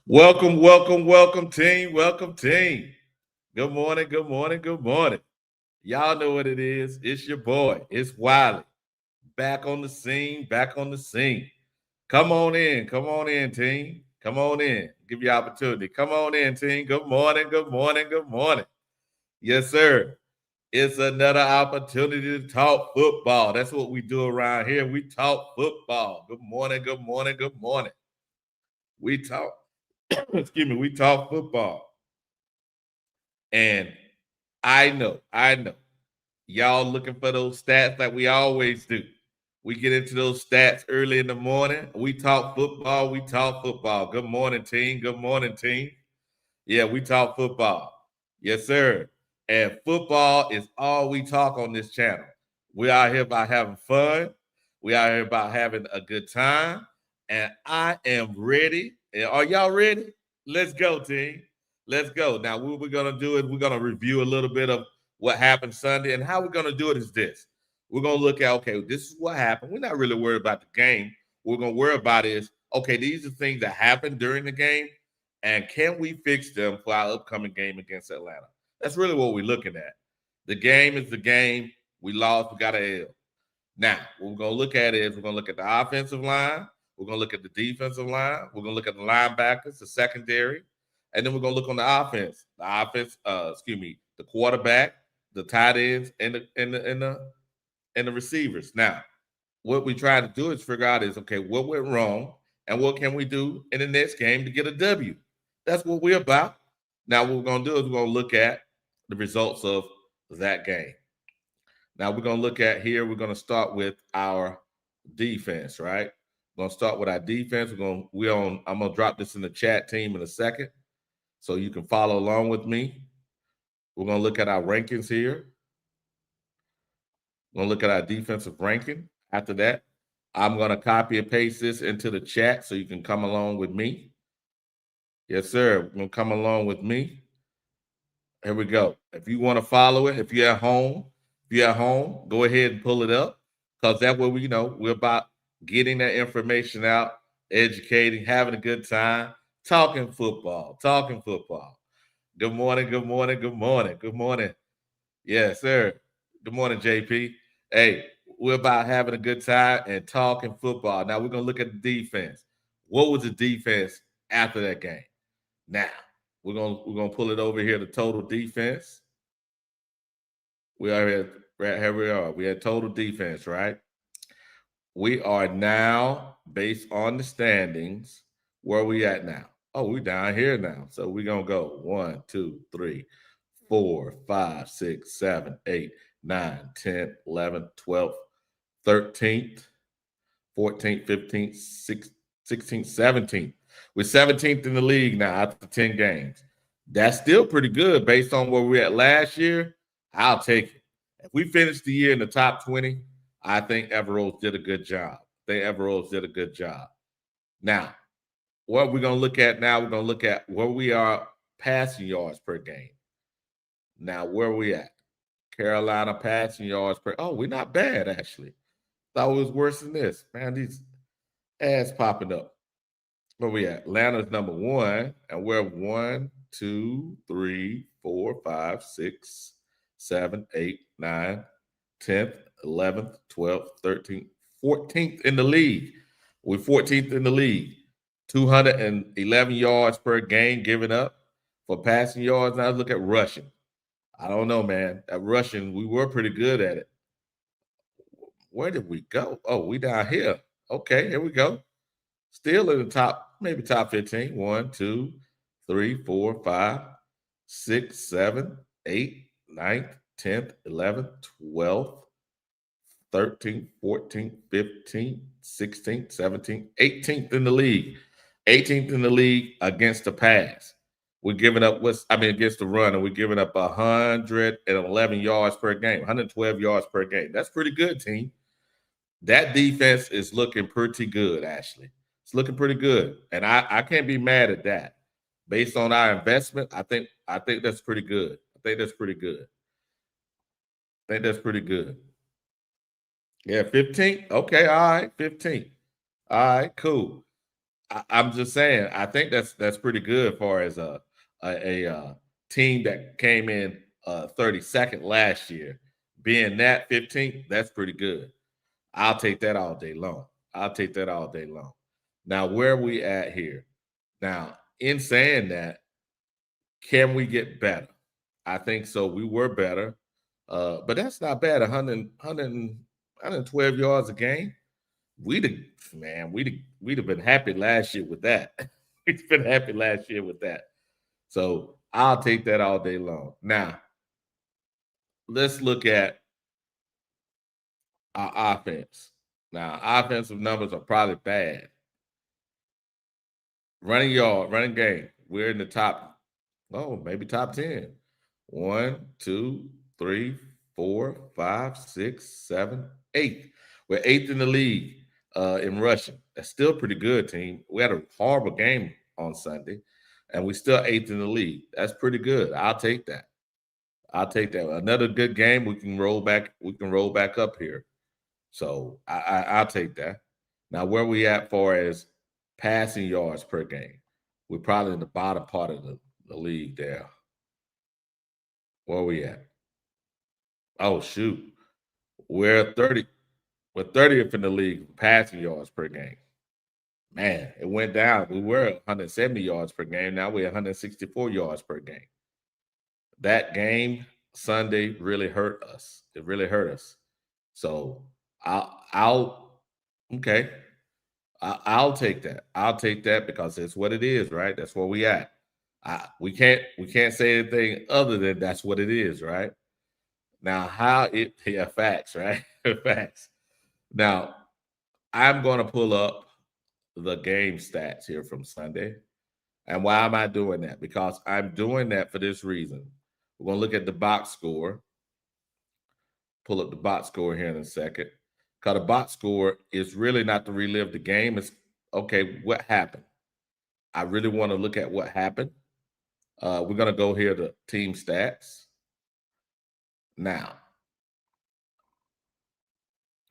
Welcome, welcome, welcome, team. Welcome, team. Good morning, good morning, good morning. Y'all know what it is. It's your boy. It's Wiley. Back on the scene, back on the scene. Come on in, team. Come on in. Give you opportunity. Come on in, team. Good morning, good morning, good morning. Yes, sir. It's another opportunity to talk football. That's what we do around here. We talk football. Good morning, good morning, good morning. We talk, excuse me, we talk football. And I know, y'all looking for those stats like we always do. We get into those stats early in the morning. We talk football. We talk football. Good morning, team. Good morning, team. Yeah, we talk football. Yes, sir. And football is all we talk on this channel. We are here about having fun. We are here about having a good time. And I am ready. And are y'all ready? Let's go, team. Let's go. Now, what we're going to do is we're going to review a little bit of what happened Sunday. And how we're going to do it is this. We're going to look at, okay, this is what happened. We're not really worried about the game. What we're going to worry about is, okay, these are things that happened during the game and can we fix them for our upcoming game against Atlanta? That's really what we're looking at. The game is the game. We lost, we got a L. Now, what we're going to look at is we're going to look at the offensive line. We're going to look at the defensive line. We're going to look at the linebackers, the secondary. And then we're going to look on the offense. The quarterback, the tight ends, and the receivers. Now, what we try to do is figure out is, okay, what went wrong and what can we do in the next game to get a W? That's what we're about. Now, what we're going to do is we're going to look at the results of that game. Now, we're going to look at here, we're going to start with our defense, right? We're going to start with our defense. I'm going to drop this in the chat team in a second so you can follow along with me. We're going to look at our rankings here. We're going to look at our defensive ranking. After that, I'm going to copy and paste this into the chat so you can come along with me. Yes, sir. We're going to come along with me. Here we go. If you want to follow it, if you're at home, go ahead and pull it up because that way we're about getting that information out, educating, having a good time, talking football. Good morning, good morning, good morning, good morning. Yes, sir. Good morning, JP. Hey, we're about having a good time and talking football. Now we're gonna look at the defense. What was the defense after that game? Now we're gonna pull it over here to total defense. We are here. Right here we are. We had total defense, right? We are now based on the standings. Where are we at now? Oh, we down here now. So we're gonna go 1, 2, 3, 4, 5, 6, 7, 8, 9, 10, 11, 12, 13th, 14th, 15th, 16th, 17th. We're 17th in the league now after 10 games. That's still pretty good based on where we at last year. I'll take it. If we finish the year in the top 20, I think Everose did a good job. Now, what we're going to look at now, we're going to look at where we are passing yards per game. Now, where are we at? Carolina passing yards per. Oh, we're not bad, actually. Thought it was worse than this. Man, these ads popping up. Where we at? Atlanta's number 1, and we're 1, 2, 3, 4, 5, 6, 7, 8, 9, 10th, 11th, 12th, 13th, 14th in the league. We're 14th in the league. 211 yards per game given up for passing yards. Now look at rushing. I don't know, man. At rushing, we were pretty good at it. Where did we go? Oh, we down here. Okay, here we go. Still in the top, maybe top 15. 1, 2, 3, 4, 5, 6, 7, 8, 9, 10th, 11th, 12th, 13th, 14th, 15th, 16th, 17th, 18th in the league. 18th in the league against the pass. We're giving up against the run, and we're giving up 111 yards per game, 112 yards per game. That's pretty good, team. That defense is looking pretty good, actually. It's looking pretty good. And I can't be mad at that. Based on our investment, I think that's pretty good. I think that's pretty good. Yeah, 15th. Okay, all right, 15th. All right, cool. I'm just saying, I think that's pretty good for as a team that came in 32nd last year, being that 15th. That's pretty good. I'll take that all day long. I'll take that all day long. Now, where are we at here? Now, in saying that, can we get better? I think so. We were better, but that's not bad. 112 yards a game. We'd have, man, we'd have been happy last year with that. We've been happy last year with that. So I'll take that all day long. Now, let's look at our offense. Now, offensive numbers are probably bad. Running game. We're in the top, maybe top 10. 1, 2, 3, 4, 5, 6, 7, 8. We're eighth in the league in rushing. That's still pretty good, team. We had a horrible game on Sunday, and we still eighth in the league. That's pretty good. I'll take that. I'll take that. Another good game. We can roll back. We can roll back up here. So I'll take that. Now, where we at for as passing yards per game? We're probably in the bottom part of the league there. Where we at? Oh shoot, we're 30. We're 30th in the league for passing yards per game. Man, it went down. We were 170 yards per game. Now we're 164 yards per game. That game Sunday really hurt us. It really hurt us. So I'll okay. I'll take that. I'll take that because it's what it is, right? That's where we at. We can't say anything other than that's what it is, right? Now, how it yeah, facts, right? Facts. Now, I'm gonna pull up the game stats here from Sunday. And why am I doing that? Because I'm doing that for this reason. We're gonna look at the box score. Pull up the box score here in a second. Because the box score is really not to relive the game. It's okay, what happened? I really want to look at what happened. We're gonna go here to team stats. Now,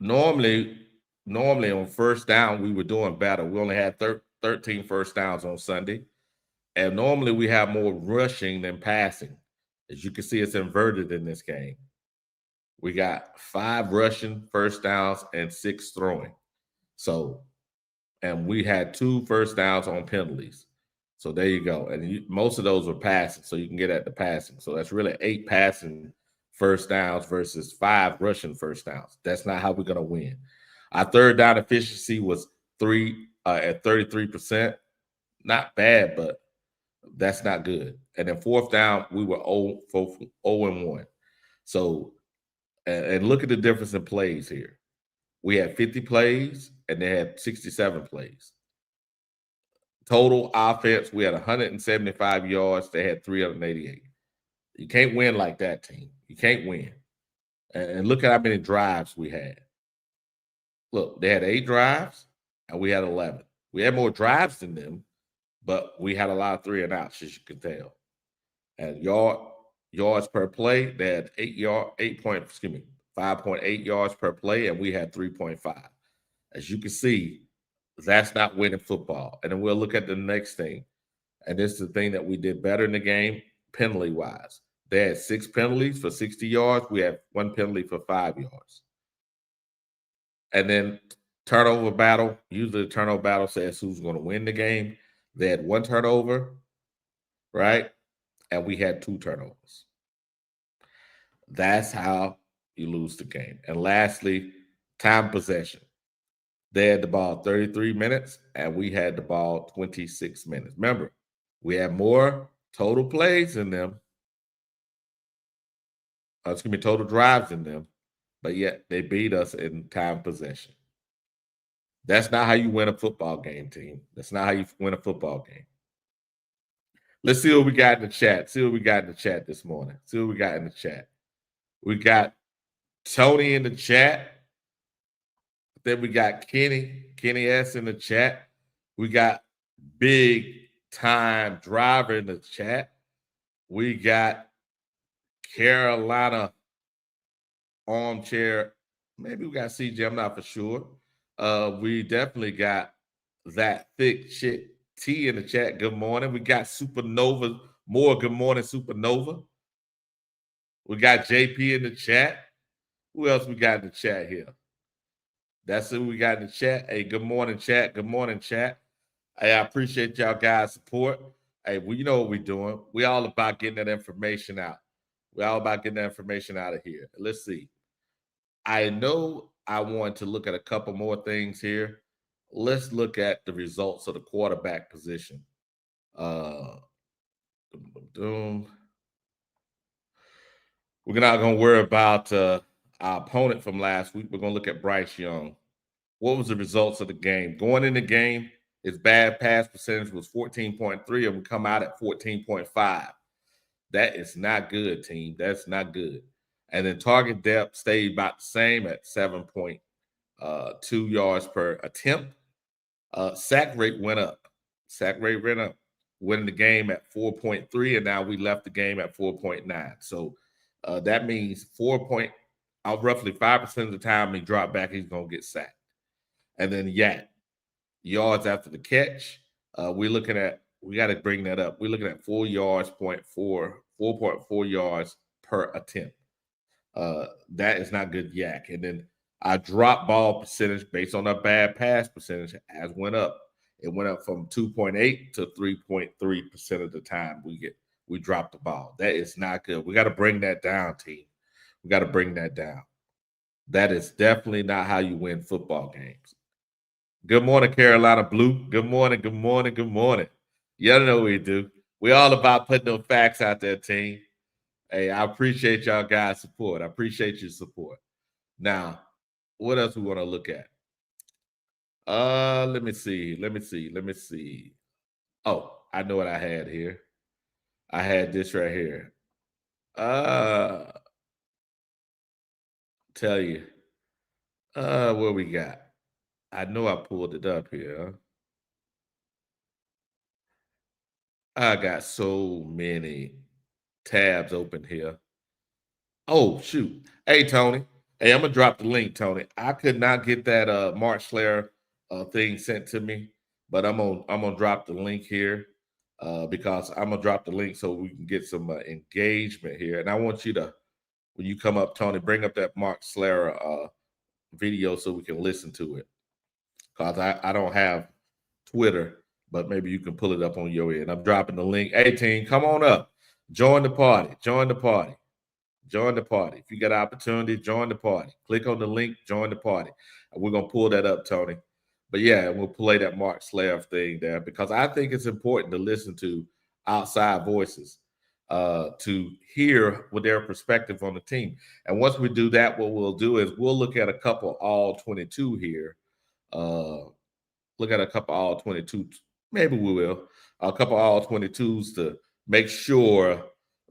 normally, normally on first down, we were doing better. We only had 13 first downs on Sunday. And normally we have more rushing than passing. As you can see, it's inverted in this game. We got 5 rushing first downs and 6 throwing. So, and we had 2 first downs on penalties. So there you go. And most of those were passing. So you can get at the passing. So that's really 8 passing first downs versus 5 rushing first downs. That's not how we're going to win. Our third down efficiency was at 33%. Not bad, but that's not good. And then fourth down, we were 0-1. So, and look at the difference in plays here. We had 50 plays and they had 67 plays. Total offense, we had 175 yards. They had 388. You can't win like that, team. You can't win. And look at how many drives we had. Look, they had 8 drives and we had 11. We had more drives than them, but we had a lot of 3 and outs, as you can tell. And yards per play, they had 5.8 yards per play, and we had 3.5. As you can see, that's not winning football. And then we'll look at the next thing. And this is the thing that we did better in the game, penalty-wise. They had 6 penalties for 60 yards. We had 1 penalty for 5 yards. And then turnover battle. Usually the turnover battle says who's going to win the game. They had 1 turnover, right? And we had 2 turnovers. That's how you lose the game. And lastly, time possession. They had the ball 33 minutes, and we had the ball 26 minutes. Remember, we had more total plays than them. Total drives than them, but yet they beat us in time possession. That's not how you win a football game, team. That's not how you win a football game. Let's see what we got in the chat. See what we got in the chat this morning. See what we got in the chat. We got Tony in the chat. Then we got Kenny S in the chat. We got Big Time Driver in the chat. We got Carolina Armchair. Maybe we got CJ. I'm not for sure. We definitely got that thick shit T in the chat. Good morning. We got Supernova. More good morning, Supernova. We got JP in the chat. Who else we got in the chat here? That's who we got in the chat. Hey, good morning, chat. Good morning, chat. Hey, I appreciate y'all guys' support. Hey, well, you know what we're doing. We all about getting that information out. We're all about getting that information out of here. Let's see. I know I want to look at a couple more things here. Let's look at the results of the quarterback position. We're not going to worry about our opponent from last week. We're going to look at Bryce Young. What was the results of the game? Going in the game, his bad pass percentage was 14.3, and we come out at 14.5. That is not good, team. That's not good. And then target depth stayed about the same at 7.2 yards per attempt. Sack rate went up. Winning the game at 4.3, and now we left the game at 4.9. So that means roughly 5% of the time he dropped back, he's going to get sacked. And then yards after the catch. We got to bring that up. We're looking at 4.4 yards per attempt. That is not good yak. And then our drop ball percentage based on our bad pass percentage went up. It went up from 2.8 to 3.3% of the time we drop the ball. That is not good. We got to bring that down, team. We got to bring that down. That is definitely not how you win football games. Good morning, Carolina Blue. Good morning, good morning, good morning. You know what we do. We all about putting those facts out there, team. Hey, I appreciate y'all guys' support. I appreciate your support. Now, what else we want to look at? Let me see. Oh, I know what I had here. I had this right here. Tell you. What we got? I know I pulled it up here. I got so many tabs open here. Oh, shoot. Hey, Tony. Hey, I'm going to drop the link, Tony. I could not get that Mark Schler thing sent to me, but I'm gonna drop the link here because I'm going to drop the link so we can get some engagement here. And I want you to, when you come up, Tony, bring up that Mark Schler video so we can listen to it because I don't have Twitter, but maybe you can pull it up on your end. I'm dropping the link. Hey, team, come on up. Join the party. Join the party. Join the party. If you got an opportunity, join the party. Click on the link, join the party. And we're going to pull that up, Tony. But yeah, we'll play that Mark Slav thing there because I think it's important to listen to outside voices to hear what their perspective on the team. And once we do that, what we'll do is we'll look at a couple all 22 here. Look at a couple all 22. Maybe we will. A couple all 22s to make sure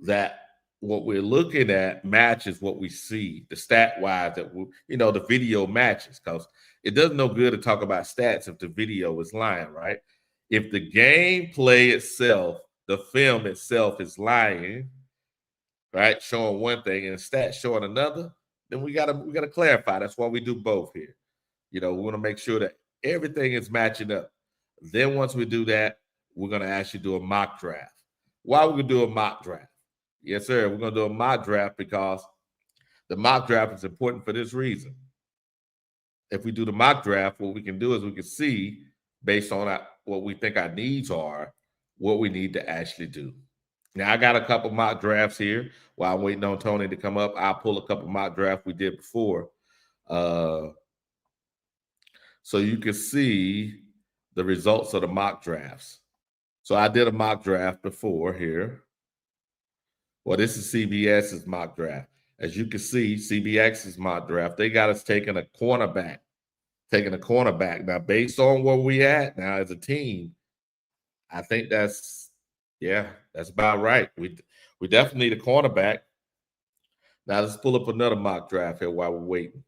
that what we're looking at matches what we see, the stat wise, that the video matches, because it does no good to talk about stats if the video is lying, right? If the gameplay itself, the film itself is lying, right, showing one thing and the stats showing another, then we gotta clarify. That's why we do both here. We want to make sure that everything is matching up. Then once we do that, we're gonna actually do a mock draft. Why we gonna do a mock draft? Yes, sir. We're going to do a mock draft because the mock draft is important for this reason. If we do the mock draft, what we can do is we can see, based on what we think our needs are, what we need to actually do. Now, I got a couple mock drafts here while I'm waiting on Tony to come up. I'll pull a couple mock drafts we did before. So you can see the results of the mock drafts. So I did a mock draft before here. Well, this is CBS's mock draft. As you can see, CBX's mock draft, they got us taking a cornerback. Now, based on where we at now as a team, I think that's about right. We definitely need a cornerback. Now, let's pull up another mock draft here while we're waiting.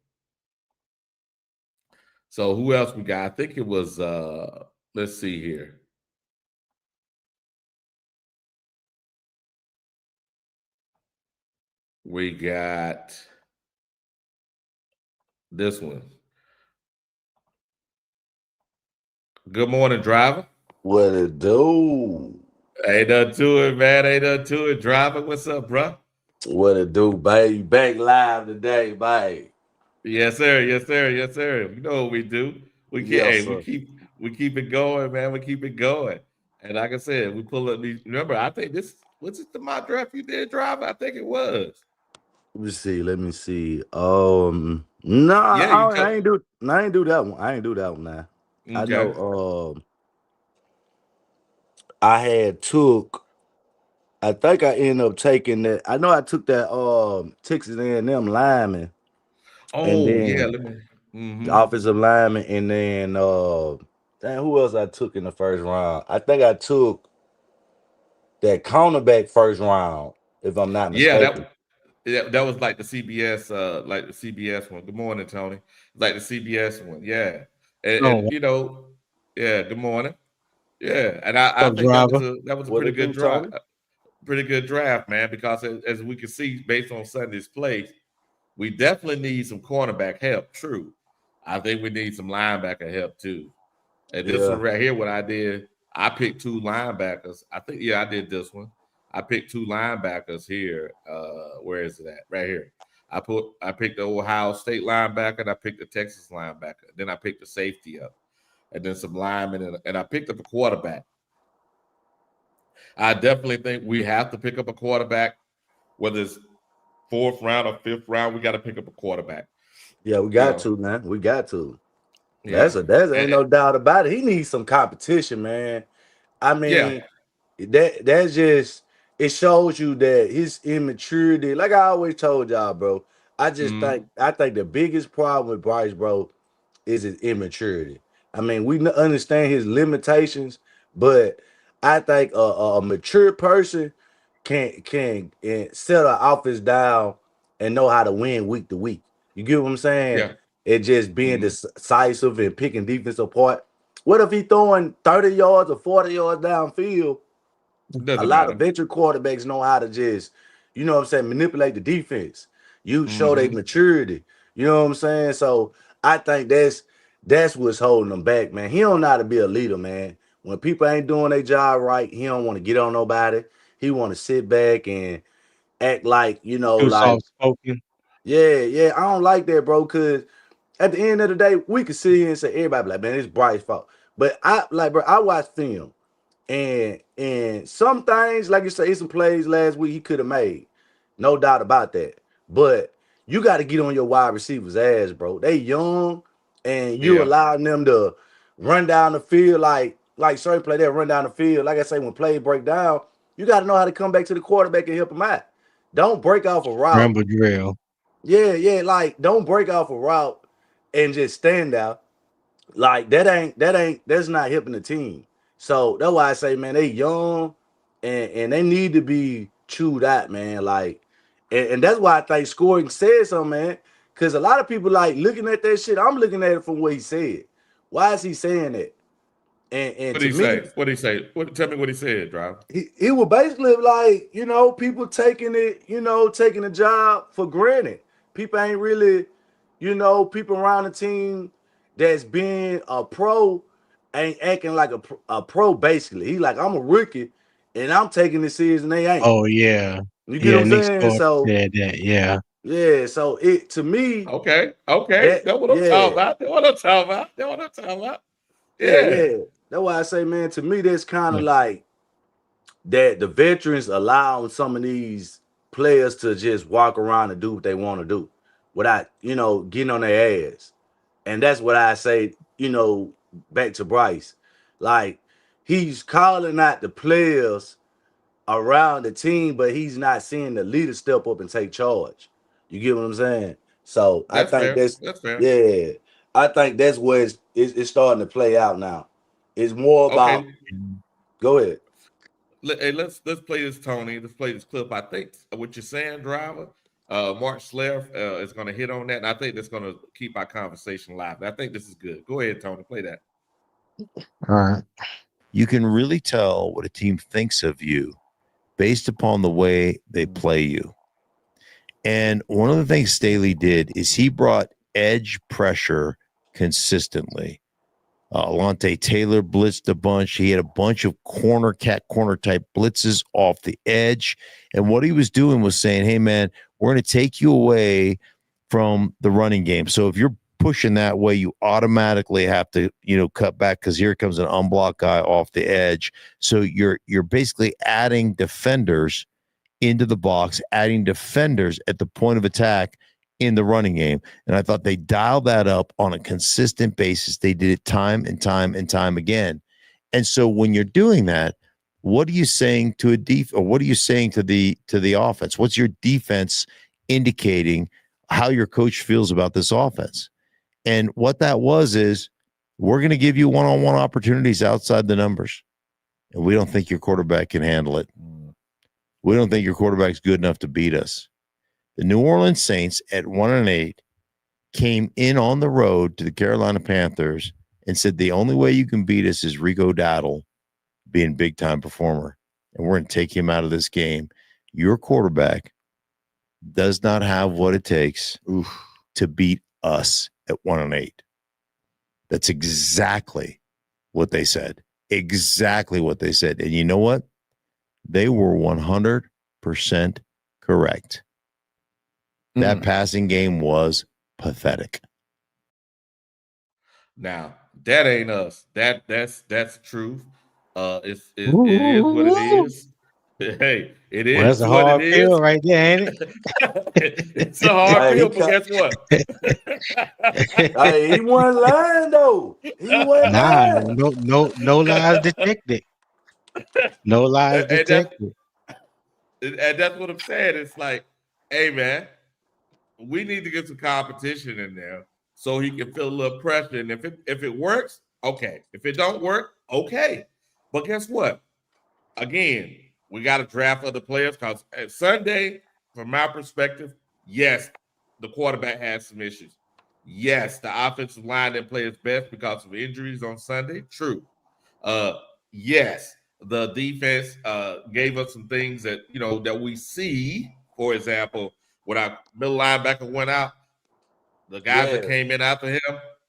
So who else we got? I think it was, let's see here. We got this one. Good morning, driver. What it do? Ain't nothing to it, man. Ain't nothing to it, driver. What's up, bro? What it do, baby? Back live today, babe. Yes, sir. Yes, sir. Yes, sir. You know what we do. We keep, Yes, hey, sir. we keep it going, man. We keep it going. And like I said, we pull up these. Remember, I think this was it the mock draft you did, driver. I think it was. Let me see. Let me see. Nah, Yeah, you I took. ain't do. I ain't do that one. I ain't do that one. Now, I Okay. know. I had took. I think I ended up taking that. I know I took that. Texas A&M lineman, and Oh yeah. then Let me. the Mm-hmm. offensive lineman, and then damn, who else I took in the first round? I think I took that cornerback first round, if I'm not Yeah, mistaken. that was like the CBS one. Good morning, Tony. Like the CBS one, yeah. And Oh, yeah. Good morning, yeah. And I up, think driver. that was a What pretty it good do, draft, Tony? man. Because as we can see based on Sunday's plays, we definitely need some cornerback help. True, I think we need some linebacker help too. And this Yeah, one right here, what I did, I picked two linebackers. I think, yeah, I did this one. I picked two linebackers here. Where is it at? Right here. I picked the Ohio State linebacker and I picked the Texas linebacker. Then I picked the safety up, and then some linemen, and I picked up a quarterback. I definitely think we have to pick up a quarterback, whether it's fourth round or fifth round. We got to pick up a quarterback. yeah, we You got know, to, man. We got to. yeah, That's ain't and no doubt about it. He needs some competition, man. I yeah, mean, that's just it shows you that his immaturity. Like I always told y'all, bro. mm, I think the biggest problem with Bryce, bro, is his immaturity. I mean, we understand his limitations, but I think a mature person can set an office down and know how to win week to week. You get what I'm saying? yeah, It just being mm, decisive and picking defense apart. What if he throwing 30 yards or 40 yards downfield? it A doesn't lot of matter. venture quarterbacks know how to just, you know what I'm saying, manipulate the defense. You show their Mm-hmm. maturity. You know what I'm saying? So I think that's what's holding him back, man. He don't know how to be a leader, man. When people ain't doing their job right, he don't want to get on nobody. He want to sit back and act like, Too like, soft spoken. yeah, yeah. I don't like that, bro, because at the end of the day, we could sit here and say everybody be like, man, it's Bryce's fault. But I like, bro, I watch film. And some things, like you say, some plays last week he could have made, no doubt about that. But you got to get on your wide receivers' ass, bro. They young, and you Yeah, allowing them to run down the field like certain play. They run down the field. Like I say, when plays break down, you got to know how to come back to the quarterback and help him out. Don't break off a route. Scramble drill. Yeah, yeah, like don't break off a route and just stand out. Like that's not helping the team. So that's why I say, man, they young and they need to be chewed out, man. Like, and that's why I think scoring said something, man. Cause a lot of people like looking at that shit. I'm looking at it from what he said. Why is he saying that? And what to did he me, say? What did he say? Tell me what he said, driver. he was basically like, people taking it, taking the job for granted. People ain't really, people around the team that's being a pro ain't acting like a pro basically. He like, I'm a rookie and I'm taking this serious and they ain't. Oh yeah. You get what Yeah, I'm Nick saying? Stark So said that. Yeah. yeah, so it to me, Okay, okay. that That's what I'm talking yeah, about. That's what I'm talking about. That's what I'm talking about. yeah, Yeah, yeah. That's why I say, man, to me, that's kind of Look, like that the veterans allow some of these players to just walk around and do what they want to do without, getting on their ass. And that's what I say, back to Bryce. Like, he's calling out the players around the team, but he's not seeing the leader step up and take charge. You get what I'm saying? So I that's think fair. that's, That's fair. yeah, I think that's where it's starting to play out now. It's more about, Okay, go ahead. hey, let's play this, Tony. Let's play this clip. I think what you're saying, driver. Mark Schlerf is going to hit on that, and I think that's going to keep our conversation live. I think this is good. Go ahead, Tony. Play that. all right. You can really tell what a team thinks of you based upon the way they play you. And one of the things Staley did is he brought edge pressure consistently. Alontae Taylor blitzed a bunch. He had a bunch of corner type blitzes off the edge. And what he was doing was saying, hey, man, we're going to take you away from the running game. So if you're pushing that way, you automatically have to, cut back because here comes an unblocked guy off the edge. So you're basically adding defenders into the box, adding defenders at the point of attack in the running game. And I thought they dialed that up on a consistent basis. They did it time and time again. And so when you're doing that, what are you saying to or what are you saying to the offense? What's your defense indicating how your coach feels about this offense? And what that is we're going to give you one-on-one opportunities outside the numbers. And we don't think your quarterback can handle it. We don't think your quarterback's good enough to beat us. The New Orleans Saints at 1-8 came in on the road to the Carolina Panthers and said the only way you can beat us is Rico Dowdle being a big-time performer, and we're going to take him out of this game. Your quarterback does not have what it takes to beat us at 1-8. That's exactly what they said. Exactly what they said. And you know what? They were 100% correct. That passing game was pathetic. Now, that ain't us. That's the truth. It is what it is. Hey, it is that's a what hard it pill is. right there, ain't it? It's a hard pill, but guess what? Hey, he wasn't lying though. He wasn't lying. No lies detected. No lies detected. And that's what I'm saying. It's like, hey man, we need to get some competition in there so he can feel a little pressure. And if it works, okay. If it don't work, okay. But guess what? Again, we got to draft other players because at Sunday, from my perspective, yes, the quarterback has some issues. Yes, the offensive line didn't play its best because of injuries on Sunday. True. Yes, the defense gave us some things that that we see. For example, when our middle linebacker went out, the guys that came in after him,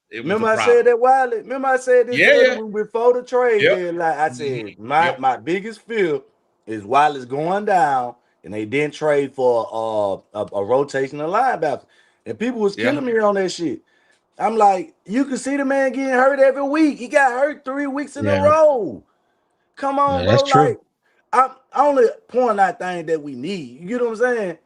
it was Remember a I problem. said that, Wiley? Remember I said this before the trade deadline? I said my biggest fear is Wiley's going down, and they didn't trade for a rotational linebacker, and people was killing me on that shit. I'm like, you can see the man getting hurt every week. He got hurt 3 weeks in a row. Come on, bro. That's true. Like, I'm only pointing out things that we need. You get what I'm saying?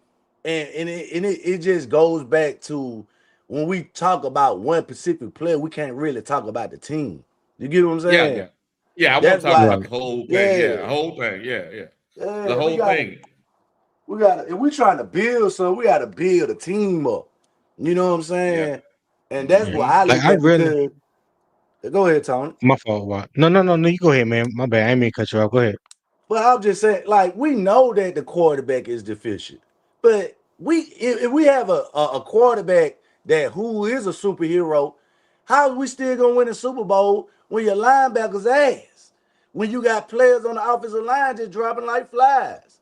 And it just goes back to when we talk about one specific player, we can't really talk about the team. You get what I'm saying? Yeah. I want to talk about the whole thing. Yeah, the whole thing. Yeah. The whole thing. We got. If we trying to build something, we got to build a team up. You know what I'm saying? Yeah. And that's why I look at because. Go ahead, Tony. My fault. What? No. You go ahead, man. My bad. I didn't mean to cut you off. Go ahead. But I'm just saying, like, we know that the quarterback is deficient, but if we have a quarterback who is a superhero, how are we still gonna win a Super Bowl when your linebackers ass? When you got players on the offensive line just dropping like flies?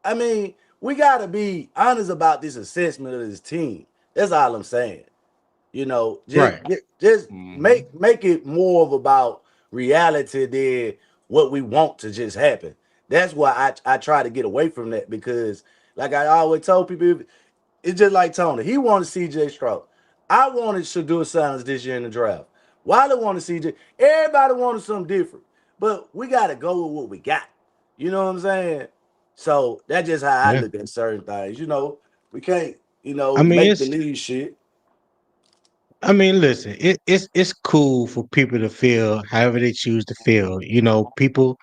I mean, we gotta be honest about this assessment of this team. That's all I'm saying. Just make it more of about reality than what we want to just happen. That's why I try to get away from that because, like I always told people, it's just like Tony. He wanted CJ Stroud. I wanted Shadur Sanders this year in the draft. Wiley wanted CJ. Everybody wanted something different. But we got to go with what we got. You know what I'm saying? So that's just how I look at certain things. We can't, make believe shit. I mean, listen, it's cool for people to feel however they choose to feel. People,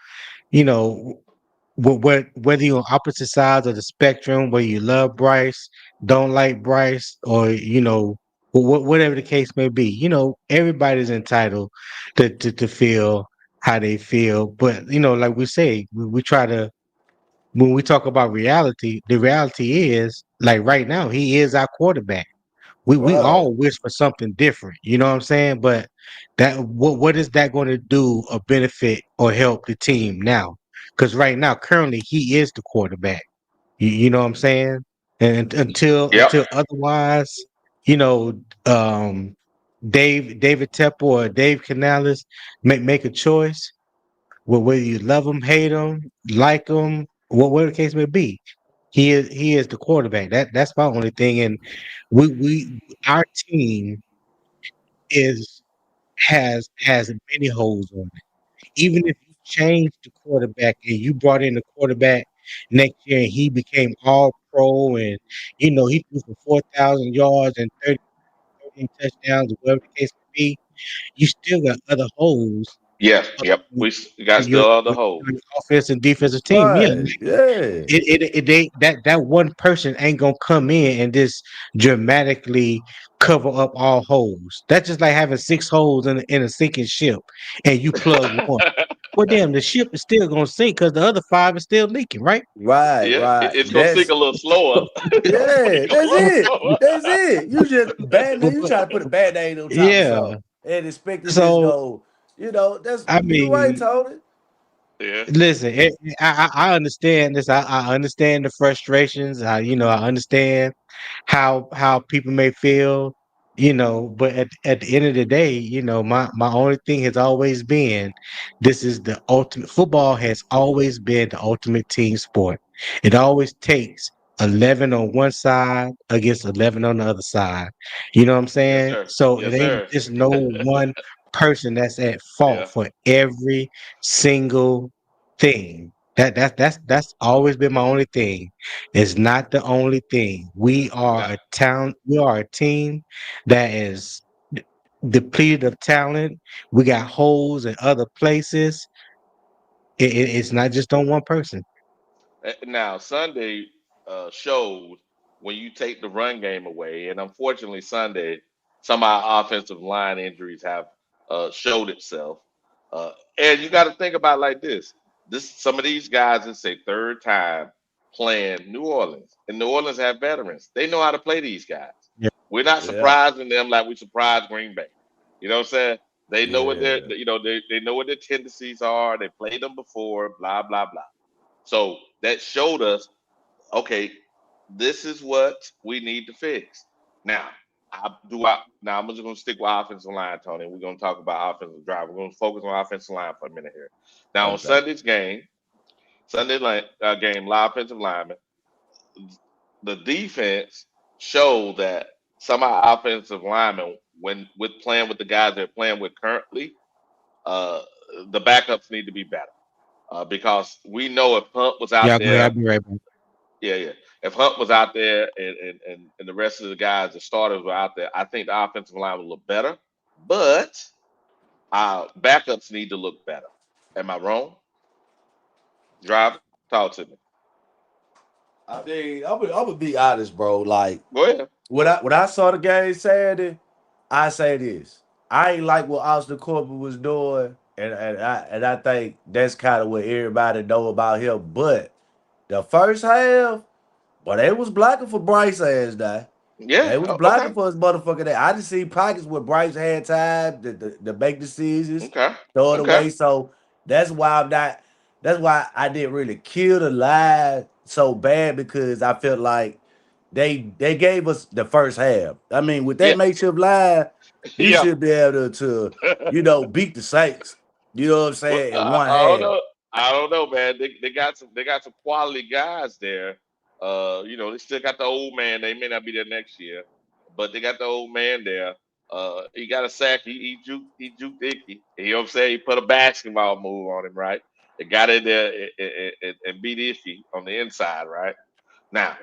whether you're on opposite sides of the spectrum, whether you love Bryce, don't like Bryce, or whatever the case may be, everybody's entitled to feel how they feel. But like we say, we try to when we talk about reality, the reality is like right now, he is our quarterback. We all wish for something different, you know what I'm saying? But that what is that going to do or benefit or help the team now? Because right now, currently, he is the quarterback. You know what I'm saying? And until otherwise, you know, um, David Tepper or Dave Canales make a choice. Well, whether you love him, hate him, like him, whatever the case may be, he is the quarterback. That's my only thing. And we our team is has many holes on it. Even if you change the quarterback and you brought in the quarterback next year and he became all pro and he threw for 4,000 yards and 30 touchdowns or whatever the case may be, you still got other holes Yeah, yep. on We got your, still other your, holes. your offense and defensive team. Yeah, Right. Yeah. that one person ain't gonna come in and just dramatically cover up all holes. That's just like having six holes in a sinking ship, and you plug one. Well, damn, the ship is still gonna sink because the other five is still leaking, right? Right. Yeah, Right. it's gonna sink That's a little slower. It's gonna sink yeah. a That's little it. slower. That's it. You just But, band-aid. You but try to put a band-aid on top of yeah, something and expect it just so go. That's I you right, mean, Tony. Yeah, listen, I understand this. I understand the frustrations. I understand how people may feel, but at the end of the day, my only thing has always been this is the ultimate football has always been the ultimate team sport. It always takes 11 on one side against 11 on the other side. You know what I'm yes, saying? sir. So it Yes, ain't sir. just no one person that's at fault Yeah. for every single thing. That's always been my only thing. It's not the only thing. We are Now, a town. We are a team that is depleted of talent. We got holes in other places. It's not just on one person. now Sunday showed when you take the run game away, and unfortunately Sunday, some of our offensive line injuries have showed itself. And you got to think about it like this: some of these guys, it's a third time playing New Orleans, and New Orleans have veterans. They know how to play these guys. Yeah, We're not Yeah. surprising them like we surprised Green Bay. You know what I'm saying? They know what their Yeah. they know what their tendencies are. They played them before. Blah blah blah. So that showed us, okay, this is what we need to fix. Now, now I'm just gonna stick with offensive line, Tony. We're gonna talk about offensive drive. We're gonna focus on offensive line for a minute here. Now on Okay. Sunday game, live offensive lineman, the defense showed that some of our offensive linemen, when with playing with the guys they're playing with currently, uh, the backups need to be better. Because we know if Hunt was out yeah. Go ahead. I'll there. be right back. Yeah, yeah. If Hunt was out there and the rest of the guys, the starters were out there, I think the offensive line would look better. But our backups need to look better. Am I wrong? Driver, talk to me. I mean, I'm gonna be honest, bro. Like Go ahead. when I saw the game Saturday, I say this. I ain't like what Austin Corbett was doing, and I think that's kind of what everybody know about him. But the first half, but they was blocking for Bryce ass now. Yeah. They was Okay. blocking for his motherfucker. That I just see pockets where Bryce had time to make decisions, Okay. throw it Okay. away. So that's why I'm not. That's why I didn't really kill the lie so bad because I felt like they gave us the first half. I mean, with that Yeah. makeshift line, you Yeah. should be able to beat the Saints. You know what I'm Well, saying? In one I don't half. know. I don't know, man. They got some quality guys there. They still got the old man. They may not be there next year, but they got the old man there. He got a sack. He juked Icky. You know what I'm saying? He put a basketball move on him, right? They got in there and beat Icky on the inside, right? Now,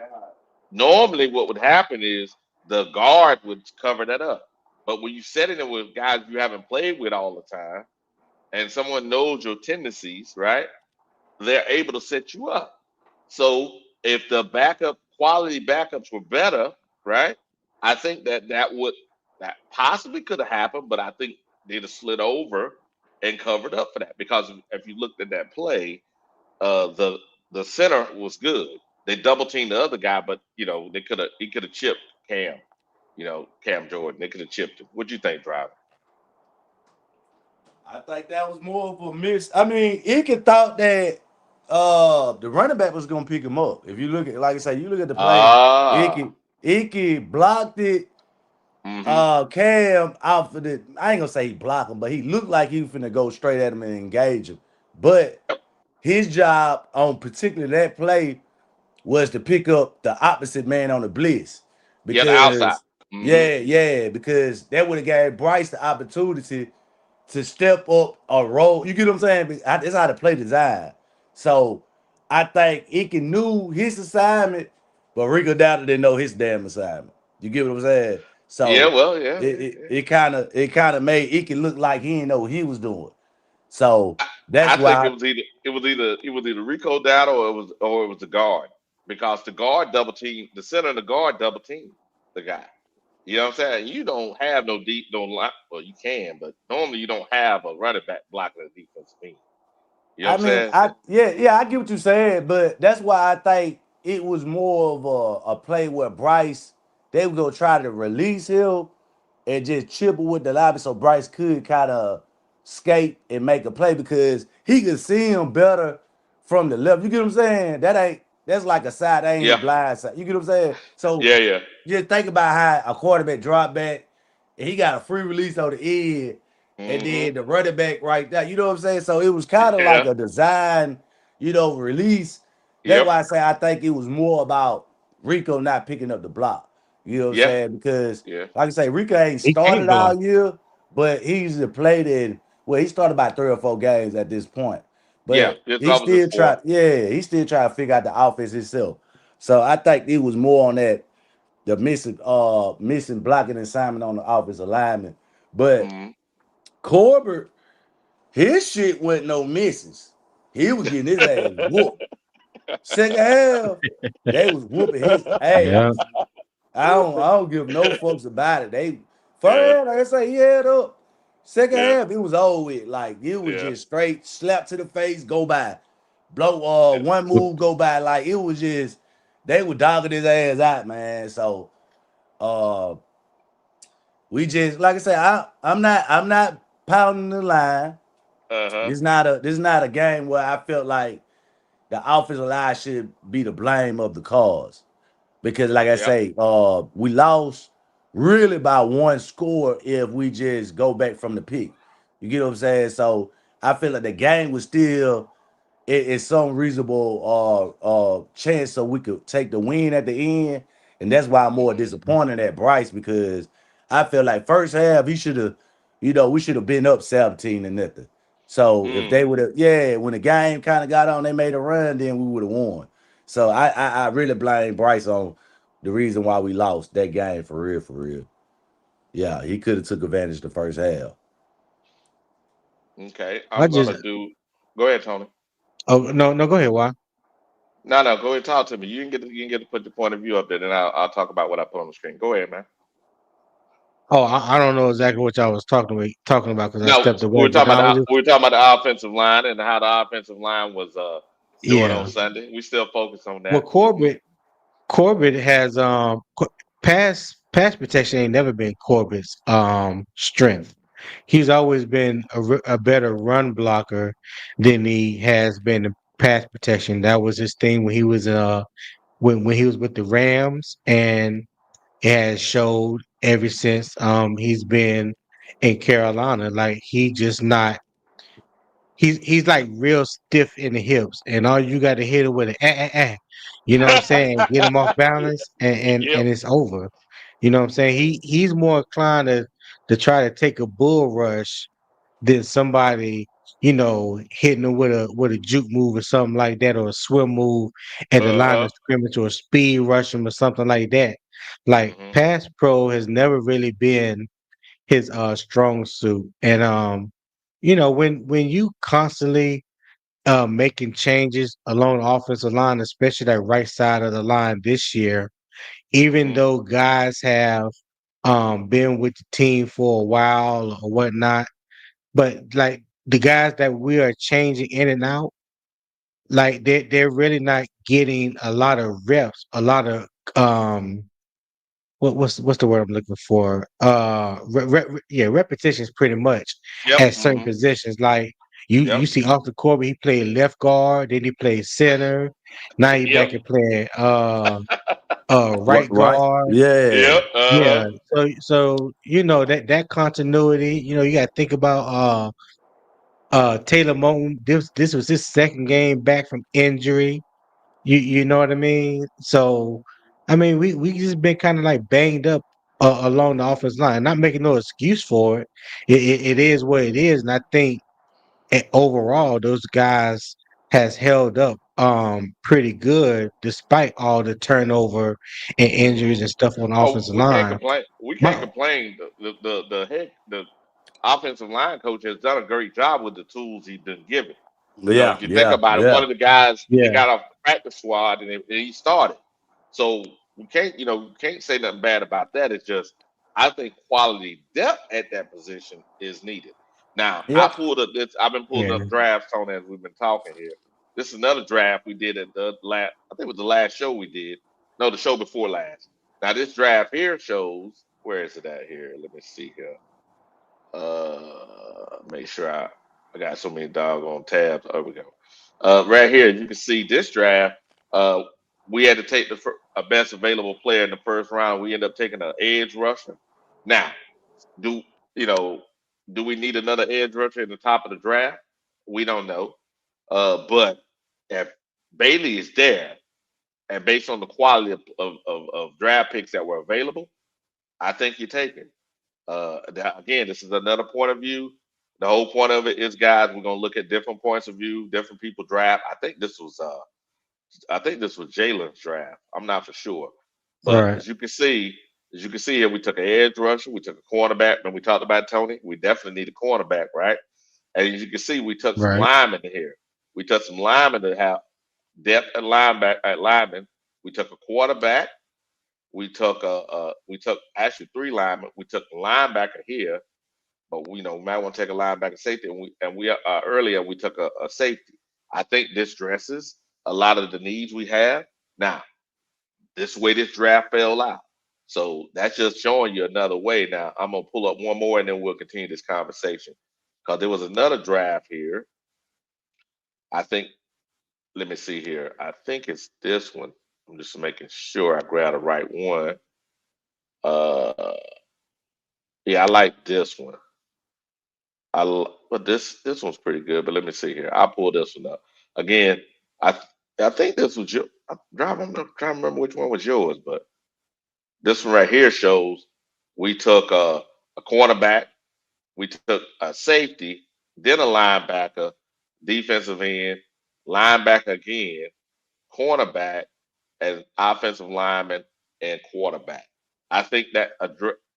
normally what would happen is the guard would cover that up. But when you set it with guys you haven't played with all the time, and someone knows your tendencies, right? They're able to set you up. So if the backup quality backups were better, right? I think that possibly could have happened, but I think they'd have slid over and covered up for that because if you looked at that play, the center was good. They double teamed the other guy, but he could have chipped Cam, Cam Jordan. They could have chipped him. What do you think, Driver? I think that was more of a miss. I mean, Icky thought that the running back was gonna pick him up. If you look at, like I say, you look at the play, Ah, Icky blocked it, Cam out for the. I ain't gonna say he blocked him, but he looked like he was finna go straight at him and engage him. But his job on particularly that play was to pick up the opposite man on the blitz. Yeah, the outside. Because because that would have gave Bryce the opportunity to step up a role. You get what I'm saying? That's how the play design. So I think Icky knew his assignment, but Rico Dowdle didn't know his damn assignment. You get what I'm saying? Yeah, So well, yeah. it kind of made Icky look like he didn't know what he was doing. So that's I think why it was either Rico Dowdle or it was the guard, because the guard double team, the center and the guard double team the guy. You know what I'm saying? You don't have no deep, no line. Well, you can, but normally you don't have a running back blocking a defensive team. You know I what I'm mean, saying? I get what you're saying, but that's why I think it was more of a play where Bryce, they were gonna try to release him and just chipper with the lobby so Bryce could kind of skate and make a play because he could see him better from the left. You get what I'm saying? That's like a side, that ain't his Yeah, blind side. You get what I'm saying? So yeah. just think about how a quarterback drop back and he got a free release on the end, and Hmm. then the running back right there. You know what I'm saying? So it was kind of like Yeah. a design, release. That's Yep. why I say I think it was more about Rico not picking up the block. You know what I'm Yeah. saying? Because Yeah. like I say, Rico ain't He can't started block. all year, but he's played in. Well, he started about 3 or 4 games at this point, Yeah. but This was his fourth. he still trying to figure out the offense himself. So I think it was more on that the missing blocking assignment on the offensive lineman. But Hmm. Corbett, his shit wasn't no misses. He was getting his ass whooped. Second half, they was whooping his Yeah. ass. I don't give no fucks about it. They first Yeah. half, like I say, he had up. Second Yeah. half, it was over with. Like it was Yeah. just straight slap to the face, go by. Blow Yeah. one move, go by. Like it was just they were dogging his ass out, man. So uh we just like I said, I'm not pounding the line. Uh huh. This is not a game where I felt like the offensive line should be the blame of the cause. Because like I Yeah. say, we lost really by one score if we just go back from the pick. You get what I'm saying? So I feel like the game was still it's some reasonable chance so we could take the win at the end. And that's why I'm more Hmm. disappointed at Bryce because I feel like first half he should have, we should have been up 17 and nothing. So if they Mm. would have, when the game kind of got on, they made a run, then we would have won. So I really blame Bryce on the reason why we lost that game for real, for real. Yeah, he could have took advantage the first half. Okay. I I'm just gonna do. Go ahead, Tony. oh no, go ahead, why? No, no. Go ahead. Talk to me. You can get to put your point of view up there, then I'll talk about what I put on the screen. Go ahead, man. Oh, I don't know exactly what y'all was talking about because I No, stepped away. But I was just we were talking about the offensive line and how the offensive line was doing on yeah. Sunday. We still focus on Well, that. Hmm. Corbett has pass protection ain't never been Corbett's strength. He's always been a better run blocker than he has been in pass protection. That was his thing when he was when he was with the Rams, and it has showed ever since he's been in Carolina. Like he just not he's like real stiff in the hips, and all you got to hit him with an you know what I'm saying? Get him off balance, Yep. and it's over. You know what I'm saying? He's more inclined to try to take a bull rush than somebody hitting him with a juke move or something like that, or a swim move at the Uh line huh. of scrimmage, or a speed rush him or something like that. Like Hmm. pass pro has never really been his strong suit, and when you constantly making changes along the offensive line, especially that right side of the line this year, even Hmm. though guys have been with the team for a while or whatnot, but like the guys that we are changing in and out, like they're really not getting a lot of reps, a lot of um what's the word I'm looking for? Repetitions pretty much Yep. at certain Hmm. positions. Like you Yep. see Austin Corbett, he played left guard, then he played center. Now he Yep. back and playing right Right? guard. Yeah. Yep. Yeah. Uh-huh. So that continuity. You got to think about Taylor Moton. This was his second game back from injury. You know what I mean? So I mean we just been kind of like banged up along the offensive line. Not making no excuse for it. It is what it is, and I think overall those guys has held up pretty good despite all the turnover and injuries and stuff on the Oh, offensive we can't line. complain. We can't My, complain. The offensive line coach has done a great job with the tools he's been given. Yeah. If you think Yeah. about it, one Yeah. of the guys he yeah, got off the practice squad and he started. So we can't say nothing bad about that. It's just I think quality depth at that position is needed. Now I Yeah. pulled up this. I've been pulling yeah, up drafts on as we've been talking here. This is another draft we did at the last. I think it was the last show we did. No, the show before last. Now this draft here shows where is it at here? Let me see here. Make sure I got so many doggone tabs. There we go. Right here, you can see this draft. Uh, we had to take a best available player in the first round. We end up taking an edge rusher. Now, do you know? Do we need another edge rusher in the top of the draft? We don't know. But if Bailey is there, and based on the quality of draft picks that were available, I think you take it. Again, this is another point of view. The whole point of it is, guys, we're gonna look at different points of view, different people draft. I think this was Jalen's draft. I'm not for sure, but right, as you can see here, we took an edge rusher, we took a cornerback. When we talked about Tony, we definitely need a cornerback, right? And as you can see, we took some right. linemen in here. We took some linemen to have depth at linemen. We took a quarterback. We took actually three linemen. We took a linebacker here, but we might want to take a linebacker safety. And we earlier we took a safety. I think this dresses a lot of the needs we have. Now, this way this draft fell out. So that's just showing you another way. Now I'm gonna pull up one more and then we'll continue this conversation. Because there was another draft here. I think let me see here. I think it's this one. I'm just making sure I grab the right one. Uh yeah, I like this one. But this one's pretty good. But let me see here. I'll pull this one up again. I I think this was your. I'm trying to remember which one was yours, but this one right here shows we took a cornerback, we took a safety, then a linebacker, defensive end, linebacker again, cornerback, and offensive lineman and quarterback. I think that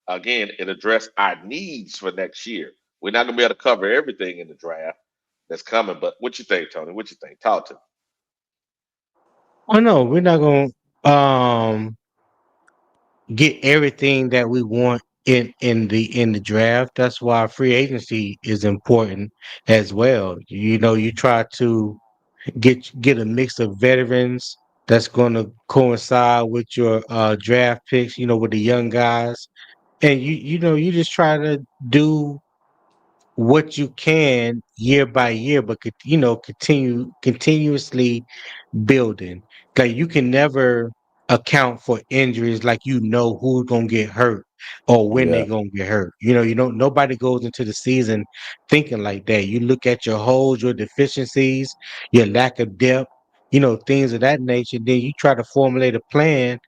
again it addressed our needs for next year. We're not gonna be able to cover everything in the draft that's coming, but what you think, Tony? What you think? Talk to me. Oh no, we're not gonna get everything that we want in the draft. That's why free agency is important as well. You try to get a mix of veterans that's going to coincide with your draft picks. With the young guys, and you just try to do what you can year by year, but continuously building. Like you can never account for injuries like who's gonna get hurt or when they Yeah. gonna get hurt. You don't nobody goes into the season thinking like that. You look at your holes, your deficiencies, your lack of depth, things of that nature. Then you try to formulate a plan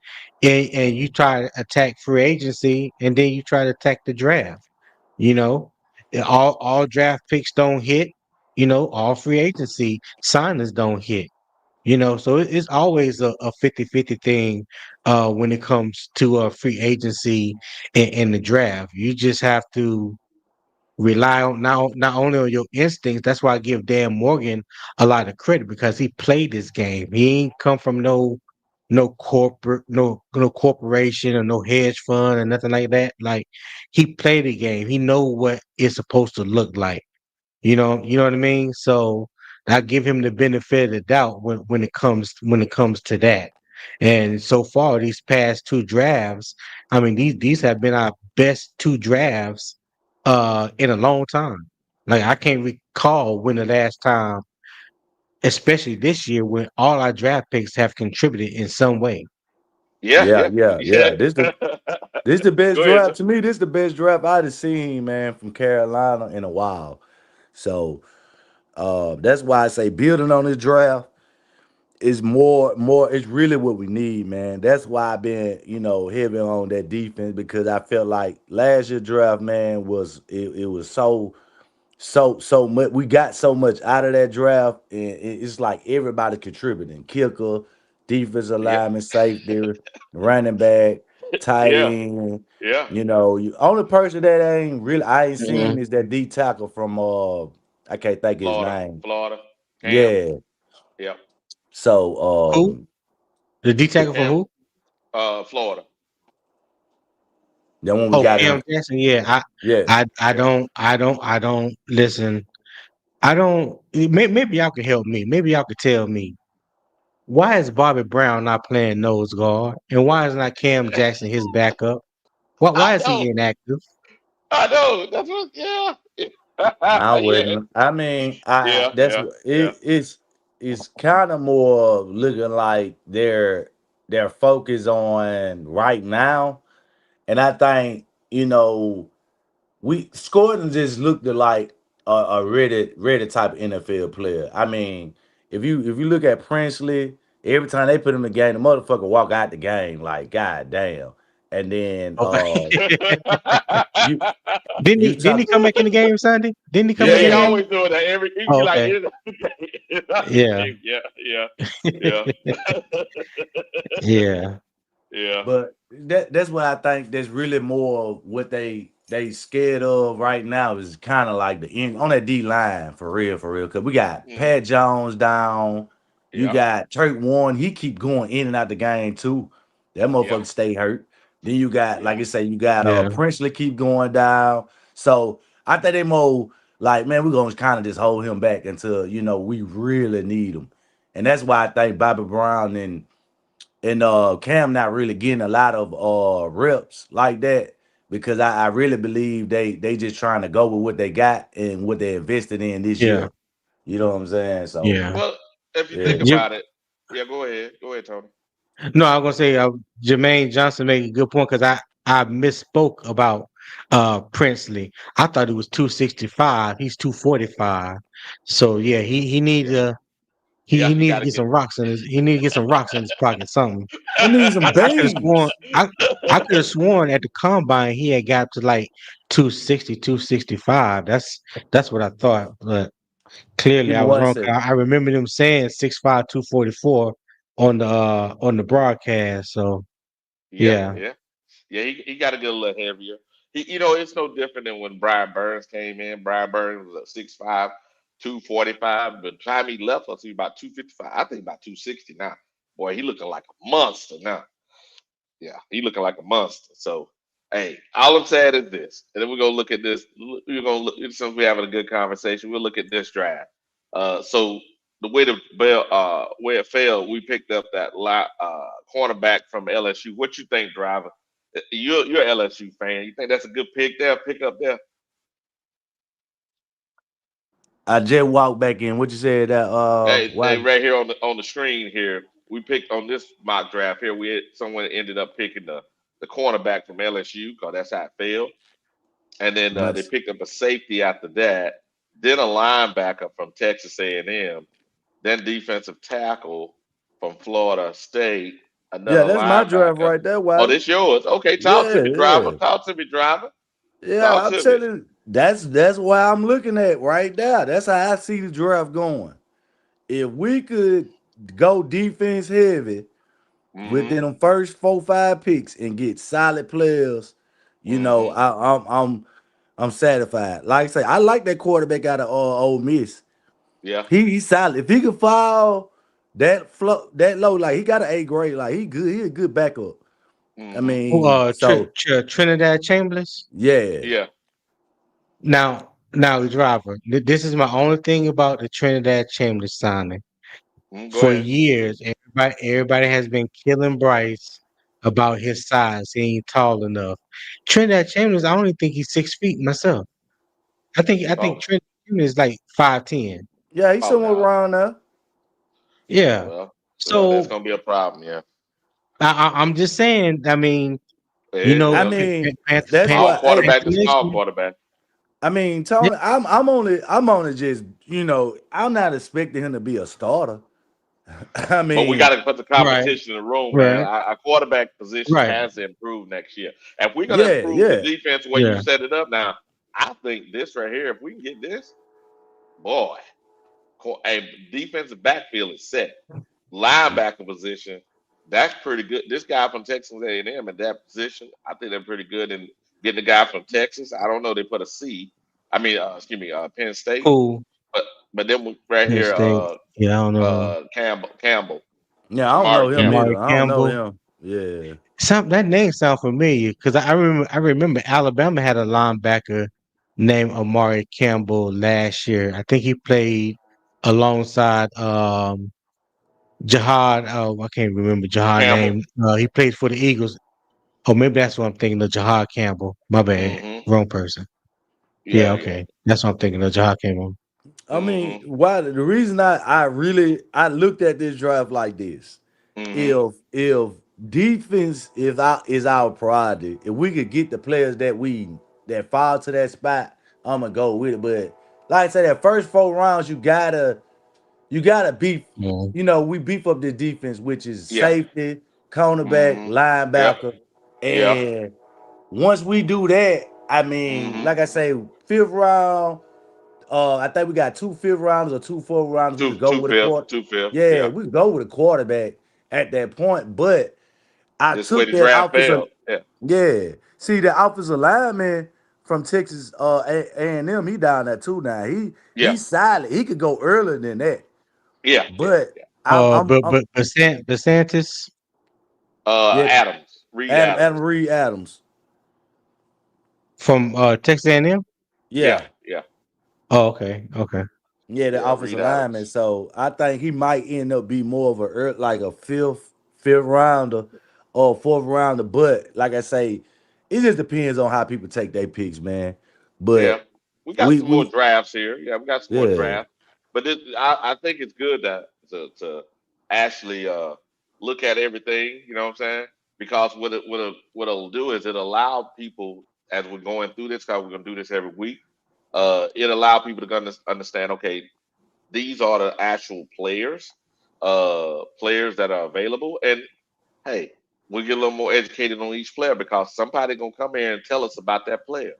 and you try to attack free agency and then you try to attack the draft. You know, all draft picks don't hit. All free agency signings don't hit. So it's always a 50-50 thing when it comes to free agency and the draft. You just have to rely on not only on your instincts. That's why I give Dan Morgan a lot of credit because he played this game. He ain't come from no corporate no corporation or no hedge fund or nothing like that. Like he played the game. He know what it's supposed to look like. You know what I mean? So I give him the benefit of the doubt when it comes to that. And so far, these past two drafts, I mean, these have been our best two drafts in a long time. Like I can't recall when the last time, especially this year, when all our draft picks have contributed in some way. Yeah, Yeah, yeah, yeah, yeah. yeah. This the best Go ahead. draft to me. This the best draft I've seen, man, from Carolina in a while. So that's why I say building on this draft is more. It's really what we need, man. That's why I've been, heavy on that defense because I felt like last year draft, man, it was so much. We got so much out of that draft, and it's like everybody contributing: kicker, defensive Yeah, lineman, safety, running back, tight yeah, end. yeah. You only person that I ain't Mhm. seen is that D tackle from I can't think of his Florida, name. Florida, Cam. Yeah. Yeah, So Who? The D tackle from Cam. who? Florida. then when we Oh, got Cam. Cam him, Jackson. Yeah, yeah. Yeah. I don't listen. I don't. Maybe y'all could help me. Maybe y'all could tell me why is Bobby Brown not playing nose guard, and why is not Cam Jackson his backup? Why I is he know. inactive? I know. That's what. Yeah. I Yeah. wouldn't. I mean, I Yeah. that's Yeah. what Yeah. it's kind of more looking like their focus on right now, and I think we Gordon just looked like a ready type of NFL player. I mean, if you look at Princely, every time they put him in the game, the motherfucker walk out the game like god damn, and then Oh, you didn't you he talk come back in the game Sunday? Didn't he come Yeah, back in he the yeah. game? always doing that. He Oh, be like, okay. Yeah. yeah, yeah, yeah, Yeah. yeah, But that's what I think. That's really more of what they scared of right now is kind of like the end on that D line for real, for real. Because we got mm, Pat Jones down, you yeah, got Turk Warren. He keep going in and out the game too. That yeah, motherfucker stay hurt. Then you got, like yeah, I say, you got Yeah. Princely keep going down. So I think they more like, man, we're gonna kind of just hold him back until we really need him, and that's why I think Bobby Brown and Cam not really getting a lot of reps like that because I really believe they just trying to go with what they got and what they invested in this Yeah. year. You know what I'm saying? So Yeah. Well, if you think yeah. Jim, about it, yeah, go ahead, Tony. no, I was gonna say Jermaine Johnson made a good point because I misspoke about Princely. I thought it was 265. He's 245. So yeah, he needs Yeah, yeah, he you needs got to to get get. some rocks in his he need to get some rocks in his pocket, something. They need some I could have sworn beans. I could have sworn at the combine he had got to like 260, 265. That's what I thought, but clearly Give me I was one wrong. second. I remember them saying 6'5", 244 on the broadcast. So Yeah, yeah. yeah, yeah. He got to get a little heavier. It's no different than when Brian Burns came in. Brian Burns was a 6'5", 245. By the time he left us, he was about 255. I think about 260 now. Boy, he looking like a monster now. Yeah, he looking like a monster. So, hey, all I'm saying is this, and then we're gonna look at this. We're gonna look since we're having a good conversation. We'll look at this draft. So the way the bell, where it fell, we picked up that cornerback from LSU. What you think, driver? You're an LSU fan. You think that's a good pick there? Pick up there. I just walked back in. What you said that Hey, why right here on the screen here, we picked on this mock draft here. Someone ended up picking the cornerback from LSU because that's how it fell. And then they let's picked up a safety after that, then a linebacker from Texas A&M, then defensive tackle from Florida State, yeah, another that's my draft linebacker. right there, Oh, Wiley. this yours? Okay, talk to Yeah, me, driver. yeah. Talk to me, driver. Yeah, Talk I'm to me. telling you, that's why I'm looking at right there. That's how I see the draft going. If we could go defense heavy Mm-hmm. within them first 4, 5 picks and get solid players, Mm-hmm. I'm satisfied. Like I say, I like that quarterback out of Ole Miss. Yeah. He's solid. If he could fall that low, like he got an A grade, like he good. He a good backup. I Mm-hmm. mean, so Trinidad Chambers. yeah, Yeah. Now, driver. This is my only thing about the Trinidad Chambers signing. Go For ahead. years, everybody has been killing Bryce about his size. He ain't tall enough. Trinidad Chambers, I only think he's 6 feet myself. I think Oh, Trinidad Chambers is like 5'10". he's oh somewhere no. around there. Yeah. Well, that's So gonna be a problem. Yeah. I'm just saying. I mean, you Yeah, know, I well, mean, Panther, that's small why. Hey, quarterback Panther to small Nation. quarterback. I mean, Yeah. Tony, I'm only just, I'm not expecting him to be a starter. I But we mean, got to put the Right. competition in the room, man. Right. Our quarterback position Right. has to improve next year. If we're going to yeah, improve the yeah. defense the way you Yeah. set it up now, I think this right here, if we can get this, boy, a defensive backfield is set. Linebacker position, that's pretty good. This guy from Texas A&M in that position, I think they're pretty good in getting the guy from Texas. I don't know. They put a C. I mean, excuse me, Penn State. Cool. But then right Penn here, State. Yeah, I don't know. Campbell, Yeah, I don't know Amari him Campbell. Amari either. I don't know Campbell. him. Yeah. That name sounds familiar because I remember Alabama had a linebacker named Amari Campbell last year. I think he played alongside Jihad. Oh, I can't remember Jihad Campbell. name. He played for the Eagles. Oh, maybe that's what I'm thinking of. Jihad Campbell. My bad. Mm-hmm. Wrong person. Yeah, Yeah, yeah. okay. That's what I'm thinking of. Jihad Campbell. I mean, Mm-hmm. why the reason I looked at this draft like this. Mm-hmm. If defense is our priority, if we could get the players that fall to that spot, I'm gonna go with it. But like I said, that first 4 rounds, you gotta beef. Mhm. We beef up the defense, which is Yeah. safety, cornerback, Mm-hmm. Yep. linebacker, Yeah. and once we do that, I mean, Mm-hmm. like I say, 5th round. I think we got 2 5th rounders or 2 4th rounders. We could go Two with a fifth, quarter. two fifth. Yeah, Yeah. we could go with a quarterback at that point. But I This way took the that draft offensive. failed. Yeah. Yeah, see the offensive lineman from Texas A&M. He down there too now. Yeah. He's solid. He could go earlier than that. Yeah. Yeah. But Yeah. I'm But DeSantis yeah. Adams. Reed Adam Adams. Reed Adams. from Texas A&M. Yeah. Yeah. Yeah. Oh, okay. Okay. Yeah, the Yeah. Reed offensive lineman. Adams. So I think he might end up be more of like a fifth rounder or 4th rounder. But like I say, it just depends on how people take their picks, man. Yeah, But we got some more we drafts here. Yeah, we got some more yeah. drafts, but I think it's good to actually look at everything. You know what I'm saying? Because what it'll do is it allow people as we're going through this. Because we're gonna do this every week. It allow people to understand. Okay, these are the actual players, players that are available, and hey, we get a little more educated on each player because somebody gonna come here and tell us about that player.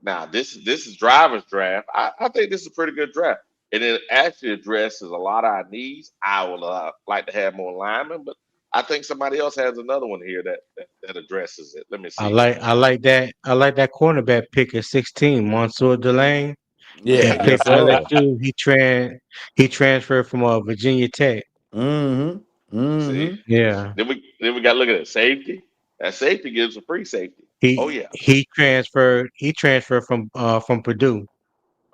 Now this is driver's draft. I think this is a pretty good draft, and it actually addresses a lot of our needs. I would like to have more linemen, but I think somebody else has another one here that addresses it. Let me see. I like that cornerback pick at 16, Monsieur Delane. Yeah, He Mm-hmm. played yes, for sir. LSU. He transferred from Virginia Tech. Mm-hmm. See, Mm-hmm. Yeah. then we got to look at it. Safety. That safety gives a free safety. Oh He yeah. he transferred from Purdue.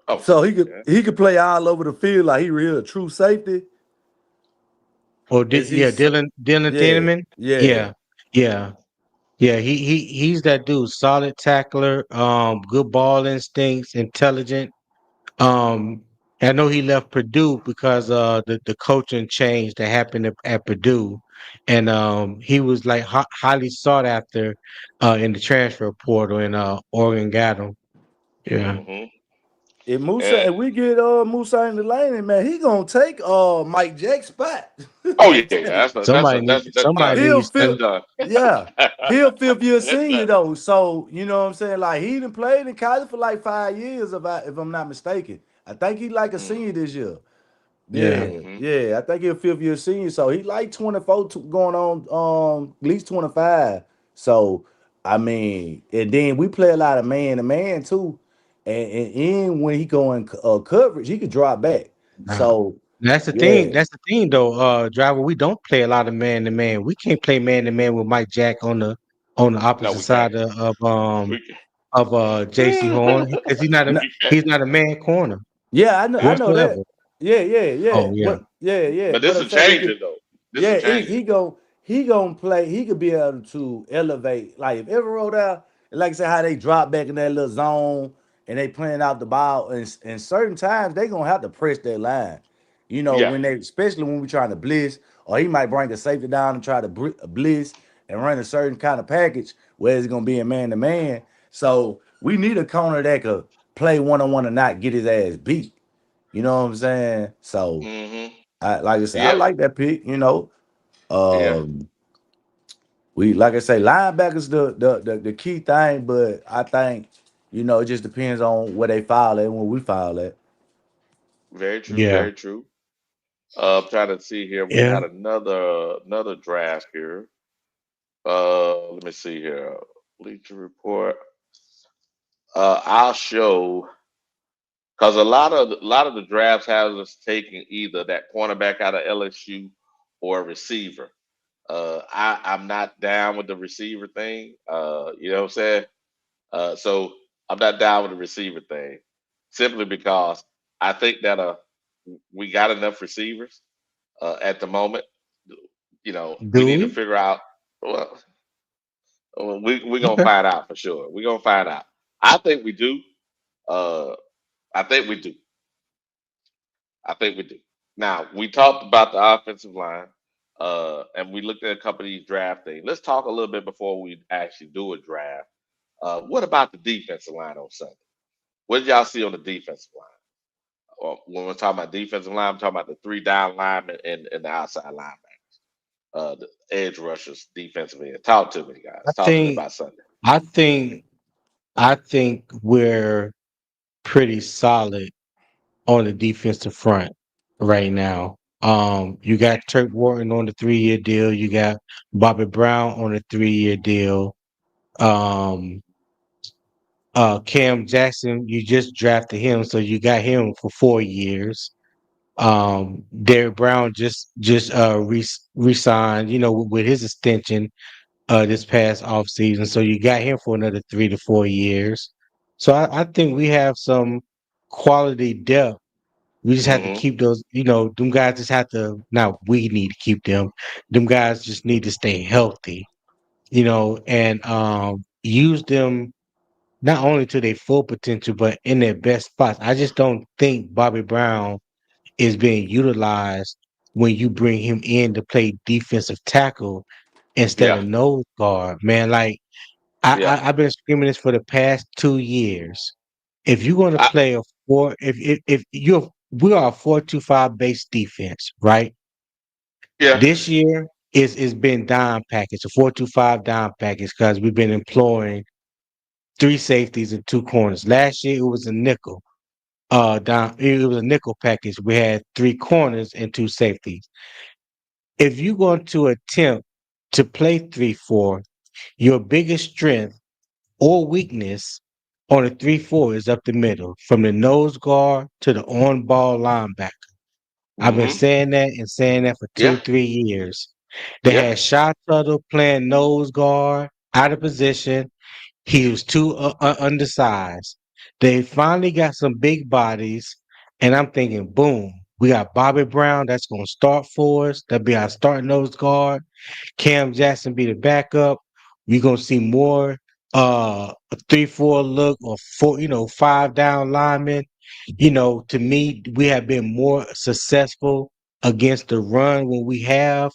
Oh So he could okay. he could play all over the field like he real true safety. Or Is he? yeah, Dylan Yeah, Thieneman. yeah. Yeah. Yeah. Yeah, he's that dude, solid tackler, good ball instincts, intelligent. Um, I know he left Purdue because the coaching change that happened at Purdue, and he was like highly sought after in the transfer portal, and Oregon got him. Yeah, Mm-hmm. If we get Musa in the lane, man, he gonna take Mike Jack's spot. Oh I'm yeah, telling you. that's done. somebody He'll needs feel That's to. done. yeah. He'll 5th year That's senior done. though. So you know what I'm saying? Like he done played in college for like 5 years if I'm not mistaken. I think he like a senior Mm-hmm. this year. Yeah, Yeah, Mm-hmm. yeah. I think he's a 5th year senior. So he like 24 going on at least 25. So I mean, and then we play a lot of man to man too. And when he going coverage, he could drop back. nah. So That's the thing. yeah. That's the thing, though, driver. We don't play a lot of man to man. We can't play man to man with Mike Jack on the No, opposite we can't. side of We JC Horn can't. because No, we can't. he's not a man corner yeah, I Yeah. know that. whatsoever. Yeah, yeah, yeah. Oh yeah. But yeah, yeah. But But this I'm will saying change it though. This will yeah, change it. he gonna play. He could be able to elevate. Like if ever rolled out, like I said, how they drop back in that little zone and they playing out the ball, and certain times they gonna have to press that line. You know, Yeah. when they, especially when we're trying to blitz, or he might bring a safety down and try to blitz and run a certain kind of package where it's gonna be a man to man. So we need a corner that could play one on one and not get his ass beat. You know what I'm saying? So Mm-hmm. I like I said, I Yeah. like that pick. You know, Yeah. um, we like I say, linebackers the key thing, but I think it just depends on where they file at when we file at. Very true. Yeah, Very true. I'm trying to see here. We yeah. got another draft here. Let me see here. Bleacher Report. I'll show because a lot of the drafts has us taking either that cornerback out of LSU or a receiver. I'm not down with the receiver thing. You know what I'm saying? So I'm not down with the receiver thing simply because I think that we got enough receivers at the moment. We Do need to we? figure out. Well, we're gonna Okay. find out for sure. We're gonna find out. I think we do. Uh, I think we do. I think we do. Now we talked about the offensive line, and we looked at a couple of these draft things. Let's talk a little bit before we actually do a draft. What about the defensive line on Sunday? What did y'all see on the defensive line? When we're talking about defensive line, I'm talking about the three down linemen and the outside linebackers, the edge rushers, defensive end. Talk to me, I guys. Talk to me think about Sunday. I think I think we're pretty solid on the defensive front right now. You got Turk Wharton on the 3-year deal. You got Bobby Brown on a 3-year deal. Um, Cam Jackson, you just drafted him, so you got him for 4 years. Derrick Brown re-signed, with his extension this past offseason. So you got him for another 3 to 4 years. So I think we have some quality depth. We just have to Hmm. keep those, them guys just have to, not we need to keep them. Them guys just need to stay healthy, and use them not only to their full potential, but in their best spots. I just don't think Bobby Brown is being utilized when you bring him in to play defensive tackle instead Yeah, of nose guard. Man, like yeah. I've been screaming this for the past 2 years. If you're going to I, play a four, if you're we are a 4-2-5 base defense, right? yeah, This year is been dime package, a 4-2-5 dime package, because we've been employing three safeties and two corners. Last year it was a nickel. Down it was a nickel package. We had three corners and two safeties. If you're going to attempt to play 3-4, your biggest strength or weakness on a 3-4 is up the middle, from the nose guard to the on ball linebacker. I've been hmm, saying that for yeah, 2, 3 years. They yeah, had Shy Tuttle playing nose guard out of position. He was too undersized. They finally got some big bodies, and I'm thinking, boom, we got Bobby Brown that's going to start for us. That'll be our starting nose guard. Cam Jackson be the backup. You're gonna see more a 3-4 look, or four, five down linemen. To me, we have been more successful against the run when we have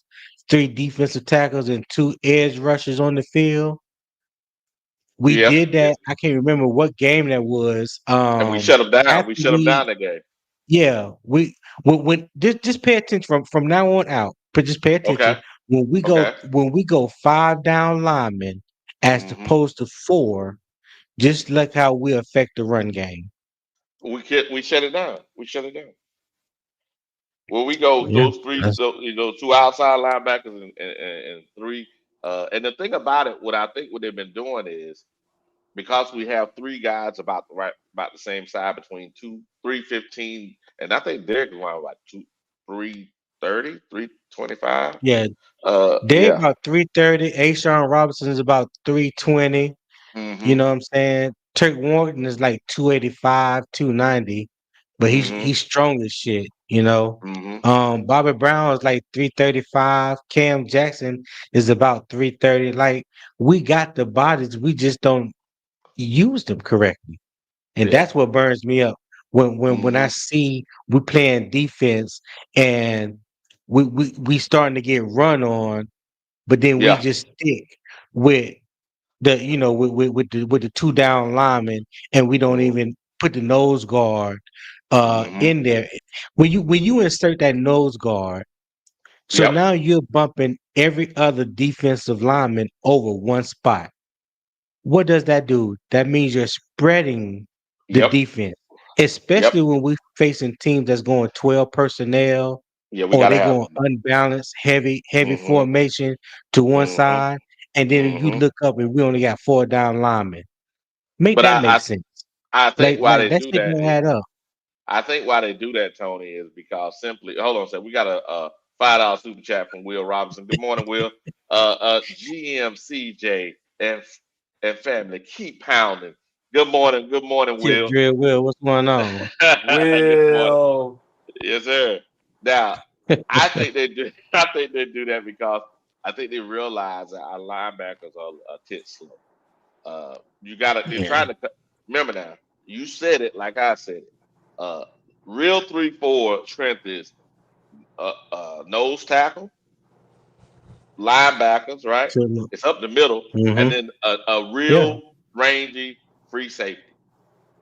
three defensive tackles and two edge rushers on the field. We yeah. did that. I can't remember what game that was. And we shut them down. After We shut them we down that game. Yeah, when just pay attention from now on out. But just pay attention Okay, when we go okay. when we go five down linemen as Hmm. opposed to four. Just like how we affect the run game. We shut it down. We shut it down. Well, we go Yeah, those three, those two outside linebackers and three. And the thing about it, what I think what they've been doing is because we have three guys about the same side between 315, and I think Derek is around about 330, 325. yeah. They Yeah. about 330. Ashawn Robinson is about 320. You Hmm. know what I'm saying? Turk Morgan is like 285, 290, but he's Hmm. he's strong as shit. Hmm. Bobby Brown is like 335. Cam Jackson is about 330. Like, we got the bodies, we just don't use them correctly. And Yeah. that's what burns me up. when I see we playing defense and we starting to get run on, but then we Yeah. just stick with the with the two down linemen, and we don't Mm-hmm. even put the nose guard Mm-hmm. in there. When you insert that nose guard, so Yep. now you're bumping every other defensive lineman over one spot. What does that do? That means you're spreading the Yep. defense, Yep. especially when we're facing teams that's going 12 personnel Yeah, we or gotta they have going them. unbalanced, heavy Mm-hmm. formation to one Mm-hmm. side. And then you Mm-hmm. look up and we only got four down linemen. Make But that make sense. I think why Like they that do shit that don't is add up. I think why they do that, Tony, is because simply hold on a second. We got a $5 super chat from Will Robinson. Good morning, Will. GMCJ and family. Keep pounding. Good morning, Tip Will. drill Will, what's going on? Good morning. Well, Yes, sir. Now, I think they do. I think they do that because I think they realize that our linebackers are a tit slow. You got to. They're Yeah. trying to. Remember now. You said it like I said it. Uh, real 3-4 strength is nose tackle, linebackers, right? It's up the middle, and Mm-hmm. then a Yeah. real rangy free safety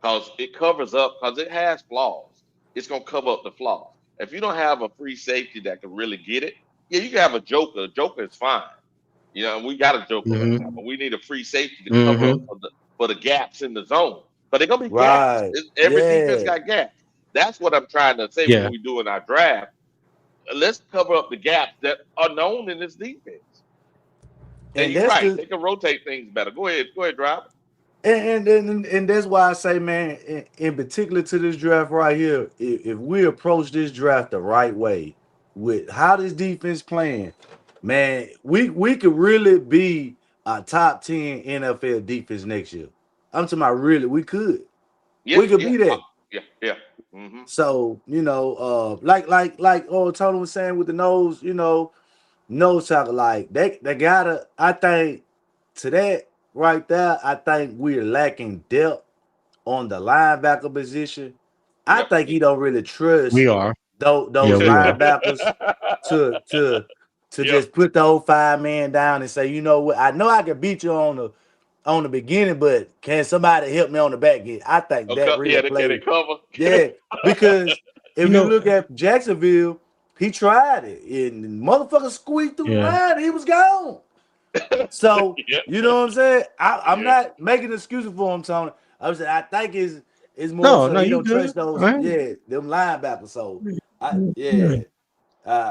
because it covers up because it has flaws. It's gonna cover up the flaws. If you don't have a free safety that can really get it, yeah, you can have a joker. A joker is fine. You know, and we got a joker right now, Mm-hmm. but we need a free safety to cover up Mm-hmm. for the gaps in the zone. But they're gonna be gaps. right. Every defense Yeah. got gaps. That's what I'm trying to say when Yeah. we do in our draft. Let's cover up the gaps that are known in this defense. And And you're that's right; the they can rotate things better. Go ahead, drive. and that's why I say, man, in particular to this draft right here, if we approach this draft the right way, with how this defense playing, man, we could really be a top 10 NFL defense next year. I'm talking about really, we could. Yeah, We could yeah, be that. yeah, yeah. Mm-hmm. So, like Tony was saying with the nose, nose tackle, like they gotta, I think to that right there, I think we're lacking depth on the linebacker position. I Yep. think he don't really We trust are. Yeah, those we are. linebackers to to to Yep. just put the whole 5 man down and say, you know what, I know I can beat you on the beginning, but can somebody help me on the back end? I think that Okay. really Yeah, they can they played. cover. Yeah, because You if you know, look at Jacksonville, he tried it and motherfucker squeaked through the yeah. line, he was gone. So Yeah, you know what I'm saying? I'm yeah. not making excuses for him, Tony. I was saying I think it's more No, so no, he you don't good. trust those, All right. yeah, them linebackers. So I Yeah. yeah,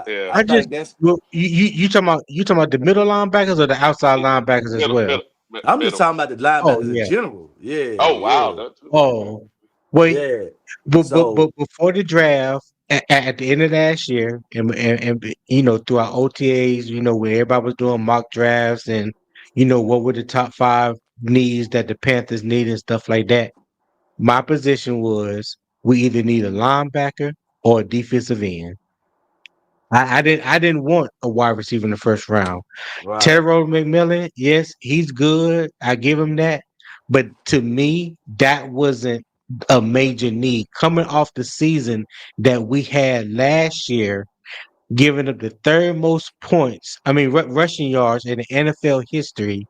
Yeah. I I just think that's. well, you talking about the middle linebackers or the outside linebackers as Middle, well? middle, I'm just middle. talking about the Oh linebackers in yeah. general. Yeah, Oh wow, yeah, that too. Okay. Oh wait, yeah. but So before the draft, at the end of last year, and throughout OTAs, where everybody was doing mock drafts and what were the top five needs that the Panthers need and stuff like that. My position was we either need a linebacker or a defensive end. I didn't want a wide receiver in the first round. right, Terrell McMillan, yes, he's good. I give him that. But to me, that wasn't a major need. Coming off the season that we had last year, giving up the third most points, rushing yards in the NFL history,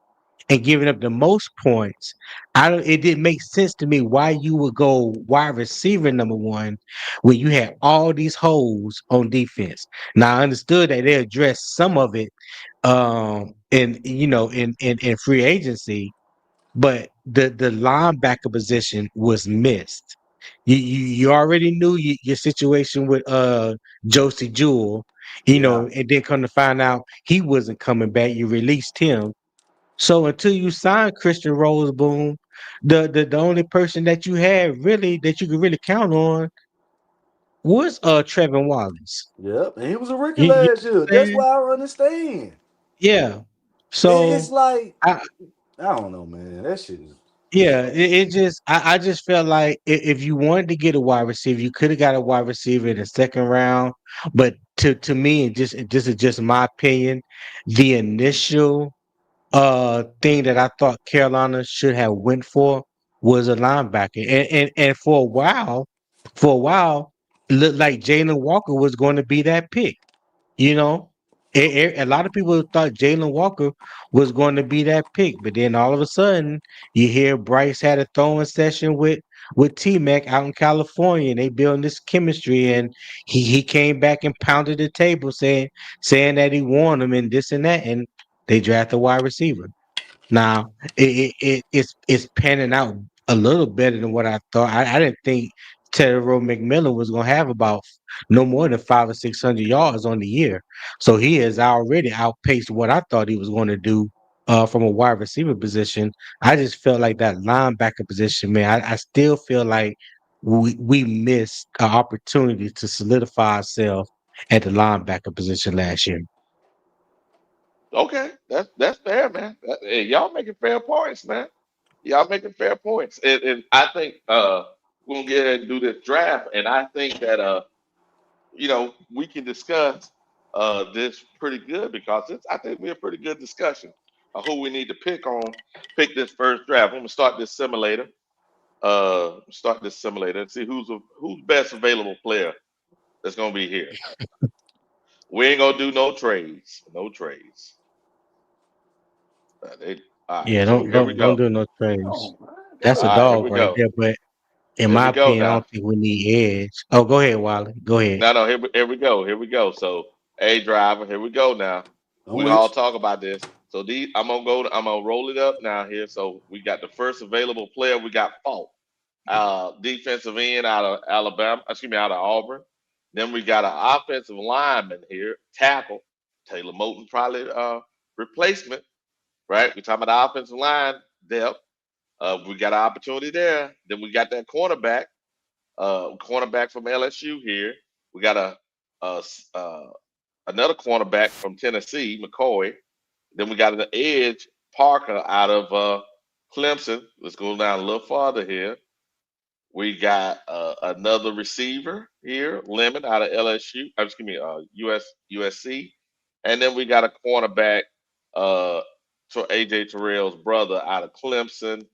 and giving up the most points, it didn't make sense to me why you would go wide receiver number one when you had all these holes on defense. Now I understood that they addressed some of it in free agency, but the linebacker position was missed. You already knew your situation with Josie Jewell, yeah, and then come to find out he wasn't coming back. You released him. So until you signed Christian Roseboom, the only person that you had really that you could really count on was Trevin Wallace. yep. And he was a rookie You know last year. what I'm That's saying? why I understand. Yeah. It's So like I I don't know, man. That shit is. yeah, I just felt like if you wanted to get a wide receiver, you could have got a wide receiver in the second round. But to me, this is just my opinion. The initial thing that I thought Carolina should have went for was a linebacker. And for a while, For a while, it looked like Jalen Walker was going to be that pick. You know, a lot of people thought Jalen Walker was going to be that pick, but then all of a sudden, you hear Bryce had a throwing session with T Mac out in California, and they building this chemistry, and he came back and pounded the table saying that he won him and this and that, and they drafted a wide receiver. Now it's panning out a little better than what I thought. I didn't think Terry McMillan was gonna have about no more than 500 or 600 yards on the year. So he has already outpaced what I thought he was going to do from a wide receiver position. I just felt like that linebacker position, man. I still feel like we missed an opportunity to solidify ourselves at the linebacker position last year. Okay, that's fair, man. Hey, y'all making fair points, man. Y'all making fair points, and I think we're gonna get ahead and do this draft, and I think that we can discuss this pretty good because I think we're a pretty good discussion of who we need to pick this first draft. I'm gonna start this simulator and see who's best available player that's gonna be here. We ain't gonna do no trades, no trades. All right, Yeah, so here we don't go. do no trades. That's a All right, here dog we right go. there. But in Here my we go opinion, I now. don't think we need edge. Oh, go ahead, Wiley. Go ahead. No, no, here we go. Here we go. So, hey, driver, here we go now. I'm We all with you. talk about this. So, I'm gonna roll it up now here. So, we got the first available player. We got Falk, defensive end out of Alabama. Excuse me, out of Auburn. Then we got an offensive lineman here, tackle Taylor Moton, probably replacement, right? We talking about the offensive line depth. We got an opportunity there. Then we got that cornerback from LSU here. We got a another cornerback from Tennessee, McCoy. Then we got an edge, Parker, out of Clemson. Let's go down a little farther here. We got another receiver here, Lemon, out of LSU. Excuse me, USC. And then we got a cornerback, AJ Terrell's brother, out of Clemson.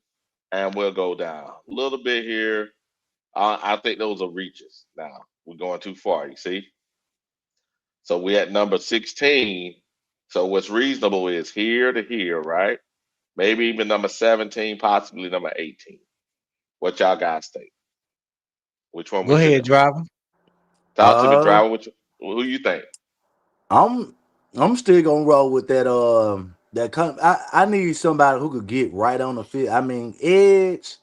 And we'll go down a little bit here. I think those are reaches. Now we're going too far. You see, so we at number 16. So what's reasonable is here to here, right? Maybe even number 17, possibly number 18. What y'all guys think? Which one Go we should ahead, go? driver. Talk to me, Uh, driver. Who you think? I'm I'm still gonna roll with that. I need somebody who could get right on the field. I mean, edge.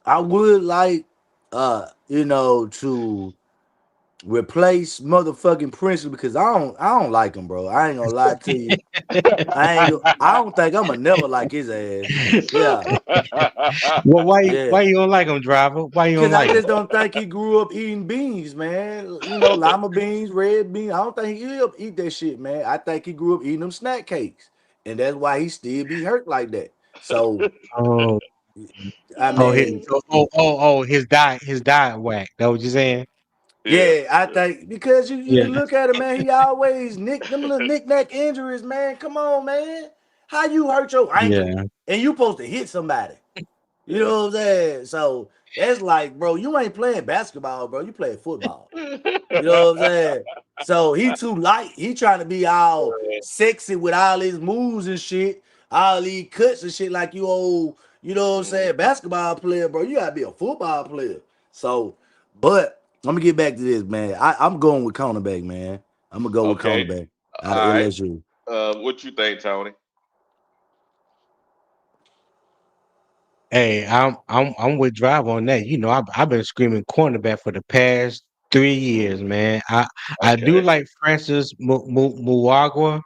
I would like, to replace motherfucking Prince because I don't like him, bro. I ain't gonna lie to you. I don't think I'm gonna never like his ass. Yeah, Well, yeah. why you don't like him, driver? Why you don't Cause I like him? just don't think he grew up eating beans, man. Lima beans, red beans. I don't think he grew up eat that shit, man. I think he grew up eating them snack cakes, and that's why he still be hurt like that. So Oh, I mean, his diet whack. That what you saying? Yeah, yeah, I yeah. think because you Yeah, can look at him, man. He always nick them little knick-knack injuries, man. Come on, man. How you hurt your ankle yeah. and you supposed to hit somebody? You know what I'm saying? So that's like, bro, you ain't playing basketball, bro. You playing football. You know what I'm saying? So he too light. He trying to be all sexy with all his moves and shit, all these cuts and shit like you old, you know what I'm Mm, saying, basketball player, bro. You gotta be a football player. So, but let me get back to this, man. I'm going with cornerback, man. I'm gonna go with okay. cornerback out of All right. LSU. What you think, Tony? Hey, I'm with drive on that. You know, I've been screaming cornerback for the past 3 years, Mm, man. I do okay. like Francis Muagwa,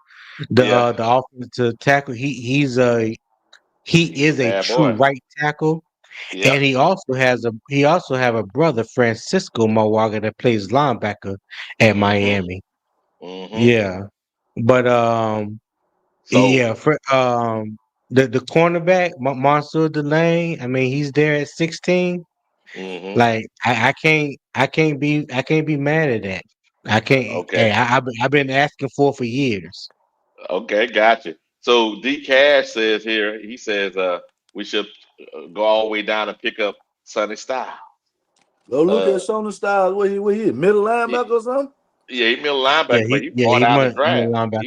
Yeah, the offensive tackle. He he's a is a bad true boy. right tackle, and Yep. he also have a brother, Francisco Muagwa, that plays linebacker at Mm-hmm. Miami. Mm-hmm. Yeah, but So, yeah, the cornerback, Monsieur Delane. I mean, he's there at 16. mm-hmm. Like I can't be mad at that. I can't. Hey, Okay. I've been asking for years. Okay, gotcha. So D Cash says here, he says we should go all the way down and pick up Sunny Style. Go look at Shona Styles. What he middle linebacker or something? Yeah, he middle linebacker, but he bought he out of might the draft. linebacker.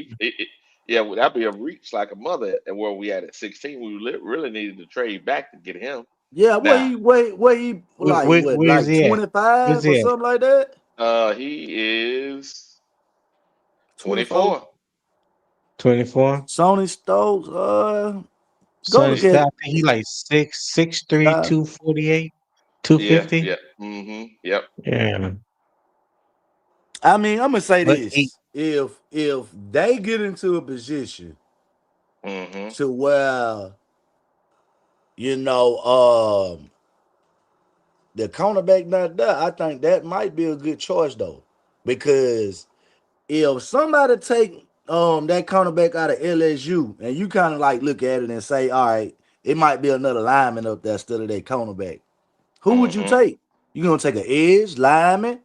Yeah, well, that'd be a reach like a mother. And where we at 16, we really needed to trade back to get him. Yeah, Now, what he like what Where's like he at? Where's 25 or he at? something like that? he is 24. 24. 24. Sony Stokes, go Sonny look Styles, at I think he like 6'3", uh, 248, Yeah, 250. yeah, yep. Yeah, I mean, I'm gonna say but he this. If they get into a position Mm-hmm. to where, you know, the cornerback not there, I think that might be a good choice though. Because if somebody take that cornerback out of LSU and you kind of like look at it and say, all right, it might be another lineman up there instead of that cornerback. Who would you Mm-hmm. take? You gonna take an edge lineman,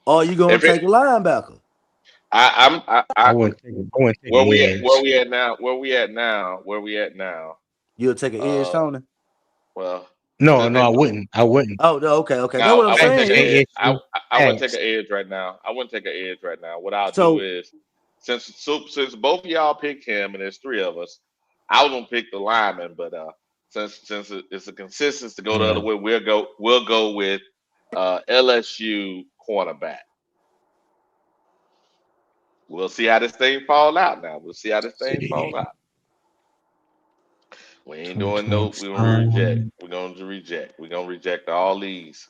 or you gonna If it, take a linebacker? I I wouldn't take an edge. where we at now. You'll take an edge, Uh, Tony. well, No, the, no, I and wouldn't. I wouldn't. Oh, no, okay. That's now what I'm I wouldn't take saying. an edge. ASU I wouldn't take fast. an edge right now. I wouldn't take an edge right now. What I'll do So is since both of y'all picked him and there's three of us, I was gonna pick the lineman, but since it's a consensus to go the other Yeah. way, we'll go with LSU cornerback. We'll see how this thing fall out now. We'll see how this thing See, fall out. We ain't doing no. We're gonna 2025. reject. We're gonna reject. We're gonna reject all these.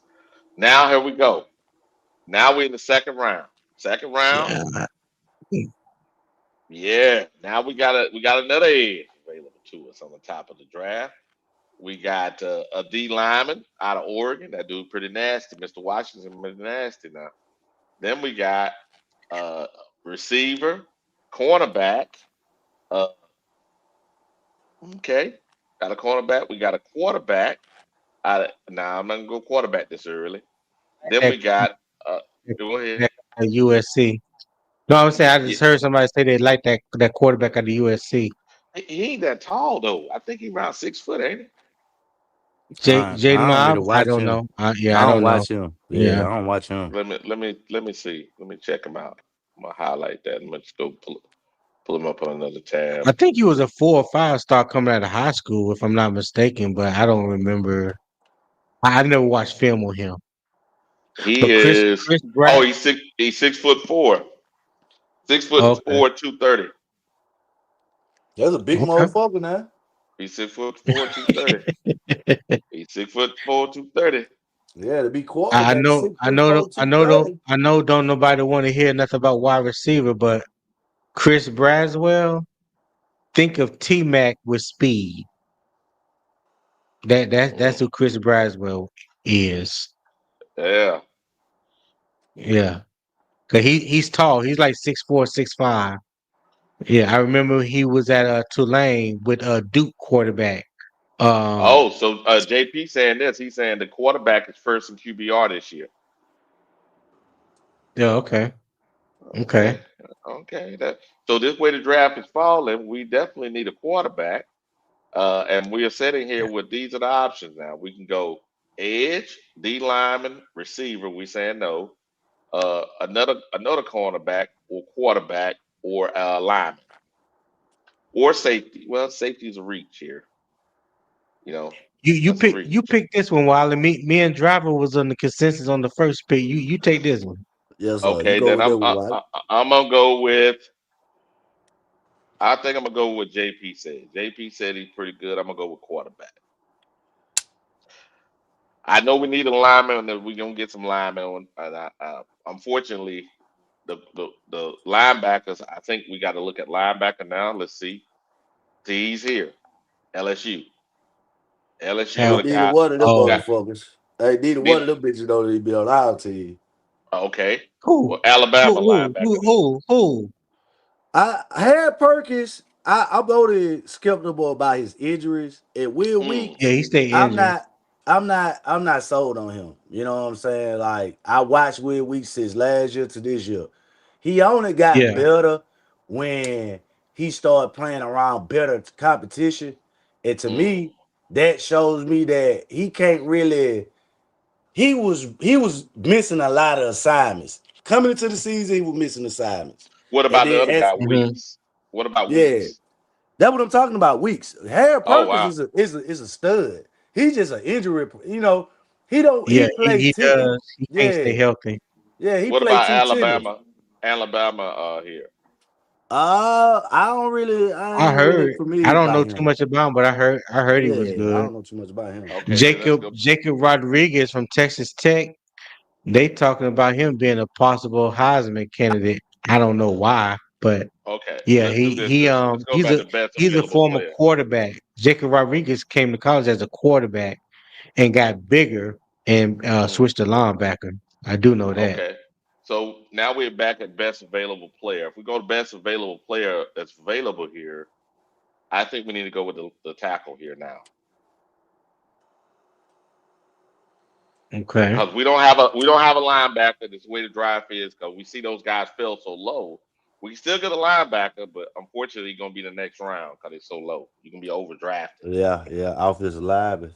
Now here we go. Now we're in the second round. Second round. Yeah. Yeah. Now we got another edge available to us on the top of the draft. We got a D lineman out of Oregon. That dude pretty nasty. Mr. Washington pretty nasty now. Then we got uh receiver, cornerback. Uh, okay. Got a cornerback. We got a quarterback. Now I'm not gonna go quarterback this early. Then That, we got go ahead. that USC. No, I'm saying I Yeah, just heard somebody say they like that quarterback at the USC. he ain't that tall though. I think he around 6 foot, ain't he? Jaden I don't really Mob. I watch don't him. know. Yeah, I I don't don't know. watch him. Yeah, Yeah, I don't watch him. Let me see. Let me check him out. I'm gonna highlight that. I'm gonna just go pull him up on another tab. I think he was a 4 or 5 star coming out of high school, if I'm not mistaken. But I don't remember. I never watched film on him. He But is. Chris Oh, Brad. he's 6'4". 6'4", Okay, 230. That's a big okay. motherfucker now. He's 6'4", 230. He's 6'4", 230. Yeah, to be I quarterback, know, six foot four, I two know, thirty. I know. Don't nobody want to hear nothing about wide receiver, but Chris Braswell. Think of T Mac with speed. That's Mhm. who Chris Braswell is. Yeah. Yeah, cause he's tall. He's like 6'4", 6'5". Yeah, I remember he was at Tulane with a Duke quarterback. Um, Oh, so JP saying this. He's saying the quarterback is first in QBR this year. yeah, okay, Okay. okay. Okay. So this way the draft is falling, we definitely need a quarterback. And we are sitting here with these are the options now. We can go edge, D lineman, receiver. We saying no. Another cornerback or quarterback or lineman or safety. Well, safety is a reach here. You know, that's a You reach. pick this one, Wiley. Me and Driver was on the consensus on the first pick. You take this one. Yes, sir. You Okay, go then with that one, right? I'm gonna go with. I think I'm gonna go with JP said. JP said he's pretty good. I'm gonna go with quarterback. I know we need a lineman, and we're gonna get some linemen on. Unfortunately, the linebackers. I think we got to look at linebacker now. Let's see. See, he's here. LSU. LSU Hey, Uh, and a neither guy one of them oh, got motherfuckers. Hey, neither one need. of them bitches don't need to be on our team. Okay. who Well, Alabama linebacker then. who? I had Perkins. I'm only skeptical about his injuries. And Will Week, Mm, Yeah, he stay I'm injured. not I'm not sold on him. You know what I'm saying? Like I watched Will Week since last year to this year. He only got Yeah, better when he started playing around better competition. And to mm, me, that shows me that he can't really he was missing a lot of assignments. Coming into the season, he was missing assignments. What And about the then other guy, Mhm. Weeks? What about yeah, Weeks? that's what I'm talking about. Weeks. Harry Oh Perkins wow. is a stud. He's just an injury. He Yeah, played he 10. does. He can't stay Yeah, healthy. yeah, he What played about two tennis. Alabama? Alabama here. I I ain't really heard. I familiar don't about know too him. much about him, but I heard he was Yeah, I good. don't know too much about him. Okay, let's go. Jacob Rodriguez from Texas Tech. They talking about him being a possible Heisman candidate. I don't know why, but Okay, yeah, let's do this. Let's go back to best he's a available former player. quarterback. Jacob Rodriguez came to college as a quarterback and got bigger and Mm, switched to linebacker. I do know that. okay. So now we're back at best available player. If we go to best available player that's available here, I think we need to go with the tackle here now. Okay. Because we don't have a linebacker. This way the draft is because we see those guys fell so low. We can still get a linebacker, but unfortunately, he's gonna be the next round because it's so low. You can be overdrafted. Yeah, yeah, offensive lineman.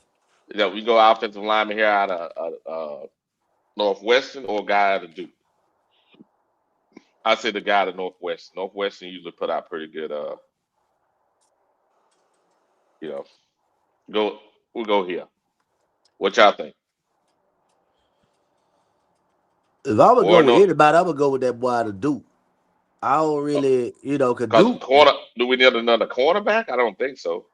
We go offensive lineman here out of Northwestern or a guy out of Duke. I say the guy out of Northwestern. Northwestern usually put out pretty good. You know, go we'll go here. What y'all think? If I would go Or with no? anybody, I would go with that boy out of Duke. I don't really, cause Because Duke. corner. Do we need another cornerback? I don't think so.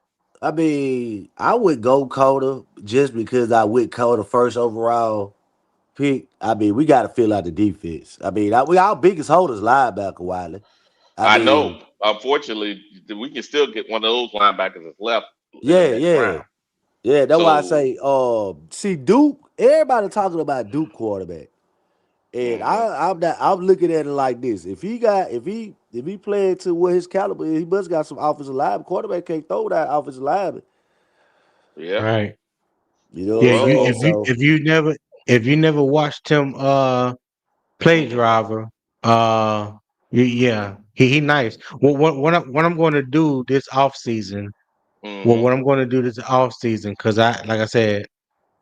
I mean, I would go Coda just because I would Coda first overall pick. I mean, we got to fill out the defense. I mean, we our biggest holders linebacker Wiley. I I know. mean, Unfortunately, we can still get one of those linebackers that's left in the yeah, next yeah, round. yeah. That's why I So, say, see Duke. Everybody talking about Duke quarterback. And hmm I'm looking at it like this. If he playing to what his caliber is, he must got some offensive line. Quarterback can't throw that offensive line. yeah. Right. You know what I'm Yeah, Well, saying? So if you never watched him play hmm driver, uh yeah, he nice. What I'm going to do this off season, hmm what I'm going to do this off season, because I like I said,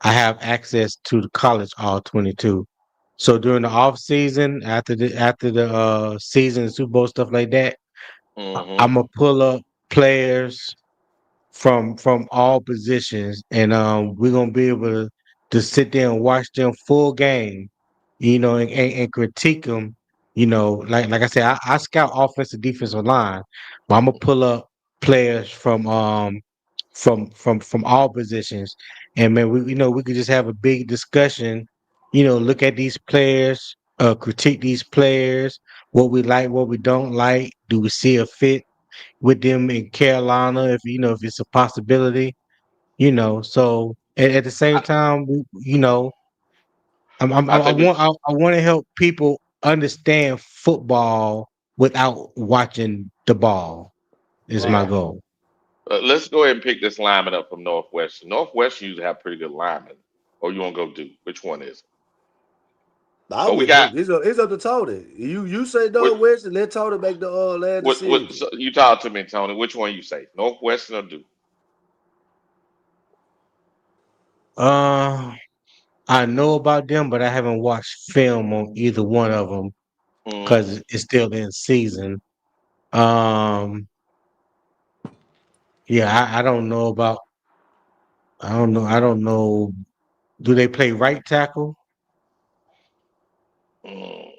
I have access to the college all 22. So during the off season, after the season, Super Bowl stuff like that, hmm I'm gonna pull up players from all positions, and we're gonna be able to sit there and watch them full game, and critique them. Like I said, I scout offensive defensive line, but I'm gonna pull up players from all positions, and man, we could just have a big discussion. Look at these players, critique these players, what we like, what we don't like. Do we see a fit with them in Carolina, if it's a possibility, So at the same time, I think we. I want to help people understand football without watching the ball. Is my Yeah. goal. Let's go ahead and pick this lineman up from Northwestern. Northwestern usually have pretty good linemen. Or you want to go do? Which one is it? I But we would got do. It's up to Tony. You say what? no West and let Tony make the last What? decision. So you talk to me, Tony. Which one you say? Northwestern or Duke? Uh, I know about them, but I haven't watched film on either one of them Mm, because it's still in season. Um, yeah, I don't know about. I don't know. I don't know. Do they play right tackle, mm,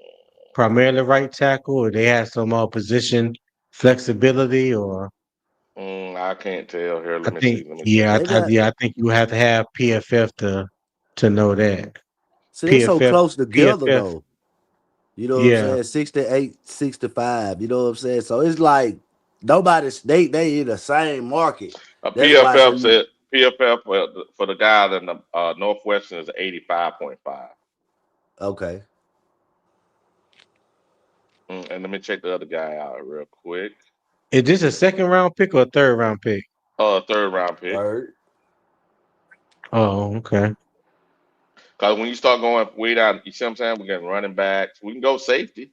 primarily right tackle, or they have some position flexibility? Or I can't tell here. I Let me think, see. Let me check. yeah, They got I think you have to have PFF to know that. see they so PFF, close together PFF, though. You know what I'm yeah. saying? 68, 65. You know what I'm saying? So it's like nobody's they in the same market. That's why I say PFF said PFF for the guy in the Northwestern is 85.5. okay. And let me check the other guy out real quick. Is this a second round pick or a third round pick? Third round pick. Third. Oh, okay. Because when you start going way down, you see what I'm saying? We're getting running backs. We can go safety.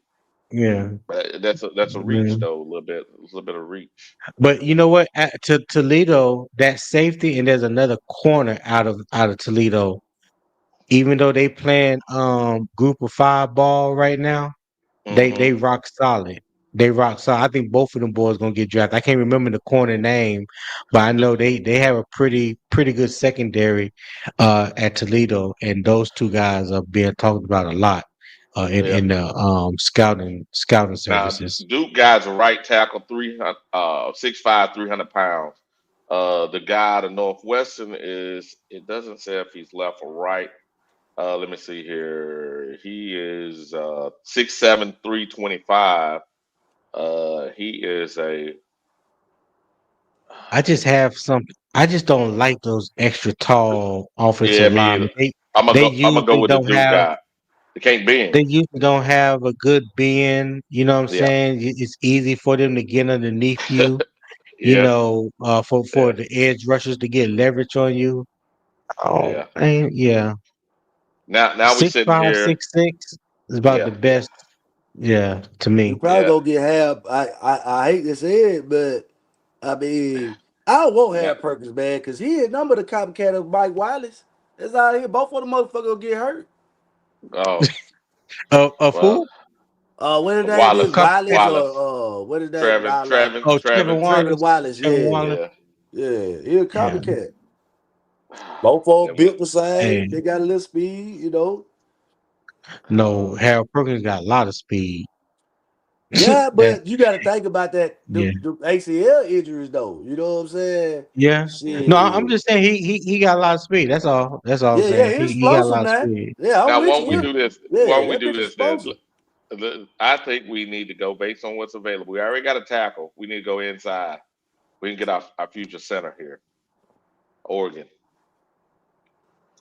Yeah. But that's a reach Mhm. though, a little bit of reach. But you know what? To Toledo, that safety, and there's another corner out of Toledo. even though they playing group of five ball right now, they Mm-hmm. rock solid. They rock solid. I think both of them boys gonna get drafted. I can't remember the corner name, but I know they have a pretty good secondary at Toledo, and those two guys are being talked about a lot Yeah. in the scouting Now services. Duke guy's a right tackle, 300, 6'5", 300 pounds. The guy out of Northwestern is. It doesn't say if he's left or right. Let me see here. He is 6'7", 325. He is a. I just have some. I just don't like those extra tall Yeah, offensive me linemen. either. I'm gonna go Usually with the don't Duke have. guy. They can't bend. They usually don't have a good bend. You know what I'm Yeah, saying? It's easy for them to get underneath you. You yeah, know, for yeah, the edge rushers to get leverage on you. Oh, yeah. man, yeah. Now we Six sitting five, here. 6'6" is about Yeah, the yeah, best. Yeah, to You me. probably yeah. gonna get half. I hate to say it, but I mean, I won't Now, have Perkins, man, because he is number the copycat of Mike Wiley's. That's out here. Both of them motherfuckers gonna get hurt. oh Of well, who? What his name A is Wallace, copycat. Wiley's Wallace, what is that? Trevin, Nah, like Trevin, Oh, Trevor Trevin. Trevor Wallace. Wallace. Trevor Yeah, Wallace. Yeah, yeah, he a Yeah. copycat. Both of them and we, built the same. They And got a little speed, you know. no, uh, Harold Perkins got a lot of speed. Yeah, That but you got to think about that yeah. the ACL injuries though. You know what I'm saying? Yeah. No, I'm Shit. just saying he got a lot of speed. That's all. That's all I'm Yeah, yeah, saying. he's He got a explosive lot of now. speed. Yeah, I'm now with why you. don't we Yeah. do this? Why Yeah, don't we that do bitch this then? explosive. I think we need to go based on what's available. We already got a tackle. We need to go inside. We can get our future center here. Oregon.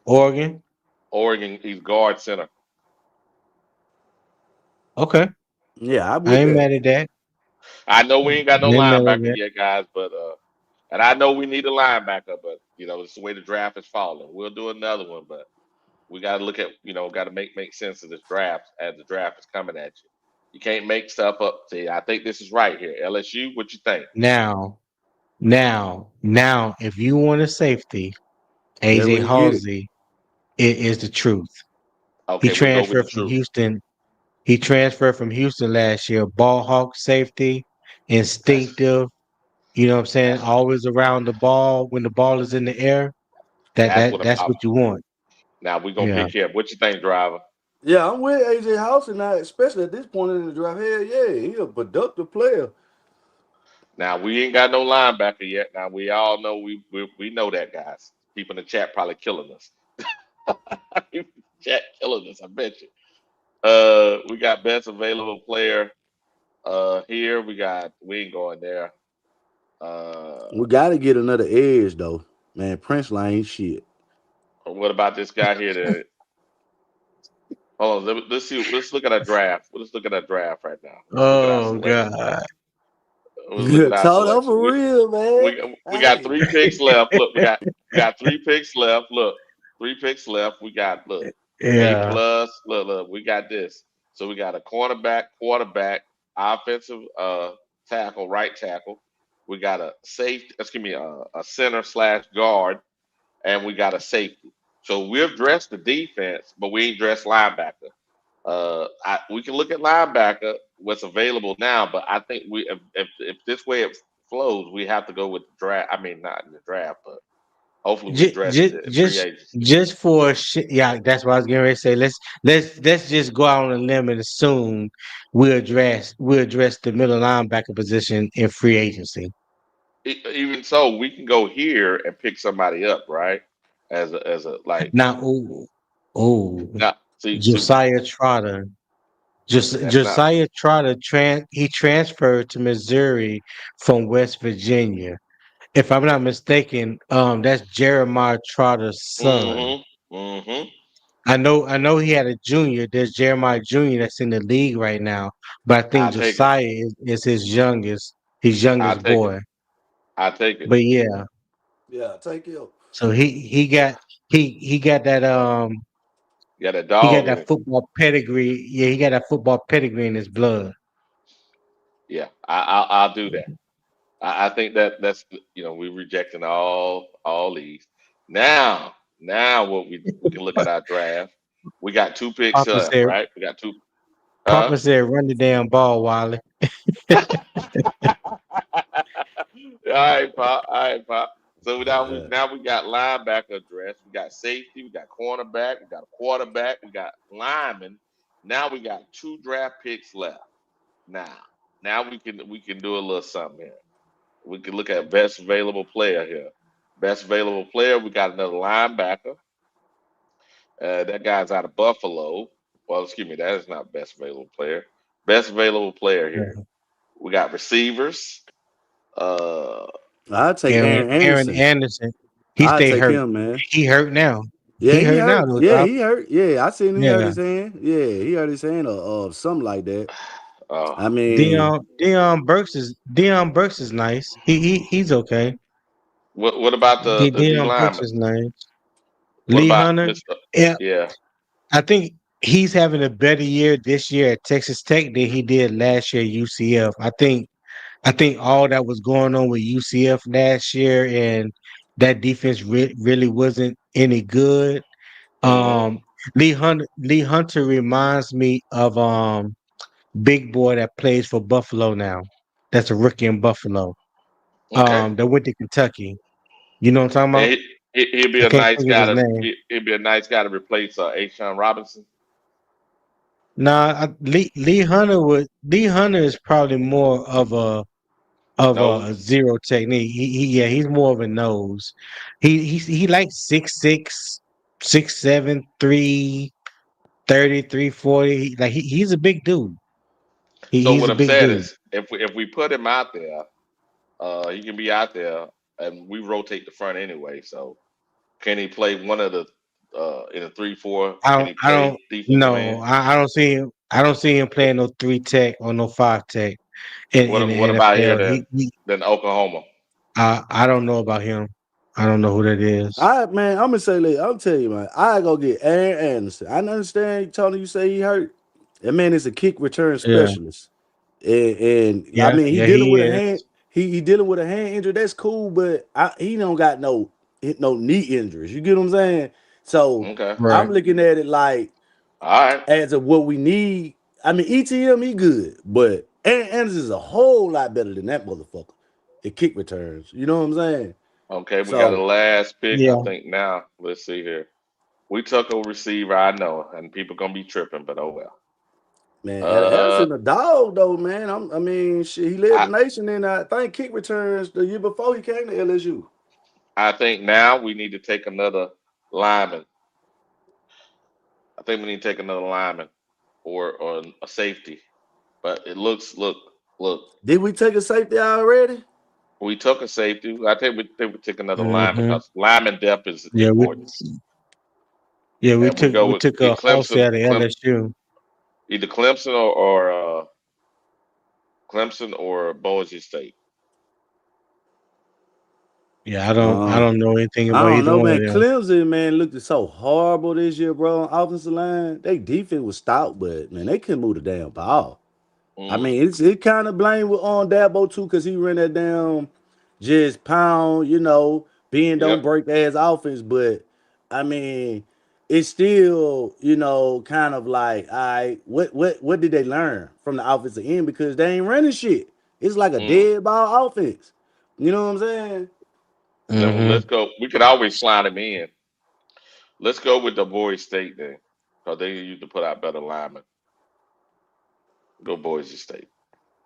Oregon. Oregon, he's guard center. Okay. Yeah, I'm I with ain't that. mad at that. I know we ain't got no I ain't mad at linebacker that. yet, guys, but and I know we need a linebacker, but it's the way the draft is falling. We'll do another one, but we got to look at got to make sense of this draft as the draft is coming at you. You can't make stuff up. See, I think this is right here. LSU, what you think? Now, if you want a safety, That's AJ where you get it. Halsey is the truth. He Okay, we go with the transferred from truth. Houston. He transferred from Houston last year. Ball hawk safety, That's instinctive. You know what I'm saying? that's Always around the ball when the ball is in the air. that's what That's I'm. what you want. Now we gonna Yeah. pick him. What you think, driver? Yeah, I'm with AJ House and now, especially at this point in the draft. Hell yeah, he a productive player. Now we ain't got no linebacker yet. Now we all know we know that, guys. People in the chat probably killing us. Chat killing us. I bet you. We got best available player. Here we ain't going there. We got to get another edge though, man. Prince Lane shit. What about this guy here? Hold on. Let's see. Let's look at our draft. Let's look at our draft right now. Let's look at our Oh selection. God. Let's look at our Told them selection. for real, man. We got Hey. 3 picks left. Look, we got 3 picks left. Look, 3 picks left. We got A Yeah. plus. Look. We got this. So we got a cornerback, quarterback, offensive tackle, right tackle. We got a safety. Excuse me, a center slash guard, and we got a safety. So we've dressed the defense, but we ain't dressed linebacker. We can look at linebacker, what's available now, but I think if this way it flows, we have to go with the draft. I mean, not in the draft, but hopefully we Just dress it just in free just agency. just for shit. Yeah, that's what I was getting ready to say. Let's just go out on a limb and assume we'll address the middle linebacker position in free agency. Even so, we can go here and pick somebody up, right? As a like Now, oh, not see Josiah Trotter. that's not Josiah Trotter he transferred to Missouri from West Virginia. If I'm not mistaken, that's Jeremiah Trotter's son. mm-hmm. I know he had a junior. There's Jeremiah Jr. that's in the league right now, but I think I'll take it. Josiah is his I'll youngest take it. boy. I'll take it. But yeah, Yeah, take him. so he got that You got a he got dog in that him. football pedigree. Yeah, he got that football pedigree in his blood. Yeah, I'll do that. I think that's we rejecting all these. Now Now what we can look at our draft. We got 2 picks Papa left, said, right? We got 2. Papa said, run the damn ball, Wiley. All right, Pop. All right, Pop. So now we got linebacker address. We got safety. We got cornerback. We got a quarterback. We got lineman. Now we got 2 draft picks left. Now, now we can do a little something here. We can look at best available player here. Best available player. We got another linebacker. That guy's out of Buffalo. Well, excuse me, that is not best available player. Best available player here. We got receivers. Uh, I'll take Aaron Aaron Aaron Anderson. Anderson. He I'll stay take hurt. him, man. He hurt now. Yeah, He he hurt now hurt. though, Yeah, Doc. he hurt. Yeah, I seen he hurt Yeah. his hand. Yeah, he hurt his hand or something like that. uh, I mean, Deion Burks is nice. He's okay. what about the D Deion Burks lineman? is nice. What Lee about Hunter. Mister? Yeah, Yeah. I think he's having a better year this year at Texas Tech than he did last year at UCF. I think all that was going on with UCF last year and that defense really wasn't any good. Hmm. Um, Lee Hunter reminds me of big boy that plays for Buffalo now. That's a rookie in Buffalo. Okay. That went to Kentucky. You know what I'm talking And about? he'd be I a can't nice think of guy his to name. he'd be a nice guy to replace Ashawn Robinson. Nah, Lee Hunter is probably more of a Nose. zero technique. Yeah, he's more of a nose. He like 6'6", 6'7", 330, 340. He's a big dude. So He's what a I'm big saying dude. is, if we put him out there, he can be out there, and we rotate the front anyway. So can he play one of the in a 3-4? Can he I play don't defensive no, end? I don't see him. I don't see him playing no 3 tech or no 5 tech in the What about here NFL. then? Then Oklahoma. I don't know about him. I don't know who that is. man, I'm gonna say, look, I'm tell you, man, I go get Aaron Anderson. I understand, Tony. You say he hurt. That man is a kick return Yeah, specialist, and I yeah, mean, he yeah. dealing He with a is. hand. He dealing with a hand injury. That's cool, but he don't got no knee injuries. You get what I'm saying? So Okay. I'm Right. looking at it like All right. as of what we need. I mean, ETM he good, but Aaron Anderson is a whole lot better than that motherfucker. It kick returns. You know what I'm saying? Okay. We got a So last pick. I Yeah. think now. Let's see here. We took a receiver. I know, and people gonna be tripping, but oh well. man, Uh, Anderson a dog though, man. I mean, shit, he led I the nation in I think kick returns the year before he came to LSU. I think now we need to take another lineman. I think we need to take another lineman or a safety. But it looks look. Did we take a safety already? We took a safety. I think we take another lineman Hmm. because lineman depth is Yeah, important. we And we took go we with took a house out of LSU. Either Clemson or Clemson or Boise State. Yeah, I Um, don't know anything I about don't either know, one of man. them. Clemson, man, looked so horrible this year, bro. On offensive line, they defense was stout, but man, they couldn't move the damn ball. I Mm, mean, it kind of blame with on Dabo too, because he ran that down just pound, being yep. don't break ass offense. But I mean, it's still, kind of like, all right, what did they learn from the offensive end? Because they ain't running shit. It's like a Mm. dead ball offense. You know what I'm saying? Then Hmm. let's go. We could always slide him in. Let's go with the Boise State then, because they used to put out better linemen. Go Boise State.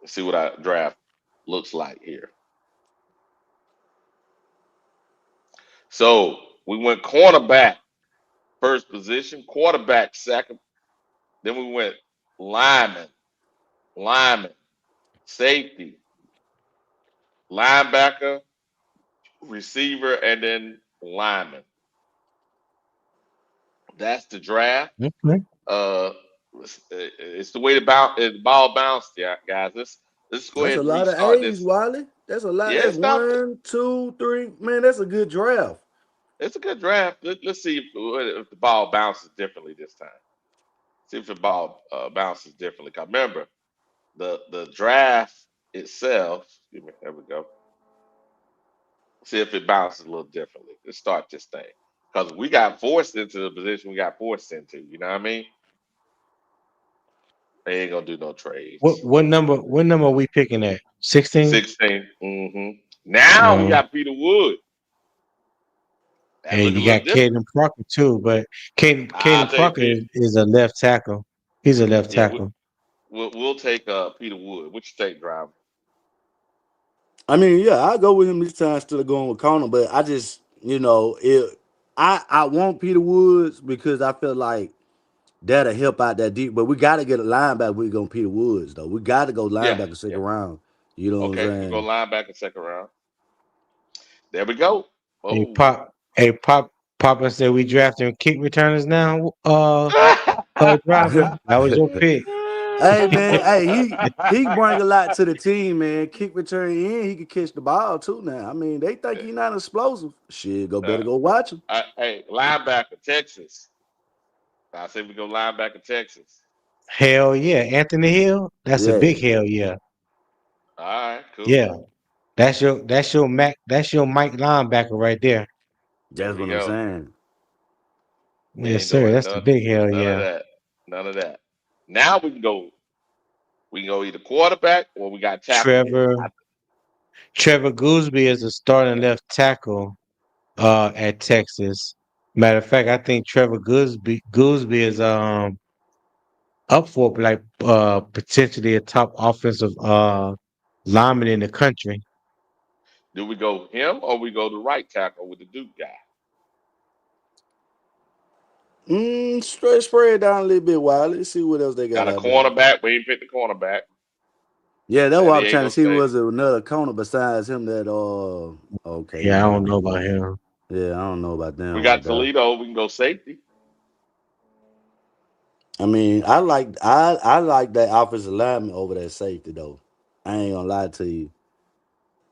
See what our draft looks like here. So we went cornerback first position, quarterback second. Then we went lineman, lineman, safety, linebacker, receiver, and then lineman. That's the draft. Okay. Uh, it's the way the ball bounced, yeah, guys. Let's go That's ahead a and lot of restart A's, this. Wiley. That's a lot. Yeah, That's it's not. one, two, three. Man, that's a good draft. It's a good draft. Let's see if the ball bounces differently this time. See if the ball bounces differently. 'Cause remember, the draft itself. Excuse me. There we go. See if it bounces a little differently. Let's start this thing. because we got forced into the position we got forced into. You know what I mean? They ain't gonna do no trades. What number are we picking at? 16? 16. Now we Um, got Peter Wood. That and look a you little got different. Caden Parker too, but I'll Caden take Parker Pete. is a left tackle. He's a left Yeah, tackle. we'll take Peter Wood. What you take, driver? I mean, yeah, I go with him this time instead of going with Connor, but I just, I want Peter Woods because I feel like that'll help out that deep. But we got to get a linebacker. We go Peter Woods though. We got to go Yeah, linebacker second yeah. round. You know what I'm Okay, we go saying? linebacker second round. There we go. Hey Oh. Pop, hey Papa said we drafting kick returners now. Driver, that was your pick. Hey man, hey he bring a lot to the team, man. Kick return in, he can catch the ball too. Now, I mean, they think he not explosive. Shit, better Nah. go watch him. Hey, linebacker, Texas. I say we go linebacker, Texas. Hell yeah, Anthony Hill. That's a big Yeah, hell yeah. All right, cool. Yeah, that's your Mike linebacker right there. There that's we what I'm go. saying. We Yes ain't sir, doing that's the big hell none of yeah. that. None of that. Now we can go. We can go either quarterback or we got tackle here. Trevor Trevor Gooseby is a starting left tackle at Texas. Matter of fact, I think Trevor Gooseby is up for like potentially a top offensive lineman in the country. Do we go him or we go the right tackle with the Duke guy? Straight spread down a little bit, Wiley. Let's see what else they got Got a out there. cornerback. We ain't picked the cornerback. Yeah, that's San what I'm trying Diego to see. State. Was there another corner besides him that okay, Yeah, I nah. don't know about him. Yeah, I don't know about We them right got there. Toledo. We can go safety. I mean, I like that offensive lineman over that safety though. I ain't gonna lie to you.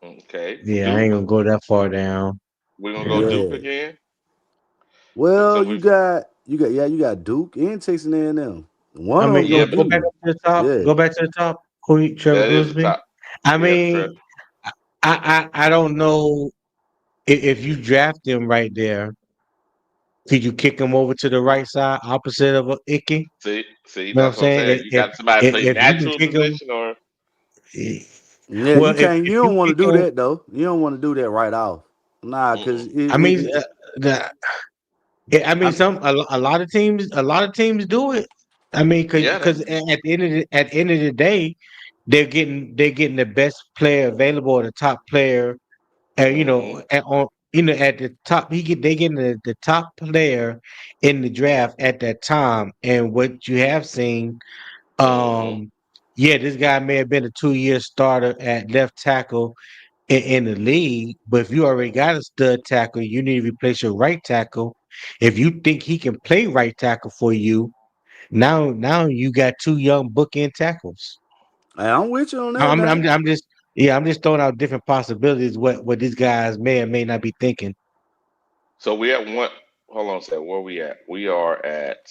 Okay. Yeah, I ain't Duke. gonna go that far down. We're gonna go Yeah. Duke Yeah. again. So Well, you we got you got yeah, you got Duke and Texas A&M. One I of them mean, yeah, gonna but go back do. up to the top. Yeah. Go back to the top. Trevor that is the Gooseby. top. I Yeah, Trev. mean, I don't know if you draft him right there. Could you kick him over to the right side, opposite of Icky? You See, know what I'm that's what I'm saying? saying. You got somebody play If you can natural kick him, position or eh, Yeah, you well, can't. if You you don't want to kick do him, that though. You don't want to do that right off. Nah, because mm-mm. I mean, it the, I mean, I, a lot of teams do it. I mean, Yeah, because at the end of the day, they're getting the best player available or the top player, mm-hmm, at the top. They getting the top player in the draft at that time. And what you have seen, mm-hmm, um, yeah, this guy may have been a 2 year starter at left tackle in the league, but if you already got a stud tackle, you need to replace your right tackle. If you think he can play right tackle for you, now you got two young bookend tackles. I'm with you on that I'm now. I'm I'm just I'm just throwing out different possibilities what these guys may or may not be thinking. So we at one. Hold on a second. Where we at? We are at.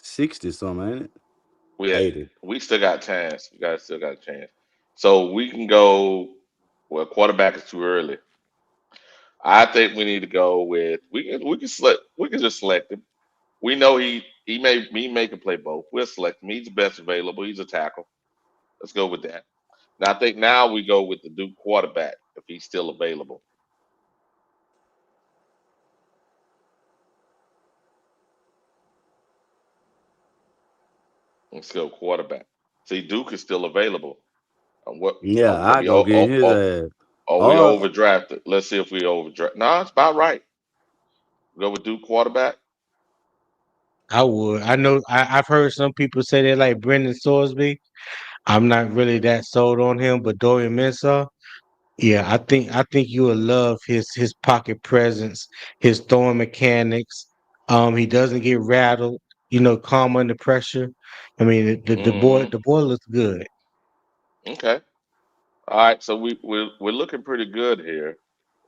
60 something, ain't it? We at. 80. We still got chance. You guys still got a chance. So we can go. Well, quarterback is too early. I think we need to go with. We can select. We can just select him. We know he may can play both. We'll select him. He's the best available. He's a tackle. Let's go with that. Now I think now we go with the Duke quarterback if he's still available. Let's go quarterback. See, Duke is still available. What Yeah, are I we? go get his ass. Are we Or overdrafted? Let's see if we overdraft. No, it's about right. Go with Duke quarterback. I would. I know. I've heard some people say they like Brendan Sorsby. I'm not really that sold on him, but Dorian Mensah. Yeah, I think you will love his pocket presence, his throwing mechanics. He doesn't get rattled. Calm under pressure. I mean, Hmm. the boy looks good. Okay. All right. So we're looking pretty good here.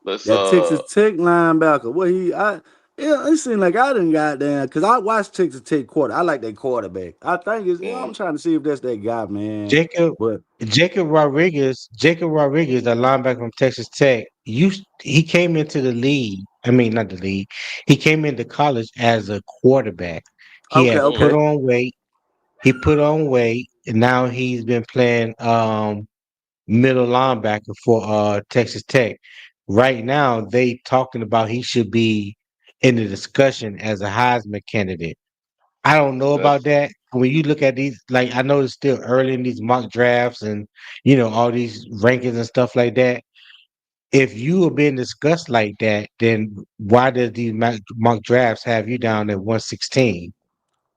Let's that Texas Tech linebacker. Yeah, it seemed like I didn't got down because I watched Texas Tech quarter. I like that quarterback. I think I'm mm, trying to see if that's that guy, man. Jacob But Jacob Rodriguez, a linebacker from Texas Tech. He came into the league. I mean, not the league. He came into college as a quarterback. He Okay, had Mm. put okay. on weight. He put on weight, and now he's been playing middle linebacker for Texas Tech. Right now, they talking about he should be in the discussion as a Heisman candidate. I don't know about That's that. When you look at these, like I know it's still early in these mock drafts and all these rankings and stuff like that. If you are being discussed like that, then why does these mock drafts have you down at 116?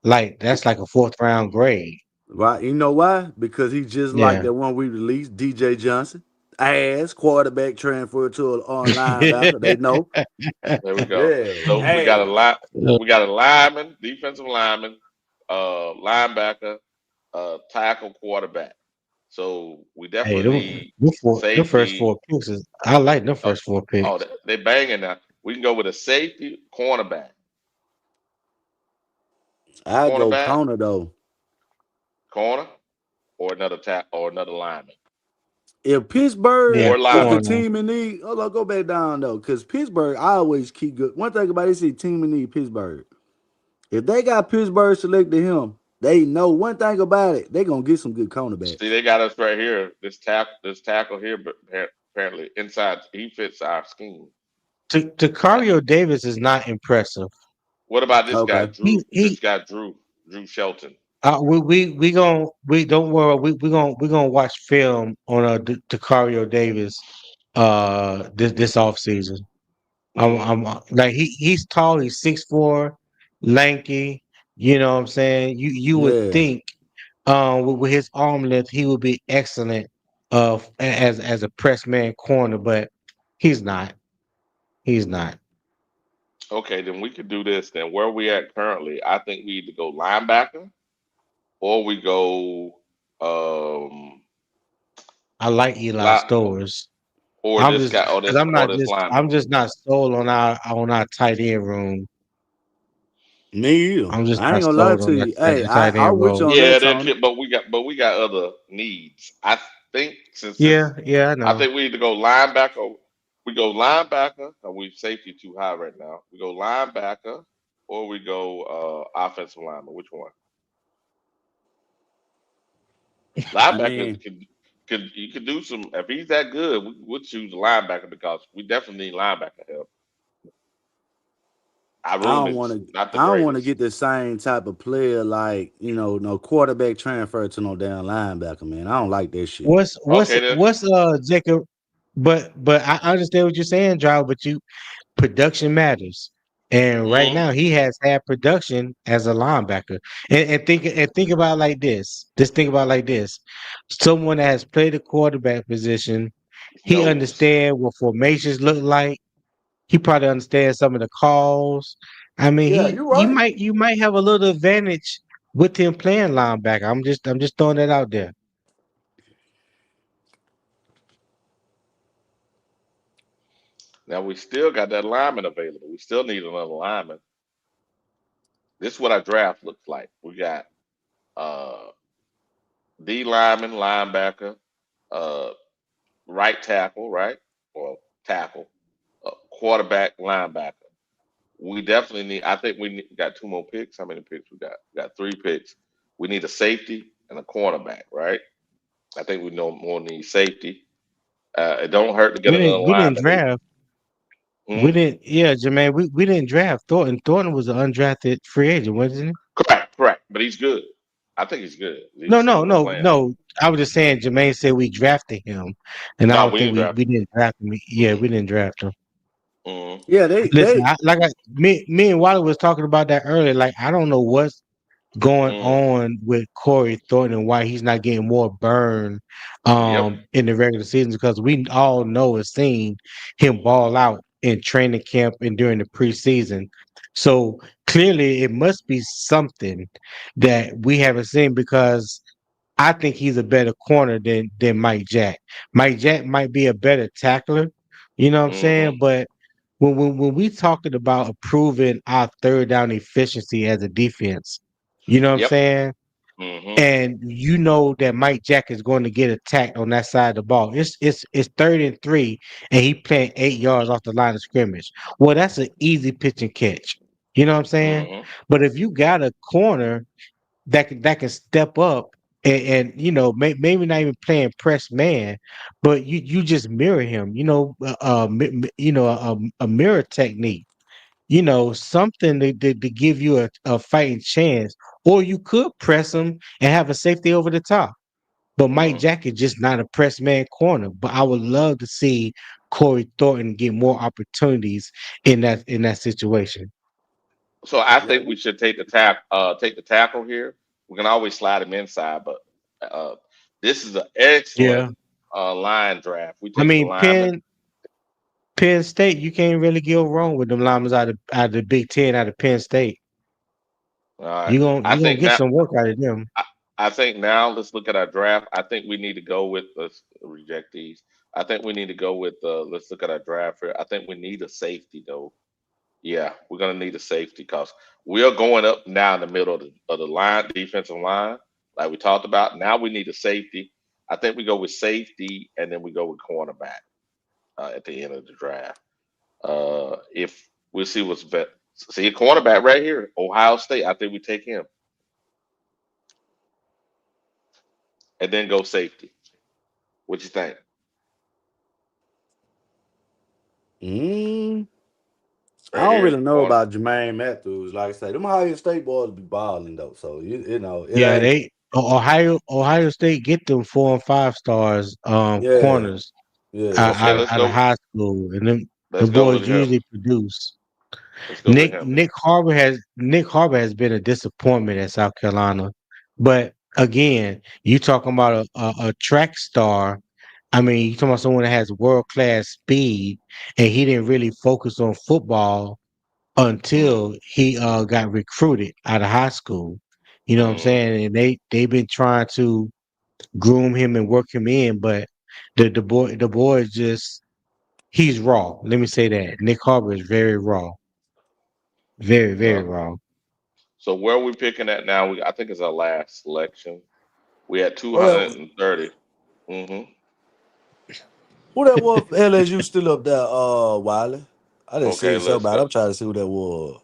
Like that's like a fourth round grade. Right. You know why? Because he just like Yeah. that one we released, DJ Johnson. Ass quarterback transfer to an on linebacker. They know. there we go. Yeah. So we got a Ass. lot. We got a lineman, defensive lineman, linebacker, tackle, quarterback. So we Hey, definitely them, need the first safety. four picks is I like them Uh, first four oh, picks. they banging now. We can go with a safety, I go cornerback, corner though. corner, or another or another lineman, If Pittsburgh Yeah, or is the lineman. corner. team in need, hold on, go back down though. Because Pittsburgh, I always keep good. One thing about this is team in need, Pittsburgh. If they got Pittsburgh selected him, they know one thing about it. They gonna get some good See, cornerbacks. they got us right here. This tackle here, but apparently inside he fits our scheme. Now, Tacario Davis is not impressive. what about this guy, Okay. Drew? He This he guy, Drew Shelton. we don't worry we gonna watch film on Tacario Davis this off season. Hmm. Like he's tall, he's 6'4", lanky. You know what I'm saying? You would Yeah. think with his arm length he would be excellent as a press man corner, but he's not. He's not. Okay, then we could do this. Then where we at currently? I think we either go linebacker or we go um I like Eli li- Stowers. or I'm this just guy because or this lineman. I'm just not sold on our tight end room. Me either. I'm just I ain't not gonna lie sold to on you. Hey, that tight I end with you role. on that, Yeah, that Tony. could, but we got other needs. I think since Yeah, this, yeah, I I know. think we either go linebacker. We go linebacker, and we safety too high right now. We go linebacker, or we go offensive lineman. Which one? I Linebacker mean, could you could do some if he's that good. We'll choose linebacker because we definitely need linebacker help. Our I room don't is want to. not the I don't want to greatest. get the same type of player like no quarterback transfer to no damn linebacker, man. I don't like that shit. Okay then. What's Jacob? But I understand what you're saying, Drive. But production matters, and right Hmm. now he has had production as a linebacker. And think about it like this. Just think about it like this. Someone that has played the quarterback position, he Knows. understands what formations look like. He probably understands some of the calls. I mean, Yeah, you're you right. might have a little advantage with him playing linebacker. I'm just throwing that out there. Now we still got that lineman available. We still need another lineman. This is what our draft looks like. We got uh D lineman, linebacker, uh right tackle, right? Or tackle, quarterback, linebacker. We definitely need. I think got two more picks. How many picks we got? We got three picks. We need a safety and a cornerback, right? I think we know more need safety. It don't hurt to get another We didn't lineman. draft. We Hmm? didn't. Yeah, Jermaine. We didn't draft Thornton. Thornton was an undrafted free agent, wasn't he? Correct, correct. But he's good. I think he's good. No, He's no, seen him no, playing. no. I was just saying. Jermaine said we drafted him, and I No, don't we think didn't draft we didn't draft him. Yeah, him. we didn't draft him. Mm-mm. Yeah, they Listen, they me and Wiley was talking about that earlier. Like, I don't know what's going Mm. on with Corey Thornton and why he's not getting more burn Yep. in the regular season because we all know and seen him ball out in training camp and during the preseason. So clearly it must be something that we haven't seen because I think he's a better corner than Mike Jack. Mike Jack might be a better tackler, you know what I'm Hmm. saying? But when we talking about improving our third down efficiency as a defense, you know what I'm Yep. saying? Mm-hmm. and you know that Mike Jack is going to get attacked on that side of the ball. It's 3rd and 3, and he playing 8 yards off the line of scrimmage. Well, that's an easy pitch and catch. You know what I'm saying? Mm-hmm. But if you got a corner that can step up and maybe not even playing press man, but you just mirror him. A mirror technique, something to give you a fighting chance. Or you could press him and have a safety over the top. But Mike Mm-hmm. Jack is just not a press man corner. But I would love to see Corey Thornton get more opportunities in that situation. So I Yeah. think we should take the tackle here. We can always slide him inside, but uh, this is an excellent Yeah. line draft. We I taking the mean, lineman. Penn State, you can't really go wrong with them linemen out of the Big Ten, out of Penn State. All right. You gonna get some work out of them. I, I think now let's look at our draft. I think we need to go with let's reject these. I think we need to go with let's look at our draft here. I think we need a safety though. Yeah, we're gonna need a safety because we are going up now in the middle of the line, defensive line, like we talked about. Now we need a safety. I think we go with safety and then we go with cornerback at the end of the draft. If we'll see what's best. See a cornerback right here, Ohio State. I think we take him and then go safety. What you think? Mm, I Right don't here, really know corner. about Jermaine Matthews. Like I say, them Ohio State boys be balling though. So it Yeah, ain't. Ohio State get them 4 and 5 stars Yeah, corners yeah. out, Okay, out, out of high school, and them let's go with boys him. usually produce. Let's go with Nick him. Nick Harbor has Nick Harbor has been a disappointment at South Carolina, but again, you talking about a track star. I mean, you talking about someone that has world class speed, and he didn't really focus on football Mm, until he got recruited out of high school. You know what I'm mm. saying? And they've been trying to groom him and work him in, but the boy is just he's raw. Let me say that. Nick Harbor is very raw. Very, very No. raw. So where are we picking at now? I think it's our last selection. We had Who that? 230. Mm-hmm. Who that was? For LSU still up there? Wiley. I didn't Okay, see let's somebody. go. I'm trying to see who that was.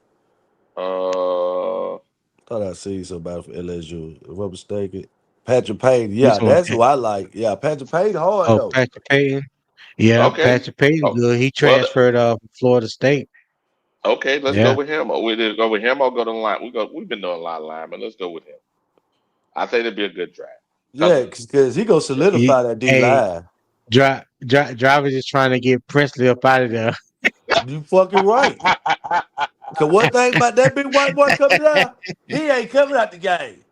Uh, Thought I see somebody for LSU. If I'm mistaken, Patrick Payne. You Yeah, talking that's about who I like. Yeah, Patrick Payne hard though. Patrick Payton? Yeah, okay. Patrick Payton Oh, good. He well, transferred from Florida State. okay. Let's go Yeah. with him. Or we either go with him or go to the line. We've been doing a lot of line, but let's go with him. I think it'd be a good draft. Cause Yeah, because he gonna He, solidify that D hey, line. driver just trying to get Presley up out of there. You fucking right. Cause one thing about that big white boy coming out, he ain't coming out the game.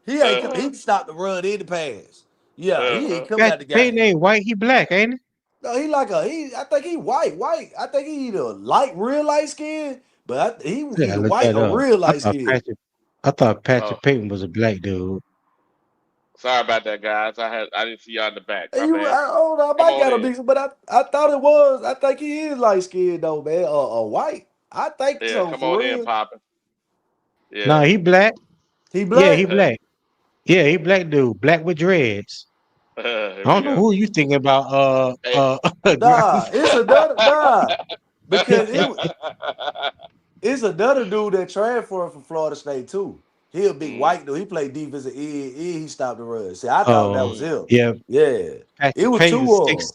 He ain't. He uh-huh, can stop the run in the pass. Yeah, he ain't uh-huh. coming out the Patrick Payton game. ain't white. He black, ain't he? No, he like a he. I think he white. White. I think he either real light skin, but he Yeah, either look white that or up. real I light thought skin. Patrick. I thought Oh, Patrick Payton was a black dude. sorry about that, guys. I didn't see y'all in the back. My bad. I don't know. I Come might on got a in. mix, but I thought it was. I think he is light skinned though, man. Or white. I think Yeah, so come for on in, real. Poppin. No, Yeah. he black. He Yeah, he black. black. Yeah, he black dude. Black with dreads. Here I we don't know go. who you thinking about. Hey. Nah, it's another because it's another dude that transferred from Florida State too. He a big Mm, white dude. He played defensive end. He stopped the run. See, I thought that was Oh, mm. him. yeah. Yeah, it Patrick was Payton, two of them.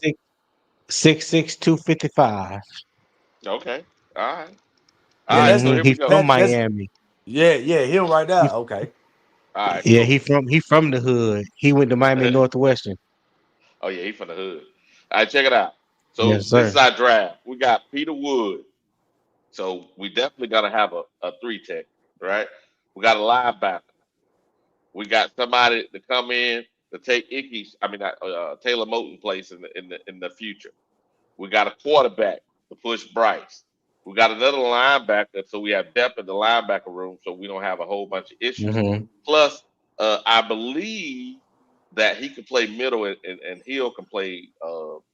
6'6", 255. Okay. All right. All Yeah, right. that's So a Hmm. here He we go. from that's Miami. yeah, him right He, now. Okay. All right. yeah, Cool. he from the hood. He went to Miami Northwestern. Oh yeah, he from the hood. All right, check it out. So Yes, this sir. is our draft. We got Peter Wood. So we definitely gotta have a three tech, right? We got a linebacker. We got somebody to come in to take Taylor Moton place in the future. We got a quarterback to push Bryce. We got another linebacker, so we have depth in the linebacker room, so we don't have a whole bunch of issues. Hmm. Plus, I believe that he can play middle and Hill can play the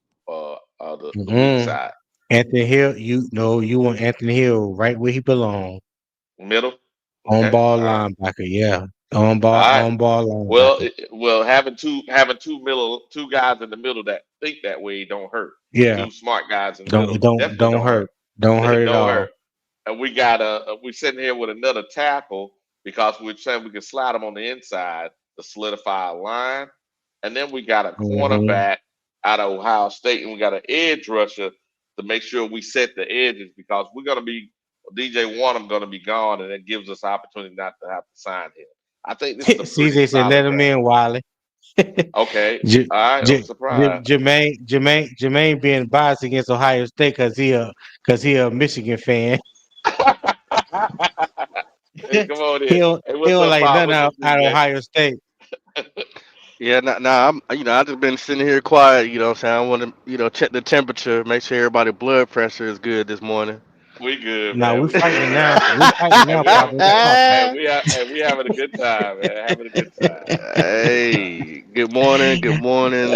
weak Hmm. side. Anthony Hill, you want Anthony Hill right where he belong. Middle. On Okay. ball All right. linebacker. Yeah. All right. On ball Well, linebacker. two guys in the middle that think that way don't hurt. Yeah. Two smart guys in the middle definitely Don't don't hurt. hurt. Don't hurt at Don't all. hurt. And we're sitting here with another tackle because we're saying we can slide them on the inside to solidify a line. And then we got a Hmm. cornerback out of Ohio State, and we got an edge rusher to make sure we set the edges because we're gonna be DJ Wanham gonna be gone, and it gives us opportunity not to have to sign him. I think this is a pretty CJ said, "Let solid him draft. in, Wiley." Okay. J- All right, I'm surprised. Jermaine being biased against Ohio State because he a Michigan fan. Hey, come on in. Hey, He what's don't up, like Bob? nothing What's up, out of CJ? Ohio State. Yeah, nah, I just been sitting here quiet, what I'm saying? I want to, check the temperature, make sure everybody's blood pressure is good this morning. We good, Now man. we We fighting good. now. We fighting And now, we have, Papa. What you talking about? and we having a good time, man. Having a good time. Hey, good morning, Good morning.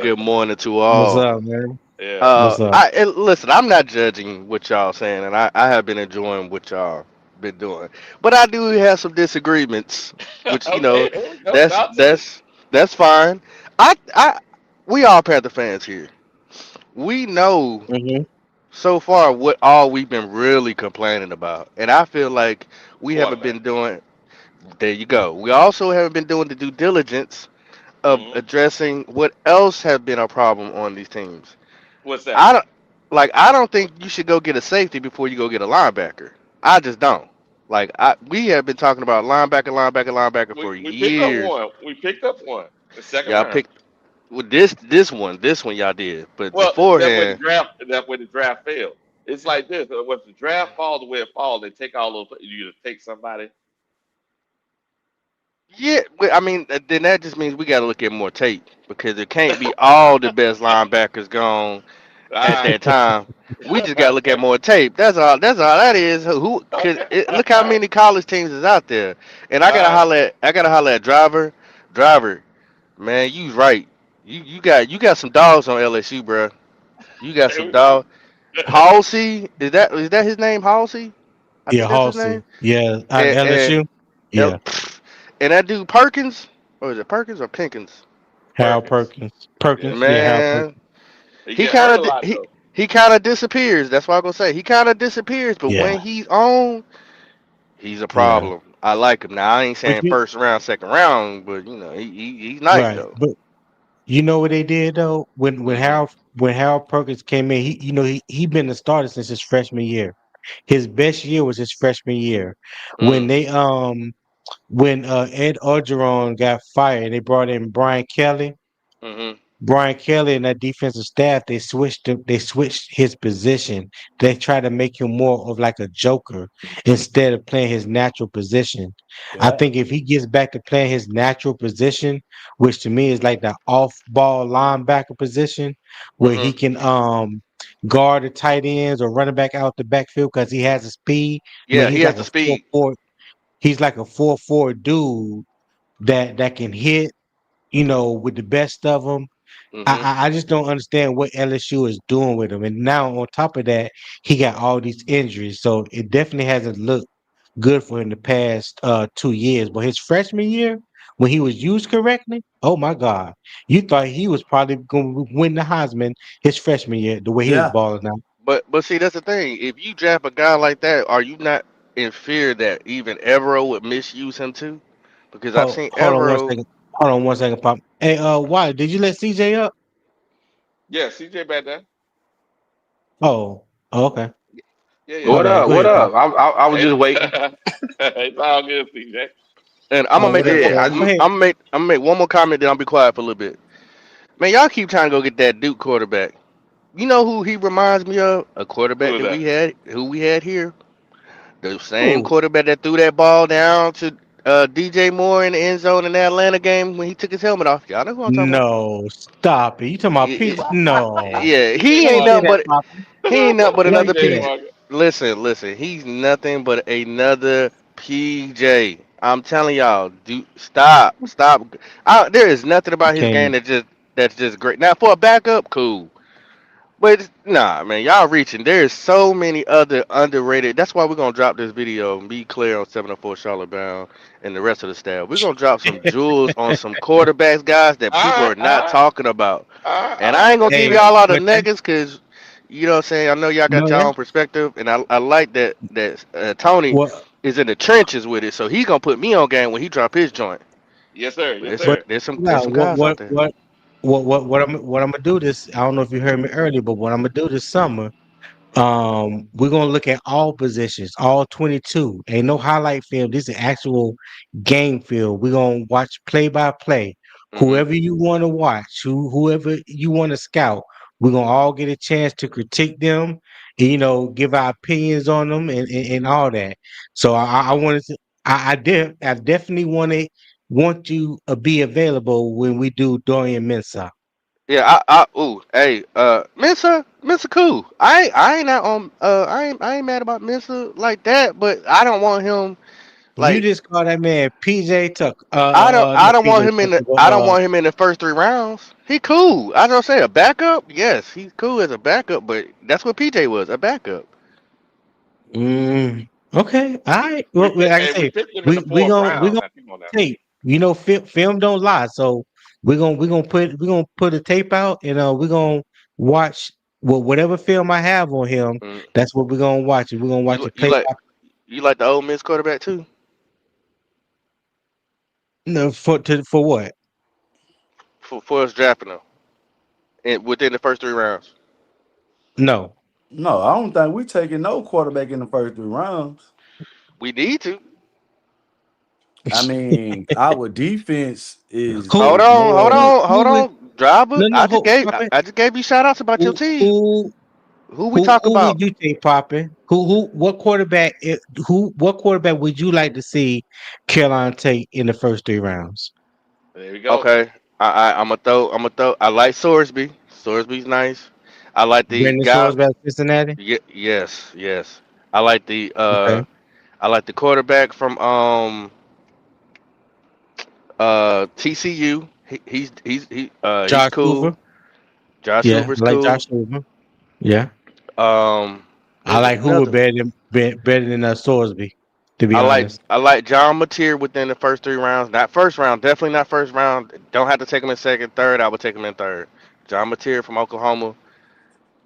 good morning to What's all. up, man? Yeah. What's up? And listen, I'm not judging what y'all saying, and I have been enjoying what y'all been doing, but I do have some disagreements, which Okay, here we go. that's Talk to me. that's that's fine. I we all Panther fans here. We know Hmm. so far what all we've been really complaining about, and I feel like we haven't Quarterback. been doing. There you go. We also haven't been doing the due diligence of Hmm. addressing what else has been a problem on these teams. What's that? I don't I don't think you should go get a safety before you go get a linebacker. I just don't. We have been talking about linebacker for We picked up years. one. We picked up one. The second Y'all round. picked with this one y'all did, but Well, beforehand, that's where the draft failed. It's like this. When the draft falls the way it falls, they take all those. You either take somebody. yeah, I mean, then that just means we got to look at more tape because it can't be all the best linebackers gone All at right. that time. We just got to look at more tape. That's all that is. Cause Okay. look how many college teams is out there, and All right. I gotta holler at driver. Man, you right. You got some dogs on LSU, bro. You got Here some we go. dog. Halsey, is that his name? Halsey, I Yeah, think that's his name. Halsey. Yeah, out of And LSU. and, Yeah, and that dude Perkins, or is it Perkins or Pinkins? Harold Perkins. Perkins. Yeah. Perkins. Yeah, Harold Man, Perkins. He he get kind hurt a of lot though. he kind of disappears. That's what I'm gonna say. He kind of disappears, but Yeah, when he's on, he's a yeah. problem. I like him. Now I ain't But saying you first round, second round, but he's nice right, though. but you know what they did though Hmm. when Harold Perkins came in, he been the starter since his freshman year. His best year was his freshman year. When Mm. they when Ed Orgeron got fired, they brought in Brian Kelly. Mhm. Brian Kelly and that defensive staff, they switched his position. They try to make him more of like a joker instead of playing his natural position. I Yeah. think if he gets back to playing his natural position, which to me is like the off-ball linebacker position, where he Mhm. can guard the tight ends or running back out the backfield because he has a speed. I mean, Yeah, he has the speed. he's like a 4-4 dude that can hit, with the best of them. Mhm. I just don't understand what LSU is doing with him. And now on top of that, he got all these injuries. So it definitely hasn't looked good for him the past 2 years. But his freshman year, when he was used correctly, oh my God. You thought he was probably gonna win the Heisman his freshman year, the way he was Yeah. balling out. But see, that's the thing. If you draft a guy like that, are you not in fear that even Evero would misuse him too? Because I've seen Hold on one Evero. second. Hold on one second, Pop. Hey, why did you let CJ up? Yeah. CJ back there. Oh, okay. Yeah. My Yeah. What bad. up? Go What ahead, Pop. up? I was just waiting. It's all good, CJ. And I'm gonna Oh, make what this up, one. Yeah, I Kev? Go just ahead. I'm gonna make one more comment, then I'll be quiet for a little bit. Man, y'all keep trying to go get that Duke quarterback. You know who he reminds me of? A quarterback Who is that? who we had here. The same Who? quarterback that threw that ball down to DJ Moore in the end zone in the Atlanta game when he took his helmet off. Y'all know who I'm talking about? No, stop it. You talking about Y- Pete? No. Yeah, CJ he Why ain't you say nothing Walker. that, but Papa? he ain't nothing but Why you another say CJ that? PJ. Walker. Listen, he's nothing but another PJ. I'm telling y'all, dude, stop. There is nothing I about his game can't. that's just great. Now for a backup, cool. But nah, man, y'all reaching. There's so many other underrated. That's why we're gonna drop this video and be clear on 704 Charlotte Bound and the rest of the staff. We're gonna drop some jewels on some quarterbacks, guys, that people All are right, all not right, talking about. all right, And all I ain't right. gonna Yes, give Hey, sir. y'all all the but that, nuggets because you know what I'm saying. I know y'all got no, y'all that own perspective, and I like that Tony what, is in the trenches with it, so he gonna put me on game when he drop his joint. Yes, sir. But Yes, there's some sir. but there's some yeah, there's some guys out there. what I'm gonna do this. I don't know if you heard me earlier, but what I'm gonna do this summer. We're gonna look at all positions, all 22. Ain't no highlight film. This is actual game film. We're gonna watch play by play. Hmm. Whoever you want to watch, whoever you want to scout, we're gonna all get a chance to critique them, and, give our opinions on them and all that. So I wanted to, I definitely want you to be available when we do Dorian Mensah. Yeah, ooh, hey, Mensa, cool. I ain't not on, I ain't mad about Mensa like that, but I don't want him You like, just call that man PJ Tuck. I Not don't want PJ him in Tucker, the, but I don't want him in the first 3 rounds. He cool. I don't say a backup. Yes, he's cool as a backup, but that's what PJ was, a backup. okay, all right. Well, like I We say, picked him in the we fourth gonna round. Now, come on now. tape. Film don't lie. So we're gonna put a tape out, and we're gonna watch whatever film I have on him. Mm. That's what we're gonna watch. We're gonna watch You it you play like by you like the old Miss quarterback too? no for what? For us drafting him and within the first 3 rounds, No. No, I don't think we taking no quarterback in the first 3 rounds. we need to. I mean, our defense is Who Hold is on, hold more. on, hold who is on, driver. no no who Poppin? I just gave you shout outs about your Who team. who Who we Who talk who would about? you take, Poppin? What quarterback? What quarterback would you like to see Carolina take in the first 3 rounds? There we go. Okay, I'm gonna throw. I like Sorsby. Sorsby's nice. I like the Brandon guy. Swordsback, Cincinnati. Yes, yes. I like the Okay, uh I like the quarterback from TCU. He's Josh cool. Hoover. Josh Yeah, Hoover's I like Josh cool. Hoover. Yeah, I There's like Hoover another. better than Swordsby. To be honest. I like John Mateer within the first 3 rounds. Not first round, definitely not first round. Don't have to take him in second, third. I would take him in third. John Mateer from Oklahoma.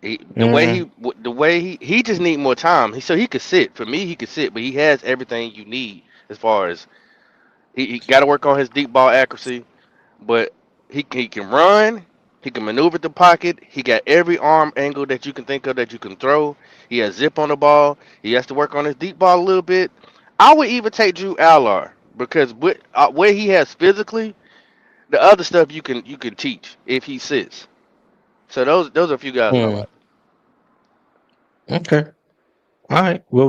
Mm, The way he just need more time. So he could sit. For me, he could sit, but he has everything you need as far as he got to work on his deep ball accuracy. But he can run. He can maneuver the pocket. He got every arm angle that you can think of that you can throw. He has zip on the ball. He has to work on his deep ball a little bit. I would even take Drew Aller because where he has physically, the other stuff you can teach if he sits. So those are a few guys that I mm, like. okay. All right. Well,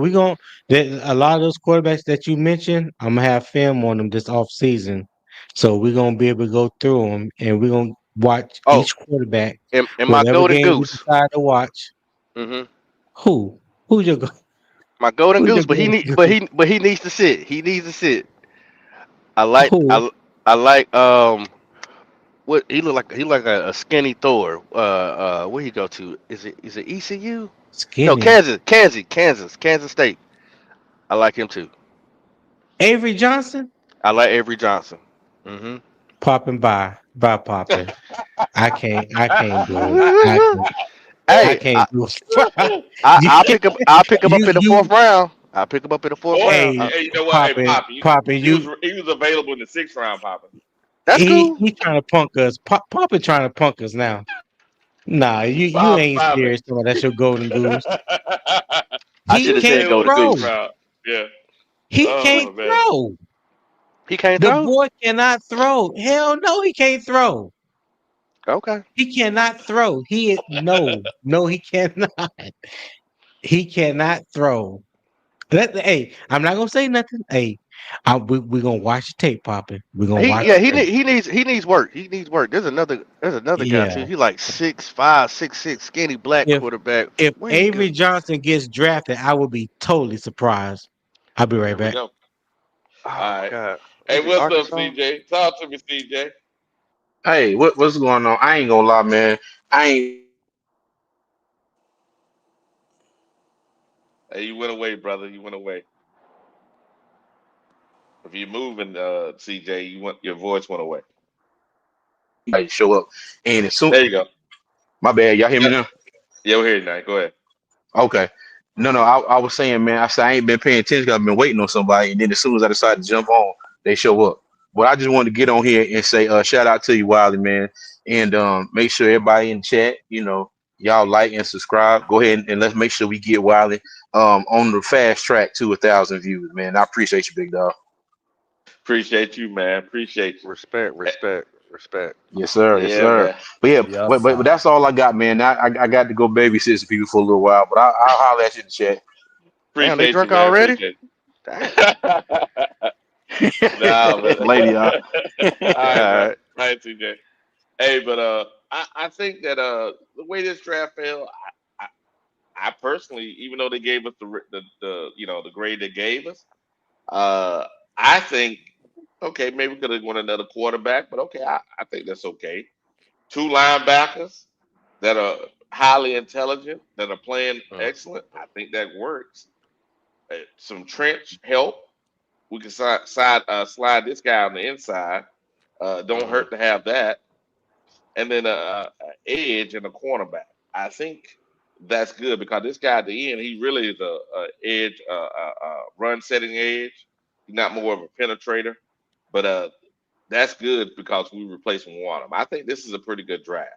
a lot of those quarterbacks that you mentioned. I'm gonna have film on them this off season, so we're gonna be able to go through them, and we're gonna watch Oh, each quarterback. and my Whatever golden game we goose. decide to watch, Hmm. who who's your go- My golden who's your goose, but golden goose? he needs to sit. He needs to sit. I like Who I like what he look like a skinny Thor. Where he go to? Is it ECU? No, skinny Kansas State. I like him too. Avery Johnson I like Avery Johnson. Hmm. popping by popping. I can't do it. I Hey, can't do it. You I'll pick him up in the fourth you round. I'll pick him up in the fourth Or round. hey you know what? Hey, popping Poppy, popping you he was available in the sixth round, Poppy. That's cool. he trying to punk us. Popping trying to punk us now. Nah, you Poppy, ain't Poppy. serious. That's your golden goose. I He should have He was said can't available in golden the sixth throw. goose. round. Yeah. He can't Oh man. throw. He can't The throw. boy cannot throw. Hell no, he can't throw. Okay. He cannot throw. No, he cannot. He cannot throw. Hey, I'm not gonna say nothing. Hey, we gonna watch the tape popping. We're gonna watch Yeah, the tape. he needs work. He needs work. There's another guy too. Yeah. He like 6'5", 6'6", skinny black If quarterback. if Where he Avery go? Johnson gets drafted, I would be totally surprised. I'll be right Here we back. go. Oh All right. God, Hey, is it what's up, Arkansas? CJ? Talk to me, CJ. Hey, what's going on? I ain't gonna lie, man. I ain't Hey, you went away, brother. You went away. If you're moving, CJ, your voice went away. Might show up. And as soon, There you go. my bad, y'all hear me Yep. now? Yeah, we're here tonight. Go ahead. Okay. No, I was saying, man, I said I ain't been paying attention 'cause I've been waiting on somebody, and then as soon as I decided to jump on, they show up. But I just wanted to get on here and say, shout out to you, Wiley, man, and make sure everybody in chat, y'all like and subscribe. Go ahead and let's make sure we get Wiley on the fast track to 1,000 views, man. I appreciate you, big dog. Appreciate you, man. Appreciate you. Respect, Eh, respect, respect. Yes, sir. Yes, Yeah, sir. man. But yeah, Yes, but sir. that's all I got, man. I got to go babysit some people for a little while, but I'll holler at you in the chat. Damn, they Appreciate you, drunk man. already? Appreciate Damn. you. Nah, but Later, y'all. all right, All man. right. All right, CJ. Hey, but I think that the way this draft fell, I, I personally, even though they gave us the grade they gave us, uh, I think okay, maybe we could have won another quarterback, but okay, I think that's okay. Two linebackers that are highly intelligent, that are playing Mm. excellent. I think that works. Some trench help. We can slide this guy on the inside. Don't Mm-hmm. hurt to have that. And then a edge and a cornerback. I think that's good because this guy at the end, he really is a edge, run setting edge. He's not more of a penetrator, but that's good because we replacing Wanham. I think this is a pretty good draft.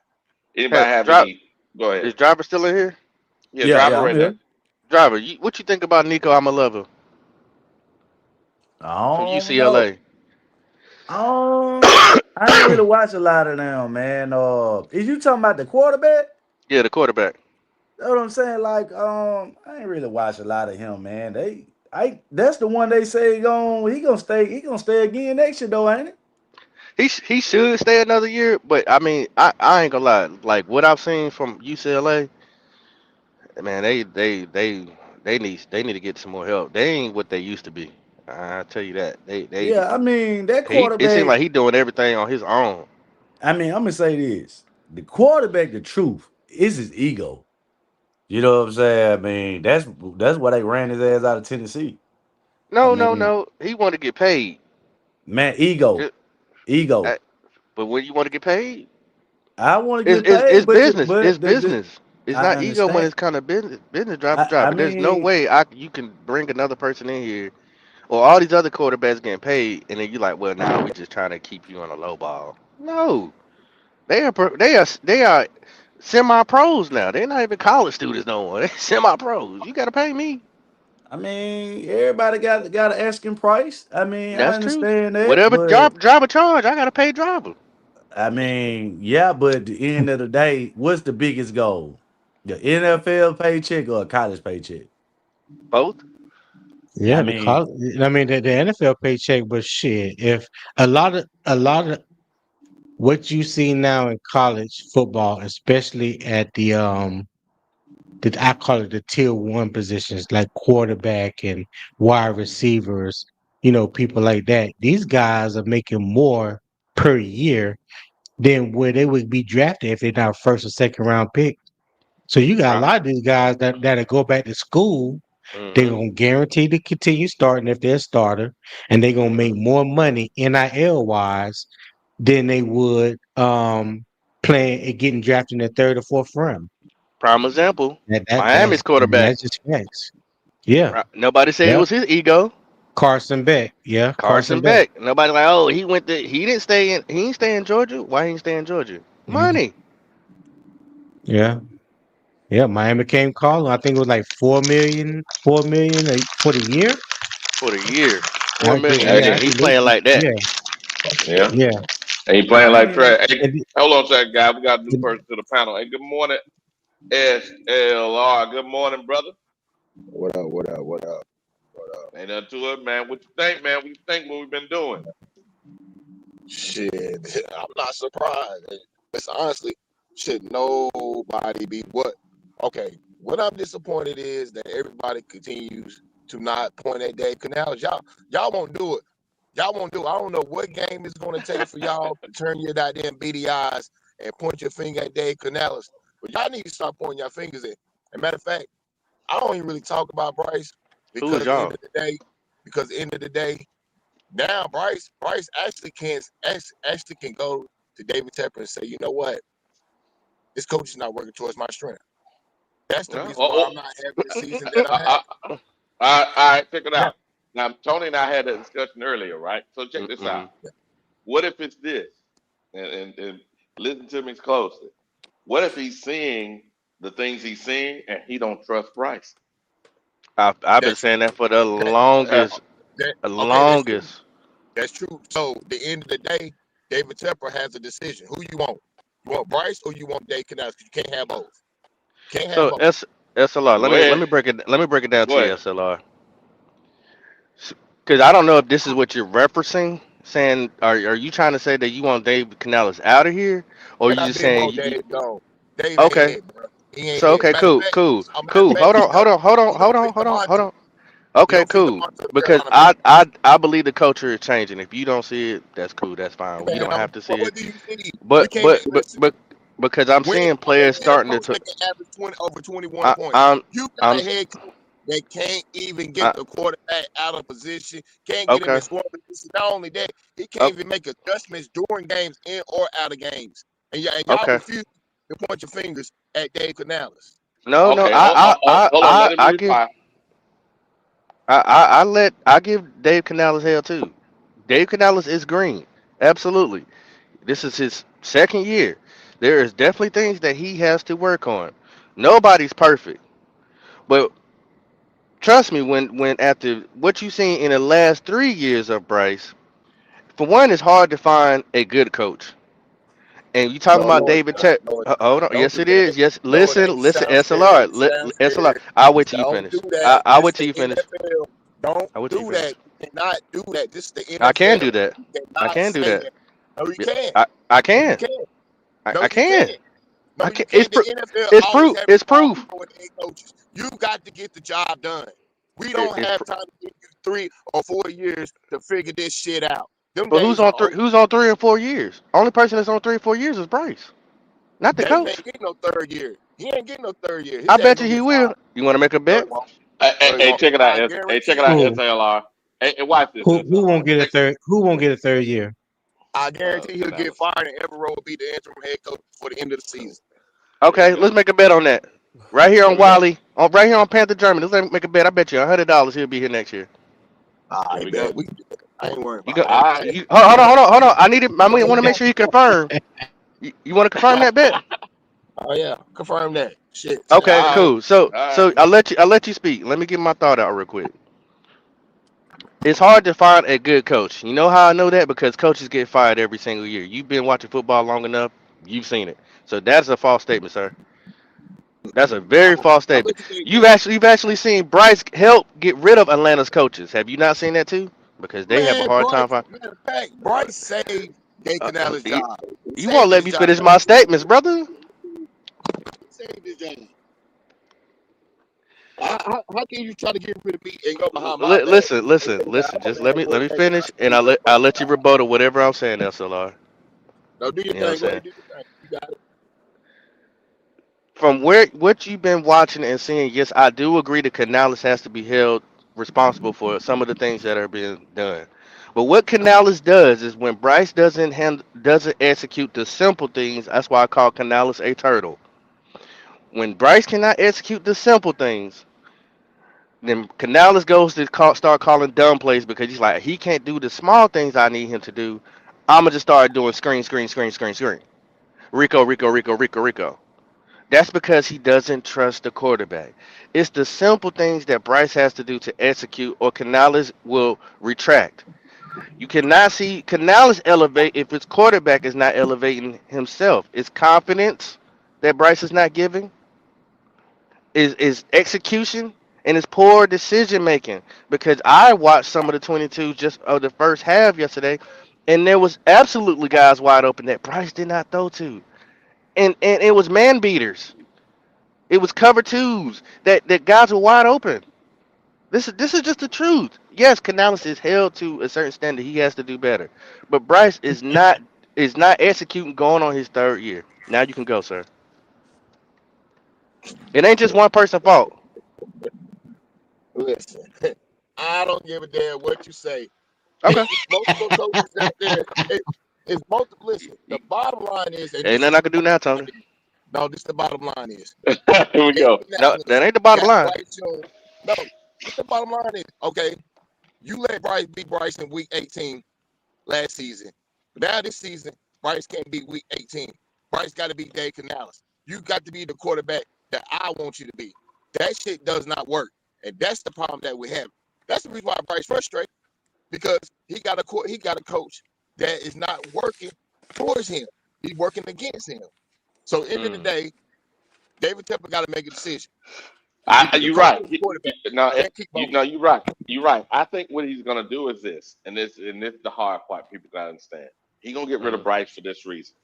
Hey, Anybody have any? Go ahead. is Driver still in here? Yeah, Yeah, driver yeah, I'm right there. here. Driver, what you think about Nico Amalova I from don't know. UCLA? I ain't really watch a lot of them, man. Is you talking about the quarterback? Yeah, the quarterback. That's what I'm saying. Like, I ain't really watch a lot of him, man. That's the one they say he gonna stay again next year though, ain't it? He should stay another year, but I mean, I ain't gonna lie. Like what I've seen from UCLA, man, they need to get some more help. They ain't what they used to be. I tell you that. Yeah, I mean that It seemed quarterback. like he doing everything on his own. I mean, I'm gonna say this: the quarterback, the truth is his ego. You know what I'm saying? I mean, that's why they ran his ass out of Tennessee. I No, no, mean, no. He want to get paid. man, ego, Ju- ego. uh, But when you want to get paid, I want to it's, get it's, paid, it's but business. It's business. It's I not ego when understand. it's kind of business driver I driver. There's no mean, way you can bring another person in here or all these other quarterbacks getting paid, and then you like, well, now we just trying to keep you on a low ball. No, they are semi pros now. They're not even college students no more. They semi pros. You got to pay me. everybody got an asking price. I mean, I That's true. understand that, Whatever but driver charge, I got to pay driver. I mean, yeah, but at the end of the day, what's the biggest goal? The NFL paycheck or a college paycheck? Both. I Yeah, the mean, college. I mean, the NFL paycheck, but shit, if a lot of what you see now in college football, especially at I call it the tier one positions like quarterback and wide receivers, people like that. These guys are making more per year than where they would be drafted if they're not first or second round pick. So you got a Pro- lot of these guys that'll go back to school. They're mm-hmm. gonna guarantee to continue starting if they're a starter, and they're gonna make Mm-hmm. more money NIL wise than they would playing and getting drafted in the third or fourth round. Prime example. Miami's quarterback. That's just facts. Yeah. Nobody said it Yep. was his ego. Carson Beck. Yeah, Carson Carson Beck. Beck. Nobody like, oh, he didn't stay in. He ain't stay in Georgia. Why he ain't stay in Georgia? Mhm. Money. Yeah. Yeah. Miami came calling. I think it was like 4 million, 4 million for the year. For the year. Four I think, million. yeah, Hey, I And he think playing like that. yeah, yeah. yeah. Ain't I playing like mean, trash. Hey, And hold on a second, guy. We got a new the- person to the panel. Hey, good morning, SLR. Good morning, brother. What up? What up? What up? What up? Ain't nothing to it, man. What you think, man? What you think what we've been doing? Shit, I'm not surprised. It's honestly, should nobody be what? Okay, what I'm disappointed is that everybody continues to not point at Dave Canales. Y'all won't do it. Y'all won't do it. I don't know what game it's going to take for y'all to turn your goddamn beady eyes and point your finger at Dave Canales. But y'all need to start pointing your fingers at. As a matter of fact, I don't even really talk about Bryce Who is because at the end y'all? of the day, now Bryce actually can go to David Tepper and say, you know what, this coach is not working towards my strength. That's the Well, reason why I'm not having the season that I'm having. all right, check it Now, out. Now, Tony and I had a discussion earlier, right? So check this out. Mm-hmm. What if it's this? And listen to me closely. What if he's seeing the things he's seeing and he don't trust Bryce? I've been that's saying that for the that, longest, that okay. That's true. longest. That's true. So the end of the day, David Tepper has a decision. Who you want? You want Bryce or you want Dave Canales? Because you can't have both. Can't have So both. SLR. Go Let ahead. me break it. Let me break it down Go to you, ahead. SLR. Because I don't know if this is what you're referencing. Saying, are you trying to say that you want Dave Canales out of here, or And you I just been saying want Dave gone. Dave ain't okay? it, bro. He ain't So it. okay, Matter of cool, fact, cool, matter of cool. fact, Hold on, hold on, hold on, he gonna hold on, fit hold on, hold Devontae. on. He Okay, gonna fit cool. Devontae Because Carolina better. I believe the culture is changing. If you don't see it, that's cool. That's fine. You Man, don't have to see what it. do you see? We But can't but be but listen. but because I'm When seeing you players get a starting coach to. that can average 21 I, points, I'm you I'm got a head coach that can't even get I, the quarterback out of position, can't get him in okay. scoring position. Not only that, he Oh, can't even make adjustments during games in or out of games. And y'all okay. refuse to point your fingers at Dave Canales. No, no. Okay, hold on. Let him I give reply. I give Dave Canales hell too. Dave Canales is green. Absolutely. This is his second year. There is definitely things that he has to work on. Nobody's perfect. But trust me, when after what you've seen in the last 3 years of Bryce, for one, it's hard to find a good coach. And you talking about No, it's David not. Tech? No, it's Hold not. on. Don't Yes, do it that. is. Yes, No, it ain't. listen, You listen. sound SLR, scared. You sound SLR. scared. I'll wait till you Don't finish. do that. I'll This wait the till you finish. NFL. Don't I'll wait till you do that. finish. You cannot do that. This is the I can NFL. do that. You I cannot can do say that. that. No, you Yeah, can't. I No, you can. can't. I, No, I you can. can't. No, I you can. It's can't. The NFL it's always proof. have It's strong proof. people with head coaches. You got to get the job done. We don't It's have time to give you 3 or 4 years to figure this shit out. Them but days are over. who's on 3 or 4 years? Only person that's on 3 or 4 years is Bryce, not the Dave ain't coach. getting no third year. He ain't getting no third year. I His ass bet you gonna he get will. fired. You want to make a No, bet? he won't. Hey, No, hey, he hey, won't. check it out. I Hey, check guarantee it it. out. Who SLR. Hey, watch this. who SLR. won't get a Check this. third? Who won't get a third year? I guarantee he'll get Canales. fired and Everett will be the interim head coach for the end of the season. Here we Okay, let's go. make a bet on that. Right here Here on we go. Wiley, right here on Panther Germany. Let's make a bet. I bet you $100 he'll be here next year. I Here we bet go. we can do that. I ain't worried You about go. that. All right. Hold on. I need it. I want to make sure you confirm. You want to confirm that bet? Oh yeah, confirm that. Shit. Okay, All right. cool. So All right. so I'll let you speak. Let me get my thought out real quick. It's hard to find a good coach. You know how I know that? Because coaches get fired every single year. You've been watching football long enough. You've seen it. So that's a false statement, sir. That's a very false I statement. bet you think that. You've actually seen Bryce help get rid of Atlanta's coaches. Have you not seen that too? Because they have a Man, hard Bryce, time finding. matter of fact, Bryce saved Dave Canales' You, job. He you won't saved let his me job. finish my statements, brother. He saved his job. How can you try to get rid of me and go behind my back? Listen. Just let me finish, and I'll let you rebuttal whatever I'm saying, SLR. No, do your You know what I'm thing. Go saying? ahead, do your thing. You got it. From where what you've been watching and seeing, yes, I do agree that Canales has to be held responsible for some of the things that are being done. But what Canales does is when Bryce doesn't execute the simple things, that's why I call Canales a turtle. When Bryce cannot execute the simple things, then Canales goes to start calling dumb plays because he's like he can't do the small things I need him to do. I'ma just start doing screen. Rico. That's because he doesn't trust the quarterback. It's the simple things that Bryce has to do to execute, or Canales will retract. You cannot see Canales elevate if his quarterback is not elevating himself. It's confidence that Bryce is not giving, is execution, and it's poor decision making. Because I watched some of the 22 just of the first half yesterday, and there was absolutely guys wide open that Bryce did not throw to, and it was man beaters. It was cover twos that guys were wide open. This is just the truth. Yes, Canales is held to a certain standard. He has to do better. But Bryce is not executing going on his third year. Now you can go, sir. It ain't just one person's fault. Listen, I don't give a damn what you say. Okay. It's multiple coaches out there. It's multiple. Listen, the bottom line is, and Ain't this is nothing I can do now, Tony. no, this the bottom line is. Here we Dave go. No, Canales that ain't the bottom got line. Bryce Young. No, this the bottom line is. Okay, you let Bryce beat Bryce in week 18 last season. Now this season, Bryce can't beat week 18. Bryce got to beat Dave Canales. You got to be the quarterback that I want you to be. That shit does not work, and that's the problem that we have. That's the reason why Bryce frustrated, because he got a coach that is not working towards him. He's working against him. So at the end of the day, David Tepper got to make a decision. Either the You're coach right. or the quarterback. No, Can't keep both. you're right. You're right. I think what he's gonna do is this, and this the hard part. People gotta understand. He's gonna get rid of Bryce for this reason.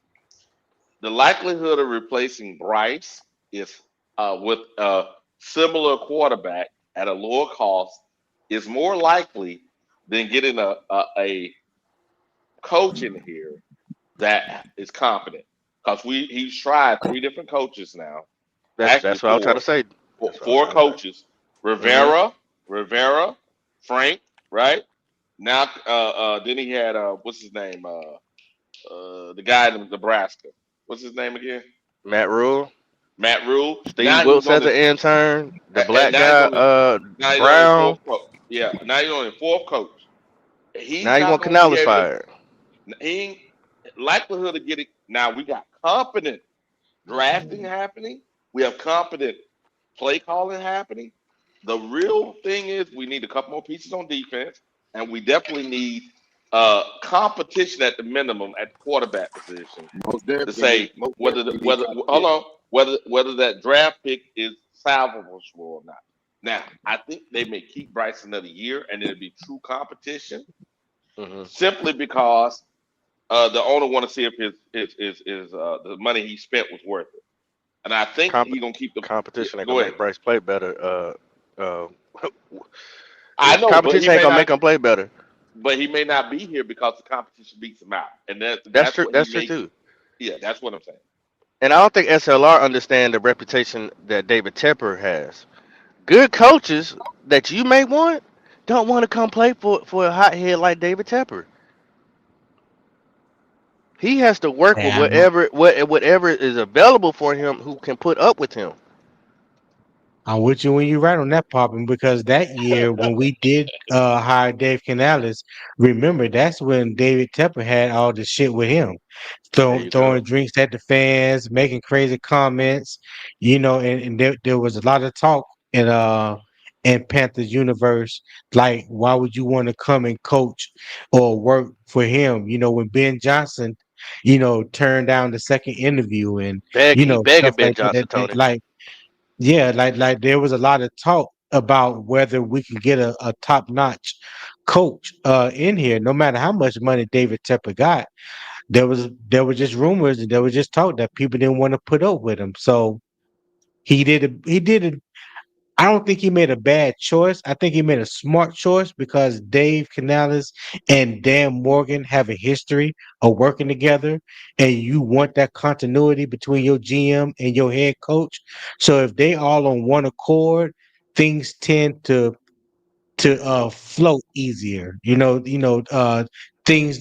The likelihood of replacing Bryce is with a similar quarterback at a lower cost is more likely than getting a coach in here that is competent. Because he's tried 3 different coaches now. Actually, That's what I was trying to say. That's what I was four trying to say. coaches: Rivera, Frank, right? Now, then he had what's his name? The guy in Nebraska. What's his name again? Matt Rule, Matt Rule. Steve Wilkes as an intern, the And black now he's guy, on now he's on his Brown. fourth coach. Yeah, now he's on his fourth coach. He's Now you not want going to be Canales able to. fired. He ain't likelihood of getting. Now we got competent drafting happening. We have competent play calling happening. The real thing is we need a couple more pieces on defense, and we definitely need competition at the minimum at the quarterback position Most to definitely. say whether that draft pick is salvageable or not. Now, I think they may keep Bryce another year, and it'll be true competition, simply because the owner want to see if his the money he spent was worth it. And I think he's gonna keep the Competition ain't go gonna ahead. make Bryce play better. I know, but he Competition ain't may gonna not. make him play better. But he may not be here because the competition beats him out, and That's true. what he That's true may. too. Yeah, that's what I'm saying. And I don't think SLR understand the reputation that David Tepper has. Good coaches that you may want don't want to come play for a hothead like David Tepper. He has to work with Yeah, I know. whatever is available for him who can put up with him. I'm with you when you're right on that, popping, because that year when we did hire Dave Canales, remember that's when David Tepper had all the shit with him, There you throwing go. drinks at the fans, making crazy comments, you know, and there was a lot of talk in Panthers universe, like why would you want to come and coach or work for him? You know, when Ben Johnson, you know, turned down the second interview and you He know begging stuff Ben like that, Johnson, Tony. like yeah, like there was a lot of talk about whether we can get a top notch coach in here, no matter how much money David Tepper got. There were just rumors and there was just talk that people didn't want to put up with him. So he did a I don't think he made a bad choice. I think he made a smart choice because Dave Canales and Dan Morgan have a history of working together, and you want that continuity between your GM and your head coach. So if they all on one accord, things tend to float easier. Things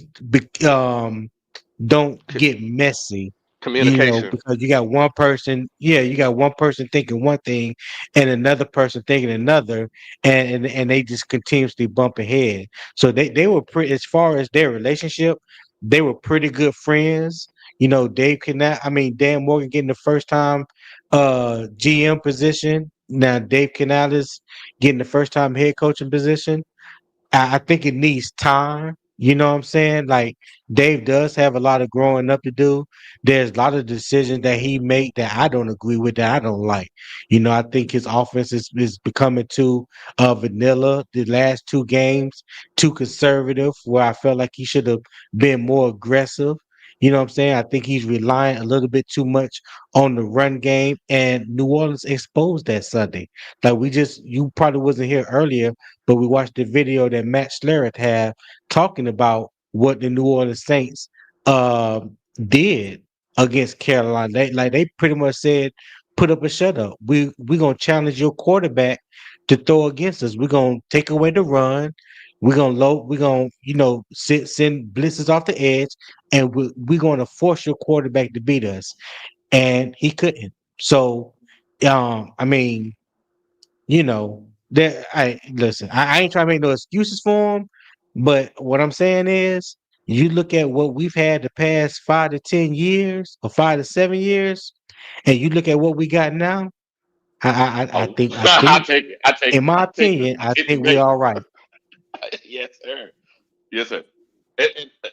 don't C- get messy, communication. because you got one person, you got one person thinking one thing and another person thinking another, and they just continuously bump ahead. So they were pretty, as far as their relationship, they were pretty good friends. Dan Morgan getting the first time GM position. Now Dave Canales getting the first time head coaching position. I think it needs time. You know what I'm saying? Like Dave does have a lot of growing up to do. There's a lot of decisions that he make that I don't agree with, that I don't like. I think his offense is becoming too vanilla the last 2 games, too conservative, where I felt like he should have been more aggressive. You know what I'm saying? I think he's relying a little bit too much on the run game, and New Orleans exposed that Sunday. Like you probably wasn't here earlier, but we watched the video that Matt Schlereth had talking about what the New Orleans Saints uh, did against Carolina. They pretty much said put up a shut up. We're gonna challenge your quarterback to throw against us. We're gonna take away the run. We're gonna load. We're gonna send blitzes off the edge, and we're gonna force your quarterback to beat us. And he couldn't. So, I mean, that I listen. I ain't trying to make no excuses for him, but what I'm saying is, you look at what we've had the past 5 to 10 years, or 5 to 7 years, and you look at what we got now. I Oh, think, in my I take opinion, the I city think we're bait. all right. Yes, sir. Yes, sir.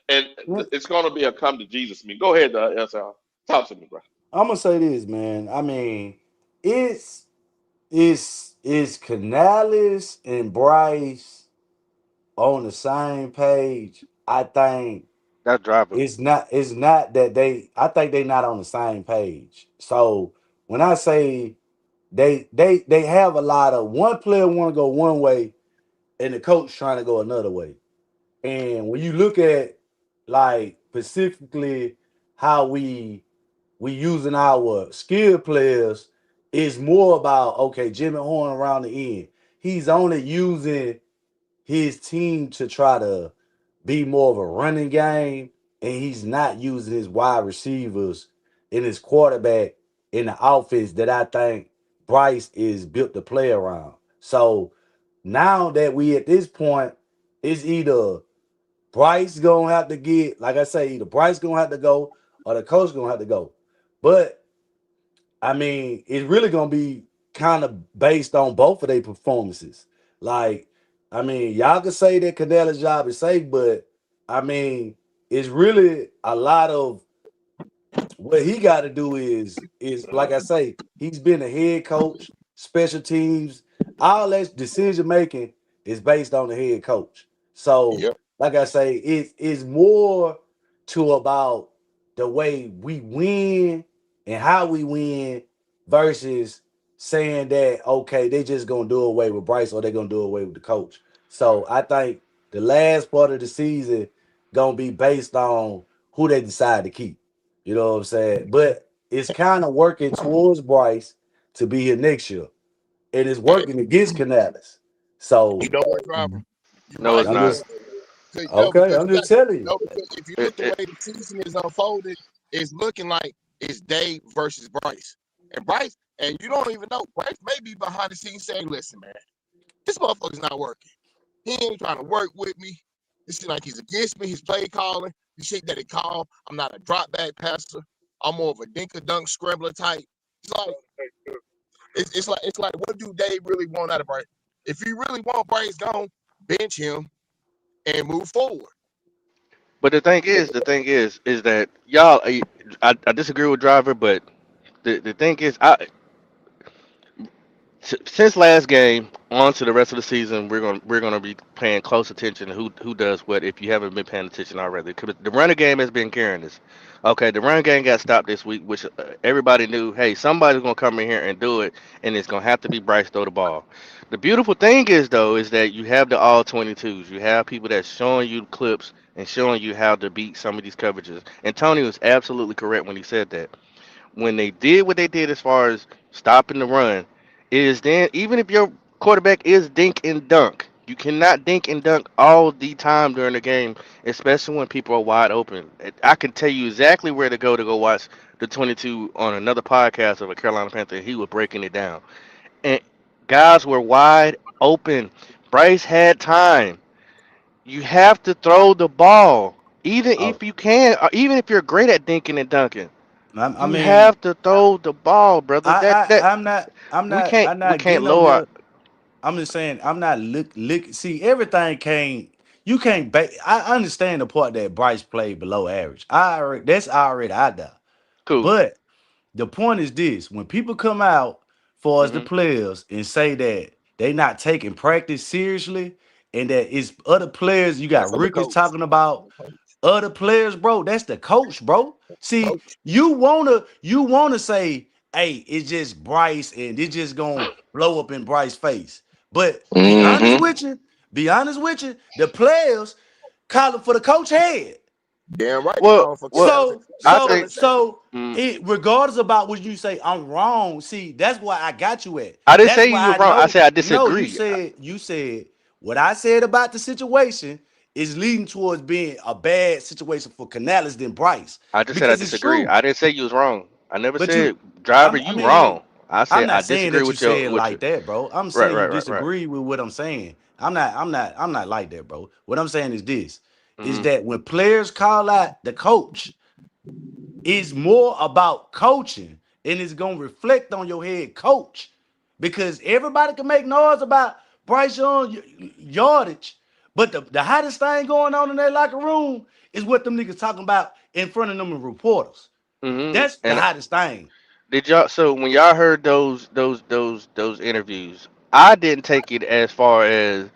And it's going to be a come to Jesus me. Go ahead, SL. Talk to me, bro. I'm gonna say this, man. I mean, it's it's Canales and Bryce on the same page. I think That's driver. it's not that I think they not on the same page. So when I say they have a lot of one player want to go one way and the coach trying to go another way. And when you look at like specifically how we using our skill players, it's more about okay, Jimmy Horn around the end. He's only using his team to try to be more of a running game, and he's not using his wide receivers and his quarterback in the offense that I think Bryce is built to play around. So now that we at this point, it's either Bryce gonna have to get, like I say, either Bryce gonna have to go or the coach gonna have to go. But I mean, it's really gonna be kind of based on both of their performances. Like, I mean, y'all can say that Canella's job is safe, but I mean, it's really a lot of what he got to do is like I say, he's been a head coach, special teams, all that decision making is based on the head coach. So, Yep. like I say, it's more to about the way we win and how we win versus saying that okay, they just gonna do away with Bryce or they're gonna do away with the coach. So I think the last part of the season gonna be based on who they decide to keep. You know what I'm saying? But it's kind of working towards Bryce to be here next year. And it's Hey, working against Canales. So you know what, driver? Mhm. You No, right it's I'm not. just because no, okay, because I'm you got just telling you. no, because if you It, look the it, way the season is unfolded, it's looking like it's Dave versus Bryce. And Bryce, and you don't even know, Bryce may be behind the scenes saying, listen, man, this motherfucker's not working. He ain't trying to work with me. It seems like he's against me. He's play calling. The shit that he called. I'm not a drop back passer. I'm more of a dink a dunk scrambler type. It's like it's like what do Dave really want out of Bryce? If you really want Bryce gone, bench him and move forward. but the thing is that y'all, I disagree with driver, but the thing is, since last game on to the rest of the season, we're gonna be paying close attention to who does what. If you haven't been paying attention already, 'cause the running game has been carrying us. Okay, the running game got stopped this week, which everybody knew. Hey, somebody's gonna come in here and do it, and it's gonna have to be Bryce throw the ball. The beautiful thing is though is that you have the all 22s. You have people that's showing you clips and showing you how to beat some of these coverages. And Tony was absolutely correct when he said that when they did what they did as far as stopping the run, is then even if your quarterback is dink and dunk, you cannot dink and dunk all the time during the game, especially when people are wide open. I can tell you exactly where to go watch the 22 on another podcast of a Carolina Panther. He was breaking it down, and guys were wide open. Bryce had time. You have to throw the ball, even Oh, if you can, even if you're great at dinking and dunking. I You mean, have to throw the ball, brother. That we I'm not can't getting on lower. here. I'm just saying I'm not look see everything can't you can't I understand the part that Bryce played below average. That's already out there. Cool. But the point is this: when people come out for us the Mhm. players and say that they not taking practice seriously, and that it's other players, you That's got from the Ricky coach. talking about other players, bro. That's the coach, bro. See, Coach. you wanna say, hey, it's just Bryce and it's just gonna blow up in Bryce's face. But Mm-hmm. be honest with you, the players calling for the coach head. Damn right they Well, calling for well, Canales. So, They I so, think telling Shaq. so mm, it regardless about what you say, I'm wrong. See, that's why I got you at. I didn't That's say why you were I wrong. I know. said I No, disagree. you said what I said about the situation is leading towards being a bad situation for Canales than Bryce. I just said I Because it's disagree. true. I didn't say you was wrong. I never But said driver I you mean, wrong. I I'm said I not saying disagree that you with your say it with you. like that, bro. I'm Right, saying you right, right, right. disagree with what I'm saying. I'm not like that, bro. What I'm saying is this is Mm-hmm. that when players call out the coach, it's more about coaching and it's gonna reflect on your head coach. Because everybody can make noise about Bryce Young yardage, but the hottest thing going on in that locker room is what them niggas talking about in front of them reporters. Mm-hmm. That's the And hottest thing. did y'all? So when y'all heard those interviews, I didn't take it as far as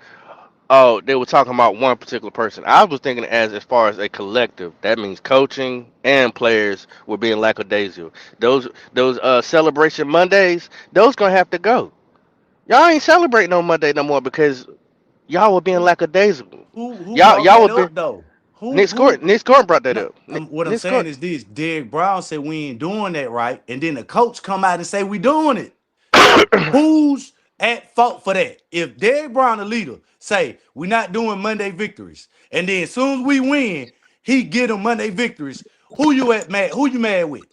oh they were talking about one particular person. I was thinking as far as a collective. That means coaching and players were being lackadaisical. Those celebration Mondays, those gonna have to go. Y'all ain't celebrating on Monday no more because y'all were being Who lackadaisical. who Y'all brought y'all that were being up though? Who? Nick Gordon brought that No, up. what I'm Nick saying Gordon. is this: Derek Brown said we ain't doing that right, and then the coach come out and say we doing it. So who's at fault for that? If Derek Brown, the leader, say we not doing Monday victories, and then as soon as we win, he get them Monday victories. Who you at mad? Who you mad with?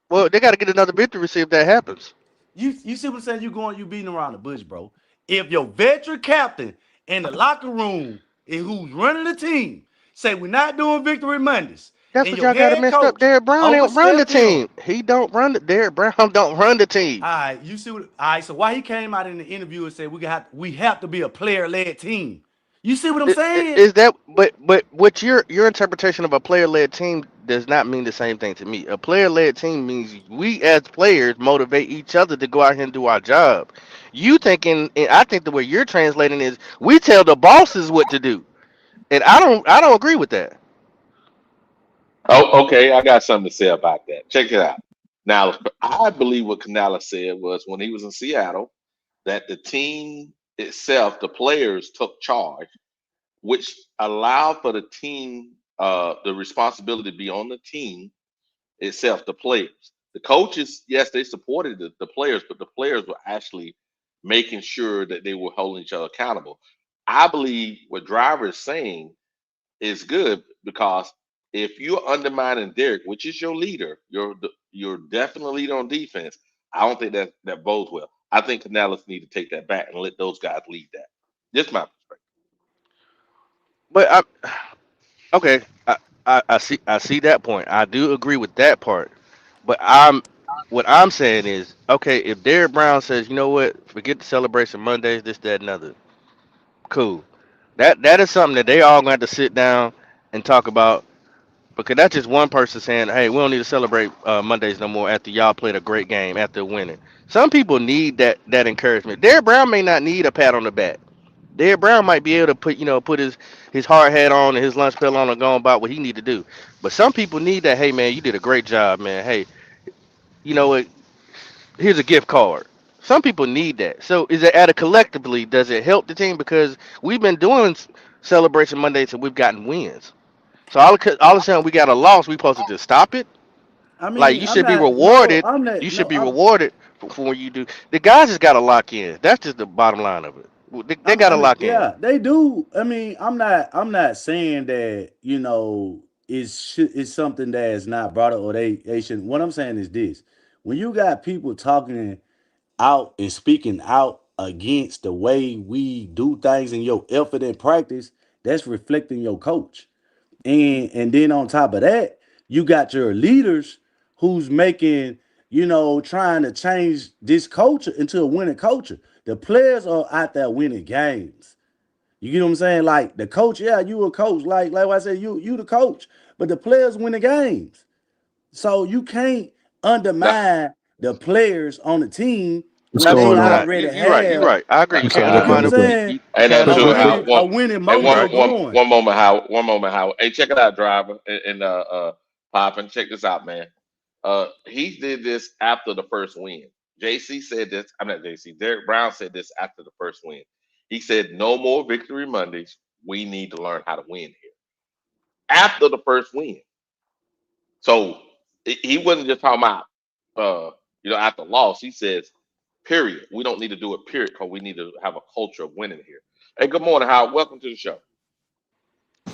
Well, they got to get another victory see if that happens. You see what I'm saying? You beating around the bush, bro. If your veteran captain in the locker room and who's running the team say we're not doing victory Mondays, That's and what your y'all got to head messed up. coach Derek Brown don't run the overstepped him. team. He don't run the Derek Brown don't run the team. All right, you see what? All right, so why he came out in the interview and said we have to be a player led team. You see what I'm saying? Is that but what your interpretation of a player led team does not mean the same thing to me. A player led team means we as players motivate each other to go out here and do our job. You thinking and I think the way you're translating is we tell the bosses what to do. And I don't agree with that. Oh, okay. I got something to say about that. Check it out. Now, I believe what Canales said was when he was in Seattle that the team itself, the players took charge, which allowed for the team, the responsibility to be on the team itself, the players. The coaches, yes, they supported the players, but the players were actually making sure that they were holding each other accountable. I believe what Driver is saying is good because if you're undermining Derek, which is your leader, you're definitely leader on defense. I don't think that bodes well. I think Canales need to take that back and let those guys lead that. Just my perspective. But okay, I see that point. I do agree with that part. But what I'm saying is, okay, if Derek Brown says, you know what, forget the celebration Mondays, this, that, and other, cool. That is something that they all gonna have to sit down and talk about because that's just one person saying, hey, we don't need to celebrate Mondays no more after y'all played a great game after winning. Some people need that encouragement. Derek Brown may not need a pat on the back. Derek Brown might be able to put his hard hat on and his lunch pail on and go about what he need to do. But some people need that. Hey man, you did a great job, man. Hey, you know what? Here's a gift card. Some people need that. So is it at a collectively? Does it help the team? Because we've been doing celebration Mondays and we've gotten wins. So all of a sudden we got a loss. We supposed to just stop it? I Like mean, you I'm should be not. No, rewarded. I'm You not. should No, be rewarded for when you do. The guys just got to lock in. That's just the bottom line of it. They got I to mean, lock in. yeah, they do. I mean, I'm not saying that it's something that is not brought up or they shouldn't. What I'm saying is this: when you got people talking out and speaking out against the way we do things in your effort and practice, that's reflecting your coach. And then on top of that, you got your leaders who's making, trying to change this culture into a winning culture. The players are out there winning games. You get what I'm saying? Like the coach, yeah, you a coach. Like I said, you the coach, but the players win the games. So you can't No, undermine the players on the team What's when they going Absolutely on? not. already You're right. You're have, right. I agree. You What's can't up, you get what Brooklyn? I'm undermine Brooklyn. it. saying? and Can't A true. undermine it. a winning And You're mojo right. going. one moment, Howard. One moment, Howard. Hey, check it out, driver. Pop, and check this out, man. He did this after the first win. JC said this. I'm not JC. Derek Brown said this after the first win. He said, "No more victory Mondays. We need to learn how to win here." after the first win. So he wasn't just talking about after loss. He says, period. We don't need to do it, period, because we need to have a culture of winning here. Hey, good morning, Howard. Welcome to the show.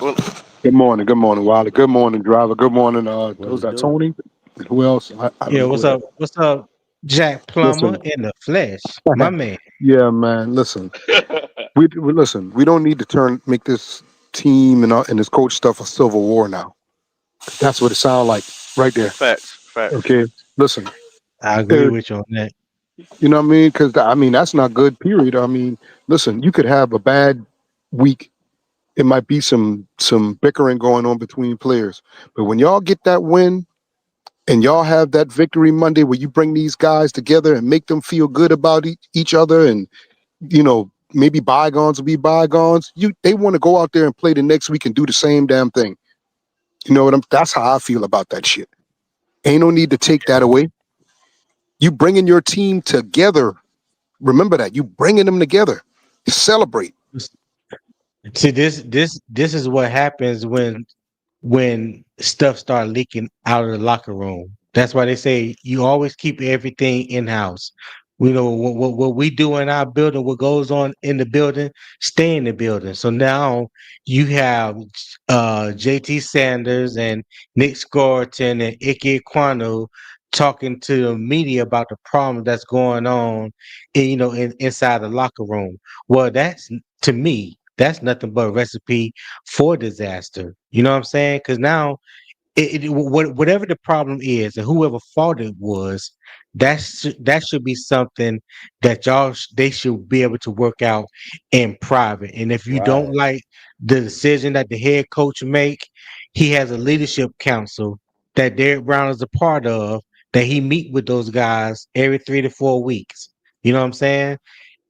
Well, Good morning, Wiley. Good morning, driver. Good morning, What who's it that, do? Tony? And who else? I don't Yeah, know who that. What's up, Jack Plummer Listen, in the flesh, my man. yeah, man. Listen, we listen. We don't need to make this team and this coach stuff a civil war now. That's what it sounds like right there. facts, facts. Okay, listen. I agree uh, with you on that. You know what I mean? Because I mean that's not good. Period. I mean, listen. You could have a bad week. It might be some bickering going on between players, but when y'all get that win and y'all have that victory Monday where you bring these guys together and make them feel good about each other, and maybe bygones will be bygones. They want to go out there and play the next week and do the same damn thing. You know what That's how I feel about that shit. Ain't no need to take that away. You bringing your team together. Remember that you bringing them together. Celebrate. See, this is what happens when stuff start leaking out of the locker room. That's why they say you always keep everything in house. We know what we do in our building, what goes on in the building, stay in the building. So now you have JT Sanders and Nick Scorton and Ike Kwano talking to the media about the problem that's going on inside the locker room. Well, that's to me, that's nothing but a recipe for disaster. You know what I'm saying? Because now, whatever the problem is, and whoever fault it was, that should be something that they should be able to work out in private. And if you don't Right. like the decision that the head coach make, he has a leadership council that Derek Brown is a part of. That he meet with those guys every 3 to 4 weeks. You know what I'm saying?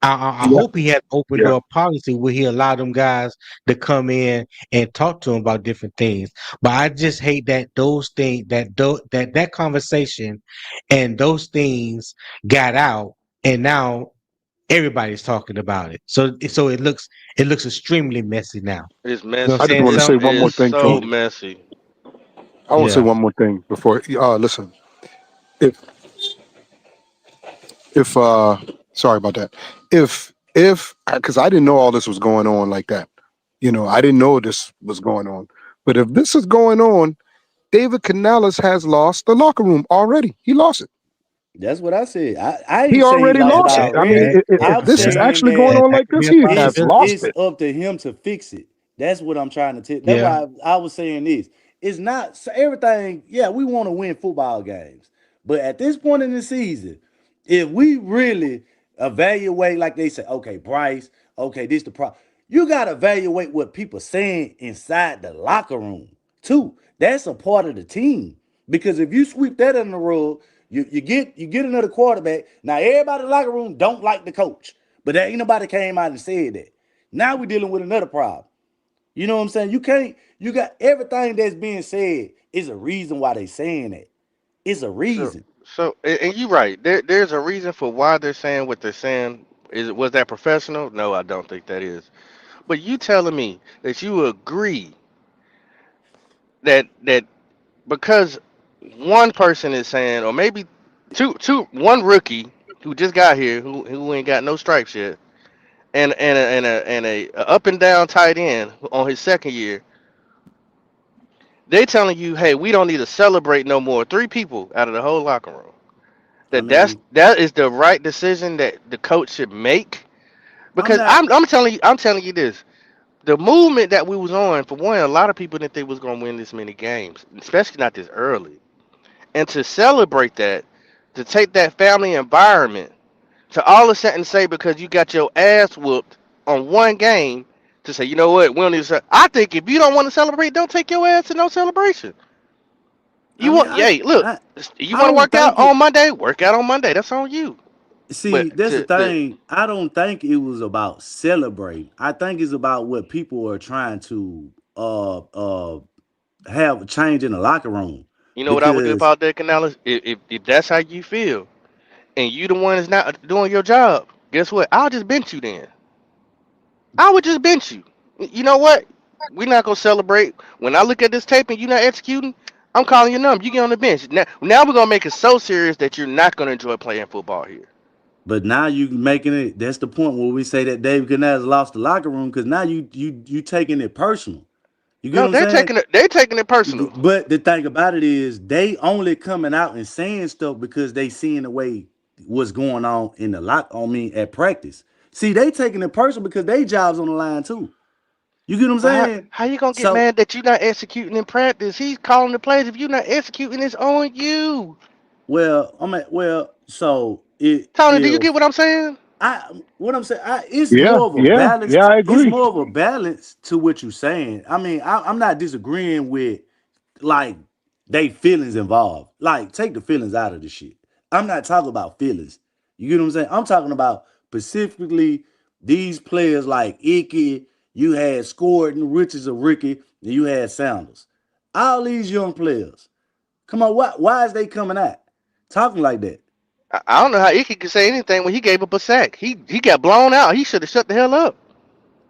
I Yeah, hope he had open yeah. door policy where he allowed them guys to come in and talk to him about different things. But I just hate that those things that conversation and those things got out, and now everybody's talking about it. So it looks extremely messy now. It's You know what I'm I messy. just saying? want to It's say So one more it's thing, so Tony. messy. I want to say yeah. one more thing before. Listen, if if sorry about that. If because I didn't know all this was going on like that. I didn't know this was going on. But if this is going on, David Canales has lost the locker room already. He lost it. That's what I said. I He ain't saying he already lost it lost it. I mean, already. if I'm this is saying actually going that on That like could this, be a he has it's possibility. lost it's it. up to him to fix it. That's what I'm trying to tell. That's Yeah. why I was saying this. It's not so everything. Yeah, we want to win football games, but at this point in the season, if we really evaluate, like they say, okay, Bryce, okay, this the problem. You gotta evaluate what people saying inside the locker room too. That's a part of the team. Because if you sweep that under the rug, you get another quarterback. Now everybody in the locker room don't like the coach, but there ain't nobody came out and said that. Now we're dealing with another problem. You know what I'm saying? You can't. You got everything that's being said is a reason why they saying that. It's a So reason. and you're right. There's a reason for why they're saying what they're saying. Was that professional? No, I don't think that is. But you telling me that you agree that because one person is saying, or maybe one rookie who just got here who ain't got no stripes yet, and a up and down tight end on his second year, they telling you, hey, we don't need to celebrate no more. Three people out of the whole locker room. I That's mean, that is the right decision that the coach should make. I'm Because not. I'm telling you this. The movement that we was on, for one, a lot of people didn't think was gonna win this many games, especially not this early. And to celebrate that, to take that family environment, to all of a sudden say because you got your ass whooped on one game, to say, you know what, we don't need to. I think if you don't want to celebrate, don't take your ass to no celebration. I You mean, want, hey, look, I you I want to don't work out think it. on Monday, work out on Monday. That's on you. See, But that's the thing. I don't think it was about celebrating. I think it's about what people are trying to have a change in the locker room. you know what I would do if Because I was Derek Canales? If that's how you feel, and you the one that's not doing your job, guess what? I'll just bench you then. I would just bench you. You know what? We're not gonna celebrate. When I look at this tape and you're not executing, I'm calling your number. You get on the bench. Now we're gonna make it so serious that you're not gonna enjoy playing football here. But now you making it. That's the point where we say that David Canales lost the locker room because now you taking it personal. You get what No, I'm saying? they're taking it personal. But the thing about it is they only coming out and saying stuff because they seeing the way what's going on in the lock. I mean, at practice. See, they taking it personal because they jobs on the line too. You get what I'm But saying? how you gonna get So, mad that you're not executing in practice? He's calling the plays. If you're not executing, it's on you. well, I mean, well, so it Tony, do you get if what I'm saying? what I'm saying, it's Yeah, more of a yeah, balance. yeah. I It's agree. more of a balance to what you're saying. I mean, I'm not disagreeing with like they feelings involved. Like, take the feelings out of the shit. I'm not talking about feelings. You get what I'm saying? I'm talking about specifically these players like Icky. You had Scored Riches of Ricky, and you had Sanders. All these young players. Come on, why is they coming out talking like that? I don't know how Icky could say anything when he gave up a sack. He got blown out. He should have shut the hell up.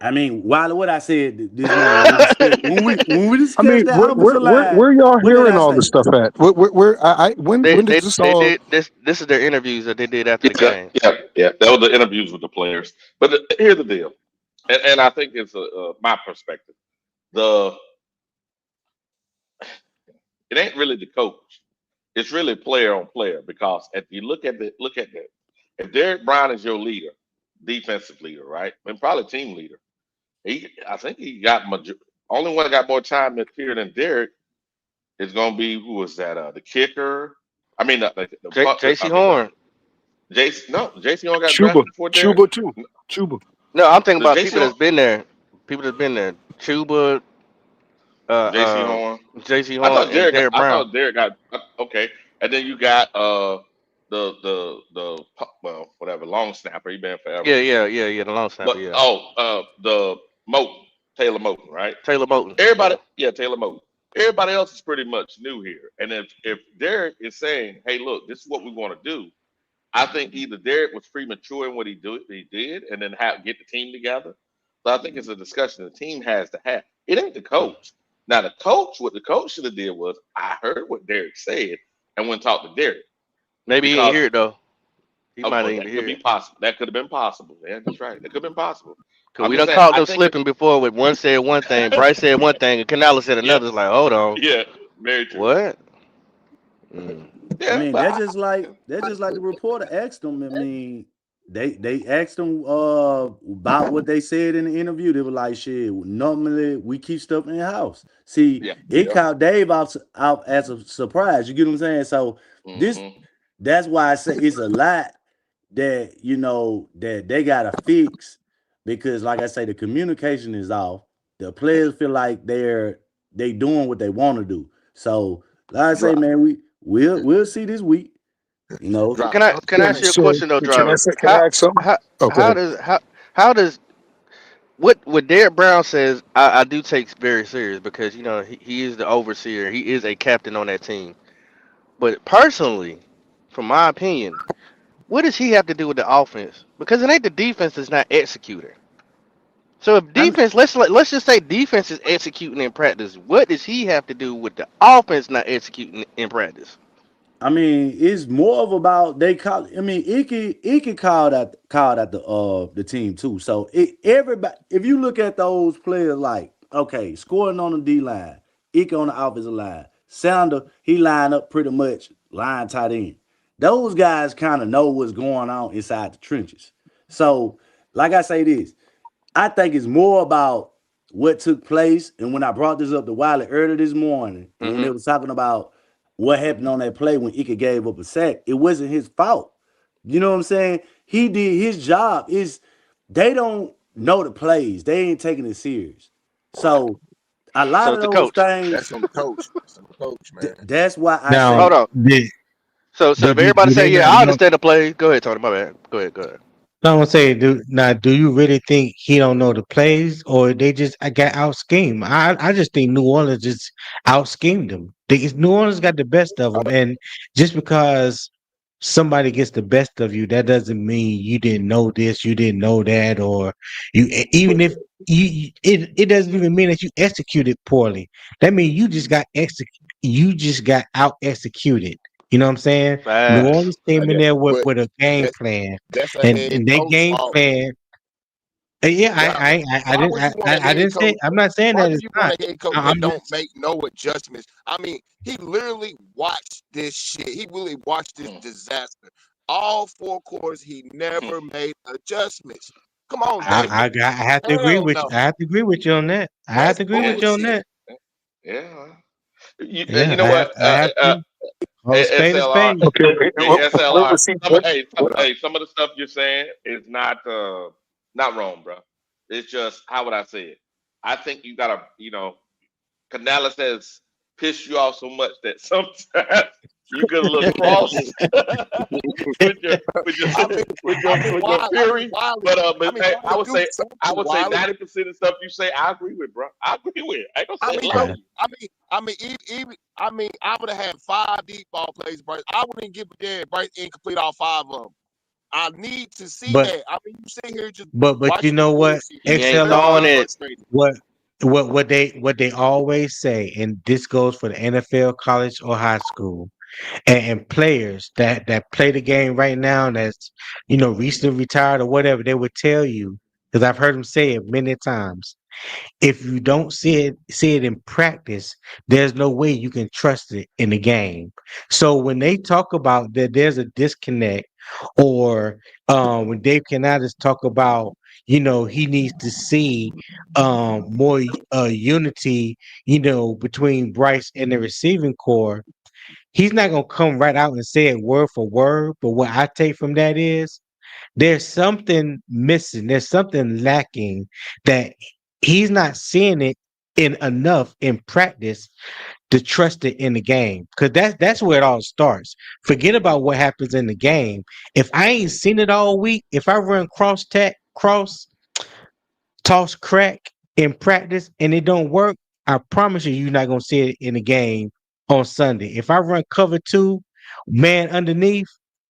I mean, while what I said this morning when we discussed when we I mean, discussed that offensive line, where y'all what did hearing I all this say? stuff at? When did this They all? did this. This is their interviews that they did after the Yeah, game. yeah, yeah. That was the interviews with the players. But here's the deal, and I think it's my perspective. The It ain't really the coach. It's really player on player because if you look at the if Derek Brown is your leader, defensive leader, right, and probably team leader, I think he got only one that got more time this year than Derek is going to be who was that? The kicker. I mean the punt. J.C. I mean the Horn. Jason. No, Jason only got Chuba, drafted before Derek. Chuba too. Chuba. No, I'm thinking The about Jason people that's been there. People that's been there. Chuba, J.C. uh, Horn. J.C. Horn, and Derek I Brown. thought Derek got okay, and then you got well whatever long snapper he been forever. Yeah. The long snapper. But Yeah, the Moten, Taylor Moten, right? Taylor Moton. Everybody, Yeah. yeah, Taylor Moten. Everybody else is pretty much new here. And if Derek is saying, "Hey, look, this is what we want to do," I think either Derek was premature in what he did, and then get the team together. So I think it's a discussion the team has to have. It ain't the coach. Now what the coach should have did was I heard what Derek said and went and talked to Derek Maybe he ain't because hear it though. He might not even that could hear be it. possible. That could have been possible. Yeah, that's right. That could have been possible. Cause I'm we just done saying. caught I them think. slipping before. With one said one thing, Bryce said one thing, and Canales said Yeah, another. It's like, hold on, yeah, very true. what? Mm. I Yeah, mean, but that's just like the reporter asked them. I mean, they asked them about what they said in the interview. They were like, "Shit, normally we keep stuff in the house." See, yeah, it yeah. caught Dave out as a surprise. You get what I'm saying? So this Hmm. that's why I say it's a lot that that they gotta fix because, like I say, the communication is off. The players feel like they doing what they want to do. So, like I say, Drop, man, we'll see this week. You know, So drop. can I ask you a So question though, can I driver? say? Can I ask something? How Oh, go how ahead. does how does what Derek Brown says? I do take very serious because he is the overseer. He is a captain on that team. But personally, from my opinion, what does he have to do with the offense? Because it ain't the defense that's not executing. So if I'm defense, let's just say defense is executing in practice, what does he have to do with the offense not executing in practice? I mean, it's more of about they call. I mean, Icky called out the team too. So everybody, if you look at those players, like okay, scoring on the D line, Icky on the offensive line, Sounder he lined up pretty much line tight end. Those guys kind of know what's going on inside the trenches. So, like I say this, I think it's more about what took place. And when I brought this up to Wiley earlier this morning, and when Hmm. they was talking about what happened on that play when Ika gave up a sack, it wasn't his fault. You know what I'm saying? He did his job. Is they don't know the plays. They ain't taking it serious. So a So lot of it's the those coach. That's things. on the coach. That's on the coach, man. That's why I Now, Hold say on. So if everybody do say, they yeah, not I know? understand the play. Go ahead, Tony. My bad. Go ahead. Go ahead. No, I'm saying, do you really think he don't know the plays, or they just got out schemed? I just think New Orleans just out schemed them. New Orleans got the best of them, and just because somebody gets the best of you, that doesn't mean you didn't know this, you didn't know that, or even if it doesn't even mean that you executed poorly. That means you just got out executed. You know what I'm saying? New Facts. Orleans came in Yeah, there with, but a game that plan, that's a and head they coach game fault. plan. Yeah, Now, I why didn't would you want a I head didn't say coach? I'm not saying Why that would it's you want not. a head coach I'm that don't just make no adjustments? I mean, he literally watched this shit. He really watched this Mm, disaster. All 4 quarters, he mm. never made adjustments. Come on, that I have to agree hell with you. no. I have to agree with you on that. I have That's to agree Yeah, with you on bullshit. that. yeah. You Yeah, know what? I have to. Call a spade a SLR, spade. Okay, okay. SLR. See, Some of the stuff you're saying is not wrong, bro. It's just how would I say it? I think you gotta, Canales has pissed you off so much that sometimes you get a little cross with your with your I mean, with your fury. Wiley. But hey, Wiley, do something, I would say Wiley. 90% of stuff you say I agree with, bro. I agree with. I ain't gonna I say mean, lie bro. to Yeah. you. Even I would have had 5 deep ball plays, Bryce. I wouldn't give a damn. Bryce incomplete all 5 of them. I need to see But that. I mean, you sit here just but you watching this know what? bullshit. He ain't Very throwing XLR, it. frustrating. what what they always say, and this goes for the NFL, college, or high school, and players that play the game right now, that's recently retired or whatever, they would tell you, because I've heard them say it many times. If you don't see it in practice, there's no way you can trust it in the game. So when they talk about that there's a disconnect, or when Dave Canales talk about, he needs to see more unity, between Bryce and the receiving core, he's not gonna come right out and say it word for word. But what I take from that is there's something missing. There's something lacking, that he's not seeing it in enough in practice to trust it in the game. Because that's where it all starts. Forget about what happens in the game. If I ain't seen it all week, if I run cross toss crack in practice and it don't work, I promise you, you're not gonna see it in the game on Sunday. If I run cover two, man underneath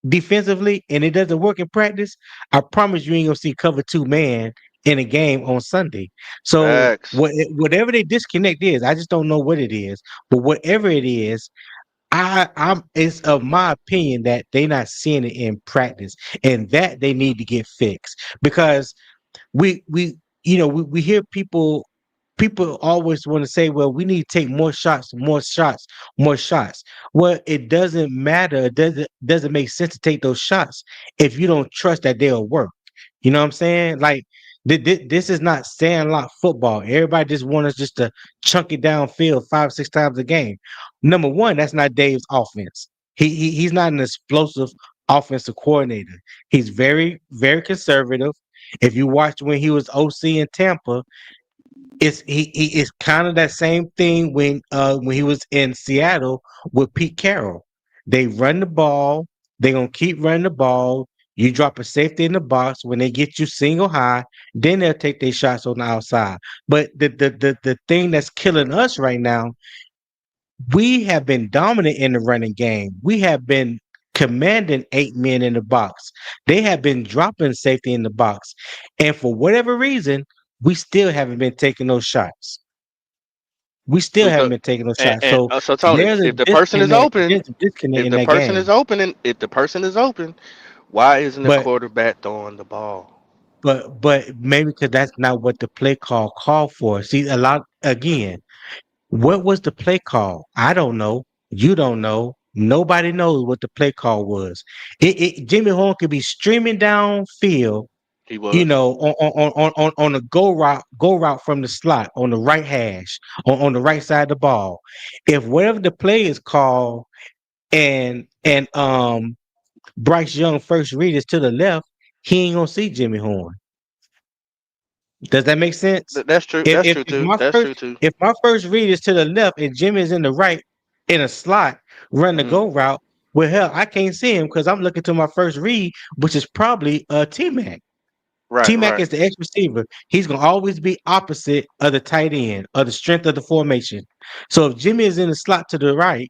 defensively, and it doesn't work in practice, I promise you ain't gonna see cover two man in a game on Sunday. So Facts. whatever they disconnect is, I just don't know what it is. But whatever it is, I'm it's of my opinion that they're not seeing it in practice, and that they need to get fixed. Because we hear people always want to say, well, we need to take more shots. Well, it doesn't matter. It doesn't make sense to take those shots if you don't trust that they'll work. You know what I'm saying? Like, this is not sandlot football. Everybody just want us just to chunk it downfield 5 6 times a game. Number one, that's not Dave's offense. He's not an explosive offensive coordinator. He's very, very conservative. If you watch when he was OC in Tampa, he is kind of that same thing when he was in Seattle with Pete Carroll. They run the ball. They're gonna keep running the ball. You drop a safety in the box when they get you single high, then they'll take their shots on the outside. But the thing that's killing us right now, we have been dominant in the running game. We have been commanding 8 men in the box. They have been dropping safety in the box. And for whatever reason, we still haven't been taking those shots. We still haven't So, been taking those and, shots. and So so Tony, there's a if the person is disconnect. open, There's a disconnect in that game. if the person is open, why isn't the But quarterback throwing the ball? but maybe because that's not what the play call for. See, a lot again. What was the play call? I don't know. You don't know. Nobody knows what the play call was. Jimmy Horn could be streaming downfield, He was. on a go route from the slot on the right hash, on the right side of the ball. If whatever the play is called, and Bryce Young first read is to the left, he ain't gonna see Jimmy Horn. Does that make sense? That's true. If That's if true if too. my That's first true too. if my first read is to the left and Jimmy is in the right in a slot, run the Hmm. go route, well, hell, I can't see him because I'm looking to my first read, which is probably T Mac. Right. T Mac Right. is the X receiver. He's gonna always be opposite of the tight end, of the strength of the formation. So if Jimmy is in the slot to the right,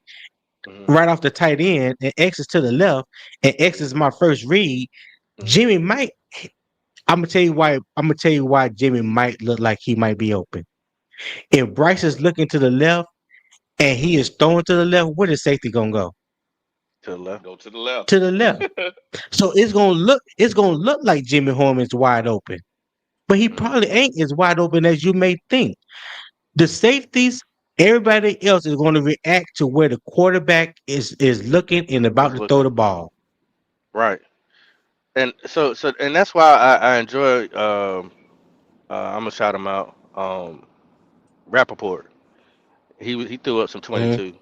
right off the tight end, and X is to the left, and X is my first read, Jimmy might. I'm gonna tell you why. I'm gonna tell you why Jimmy might look like he might be open. If Bryce is looking to the left and he is throwing to the left, where the safety gonna go? To the left. Go to the left. To the left. So it's gonna look like Jimmy Holman's wide open, but he probably ain't as wide open as you may think. The safeties, everybody else is going to react to where the quarterback is looking and about Is to throw looking the ball. right, and and that's why I enjoy. I'm gonna shout him out. Rappaport. He threw up some Mhm. 22,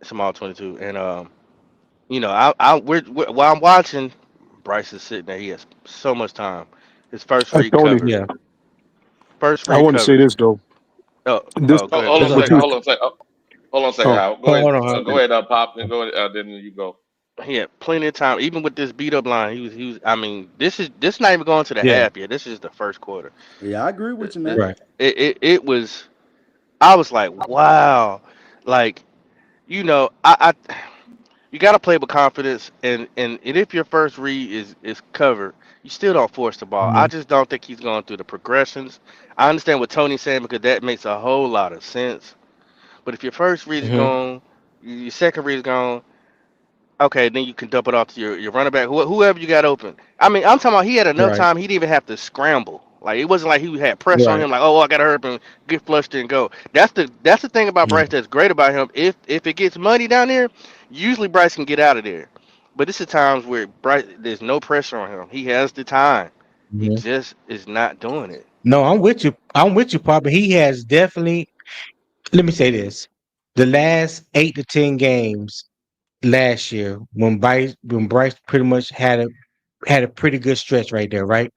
some all 22, and while I'm watching, Bryce is sitting there. He has so much time. His first read Tony, covered. Yeah. First I read want to say covered. this though. Oh, This oh, go ahead, Hold on That's a Big what second. you. John. Hold on a second. Hold on a second, oh Howard. Go Hold ahead. on, hold Go on. ahead, Pop. Then go. Then you go. He had plenty of time, even with this beat up line. He was. I mean, this not even going to the Yeah. half yet. This is the first quarter. Yeah, I agree with you, man. It, Right. it was. I was like, wow, like you got to play with confidence, and if your first read is covered, you still don't force the ball. I Mhm. just don't think he's going through the progressions. I understand what Tony's saying because that makes a whole lot of sense. But if your first read is Mhm. gone, your second read is gone, okay, then you can dump it off to your running back, whoever you got open. I mean, I'm talking about he had enough Right. time. He didn't even have to scramble. Like it wasn't like he had pressure on Right. him. Like, oh, I gotta hurry up and get flushed and go. That's the thing about Yeah. Bryce that's great about him. If it gets muddy down there, usually Bryce can get out of there. But this is times where Bryce there's no pressure on him. He has the time. He Mhm. just is not doing it. No, I'm with you. I'm with you, Papa. He has definitely. Let me say this: the last 8 to 10 games last year, when Bryce pretty much had a pretty good stretch right there, right?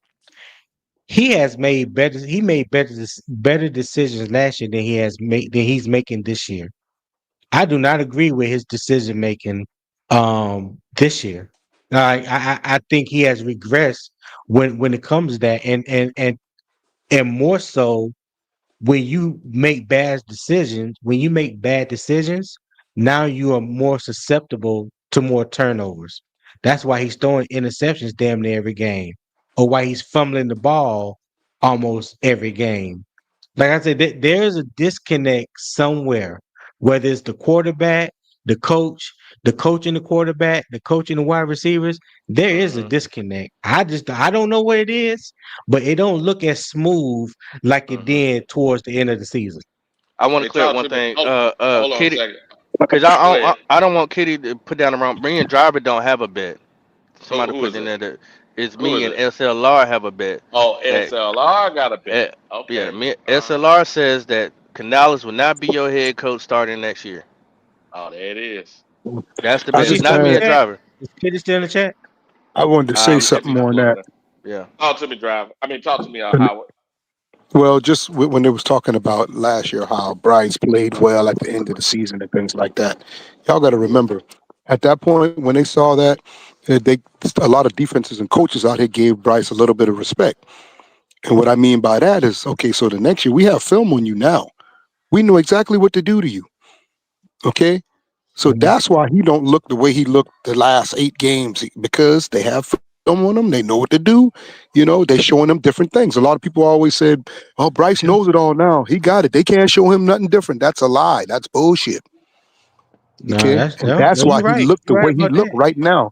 He has made better. He made better decisions last year than he's making this year. I do not agree with his decision making this year. I think he has regressed when it comes to that, and more so when you make bad decisions, now you are more susceptible to more turnovers. That's why he's throwing interceptions damn near every game, or why he's fumbling the ball almost every game. Like I said, there's a disconnect somewhere, whether it's the quarterback, the coach, the coach and the quarterback, the coach and the wide receivers. There is a Hmm. disconnect. I don't know what it is, but it don't look as smooth like it Hmm. did towards the end of the season. I want to Hey, clear up talk one to me. thing. Hold on a Kitty, second. because Go ahead. I don't want Kitty to put down the wrong. Me and Driver don't have a bet. Somebody Who put is in it? there that it's Who me is and it? SLR have a bet Oh, that SLR got a bet. yeah, Okay. me SLR says that Canales will not be your head coach starting next year. Oh, there it is. That's the Is bet. There she It's it still not in me the is. and chat? Driver. Is Kitty still in the chat? I wanted to say Let me something see. on Pull that. it up. Yeah. Talk to me, driver. I mean, talk to me, And- Howard. Well, just when they was talking about last year how Bryce played well at the end of the season and things like that, y'all got to remember at that point when they saw that, they a lot of defenses and coaches out here gave Bryce a little bit of respect. And what I mean by that is, okay, so the next year we have film on you now. We know exactly what to do to you. Okay, so Mhm. that's why he don't look the way he looked the last 8 games because they have film on him. They know what to do. They're showing him different things. A lot of people always said, "Oh, Bryce knows it all now. He got it. They can't show him nothing different." That's a lie. That's bullshit. No, Okay, that's and no, that's no. why You're he right. looked the You're right way he about looked that. right now.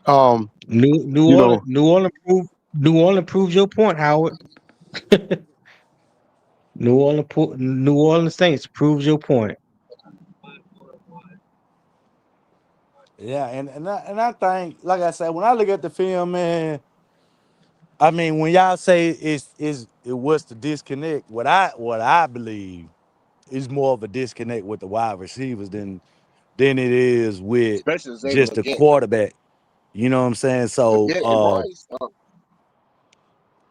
Um, New you Orleans, know, New Orleans proves your point, Howard. New Orleans Saints proves your point. Yeah, and I think, like I said, when I look at the film, man, I mean, when y'all say it was the disconnect, what I believe is more of a disconnect with the wide receivers than it is with especially Xavier just the McGinn. quarterback. You know what I'm saying? So, McGinn and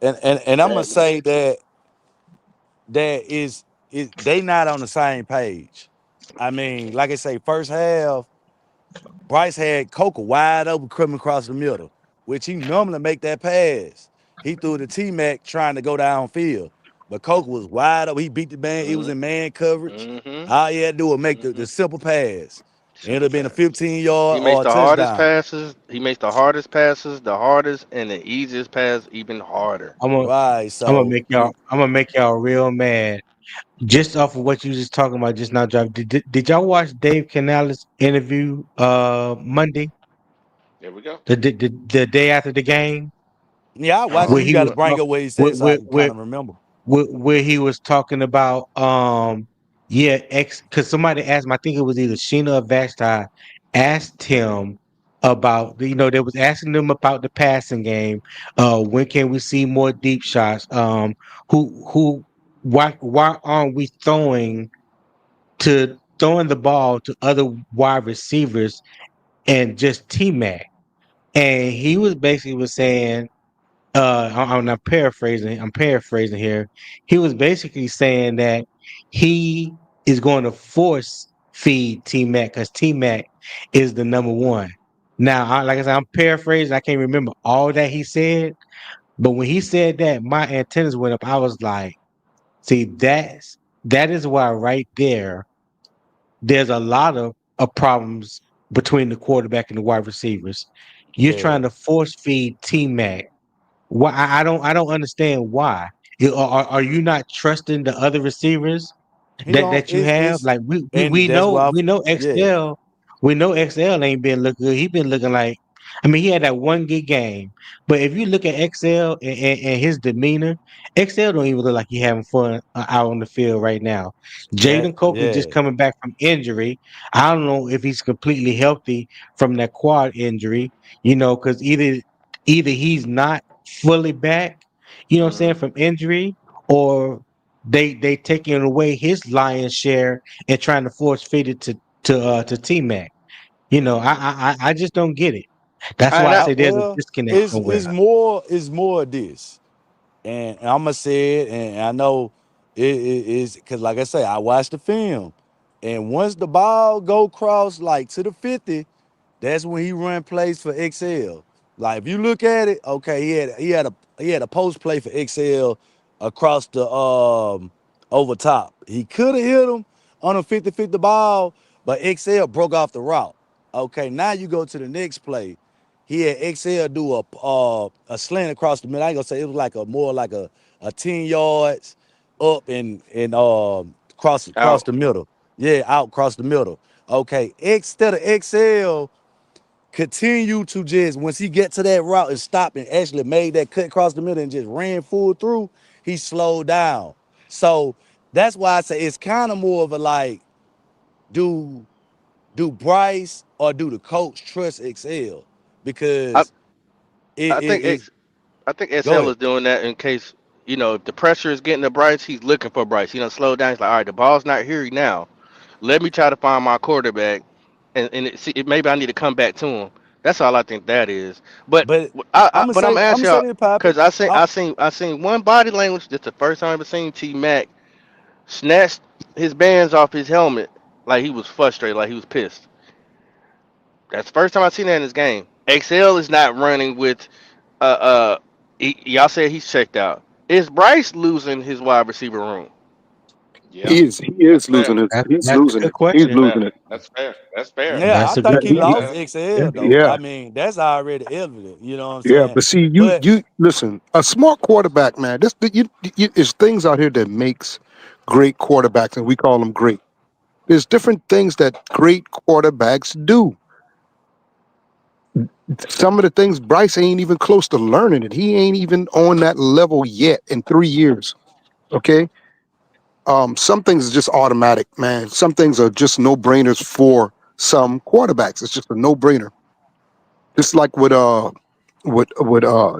Bryce, and I'm gonna bad say decisions. that is they not on the same page. I mean, like I say, first half, Bryce had Coca wide open coming across the middle, which he normally make that pass. He threw the T Mac trying to go downfield. But Coke was wide up. He beat the man. He was in man coverage. Mm-hmm. All he had to do was make Mm-hmm. the simple pass. It would Simple have been a pass. 15-yard He makes or a the hardest touchdown. passes. He makes the hardest passes, the hardest and the easiest pass even harder. I'm gonna Right. I'm gonna So make y'all I'm gonna make y'all real mad. Just off of what you just talking about just now, Drive. Did y'all watch Dave Canales interview Monday, There we go. the day after the game, yeah, I watched Uh-huh. it. where You he got to was bring up what he where, said so I where, can kind where, of remember. where he was talking about yeah, because somebody asked him, I think it was either Sheena or Vashti asked him about they was asking them about the passing game. When can we see more deep shots? Who why aren't we throwing the ball to other wide receivers and just T Mac? And he was basically was saying, I'm paraphrasing. I'm paraphrasing here. He was basically saying that he is going to force feed T Mac because T Mac is the number one. Now, like I said, I'm paraphrasing. I can't remember all that he said, but when he said that, my antennas went up. I was like, "See, that is why right there. There's a lot of problems between the quarterback and the wide receivers. You're Yeah. trying to force feed T Mac. Why I don't understand why. Are you not trusting the other receivers He that don't that you have? it's Like we we, and we that's know why we know yeah. XL ain't been looking good. He been looking like I mean he had that one good game, but if you look at XL and his demeanor, XL don't even look like he having fun out on the field right now. That Jaden Coker just yeah. coming back from injury. I don't know if he's completely healthy from that quad injury. Because either he's not fully back, what I'm saying, Mm-hmm. from injury, or they taking away his lion's share and trying to force feed it to T Mac. Mm-hmm. I just don't get it. That's why And I I, say there's a Well, disconnect it's somewhere. it's more it's more of this. And I'm gonna say it, and I know it is because, like I say, I watched the film, and once the ball go cross like to the 50, that's when he run plays for XL. Like if you look at it, okay, he had a post play for XL across the over top. He could have hit him on a 50-50 ball, but XL broke off the route. Okay, now you go to the next play. He had XL do a slant across the middle. I ain't gonna say it was like a more like a 10 yards up and cross out. the middle. Yeah, out across the middle. Okay, instead of XL continue to just once he get to that route and stop and actually made that cut across the middle and just ran full through, he slowed down. So that's why I say it's kind of more of a like, do do Bryce or do the coach trust XL? I Because it I it, think it X I think go SL ahead. is doing that in case if the pressure is getting to Bryce, he's looking for Bryce. He don't slow down. He's like, all right, the ball's not here now. Let me try to find my quarterback, and maybe I need to come back to him. That's all I think that is. But But but I'm I'm gonna asking say y'all this, Poppy. because I seen one body language. That's the first time I ever seen T Mac snatched his bands off his helmet like he was frustrated, like he was pissed. That's the first time I seen that in this game. XL is not running with y'all said he's checked out. Is Bryce losing his wide receiver room? Yeah, He is that's fair. losing his. He's That's a losing good it. He's That's question. fair. losing it. That's fair. That's fair. Yeah, I That's a Yeah, think good he That's question. lost fair. Yeah. XL though. yeah, I mean, that's already evident. You know what I'm yeah. saying? But see, you But you listen. A smart quarterback, man. There's things out here that makes great quarterbacks, and we call them great. There's different things that great quarterbacks do. Some of the things Bryce ain't even close to learning it. He ain't even on that level yet in 3 years. Okay. Some things are just automatic, man. Some things are just no brainers for some quarterbacks. It's just a no brainer. Just like what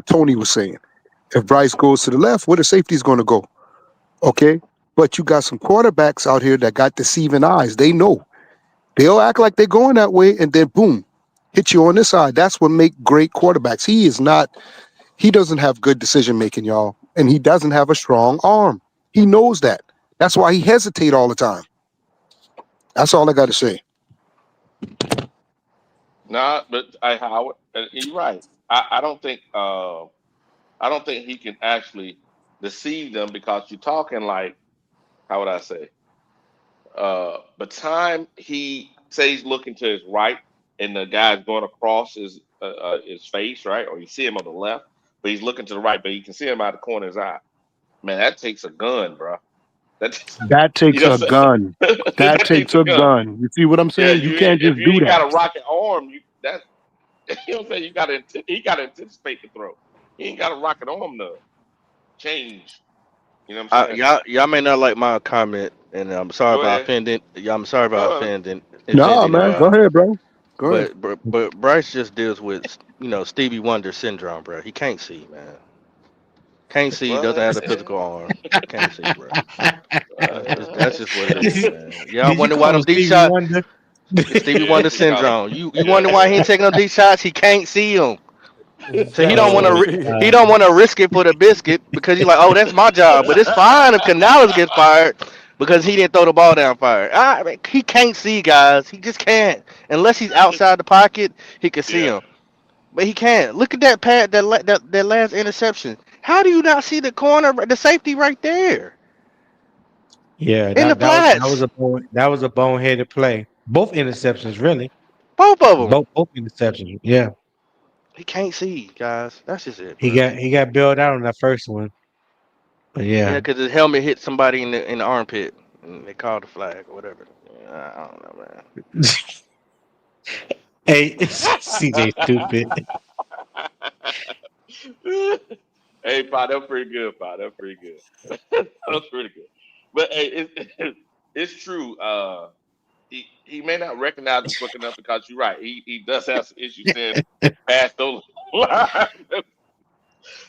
Tony was saying. If Bryce goes to the left, where the safety's going to go? Okay. But you got some quarterbacks out here that got deceiving eyes. They know. They'll act like they're going that way, and then boom, hit you on this side. That's what make great quarterbacks. He is not. He doesn't have good decision making, y'all, and he doesn't have a strong arm. He knows that. That's why he hesitate all the time. That's all I got to say. Nah, but Howard, you're right. I don't think he can actually. deceive them because you're talking like, how would I say? By the time he says he's looking to his right and the guy's going across his face, right? Or you see him on the left, but he's looking to the right, but you can see him out of the corner of his eye. Man, that takes a gun, bro. That That you takes know a what I'm gun. saying? That That takes takes a a gun. gun. You see what I'm Yeah, saying? You can't if just you do ain't got that. a rocket arm, you know what I'm saying? He got to anticipate the throw. He ain't got a rocket arm to change. You know what I'm saying? Y'all may not like my comment, and I'm sorry Go if I ahead. offended. I'm sorry if I Go ahead. Nah, offended man. y'all. Go ahead, bro. Go ahead. But Bryce just deals with Stevie Wonder syndrome, bro. He can't see, man. Can't see. Well, Doesn't have the physical arm. Can't see, bro. That's just what it is, Did man. Y'all you wonder why call him them deep Stevie shots. Wonder? Stevie yeah, Wonder he called him. syndrome. You Yeah, wonder why he ain't taking no deep shots? He can't see them. He So he can't don't want Oh, to. see. He God. don't want to risk it for the biscuit because he's like, oh, that's my job. But it's fine if Canales gets fired because he didn't throw the ball down fire. He can't see, guys. He just can't unless he's outside the pocket. He can see yeah. him, but he can't. Look at that pad. That last interception. How do you not see the corner, the safety right there Yeah, in the that was flats? that was a boneheaded play. Both interceptions, really. Both of them. Both interceptions. Yeah, He can't see, guys. That's just it, bro. he got bailed out on that first one. But Yeah, yeah. because his helmet hit somebody in the armpit. And they called the flag or whatever. Yeah, I don't know, man. Hey, CJ stupid. Hey, Pa, that's pretty good, Pa. That's pretty good. That's pretty good. But hey, it's true. He may not recognize him quick enough because you're right. He does have some issues seeing past those lines,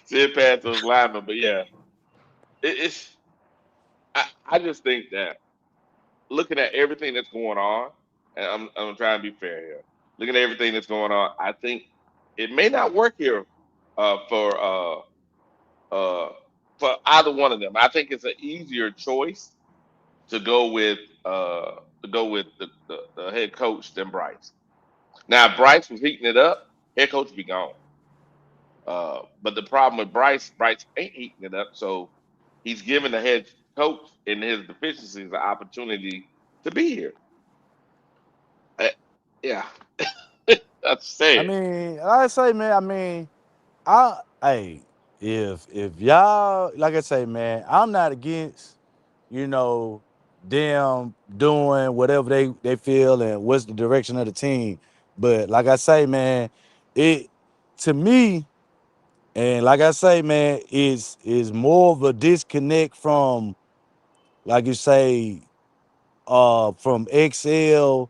seeing past those linemen. But yeah, it's I just think that looking at everything that's going on, and I'm trying to be fair here. Looking at everything that's going on, I think it may not work here uh, for uh, uh, for either one of them. I think it's an easier choice to go with the head coach than Bryce. Now, if Bryce was heating it up, head coach would be gone. But the problem with Bryce ain't heating it up, so he's giving the head coach and his deficiencies an opportunity to be here. Uh, yeah, that's I sad. mean, like I say, man. I mean, hey, if y'all like I say, man, I'm not against you know them doing whatever they feel and what's the direction of the team. But like I say, man, it to me and like I say, man, is more of a disconnect from like you say, from XL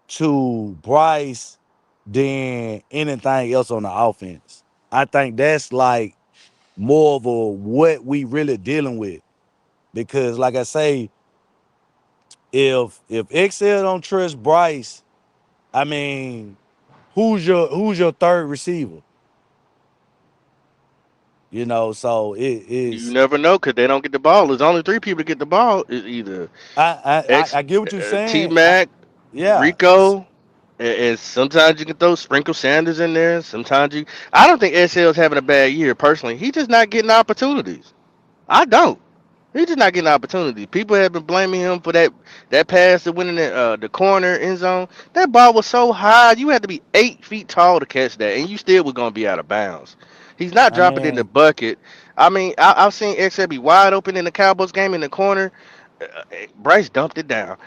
to Bryce than anything else on the offense. I think that's like more of a what we really dealing with. Because like I say, if XL don't trust Bryce, I mean, who's your third receiver? So it You is never know because they don't get the ball. There's only three people to get the ball. It's either I get what you're T saying. Mac, Yeah. Rico, and sometimes you can throw Sprinkle Sanders in there. Sometimes you. I don't think SL's having a bad year personally. He's just not getting opportunities. I don't. He's just not getting opportunities. People have been blaming him for that pass that went in the corner end zone. That ball was so high, you had to be 8 feet tall to catch that, and you still was gonna be out of bounds. He's not I dropping in the mean, bucket. I mean, I've seen XL be wide open in the Cowboys game in the corner. Bryce dumped it down.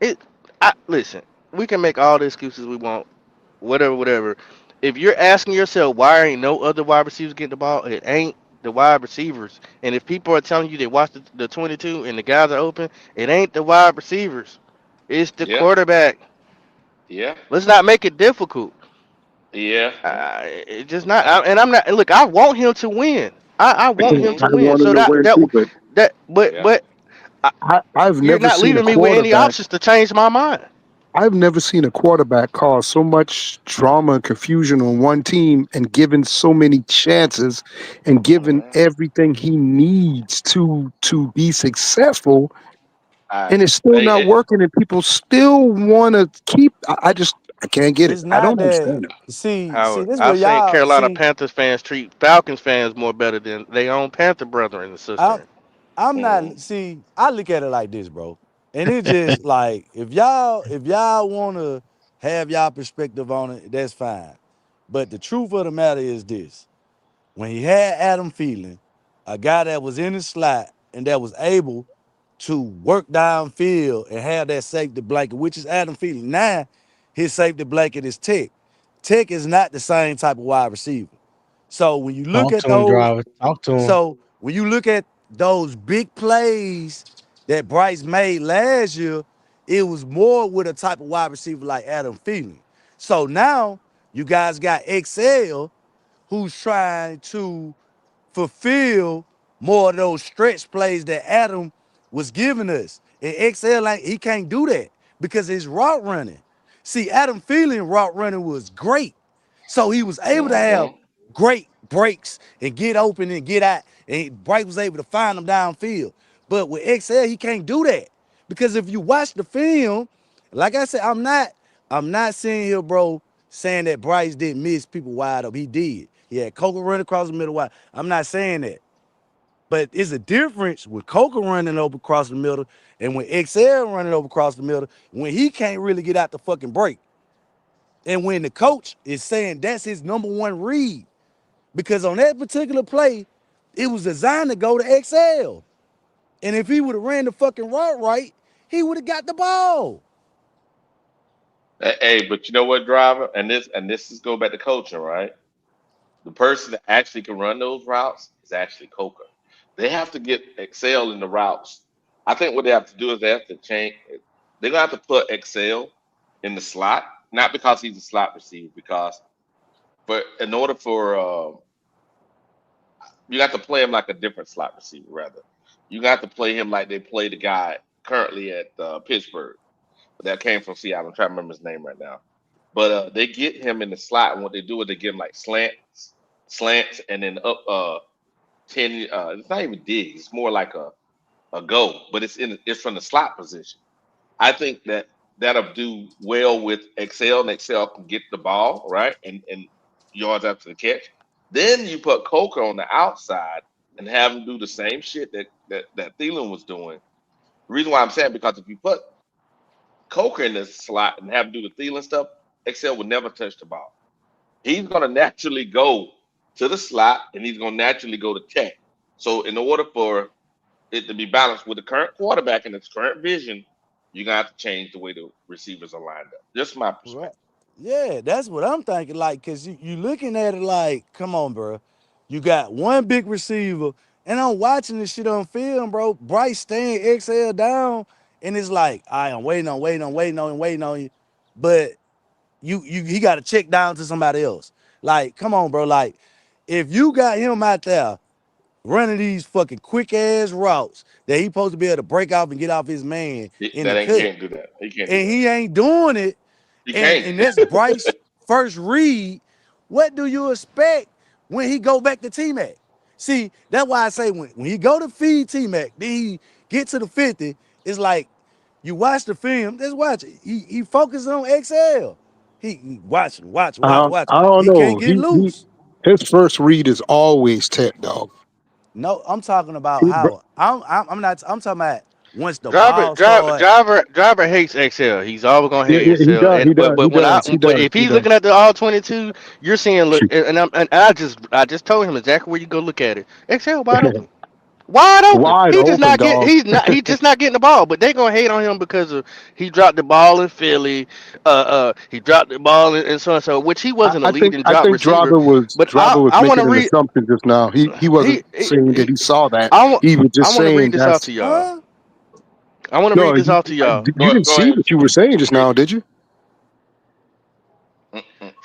It. Listen. We can make all the excuses we want, whatever. If you're asking yourself why ain't no other wide receivers getting the ball, it ain't the wide receivers. And if people are telling you they watch the 22 and the guys are open, it ain't the wide receivers. It's the Yeah, quarterback. yeah, Let's not make it difficult. yeah. It's just not. And I'm not. Look, I want him to win. I want him Hmm. I to win. want him So to win too, but but Yeah, but I, I've you're never not seen a leaving me with any quarterback. options to change my mind. I've never seen a quarterback cause so much drama and confusion on one team and given so many chances and given yeah. everything he needs to be successful, I and it's still hey, not working, and people still want to keep. I just I can't get it. It's I not don't that. understand it. See, Howard, this where I've seen y'all Carolina see. Panthers fans treat Falcons fans more better than they own Panther brethren and I'm sister. I'm Mm. not. See, I look at it like this, bro. And it just like if y'all want to have y'all perspective on it, that's fine. But the truth of the matter is this: when he had Adam Thielen, a guy that was in the slot and that was able to work downfield and have that safety blanket, which is Adam Thielen. Now, his safety blanket is Tech. Tech is not the same type of wide receiver. So when you look Talk at to him, those, driver. Talk to him. so when you look at those big plays that Bryce made last year, it was more with a type of wide receiver like Adam Thielen. So now you guys got XL who's trying to fulfill more of those stretch plays that Adam was giving us. And XL, he can't do that because his route running. See, Adam Thielen route running was great. So he was able to have Mm-hmm. great breaks and get open and get out. And Bryce was able to find him downfield. But with XL, he can't do that. Because if you watch the film, like I said, I'm not sitting here, bro, saying that Bryce didn't miss people wide up. He did. He had Coker run across the middle wide. I'm not saying that. But it's a difference with Coker running over across the middle and when XL running over across the middle when he can't really get out the fucking break. And when the coach is saying that's his number one read. Because on that particular play, it was designed to go to XL. And if he would have ran the fucking route right, he would have got the ball. Hey, but you know what, driver, and this is go back to coaching, right? The person that actually can run those routes is actually Coker. They have to get Excel in the routes. I think what they have to do is they have to change. They're gonna have to put Excel in the slot, not because he's a slot receiver, because but in order for you got to play him like a different slot receiver, rather. You got to play him like they play the guy currently at Pittsburgh that came from Seattle. I'm trying to remember his name right now. But they get him in the slot, and what they do is they give him like slants, and then up 10. It's not even digs. It's more like a go, but it's from the slot position. I think that that'll do well with Excel, and Excel can get the ball right and yards after the catch. Then you put Coker on the outside and have him do the same shit that Thielen was doing. The reason why I'm saying because if you put Coker in the slot and have him do the Thielen stuff, Excel would never touch the ball. He's going to naturally go to the slot and he's going to naturally go to tech. So in order for it to be balanced with the current quarterback and its current vision, you're gonna have to change the way the receivers are lined up. Just my Right. perspective. Yeah, that's what I'm thinking. Like, cause you looking at it like, come on, bro. You got one big receiver, and I'm watching this shit on film, bro. Bryce staying XL down, and it's like, I'm waiting on you. But you he got to check down to somebody else. Like, come on, bro. Like, if you got him out there running these fucking quick ass routes that he supposed to be able to break off and get off his man in the That ain't cut, can't do that. He can't do and that. he ain't doing it, He and can't. and that's Bryce first read. What do you expect when he go back to T-Mac? See, that's why I say when he go to feed T-Mac, then he get to the 50, it's like you watch the film, just watch it. He focuses on XL. He watch. I don't He can't know. get loose. His first read is always tech, dog. No, I'm talking about how I'm not I'm talking about once the Driver, ball driver, start. driver, driver hates Excel. He's always gonna Yeah, hate yeah, he Excel. does. He And does. He does. He but does. if He he's does. looking at the all 22, you're seeing look. And I just told him exactly where you go look at it. Excel wide open. Wide open. Wide He just open, not get. dog. He's just not getting the ball. But they gonna hate on him because of he dropped the ball in Philly. He dropped the ball in so and so, which he wasn't a leading I drop think receiver. But Driver was I want to making an read. assumption just now. He wasn't saying that He he saw that. I want He was I just want to read saying this off that's to y'all. Huh? I want to no. read this off to y'all. You didn't Go see ahead. what you were saying just Read. now, did you,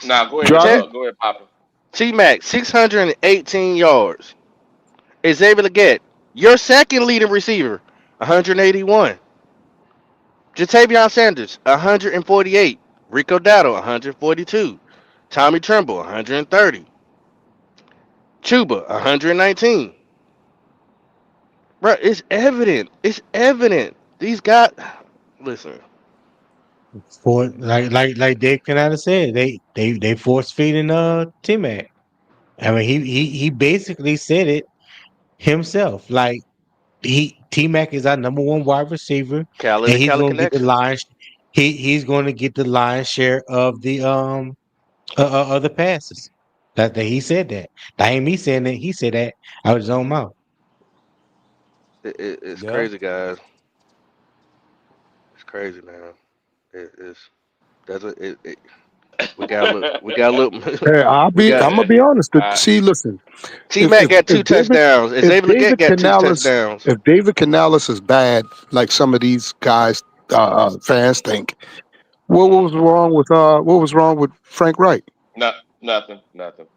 Now go ahead. Driver? Go ahead, Papa. T Mac 618 yards is able to get your second leading receiver 181. Jatavion Sanders 148. Rico Dowdle 142. Tommy Tremble 130. Chuba 119. Bro, it's evident. It's evident. These guys, listen. For like Dave Canada said, they force feeding T Mac. I mean, he basically said it himself. Like T Mac is our number one wide receiver, Cali, and the he's Cali going to get the connection. lion's he's going to get the lion's share of the of the passes. That he said that. That ain't me saying that. He said that out of his own mouth. It's Yeah. crazy, guys. It's crazy, man. It's doesn't it, we got a look. We got a look. Hey, We got I'm gonna be honest. I See, listen, T Mac got if two touchdowns. Xavier Leggett got two touchdowns. If David Canales is bad, like some of these guys fans think, what was wrong with Frank Wright? no nothing. You Nothing.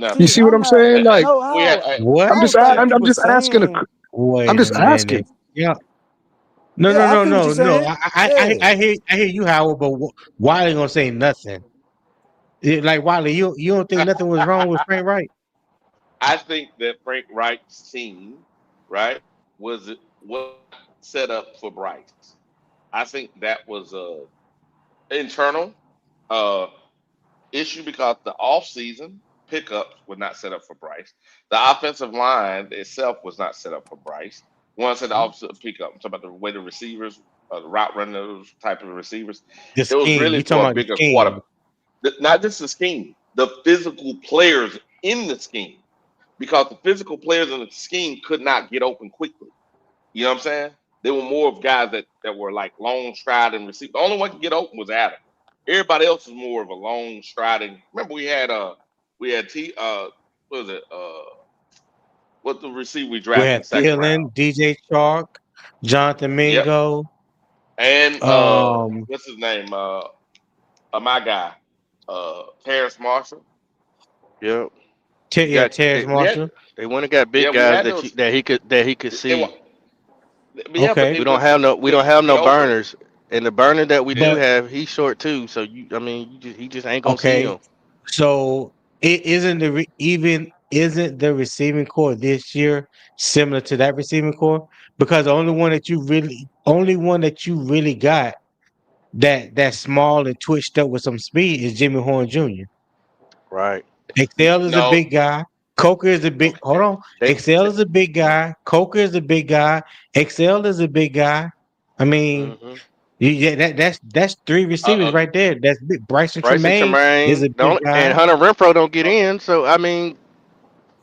See, see what I'm I'm not. saying? Like No, We had how? What? I don't think you I'm were just asking saying. I'm Wait a just minute. asking. Yeah. No, Yeah, no, I no, feel what you're no, no. saying. Yeah. I hear you, Howard. But Wiley gonna say nothing. Like Wiley, you don't think nothing was wrong with Frank Wright? I think that Frank Wright's team, right, was set up for Bryce. I think that was a internal uh issue because the offseason pickups were not set up for Bryce. The offensive line itself was not set up for Bryce. Once an offensive pickup, I'm talking about the way the receivers, the route runners type of receivers. The It was scheme. really You talking for a about the bigger scheme? quarterback. Not just the scheme, the physical players in the scheme. Because the physical players in the scheme could not get open quickly. You know what I'm saying? They were more of guys that were like long striding receivers. The only one who could get open was Adam. Everybody else was more of a long striding. Remember we had what was it what the receiver we We drafted in had the second round? Thielen, DJ Chark, Jonathan Yep. Mingo. And Um, what's his name? My guy, Terrace Marshall. Yep. You got Terrence they, We had Marshall. they went and got yeah, big we guys had those. that he could They were see. yeah, but Okay, they wasn't We they don't have couldn't get no open. burners, and the burner that we do but have, he's short too. So I mean, he just ain't gonna see okay. him. So it isn't even isn't the receiving core this year similar to that receiving core? Because the only one that you really got that's small and twitched up with some speed is Jimmy Horn Jr. Right. Excel is a No, big guy. Coker is a big. okay. Hold on. They, Excel they is a big guy. Coker is a big guy. Excel is a big guy. I mean, hmm yeah, that's three receivers Uh, right there. That's big. Bryson Bryson Tremaine is Tremaine, a big and guy. Hunter Renfro don't get uh, in. So I mean,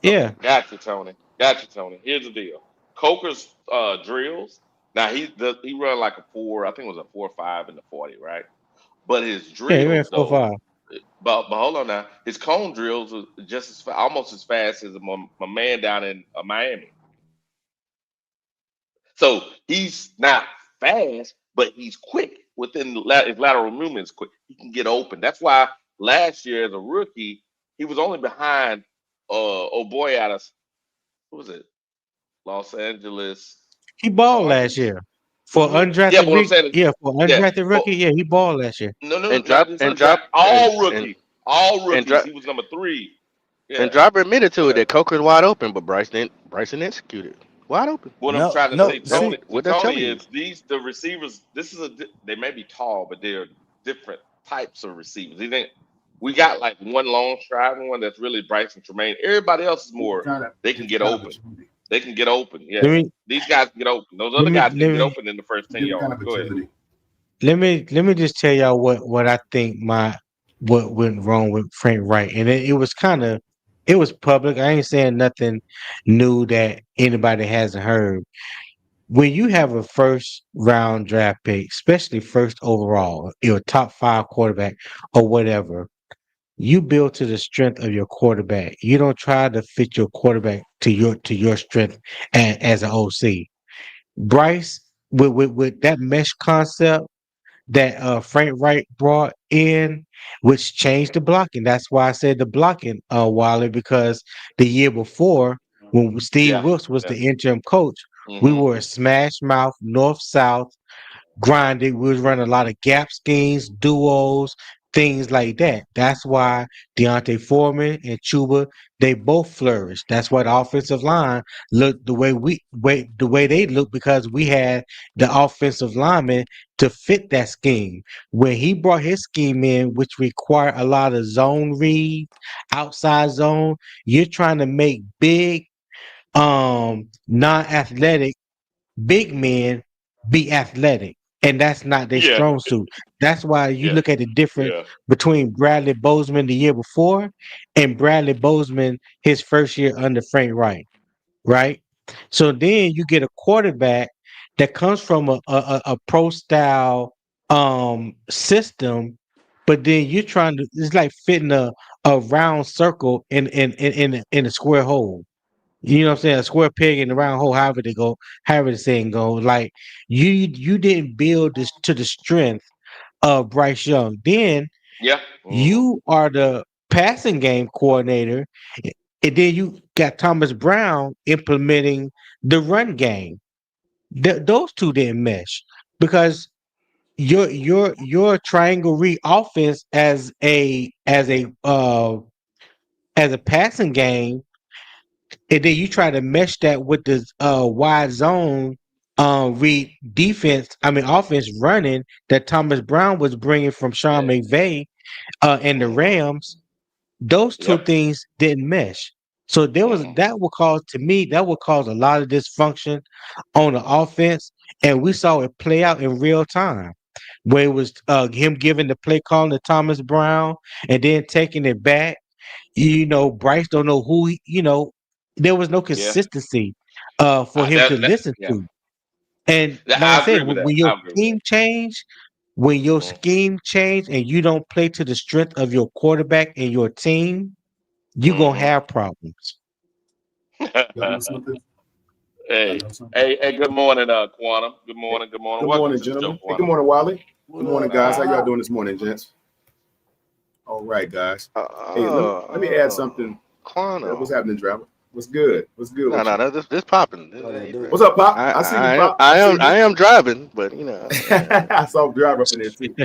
okay, Yeah. got you, Tony. Got you, Tony. Here's the deal. Coker's drills. Now he run like a four. I think it was a 4.5 in the 40, right? But his Yeah, he ran drills four though. five. But hold on now. His cone drills are just almost as fast as my man down in Miami. So he's not fast, but he's quick within his lateral movements. Quick, he can get open. That's why last year as a rookie, he was only behind oh boy out of what was it, Los Angeles He balled last Chargers? year. For Yeah, undrafted but what I'm saying is, yeah, for yeah, undrafted for rookie, yeah, he balled last year. no, and not drop just and undrafted, drop all and rookies. drop He was number three. and Yeah, drop admitted go to it ahead. that Coker's wide open, but Bryson executed wide open. What I'm No, trying to no. say, That See, To what they're Tony telling you. is the receivers. This is they may be tall, but they're different types of receivers. You think we got like one long striding one that's really Bryson Tremaine. Everybody else is more. They can get open. They can get open. Let Yeah, me these guys can get open. Those let other me guys let can get me open in the first 10 yards. Go ahead. let me just tell y'all what I think what went wrong with Frank Wright. And it was it was public. I ain't saying nothing new that anybody hasn't heard. When you have a first round draft pick, especially first overall, your top five quarterback or whatever, you build to the strength of your quarterback. You don't try to fit your quarterback to your strength as an OC. Bryce with that mesh concept that Frank Wright brought in, which changed the blocking. That's why I said the blocking, Wiley, because the year before, when Steve Yeah, Wilkes was yeah. the interim coach, we Mm-hmm. were a smash mouth, north south, grinded. We was running a lot of gap schemes, duos, things like that. That's why Deontay Foreman and Chuba, they both flourish. That's why the offensive line looked the way they look, because we had the offensive lineman to fit that scheme. When he brought his scheme in, which required a lot of zone read, outside zone, you're trying to make big non-athletic big men be athletic, and that's not their Yeah, strong suit. That's why you yeah, look at the difference yeah. between Bradley Bozeman the year before and Bradley Bozeman his first year under Frank Wright, right? So then you get a quarterback that comes from a pro style system, but then you're trying to, it's like fitting a round circle in a square hole. You know what I'm saying? A square peg in the round hole, however the saying go. Like you didn't build this to the strength of Bryce Young. Then Yeah. you are the passing game coordinator, and then you got Thomas Brown implementing the run game. Those two didn't mesh because your triangle read offense as a passing game. And then you try to mesh that with the wide zone read defense. I mean, offense running that Thomas Brown was bringing from Sean McVay and the Mm-hmm. Rams. Those two Yep. things didn't mesh. So there was Mm-hmm. that would cause to me that would cause a lot of dysfunction on the offense, and we saw it play out in real time. Where it was him giving the play call to Thomas Brown and then taking it back. Bryce don't know there was no Yeah. consistency for him to That. listen Yeah. to. And like I I said, agree with that. when your I agree with scheme change, when your that. scheme change and you don't play to the strength of your quarterback and your team, you're gonna Mm-hmm. have problems. Y'all know something? Y'all Hey, know something? hey, good morning, Quantum. Good Hey, morning, good morning. good Welcome morning, to the show, gentlemen. Hey, good Quantum. morning, Wiley. Good What morning, up, guys. How y'all man? doing this morning, gents? All right, guys. Hey, let me add Oh, something. What's Quantum. happening, Driver? What's good? What's good No, with no, you? no. This popping. Oh yeah, do What's it. up, Pop? I, I see you, I am, Pop. I I am, see I you. am driving, but I saw Driver up in there too.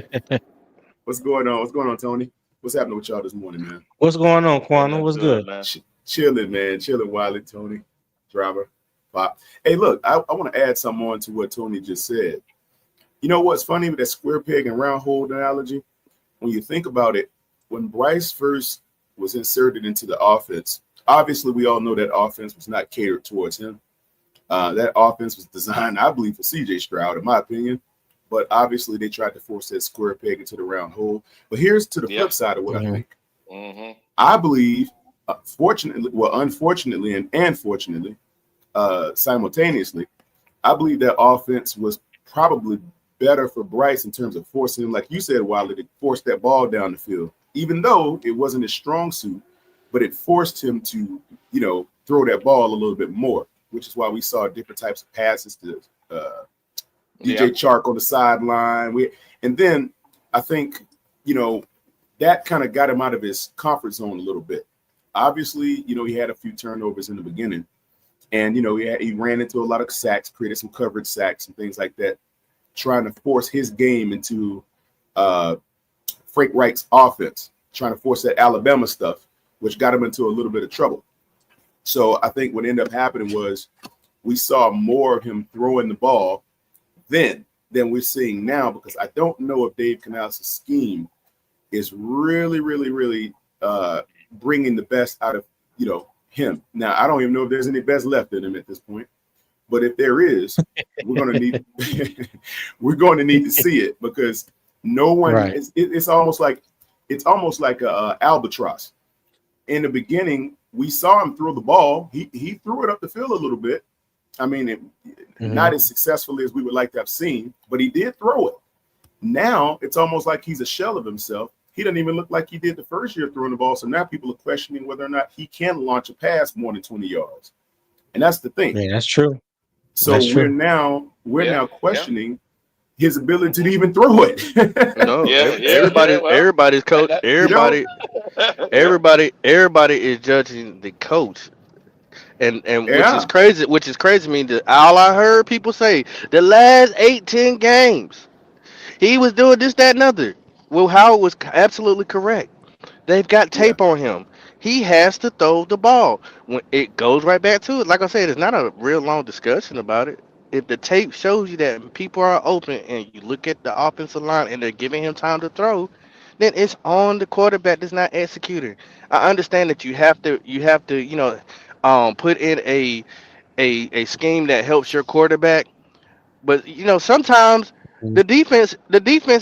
What's going on? What's going on, Tony? What's happening with y'all this morning, man? What's going on, Ain't Quantum? nothing What's good, good? man. Chilling, man. Chilling, Wiley, Tony, Driver, Pop. Hey, look, I want to add something on to what Tony just said. You know what's funny with that square peg and round hole analogy? When you think about it, when Bryce first was inserted into the offense, obviously we all know that offense was not catered towards him. That offense was designed, I believe, for CJ Stroud, in my opinion. But obviously they tried to force that square peg into the round hole. But here's to the Yeah. flip side of what I Mhm. think. Mm-hmm. I believe, unfortunately and fortunately, simultaneously, I believe that offense was probably better for Bryce in terms of forcing him, like you said, Wiley, to force that ball down the field. Even though it wasn't his strong suit, but it forced him to, throw that ball a little bit more, which is why we saw different types of passes to Yeah. DJ Chark on the sideline. And then I think, that kind of got him out of his comfort zone a little bit. Obviously, he had a few turnovers in the beginning. And, he ran into a lot of sacks, created some coverage sacks and things like that, trying to force his game into Frank Reich's offense, trying to force that Alabama stuff, which got him into a little bit of trouble. So I think what ended up happening was we saw more of him throwing the ball then than we're seeing now, because I don't know if Dave Canales' scheme is really, really, really bringing the best out of, him. Now, I don't even know if there's any best left in him at this point. But if there is, we're going to need to see it, because no one. Right. It's almost like a albatross. In the beginning, we saw him throw the ball. He threw it up the field a little bit. I mean, Hmm. not as successfully as we would like to have seen, but he did throw it. Now it's almost like he's a shell of himself. He doesn't even look like he did the first year throwing the ball. So now people are questioning whether or not he can launch a pass more than 20 yards. And that's the thing. Yeah, that's true. So That's we're true. now Yeah. questioning his ability to even throw it. no. Yeah. Everybody, Well, everybody's coach. that, You know? yeah. Everybody is judging the coach, and which is Yeah. crazy. Which is crazy. I mean, all I heard people say the last 8, 10 games, he was doing this, that, and other. Well, Howard was absolutely correct. They've got Yeah, tape on him. He has to throw the ball. When it goes right back to it. Like I said, it's not a real long discussion about it. If the tape shows you that people are open and you look at the offensive line and they're giving him time to throw, then it's on the quarterback that's not executing. I understand that you have to put in a scheme that helps your quarterback, but sometimes the defense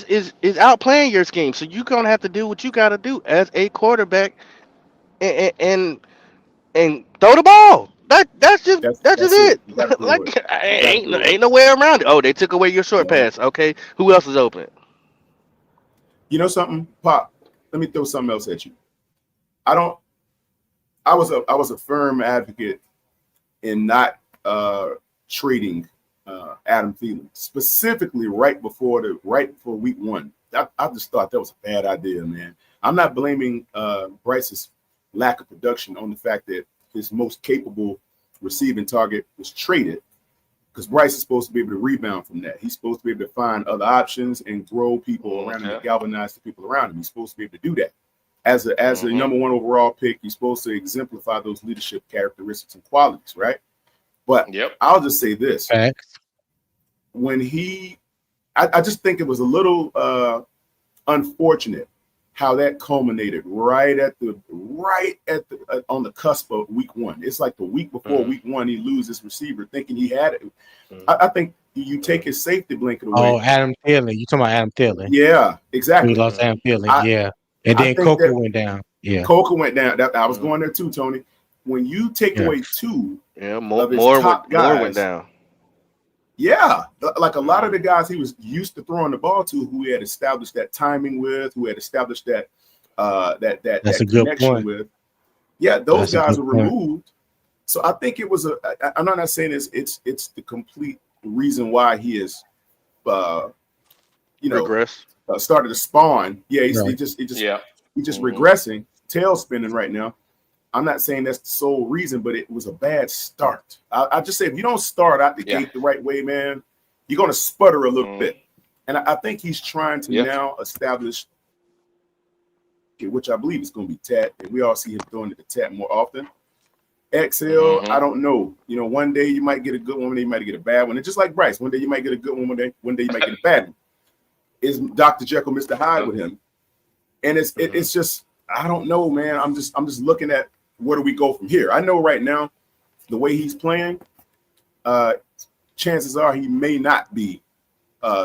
is outplaying your scheme, so you're gonna have to do what you got to do as a quarterback and throw the ball. That's just that's it. it. You got to throw Like it. You got to ain't throw it. ain't no way around it. Oh, they took away your short Yeah. pass. Okay, who else is open? You know something, Pop? Let me throw something else at you. I don't. I was a firm advocate in not trading Adam Thielen, specifically right before week one. I just thought that was a bad idea, man. I'm not blaming Bryce's lack of production on the fact that his most capable receiving target was traded, because Bryce is supposed to be able to rebound from that. He's supposed to be able to find other options and grow people around him Yeah. and galvanize the people around him. He's supposed to be able to do that. As a Mm-hmm. number one overall pick, he's supposed to exemplify those leadership characteristics and qualities, right? But Yep. I'll just say this: Facts. when I just think it was a little unfortunate how that culminated right at the on the cusp of week one. It's like the week before Mm-hmm. week one, he loses receiver thinking he had it. Mm-hmm. I think you take his safety blanket Oh, away. Adam Thielen. You talking about Adam Thielen? Yeah, We exactly. lost Adam Thielen. I Yeah, and I then think Coco that went down. Yeah, Coca went down. I was Mm-hmm. going there too, Tony. When you take yeah. away two Yeah, more of his more went top more went guys, down. yeah, like a lot of Mm-hmm. the guys he was used to throwing the ball to, who he had established that timing with, who had established that That's a that good connection point. with, yeah, those That's a guys good were point. removed. So I think it was I'm not saying it's the complete reason why he is uh, you know Regress. started to spawn. Yeah, Right. Yeah. he's just Mm-hmm. regressing, tail spinning right now. I'm not saying that's the sole reason, but it was a bad start. I just say if you don't start out the Yeah. gate the right way, man, you're gonna sputter a little Mm-hmm. bit. And I think he's trying to Yeah. now establish, which I believe is going to be Tat, and we all see him throwing it to Tat more often. XL, Mm-hmm. I don't know. You know, one day you might get a good one, one day you might get a bad one. And just like Bryce, one day you might get a good one, one day you might get a bad one. Is Dr. Jekyll, Mr. Hyde with him? And it's just, I don't know, man. I'm just looking at where do we go from here. I know right now the way he's playing, chances are he may not be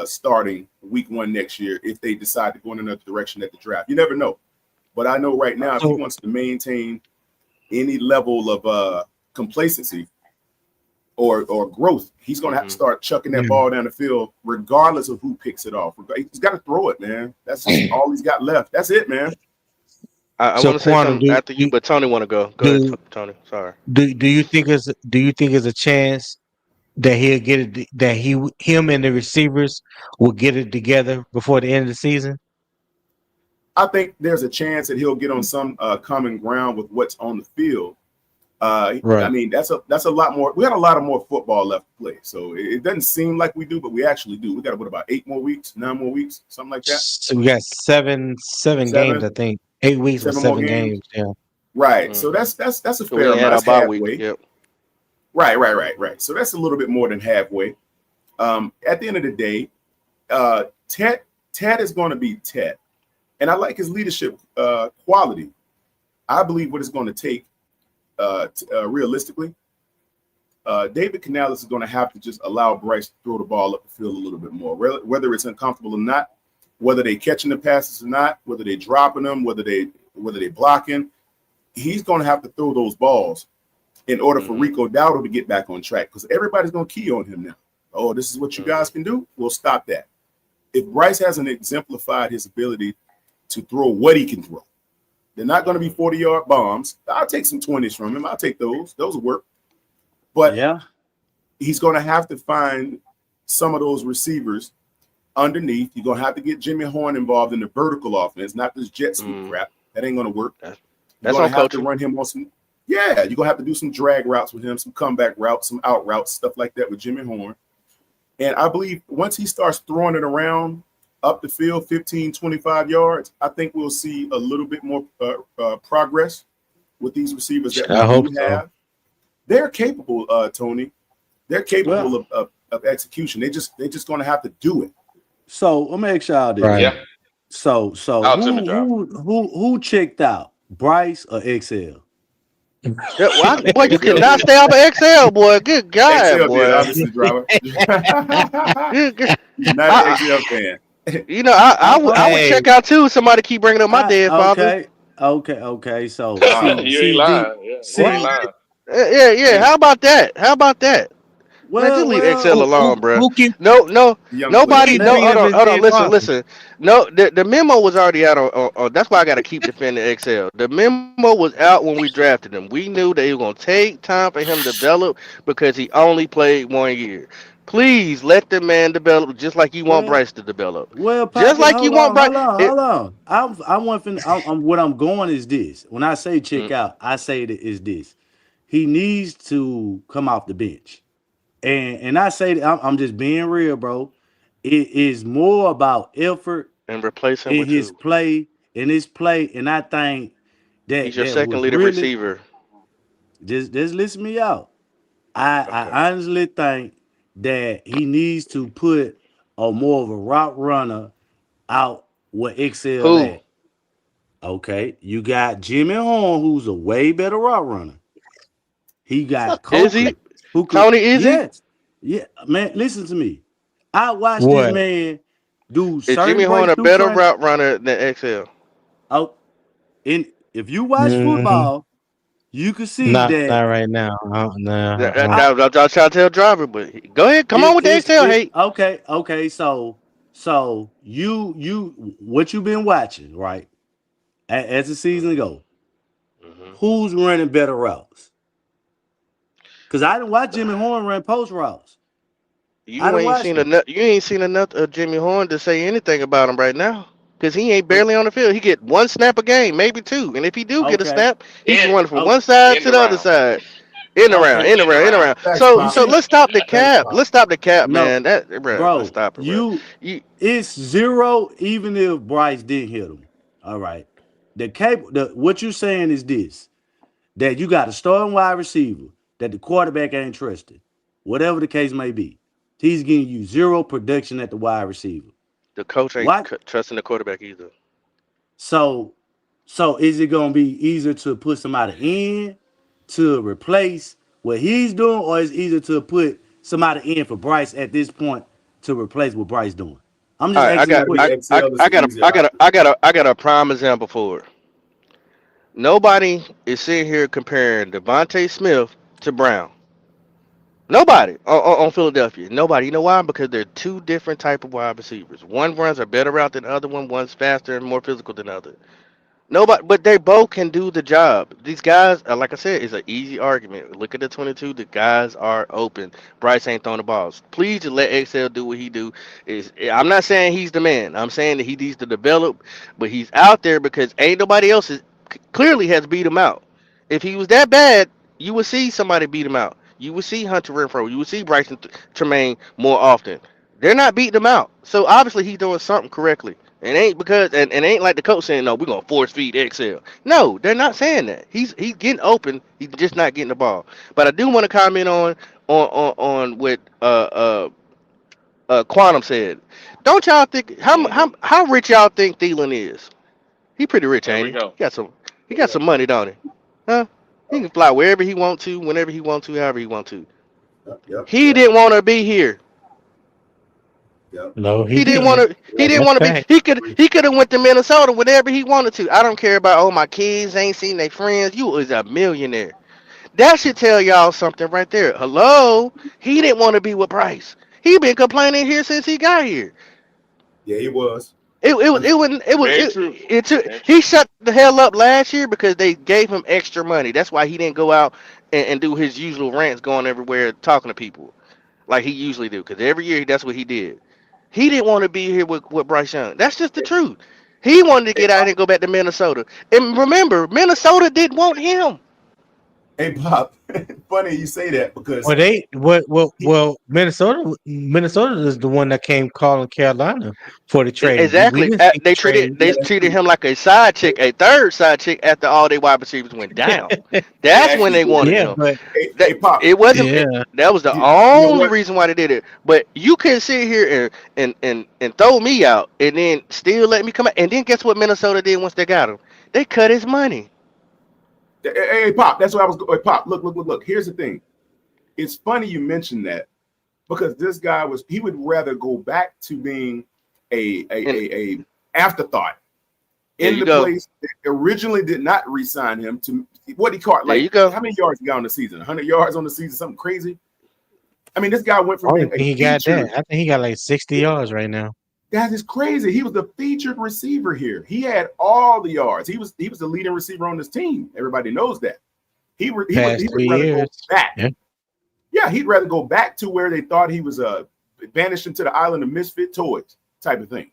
starting week one next year if they decide to go in another direction at the draft. You never know. But I know right now if he So, wants to maintain any level of complacency or growth, he's going to have to Mm-hmm. start chucking that yeah. ball down the field regardless of who picks it off. He's got to throw it, man. That's just all he's got left. That's it, man. I So want to say Quantum, something after you, but Tony want to go. Go ahead, do Tony. Sorry. do you think is a chance that he'll get it, that him and the receivers will get it together before the end of the season? I think there's a chance that he'll get on some common ground with what's on the field. I Right. mean, that's a lot more. We got a lot of more football left to play, so it doesn't seem like we do, but we actually do. We got about 8 more weeks, 9 more weeks, something like that. So we got seven games, Seven, I think. 8 weeks with 7 more 7 games. games. Yeah. Right. So Mm-hmm. that's a So fair we ain't had amount. our That's bye week. halfway. Yep. Right. So that's a little bit more than halfway. At the end of the day, Ted is going to be Ted, and I like his leadership quality. I believe what it's going to take, realistically, David Canales is going to have to just allow Bryce to throw the ball up the field a little bit more, whether it's uncomfortable or not, whether they catching the passes or not, whether they dropping them, whether they blocking. He's going to have to throw those balls in order for Mm-hmm. Rico Dowdle to get back on track, because everybody's going to key on him now. Oh, this is what you guys can do. We'll stop that. If Bryce hasn't exemplified his ability to throw what he can throw, they're not going to be 40-yard bombs. I'll take some 20s from him. I'll take those. Those will work. But Yeah. he's going to have to find some of those receivers underneath. You're going to have to get Jimmy Horn involved in the vertical offense, not this jet sweep crap. That ain't going to work. You're That's going on to have to coaching. run him on some. Yeah, you're going to have to do some drag routes with him, some comeback routes, some out routes, stuff like that with Jimmy Horn. And I believe once he starts throwing it around up the field 15, 25 yards, I think we'll see a little bit more progress with these receivers that we I hope do so. have. They're capable, Tony. They're capable Well, of execution. They're just going to have to do it. so let me ask y'all this. Right. Yeah. So Ultimate job. who checked out, Bryce or XL? Yeah, well, boy, you cannot stay off of XL, boy. Good God, XL did, boy. obviously, driver. Good, He's not I, an XL fan. you know, I would Hey, check out too. Somebody keep bringing up my dead father. Okay. So Wow. You ain't lying. Yeah, you ain't see. what? lying. Yeah. How about that? How about that? Man, just leave XL Who, Well, who, alone, bro. who keep No, Young who player. nobody. keep No, bringing up his hold on. dead Listen, father? listen. No, the memo was already out on. That's why I got to keep defending XL. The memo was out when we drafted him. We knew that it was gonna take time for him to develop because he only played 1 year. Please let the man develop just like you want well, Bryce to develop. Just Poppy, like you want Bryce. It, hold on. I want what I'm going is this. When I say check mm, out, I say that is this. He needs to come off the bench. And I say that I'm just being real, bro. It is more about effort and replace him in with his two. play, and I think He's your that second was leading really receiver. just listen me out. I Okay. I honestly think that he needs to put a more of a route runner out with XL Who? at. Okay, you got Jimmy Horn, who's a way better route runner. He got Is he? Coker, who could, Tony, is he? yes, yeah, man. Listen to me. I watched this What? man do Is Jimmy certain Horn a breakthrough better training. route runner than XL? Out in If you watch Mm, football, you can see not that right now. That, Nah. that, I, that, that's what I try to tell driver, but go ahead, come on with the XL it's hate. okay. So you what you been watching, right? As the season hmm go, hmm who's running better routes? Because I didn't watch Jimmy Horn run post routes. I didn't watch them. You ain't seen enough of Jimmy Horn to say anything about him right now. Cause he ain't barely on the field. He get one snap a game, maybe two. And if he do get a Okay, snap, he In can run from oh, one side in to the the other round. side. In the round, okay. in the In the round, in the round. round. Thanks, So You Pop. so see, let's stop the Thanks, cap. Pop. Let's stop the cap, no, man. That bro, let's bro, stop it, bro. You, it's zero. Even if Bryce didn't hit him, all right. What you saying is this: that you got a starting wide receiver that the quarterback ain't trusted, whatever the case may be. He's giving you zero production at the wide receiver. the coach ain't What? trusting the quarterback either. So, so is it gonna be easier to put somebody in to replace what he's doing, or is it easier to put somebody in for Bryce at this point to replace what Bryce doing? I'm All just right, It's asking the got to be question. XL is the easier option. I got a prime example for it. Nobody is sitting here comparing Devontae Smith to Brown. Nobody on Philadelphia. Nobody. You know why? Because they're two different type of wide receivers. One runs a better route than the other one. One's faster and more physical than the other. Nobody, but they both can do the job. These guys, like I said, it's an easy argument. Look at the 22. The guys are open. Bryce ain't throwing the balls. Please just let XL do what he do. I'm not saying he's the man. I'm saying that he needs to develop, but he's out there because ain't nobody else clearly has beat him out. If he was that bad, you would see somebody beat him out. You would see Hunter Renfro. You would see Bryson Tremaine more often. They're not beating him out. So obviously he's doing something correctly. It ain't because and it ain't like the coach saying no, we're gonna force feed XL. No, they're not saying that. He's getting open. He's just not getting the ball. But I do want to comment on what Quantum said. Don't y'all think Hmm. how rich y'all think Thielen is? He pretty rich, There ain't we he? go. He got some money, don't he? Huh? He can fly wherever he want to, whenever he want to, however he want to. He Yep. didn't want to be here. Yep. No, he He didn't didn't. want to. He didn't That's want to be. fact. He could have went to Minnesota whenever he wanted to. I don't care about my kids ain't seen their friends. You was a millionaire. That should tell y'all something right there. Hello, he didn't want to be with Bryce. He been complaining here since he got here. Yeah, he was. Very true. Very He true. shut the hell up last year because they gave him extra money. That's why he didn't go out and do his usual rants, going everywhere talking to people like he usually do. Because every year that's what he did. He didn't want to be here with Bryce Young. That's just the Hey, truth. He wanted to hey, get out and go back to Minnesota. And remember, Minnesota didn't want him. Hey, Pop. Funny you say that because Minnesota is the one that came calling Carolina for the trade. We Exactly. didn't see the trade. They yeah, that's treated true. him like a side chick, a third side chick after all their wide receivers went down. They That's when actually they did wanted that. Yeah, him. but That Hey, Pop. it wasn't. yeah, That was the You know only what? reason why they did it. But you can sit here and throw me out and then still let me come out. And then guess what Minnesota did once they got him? They cut his money. Hey, Pop. That's what I was. Hey, Pop. Look. Here's the thing. It's funny you mentioned that because this guy he would rather go back to being And a afterthought there in you the go. place that originally did not re-sign him to what he caught. There Like you go. how many yards he got on the season? 100 yards on the season, something crazy. I mean, this guy went I from don't being think a he got that. featured. I think he got like 60 yards right now. That is crazy. He was the featured receiver here. He had all the yards. He was the leading receiver on this team. Everybody knows that. He would Past he 3 would rather go years. back. Yeah. Yeah, he'd rather go back to where they thought he was banished into the island of misfit toys type of thing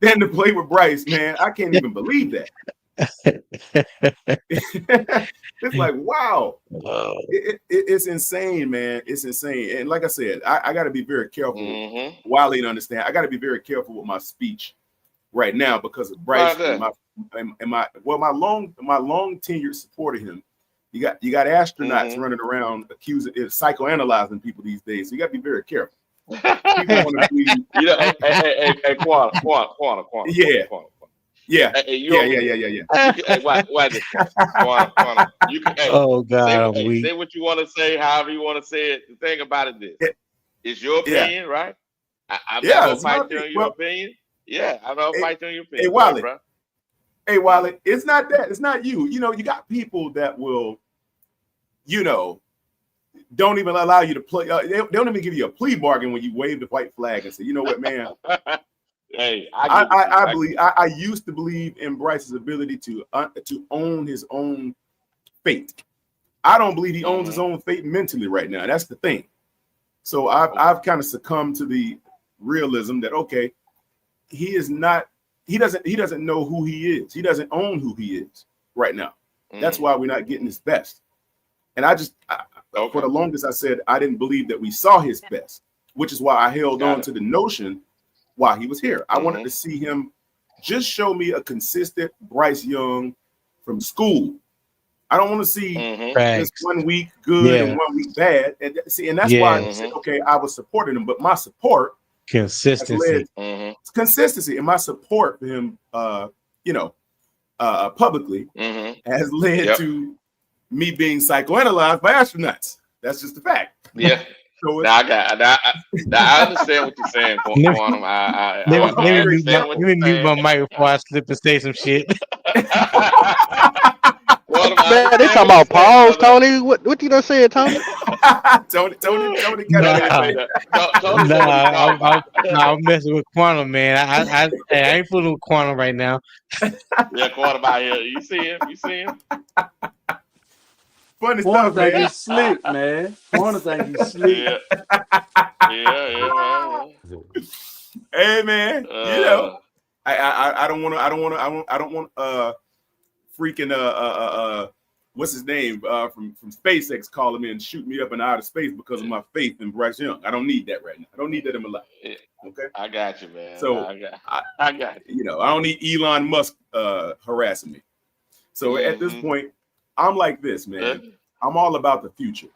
than to play with Bryce. Man, I can't even believe that. It's like wow. Wow. It's insane, man. It's insane. And like I said, I got to be very careful. Mm-hmm. Wiley to understand. I got to be very careful with my speech right now because of Bryce Right and my long tenured support of him. You got astronauts running around accusing, psychoanalyzing people these days. So you got to be very careful. People want to believe. You know, hey, Quantum. Yeah. Yeah. Hey, you over here. Yeah. Hey, why this? Quantum. You can, hey, Oh God, I'm weak. say what you want to say, however you want to say it. The thing about it is, it's your opinion, right? I'm not gonna fight you on your opinion. Yeah, I'm not gonna fight you on your opinion. Hey, Wiley. Bro. Hey, Wiley, it's not that. It's not you. You know, you got people that will, don't even allow you to play. They don't even give you a plea bargain when you wave the white flag and say, you know what, man. Hey, I used to believe in Bryce's ability to own his own fate. I don't believe he owns his own fate mentally right now. That's the thing. So I've kind of succumbed to the realism that okay, he doesn't know who he is. He doesn't own who he is right now. That's why we're not getting his best. And for the longest I said I didn't believe that we saw his best, which is why I held on to the notion while he was here. I wanted to see him just show me a consistent Bryce Young from school. I don't want to see this 1 week good and 1 week bad. And that's why I said, okay, I was supporting him, but my support consistency, consistency, and my support for him, publicly has led to me being psychoanalyzed by astronauts. That's just a fact. Yeah. So I understand what you're saying, Quantum. Let me mute my mic before I slip and say some shit. Man, they talking about pause, Tony. What you done said, Tony? Tony I'm messing with Quantum, man. I ain't fooling with Quantum right now. Yeah, Quantum out here. You see him? Funny Quantum stuff, man. think he's slick, man. Quantum think he's slick. Yeah. Hey, man. I don't want freaking what's his name from SpaceX calling me and shoot me up in outer space because of my faith in Bryce Young. I don't need that right now. I don't need that in my life. Okay, I got you, man. So I got you. I don't need Elon Musk harassing me. So at this point, I'm like this, man. I'm all about the future.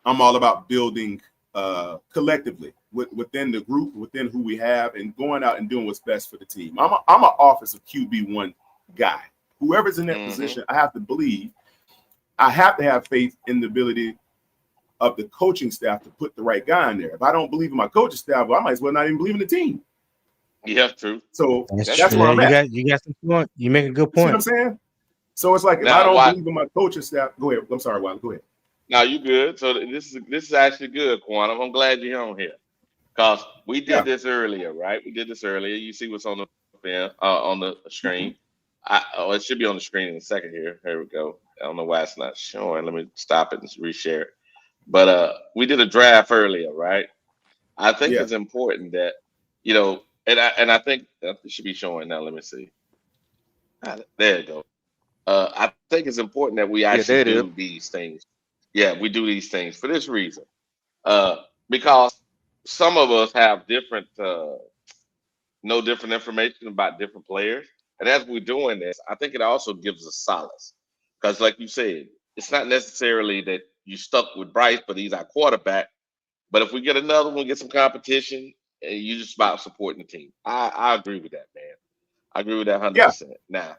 I'm all about building collectively within the group, within who we have, and going out and doing what's best for the team. I'm an office of QB1 guy. Whoever's in that position, I have to believe. I have to have faith in the ability of the coaching staff to put the right guy in there. If I don't believe in my coaching staff, well, I might as well not even believe in the team. Yeah, true. So that's where I'm at. You got some point. You make a good point. See what I'm saying? So it's like if I don't believe in my coaching staff, go ahead. I'm sorry, Wiley. Go ahead. No, you good. So this is actually good, Quantum. I'm glad you're on here because we did this earlier, right? We did this earlier. You see what's on the screen. It should be on the screen in a second here. Here we go. I don't know why it's not showing. Let me stop it and reshare it. But we did a draft earlier, right? I think it's important that and I think that should be showing now. Let me see. There you go. I think it's important that we Yeah, actually there it is. do these things. Yeah, we do these things for this reason. Because some of us have different, know different information about different players, and as we're doing this, I think it also gives us solace. Because, like you said, it's not necessarily that you stuck with Bryce, but he's our quarterback. But if we get another one, get some competition, and you just about supporting the team. I agree with that, man. I agree with that Yeah, 100%. Now,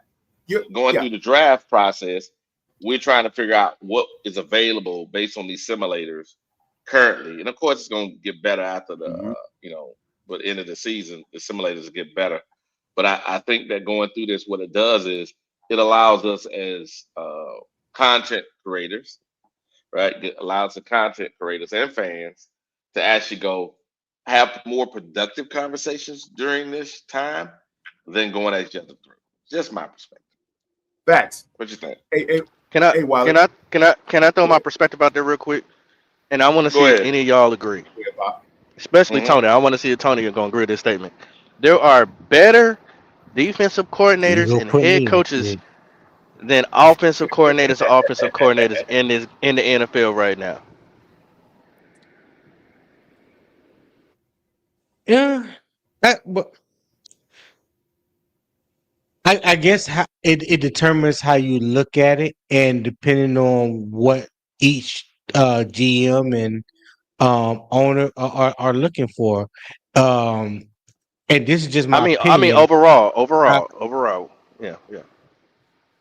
going yeah. through the draft process, we're trying to figure out what is available based on these simulators currently. And of course, it's going to get better after the, Mhm. but end of the season, the simulators get better. But I think that going through this, what it does is it allows us as content creators, right? It allows the content creators and fans to actually go have more productive conversations during this time than going at each other through. Just my perspective. Facts. What you think? Hey, hey, Can I hey, Wiley. can I can I can I throw Go my ahead. perspective out there real quick? And I want to Go see if ahead. any of y'all agree, Go ahead, Bob. especially Hmm. Tony. I want to see if Tony is going to agree with this statement. There are better defensive You coordinators gonna and put head me in the coaches shit. than offensive coordinators or offensive coordinators in the NFL right now. Yeah, but I guess it determines how you look at it, and depending on what each GM and owner are looking for. Um, and this is just my I mean opinion. overall. Yeah, yeah.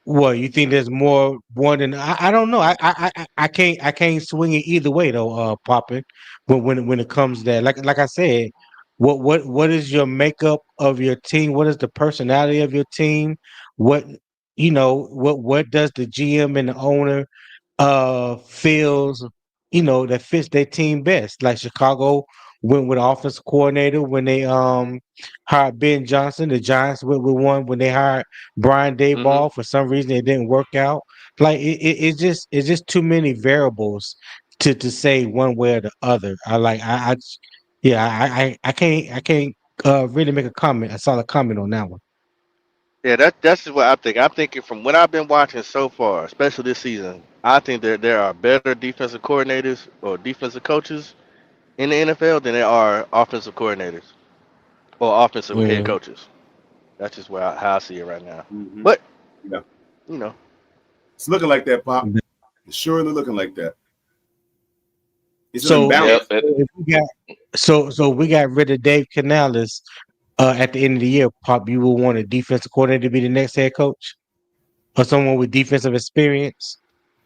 Well, you think there's more than I don't know. I can't swing it either way though, Poppin. When it comes to that, like I said, what is your makeup of your team? What is the personality of your team? What what does the GM and the owner feels that fits their team best? Like Chicago went with offensive coordinator when they hired Ben Johnson. The Giants went with one when they hired Brian Hmm. Dayball. For some reason it didn't work out. Like it's just too many variables to say one way or the other. Yeah, I can't really make a solid comment on that one. Yeah, that's just what I think. I'm thinking from what I've been watching so far, especially this season. I think that there are better defensive coordinators or defensive coaches in the NFL than there are offensive coordinators or offensive head Mm. coaches. That's just how I see it right now. Hmm. But Yeah, you know, it's looking like that, Pop. It's surely looking like that. It's an So Yep. imbalance. if we got we got rid of Dave Canales at the end of the year. Pop, you will want a defensive coordinator to be the next head coach or someone with defensive experience.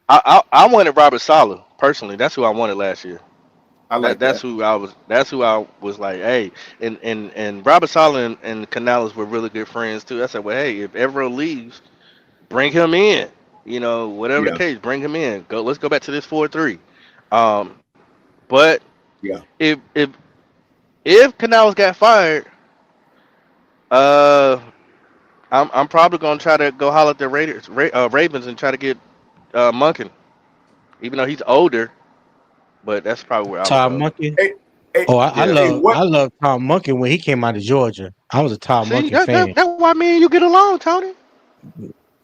I wanted Robert Sala personally. That's who I wanted last year. I like That's that. who I was. That's who I was like, hey, and Robert Sala and Canales were really good friends too. I said, well, hey, if Evero leaves, bring him in. Whatever the Yeah, case, bring him in. Let's go back to this 4-3. Um, but yeah. if if if Canales got fired, uh, I'm probably gonna try to go holler at the Ravens and try to get Munkin, even though he's older. But that's probably where I would Tom go. Monkey. Hey, hey, Oh, I Yeah. hey. love What? I love Tom Monkey when he came out of Georgia. I was a Tom See, Monkey fan. that's why me and you get along, Tony.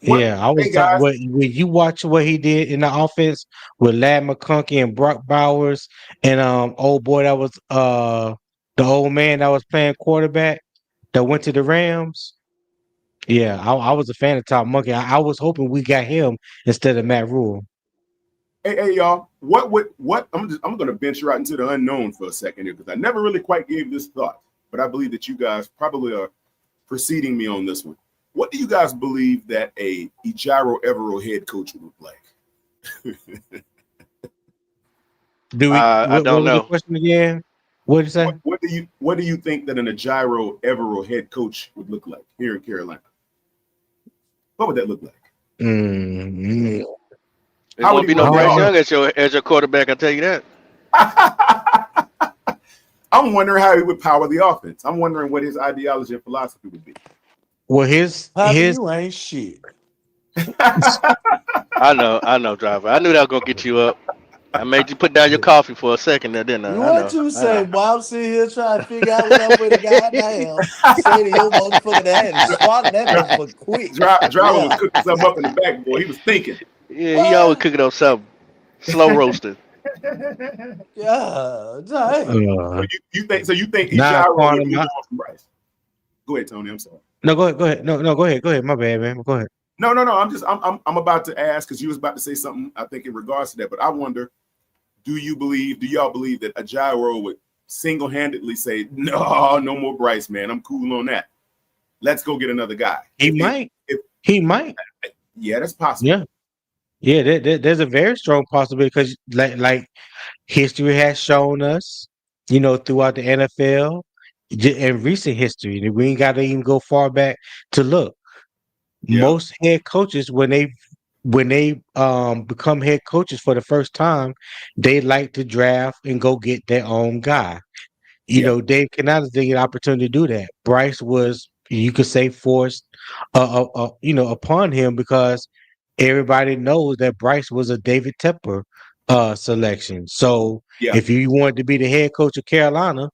What? Yeah, I was Hey, guys. when you watch what he did in the offense with Lad McConkey and Brock Bowers and old boy that was the old man that was playing quarterback that went to the Rams. Yeah, I was a fan of Tom Monkey. I was hoping we got him instead of Matt Rule. Hey, y'all. What would what? I'm going to venture out into the unknown for a second here because I never really quite gave this thought, but I believe that you guys probably are preceding me on this one. What do you guys believe that a Ejiro Evero head coach would look like? Do we? I What don't was the know. question again? What did you say? What do you think that an Ejiro Evero head coach would look like here in Carolina? What would that look like? Mm, It How would won't he be no I run the don't Bryce know. Young offense? as your quarterback. I tell you that. I'm wondering how he would power the offense. I'm wondering what his ideology and philosophy would be. Well, his Poppy, his you ain't shit. I know, driver. I knew that was gonna get you up. I made you put down your coffee for a second there, didn't I? I What know. you I know. say, boy? I'm sitting here trying to figure out what I'm finna goddamn say to your motherfucking ass and swallow that motherfucker quick. Driver was Yeah. cooking something up in the back, boy. He was thinking. Yeah, he always What? cooking up something. Slow roasted. Yeah, damn. You think Nah, Ejiro would Quantum. move on from Bryce? Go ahead, Tony. I'm sorry. No, go ahead. Go ahead. No, go ahead. Go ahead. My bad, man. Go ahead. No. I'm about to ask because you was about to say something. I think in regards to that, but I wonder, do y'all believe that Ejiro would single-handedly say, no more Bryce, man. I'm cool on that. Let's go get another guy. He might. He might. Yeah, that's possible. Yeah. Yeah. There's a very strong possibility because, like history has shown us, throughout the NFL and recent history, we ain't got to even go far back to look. Yeah. Most head coaches, when they become head coaches for the first time, they like to draft and go get their own guy. Dave Canales didn't get an opportunity to do that. Bryce was, you could say, forced, upon him because everybody knows that Bryce was a David Tepper selection. So if you wanted to be the head coach of Carolina,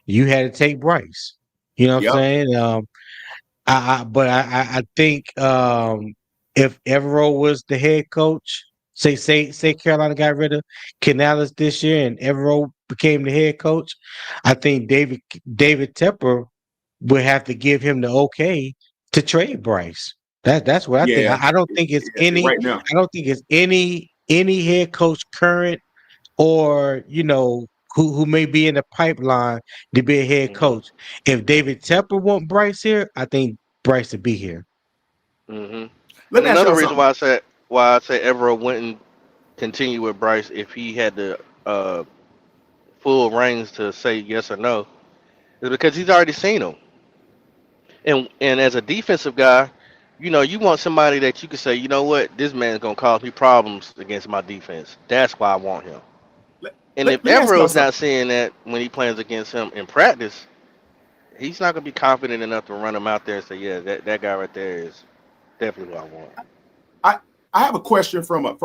you had to take Bryce. You know what I'm saying? I think if Evero was the head coach, say Carolina got rid of Canales this year and Evero became the head coach, I think David Tepper would have to give him the okay to trade Bryce. That's what I think. I don't think it's any. right now. I don't think it's any head coach current or who may be in the pipeline to be a head coach. If David Tepper want Bryce here, I think Bryce would be here. Mm-hmm. Let And me ask another y'all reason something. why I say Evero wouldn't continue with Bryce if he had the full reins to say yes or no is because he's already seen him. And as a defensive guy, you want somebody that you can say, you know what, this man's gonna cause me problems against my defense. That's why I want him. And if Let me ask y'all Evero's not something. seeing that when he plays against him in practice, he's not gonna be confident enough to run him out there and say, yeah, that guy right there is definitely what I want. I have a question from a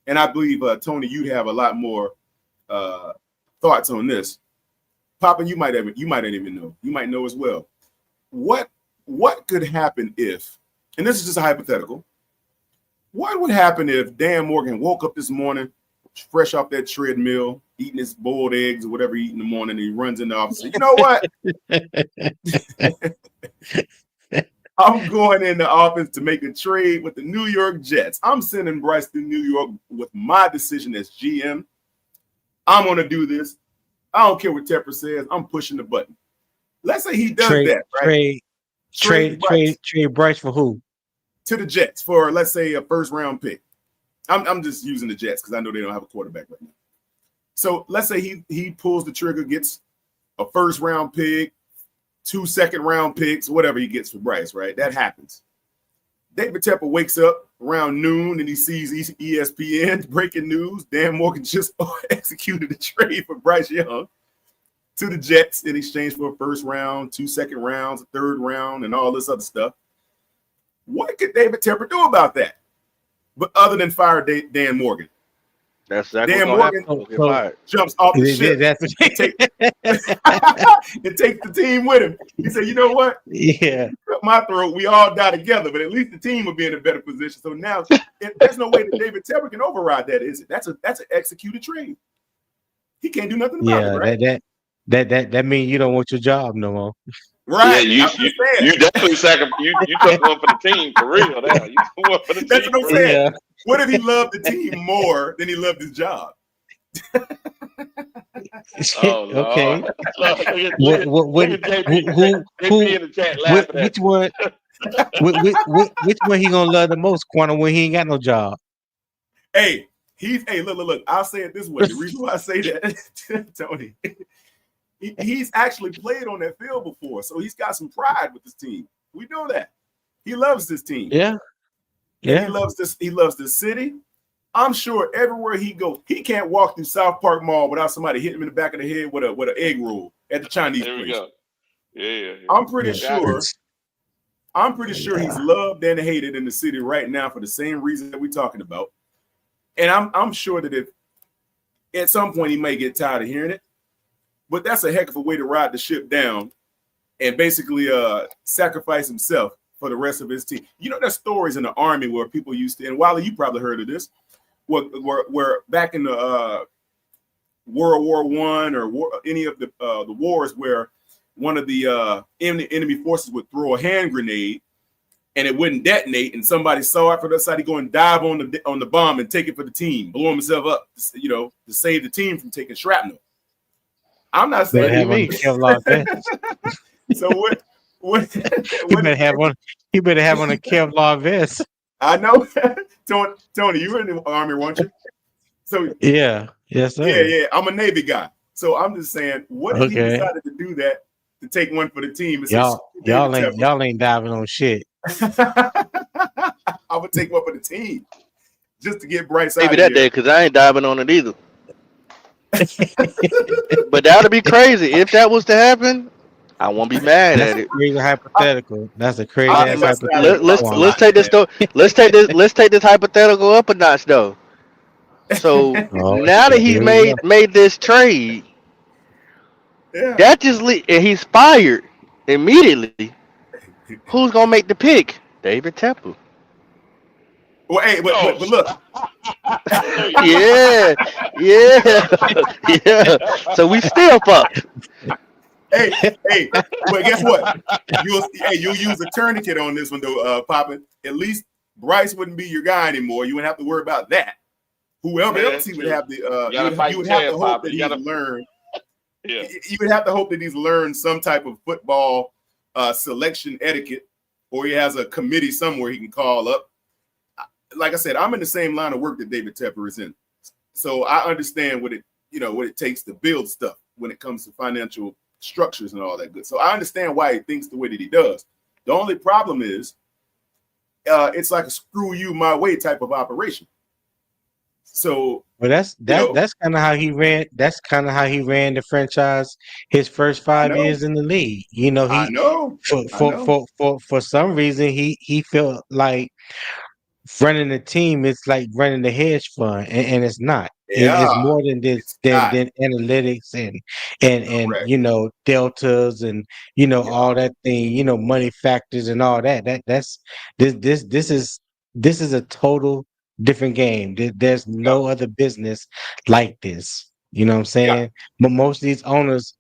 and I believe Tony, you'd have a lot more thoughts on this. Papa, you might not even know. You might know as well. What could happen if, and this is just a hypothetical, what would happen if Dan Morgan woke up this morning, fresh off that treadmill, eating his boiled eggs or whatever he eat in the morning, and he runs in the office and says, you know what? I'm going in the office to make a trade with the New York Jets. I'm sending Bryce to New York with my decision as GM. I'm going to do this. I don't care what Tepper says. I'm pushing the button. Let's say he does that, right? Trade Bryce for who? To the Jets for, let's say, a first-round pick. I'm just using the Jets because I know they don't have a quarterback right now. So let's say he pulls the trigger, gets a first-round pick, 2 second-round picks, whatever he gets for Bryce, right? That happens. David Tepper wakes up around noon and he sees ESPN breaking news. Dan Morgan just executed a trade for Bryce Young to the Jets in exchange for a first round, 2 second rounds, a third round, and all this other stuff. What could David Tepper do about that? But other than fire Dan Morgan. That's exactly Dan what's Morgan gonna happen. Get fired. jumps off the ship and takes the team with him. He said, you know what? Yeah. Cut my throat. We all die together, but at least the team will be in a better position. So now there's no way that David Tepper can override that, is it? That's an executed trade. He can't do nothing about it, right? That means you don't want your job no more. Right. Yeah, you definitely you took one for the team for real now. You took one for the That's team. what I'm saying. Yeah. What if he loved the team more than he loved his job? Oh, okay. Look at JP in the chat laughing which one? Which one he gonna love the most? Quantum when he ain't got no job. Hey, look. I'll say it this way. The reason why I say that, Tony, he's actually played on that field before, so he's got some pride with his team. We know that. He loves this team. Yeah. And he loves this. He loves the city. I'm sure everywhere he goes, he can't walk through South Park Mall without somebody hitting him in the back of the head with an egg roll at the Chinese there place. We go. Yeah. I'm pretty sure he's loved and hated in the city right now for the same reason that we're talking about. And I'm sure that if at some point he may get tired of hearing it, but that's a heck of a way to ride the ship down and basically sacrifice himself for the rest of his team. You know, there's stories in the Army where people used to, and Wiley, you probably heard of this, where back in the World War I or any of the wars where one of the enemy forces would throw a hand grenade and it wouldn't detonate, and somebody saw it from the side, he'd go and dive on the bomb and take it for the team, blow himself up, you know, to save the team from taking shrapnel. I'm not saying have on the Kevlar vest. So what He better have on. He better have on a Kevlar vest. I know. Tony, you were in the Army, weren't you? So Yeah. Yes, sir. yeah. I'm a Navy guy. So I'm just saying, what if he decided to do that to take one for the team? Y'all ain't diving on shit. I would take one for the team just to get Bryce out Maybe of that here. day, because I ain't diving on it either. But that would be crazy. If that was to happen, I won't be mad That's at a it. crazy hypothetical. That's a crazy ass hypothetical. Let's take this let's take this hypothetical up a notch though. So now that he's made this trade, that just and he's fired immediately. Who's gonna make the pick? David Tepper. Well, hey, but look. yeah. So we still fucked. Hey, but guess what? You'll use a tourniquet on this one though, Poppin. At least Bryce wouldn't be your guy anymore. You wouldn't have to worry about that. Whoever else he would have the you would have to hope that he's learned. Yeah. You would have to hope that he's learned some type of football selection etiquette, or he has a committee somewhere he can call up. Like I said, I'm in the same line of work that David Tepper is in, so I understand what it takes to build stuff when it comes to financial structures and all that good. So I understand why he thinks the way that he does. The only problem is it's like a screw you my way type of operation. So well, that's kind of how he ran. That's kind of how he ran the franchise his first 5 years in the league. You know, for some reason he felt like running the team is like running the hedge fund, and it's not. It's more than this than analytics and you know, deltas and you know all that thing, you know, money factors and all that. This is a total different game. There's no other business like this. You know what I'm saying? But most of these owners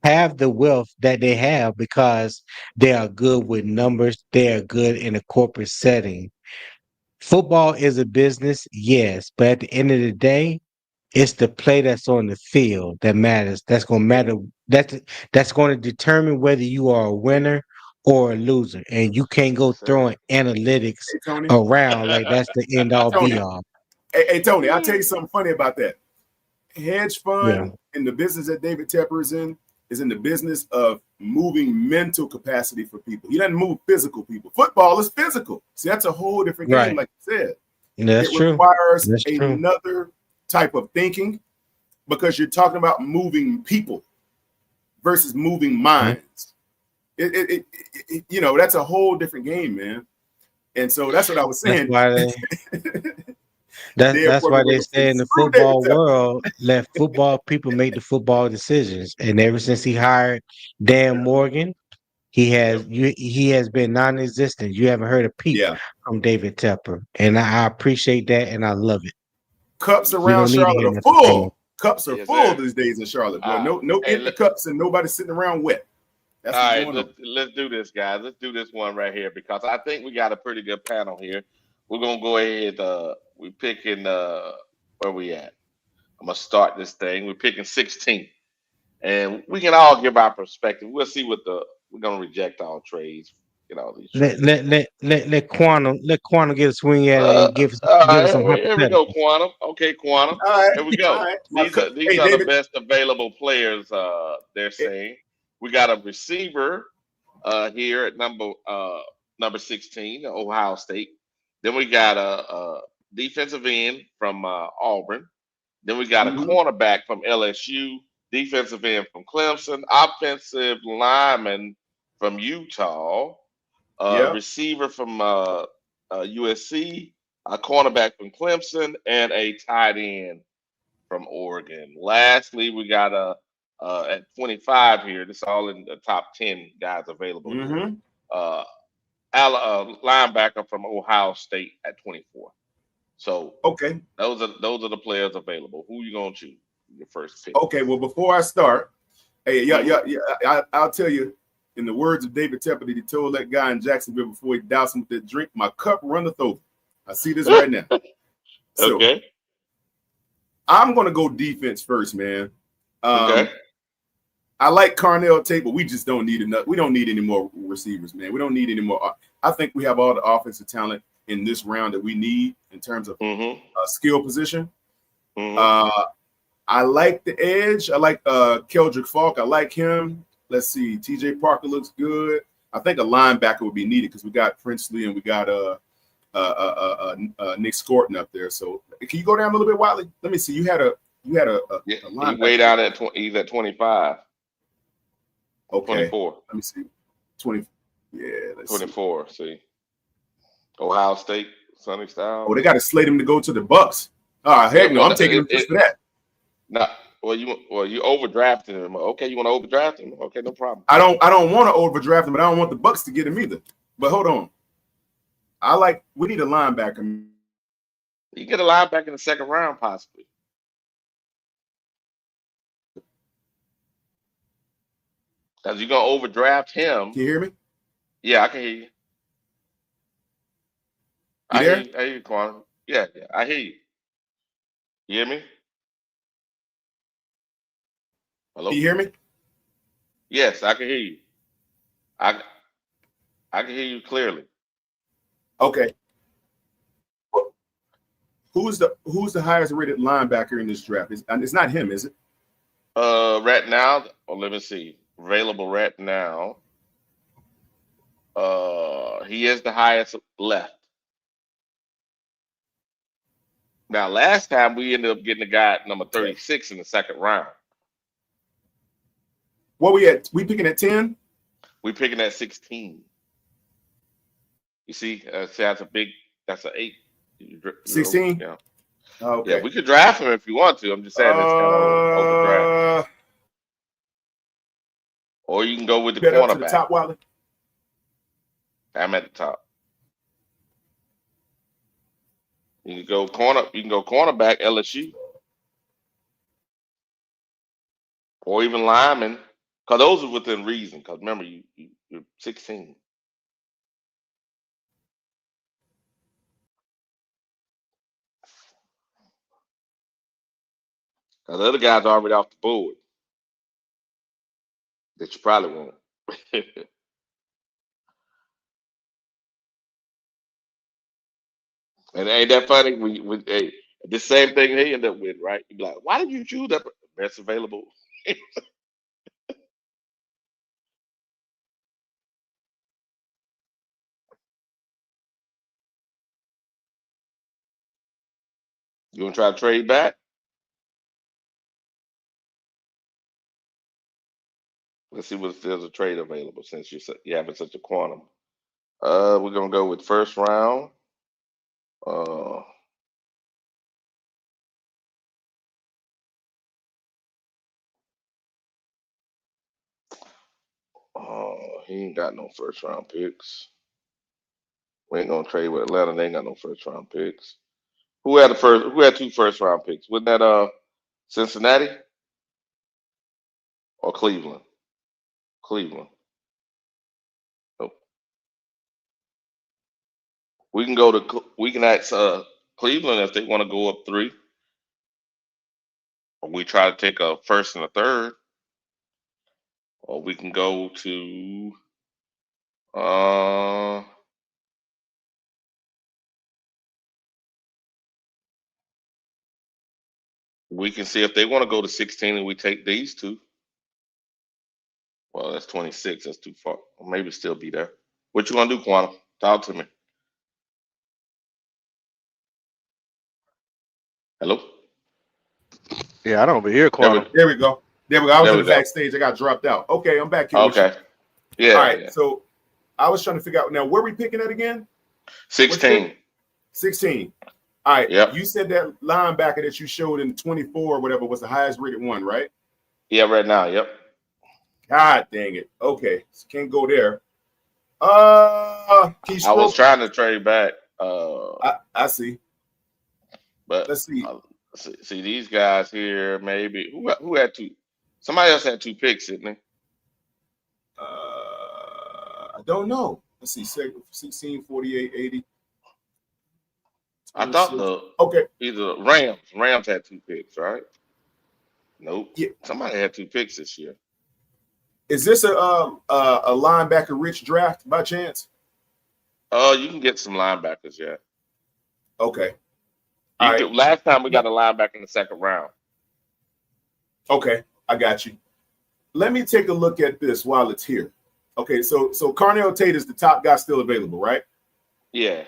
have the wealth that they have because they are good with numbers. They are good in a corporate setting. Football is a business, yes, but at the end of the day, it's the play that's on the field that matters. That's going to matter. That's going to determine whether you are a winner or a loser. And you can't go throwing analytics around like that's the end all be all. Hey, Tony, I'll tell you something funny about that. Hedge fund in the business that David Tepper is in the business of moving mental capacity for people. He doesn't move physical people. Football is physical. See, that's a whole different game, like you said. That's true. It requires another type of thinking because you're talking about moving people versus moving minds. It you know, that's a whole different game, man. And so that's what I was saying. That's why they say in the football world, let football people make the football decisions. And ever since he hired Dan Morgan, he has been non-existent. You haven't heard a peep from David Tepper, and I appreciate that, and I love it. Cups around Charlotte are full. Cups are full these days in Charlotte. Boy, no empty cups and nobody sitting around wet. That's all right, let's do this, guys. Let's do this one right here because I think we got a pretty good panel here. We're gonna go ahead. We're picking where we at. I'm gonna start this thing. We're picking 16, and we can all give our perspective. We'll see what we're gonna reject all trades. Get all these. Let Quantum get a swing at it and give us some. Here we go, Quantum. Okay, Quantum. All right, here we go. Right. These are the best available players. They're saying we got a receiver here at number 16, Ohio State. Then we got a defensive end from Auburn. Then we got a cornerback from LSU, defensive end from Clemson, offensive lineman from Utah, receiver from USC, a cornerback from Clemson, and a tight end from Oregon. Lastly, we got at 25 here. This is all in the top 10 guys available here. Mm-hmm. Linebacker from Ohio State at 24. So Okay. those are the players available. Who you gonna choose? Your first pick. Okay. Well, before I start, hey, yeah. I'll tell you. In the words of David Tepper, that he told that guy in Jacksonville before he doused him with that drink, "My cup runneth over." I see this right now. So, Okay. I'm gonna go defense first, man. Okay. I like Carnell Tate, but we just don't need enough. We don't need any more receivers, man. We don't need any more. I think we have all the offensive talent in this round that we need in terms of skill position. I like the edge. I like Keldrick Falk. I like him. Let's see. TJ Parker looks good. I think a linebacker would be needed because we got Princely and we got Nick Scorton up there. So can you go down a little bit, Wiley? Let me see. You had a linebacker. He way down at he's at 25. Okay. 24. Let me see. 20. Yeah. Let's 24. See. Ohio State, Sonny Styles. Oh, they got to slate him to go to the Bucks. Heck no, I'm taking him just for that. No, well, you overdrafted him. Okay, you want to overdraft him? Okay, no problem. I don't want to overdraft him, but I don't want the Bucks to get him either. But hold on. We need a linebacker. You get a linebacker in the second round, possibly. Because you're gonna overdraft him. Can you hear me? Yeah, I can hear you. I hear you, Quan. Yeah, I hear you. You hear me? Hello? Can you hear me? Yes, I can hear you. I can hear you clearly. Okay. Who's the highest rated linebacker in this draft? It's not him, is it? Right now, let me see. Available right now. He is the highest left. Now, last time we ended up getting a guy at number 36 in the second round. What we at? We picking at 10? We picking at 16. You see, that's an 8. 16? Yeah. Okay. Yeah, we could draft him if you want to. I'm just saying it's kind of overdraft. Or you can go with the cornerback. cornerback. To the top, Wiley? I'm at the top. You can go cornerback LSU. Or even lineman. Because those are within reason. Because remember, you're 16. Because the other guys are already off the board. That you probably won't. And ain't that funny? Hey, the same thing they end up with, right? You be like, why did you choose that? That's available. You want to try to trade back? Let's see if there's a trade available since you're having such a quantum. We're gonna go with first round. He ain't got no first round picks. We ain't gonna trade with Atlanta. They ain't got no first round picks. Who had 2 first round picks? Wasn't that Cincinnati or Cleveland? Cleveland. Nope. We can ask Cleveland if they want to go up 3. Or we try to take a first and a third. Or we can go to we can see if they want to go to 16 and we take these 2. Well, that's 26. That's too far. Or maybe still be there. What you gonna do, Quantum? Talk to me. Hello? Yeah, I don't be here, Quantum. There we go. I was in the backstage. I got dropped out. Okay, I'm back here. Okay. Yeah. All right. Yeah. So I was trying to figure out now where we picking at again? 16. 16. All right. Yep. You said that linebacker that you showed in 24 or whatever was the highest rated one, right? Yeah, right now. Yep. God dang it. Okay. So can't go there. I was trying to trade back. I see. But let's see. See these guys here. Maybe who had two? Somebody else had 2 picks, didn't they? I don't know. Let's see. 16, 48, 80. I thought either Rams had 2 picks, right? Nope. Yeah. Somebody had 2 picks this year. Is this a linebacker rich draft by chance? You can get some linebackers, yeah. Okay. Last time we got a linebacker in the 2nd round. Okay, I got you. Let me take a look at this while it's here. Okay, so Carnell Tate is the top guy still available, right? Yeah.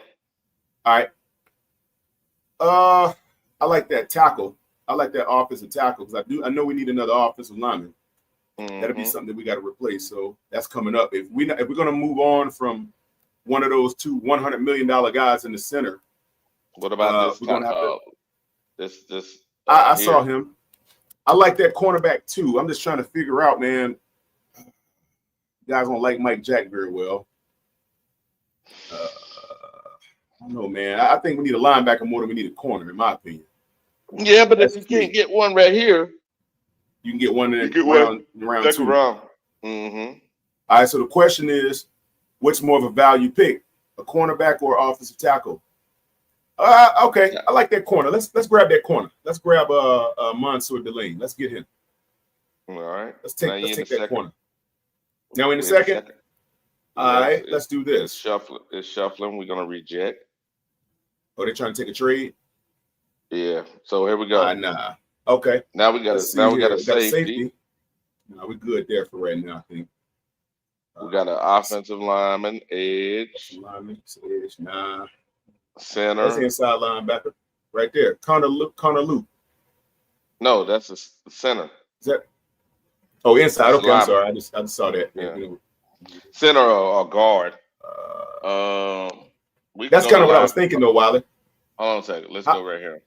All right. I like that tackle. I like that offensive tackle because I know we need another offensive lineman. That'll be something that we got to replace. So that's coming up. If we're gonna move on from one of those 2 $100 million guys in the center. What about this? We're gonna have to, this. I saw him. I like that cornerback too. I'm just trying to figure out, man. You guys don't like Mike Jack very well. I don't know, man. I think we need a linebacker more than we need a corner, in my opinion. Yeah, but if you can't get one right here, you can get one in round 2. Round. All right. So the question is, what's more of a value pick, a cornerback or offensive tackle? Okay, I like that corner. Let's grab that corner. Let's grab Mansour Delane. Let's get him. All right. Let's take that corner. Now in a second. All right, let's do this. It's shuffling. We're gonna reject. Oh, they're trying to take a trade? Yeah. So here we go. Nah. Okay. Now we got a safety. No, we're good there for right now, I think. We got an offensive lineman, edge. Nah. Center. That's inside linebacker. Right there. Connor Luke. No, that's a center. Is that? Oh, inside. Okay, I'm sorry. I just saw that. Yeah. Center or guard. That's kind of what I was thinking, though, Wiley. Hold on a second. Let's go right here.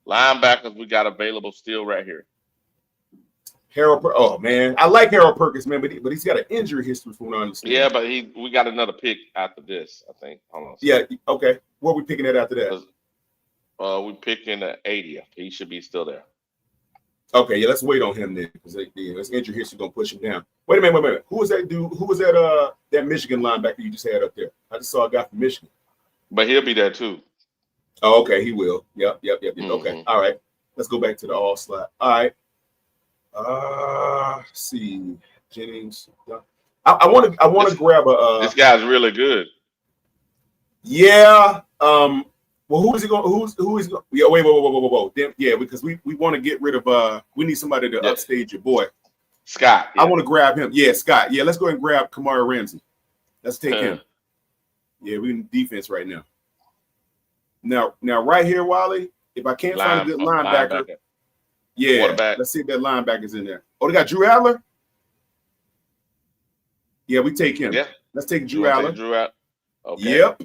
Linebackers we got available still right here. Oh man, I like Harold Perkins, man, but he's got an injury history from what I understand. Yeah, but we got another pick after this, I think. Hold on. Yeah, okay. What are we picking at after that? We're picking the 80th. He should be still there. Okay, yeah, let's wait on him then, because his injury history gonna push him down. Wait a minute. Who was that dude? Who was that Michigan linebacker you just had up there? I just saw a guy from Michigan. But he'll be there too. Oh, okay, he will. Yep. Okay, all right. Let's go back to the all slot. All right. Let's see, Jennings. I want to grab a. This guy's really good. Yeah. Well, who is he going? Who is? Yeah. Whoa. Yeah, because we want to get rid of. We need somebody to upstage your boy. Scott. Yeah. I want to grab him. Yeah, Scott. Yeah, let's go ahead and grab Kamari Ramsey. Let's take him. Yeah, we're in defense right now. Now, right here, Wiley. If I can't find a good linebacker. Yeah, let's see if that linebacker's in there. Oh, they got Drew Adler? Yeah, we take him. Yeah. Let's take Drew Adler. Okay. Yep.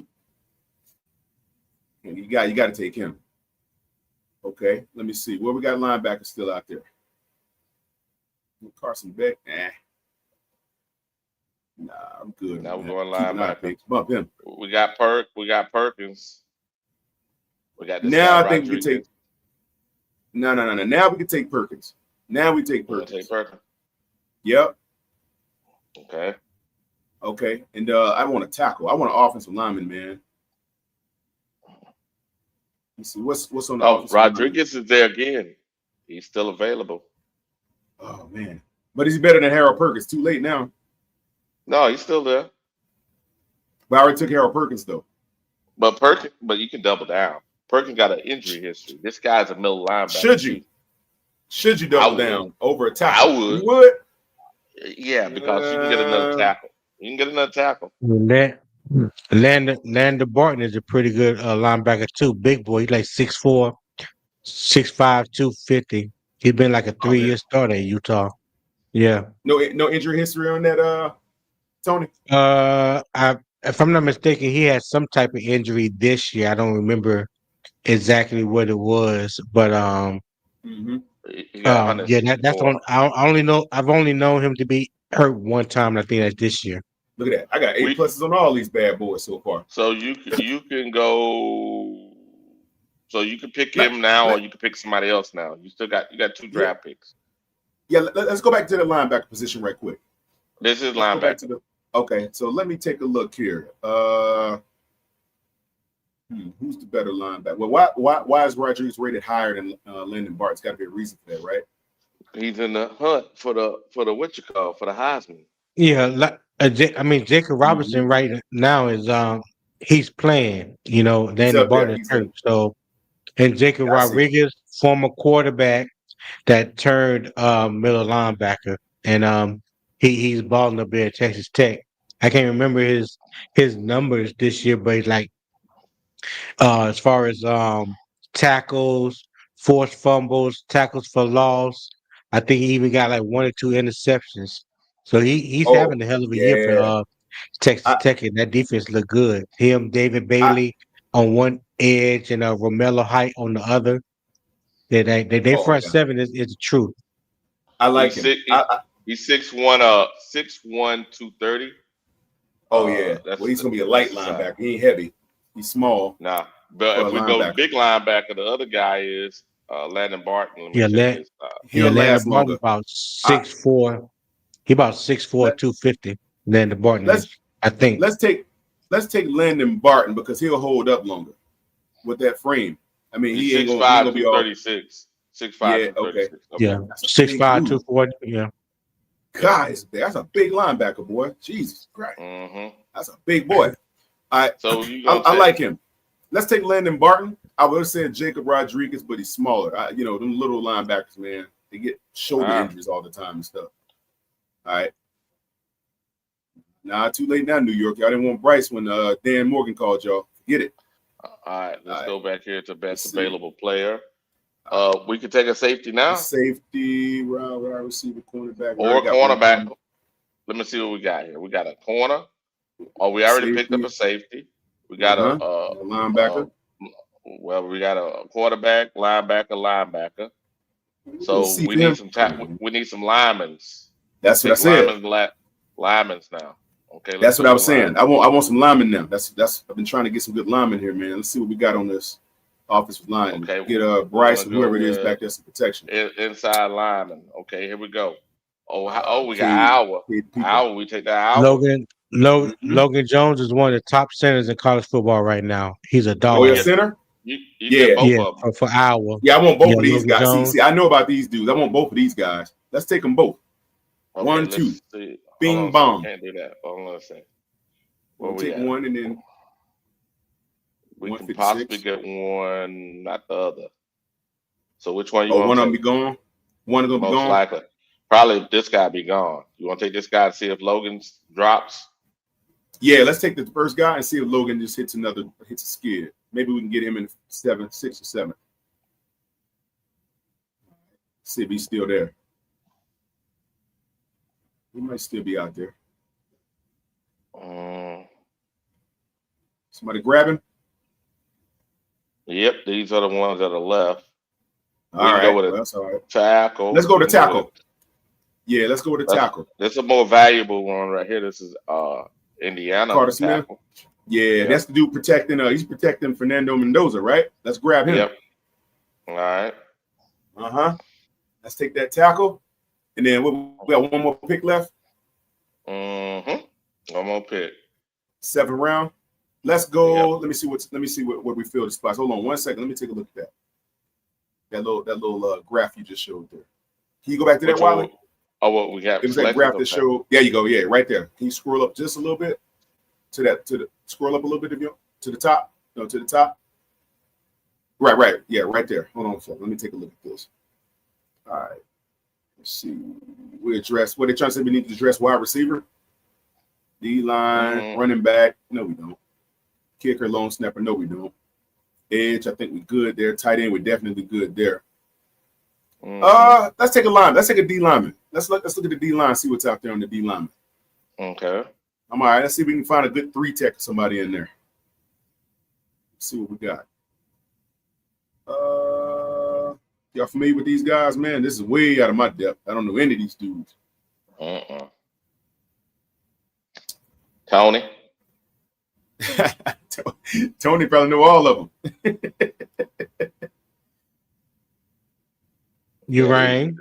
And you got to take him. Okay, let me see. Where we got linebackers still out there? Carson Beck. Nah, I'm good. Now we're going linebacker. Bump him. We got Perkins. We got this now guy, I think we can take. No. Now we can take Perkins. Now we take Perkins. Take Perkins. Yep. Okay. And I want to tackle. I want an offensive lineman, man. Let's see what's on the. Oh, Rodriguez is there again. He's still available. Oh man, but he's better than Harold Perkins. Too late now. No, he's still there. But I already took Harold Perkins though. But you can double down. Perkins got an injury history. This guy's a middle linebacker. Should you double down over a tackle? I would. You would? Yeah, because you can get another tackle. Lander Barton is a pretty good linebacker too. Big boy. He's like 6'4", 6'5", 250. He's been like a 3-year starter at Utah. Yeah. No injury history on that, Tony? I if I'm not mistaken, he had some type of injury this year. I don't remember exactly what it was, but Mm-hmm. He got yeah, that's on. 164. I only know I've only known him to be hurt one time. And I think that's this year. Look at that. I got A We pluses on all these bad boys so far. so you can go. So you can pick Let, him now, or let, you can pick somebody else now. You got two yeah, draft picks. yeah. Let's go back to the linebacker position right quick. This is Let's go back to linebacker. the. Okay, so let me take a look here. Who's the better linebacker? Well, why is Rodriguez rated higher than Landon Bart? It's got to be a reason for that, right? He's in the hunt for the what you call for the Heisman. Yeah, I mean Jacob Mm-hmm. Robinson right now is he's playing. You know, He's Danny up there. Barton is He's up. hurt. So and Jacob I see. Rodriguez, former quarterback that turned middle linebacker, and he's balling up there at Texas Tech. I can't remember his numbers this year, but he's like as far as tackles, forced fumbles, tackles for loss, I think he even got like one or two interceptions. So he's Oh, having a hell of a year for yeah. Texas I, Tech, and that defense look good. Him, David I, Bailey on one edge, and Romello Height on the other. They oh front yeah. seven is the truth. I like He's him. six. He's 6'1", 6'1", 230. Oh yeah. Well, he's gonna be a That's light the size. linebacker. He ain't heavy. He's small Nah, but for a if we go linebacker. big linebacker, the other guy is Landon Barton. Let me Yeah, check his. yeah, He'll Landon last Barton longer. about I 6'4". He about 6'4", let 250. Landon Barton let's is, I think. let's take Landon Barton because he'll hold up longer with that frame. I mean, He's he ain't six gonna five, be two all. thirty six. 6'5", Yeah. two thirty Okay. six. Okay. Yeah, That's a big 6'5", dude. 240. Yeah, God, that's a big linebacker, boy. Jesus Christ, Mm-hmm. that's a big boy. I So you I, gonna I take? like him. Let's take Landon Barton. I would have said Jacob Rodriguez, but he's smaller. Them little linebackers, man, they get shoulder All right. injuries all the time and stuff. All right. Nah, too late now, New York. Y'all didn't want Bryce when Dan Morgan called y'all. Forget it. All right. Let's All right. go back here to Let's best see. available player. We can take a safety now Safety, wide receiver, cornerback. We or already a got one cornerback. coming. Let me see what we got here. We got a corner. Oh, we already picked up Safety. a safety. We got A linebacker. well, we got a quarterback, linebacker. We'll So see we need him. some we need some linemen. That's what I Take said. linemen now. Okay, let's That's what go I with was saying. linemen. I want some linemen now. That's I've been trying to get some good linemen here, man. Let's see what we got on this offensive line. Okay, Get we're Bryce gonna or go whoever it is with back there some protection. inside lineman. Okay, here we go. We got Cade Hour. People. We take that Hour. Mm-hmm. Logan Jones is one of the top centers in college football right now. He's a Oh, your dog. Yep. center? You get Yeah. both Yeah, of them. for Iowa. Yeah, I want Yeah, both of these Logan guys. Jones. See, I know about these dudes. I want both of these guys. Let's take them both. Okay, 1, 2. let's see. Hold on Bing a second. bong. Can't do that. Hold on a second. Where We'll we take at? one and then We can possibly 156. get one, not the other. So which one you Oh, want one to of them take? be gone. One of them be Most gone. likely. Probably this guy be gone. You want to take this guy and see if Logan drops? Yeah, let's take the first guy and see if Logan just hits a skid. Maybe we can get him in 6 or 7. See if he's still there. He might still be out there. Somebody grab him. Yep, these are the ones that are left. All right, well, that's all right. Tackle. Let's go to We can tackle. Yeah, let's go with the tackle. This is a more valuable one right here. This is Indiana Carter Smith. tackle. Yeah, that's the dude protecting. He's protecting Fernando Mendoza, right? Let's grab him. Yep. All right. Let's take that tackle, and then we got one more pick left. One more pick. 7th round. Let's go. Yep. Let me see what we feel the spots. Hold on 1 second. Let me take a look at that little graph you just showed there. Can you go back to that, Wiley? What we got? It was that graph that showed. There you go. Yeah, right there. Can you scroll up just a little bit scroll up a little bit to the top? No, to the top. Right. Yeah, right there. Hold on a second. Let me take a look at this. All right. Let's see. We address what they're trying to say. We need to address wide receiver, D line, running back. No, we don't. Kicker, long snapper. No, we don't. Edge, I think we're good there. Tight end, we're definitely good there. Let's take a line. Let's take a D lineman. Let's look at the D line. See what's out there on the D lineman. Okay. I'm all right. Let's see if we can find a good 3-tech somebody in there. Let's see what we got. Y'all familiar with these guys, man? This is way out of my depth. I don't know any of these dudes. Tony. Tony probably know all of them. You rang.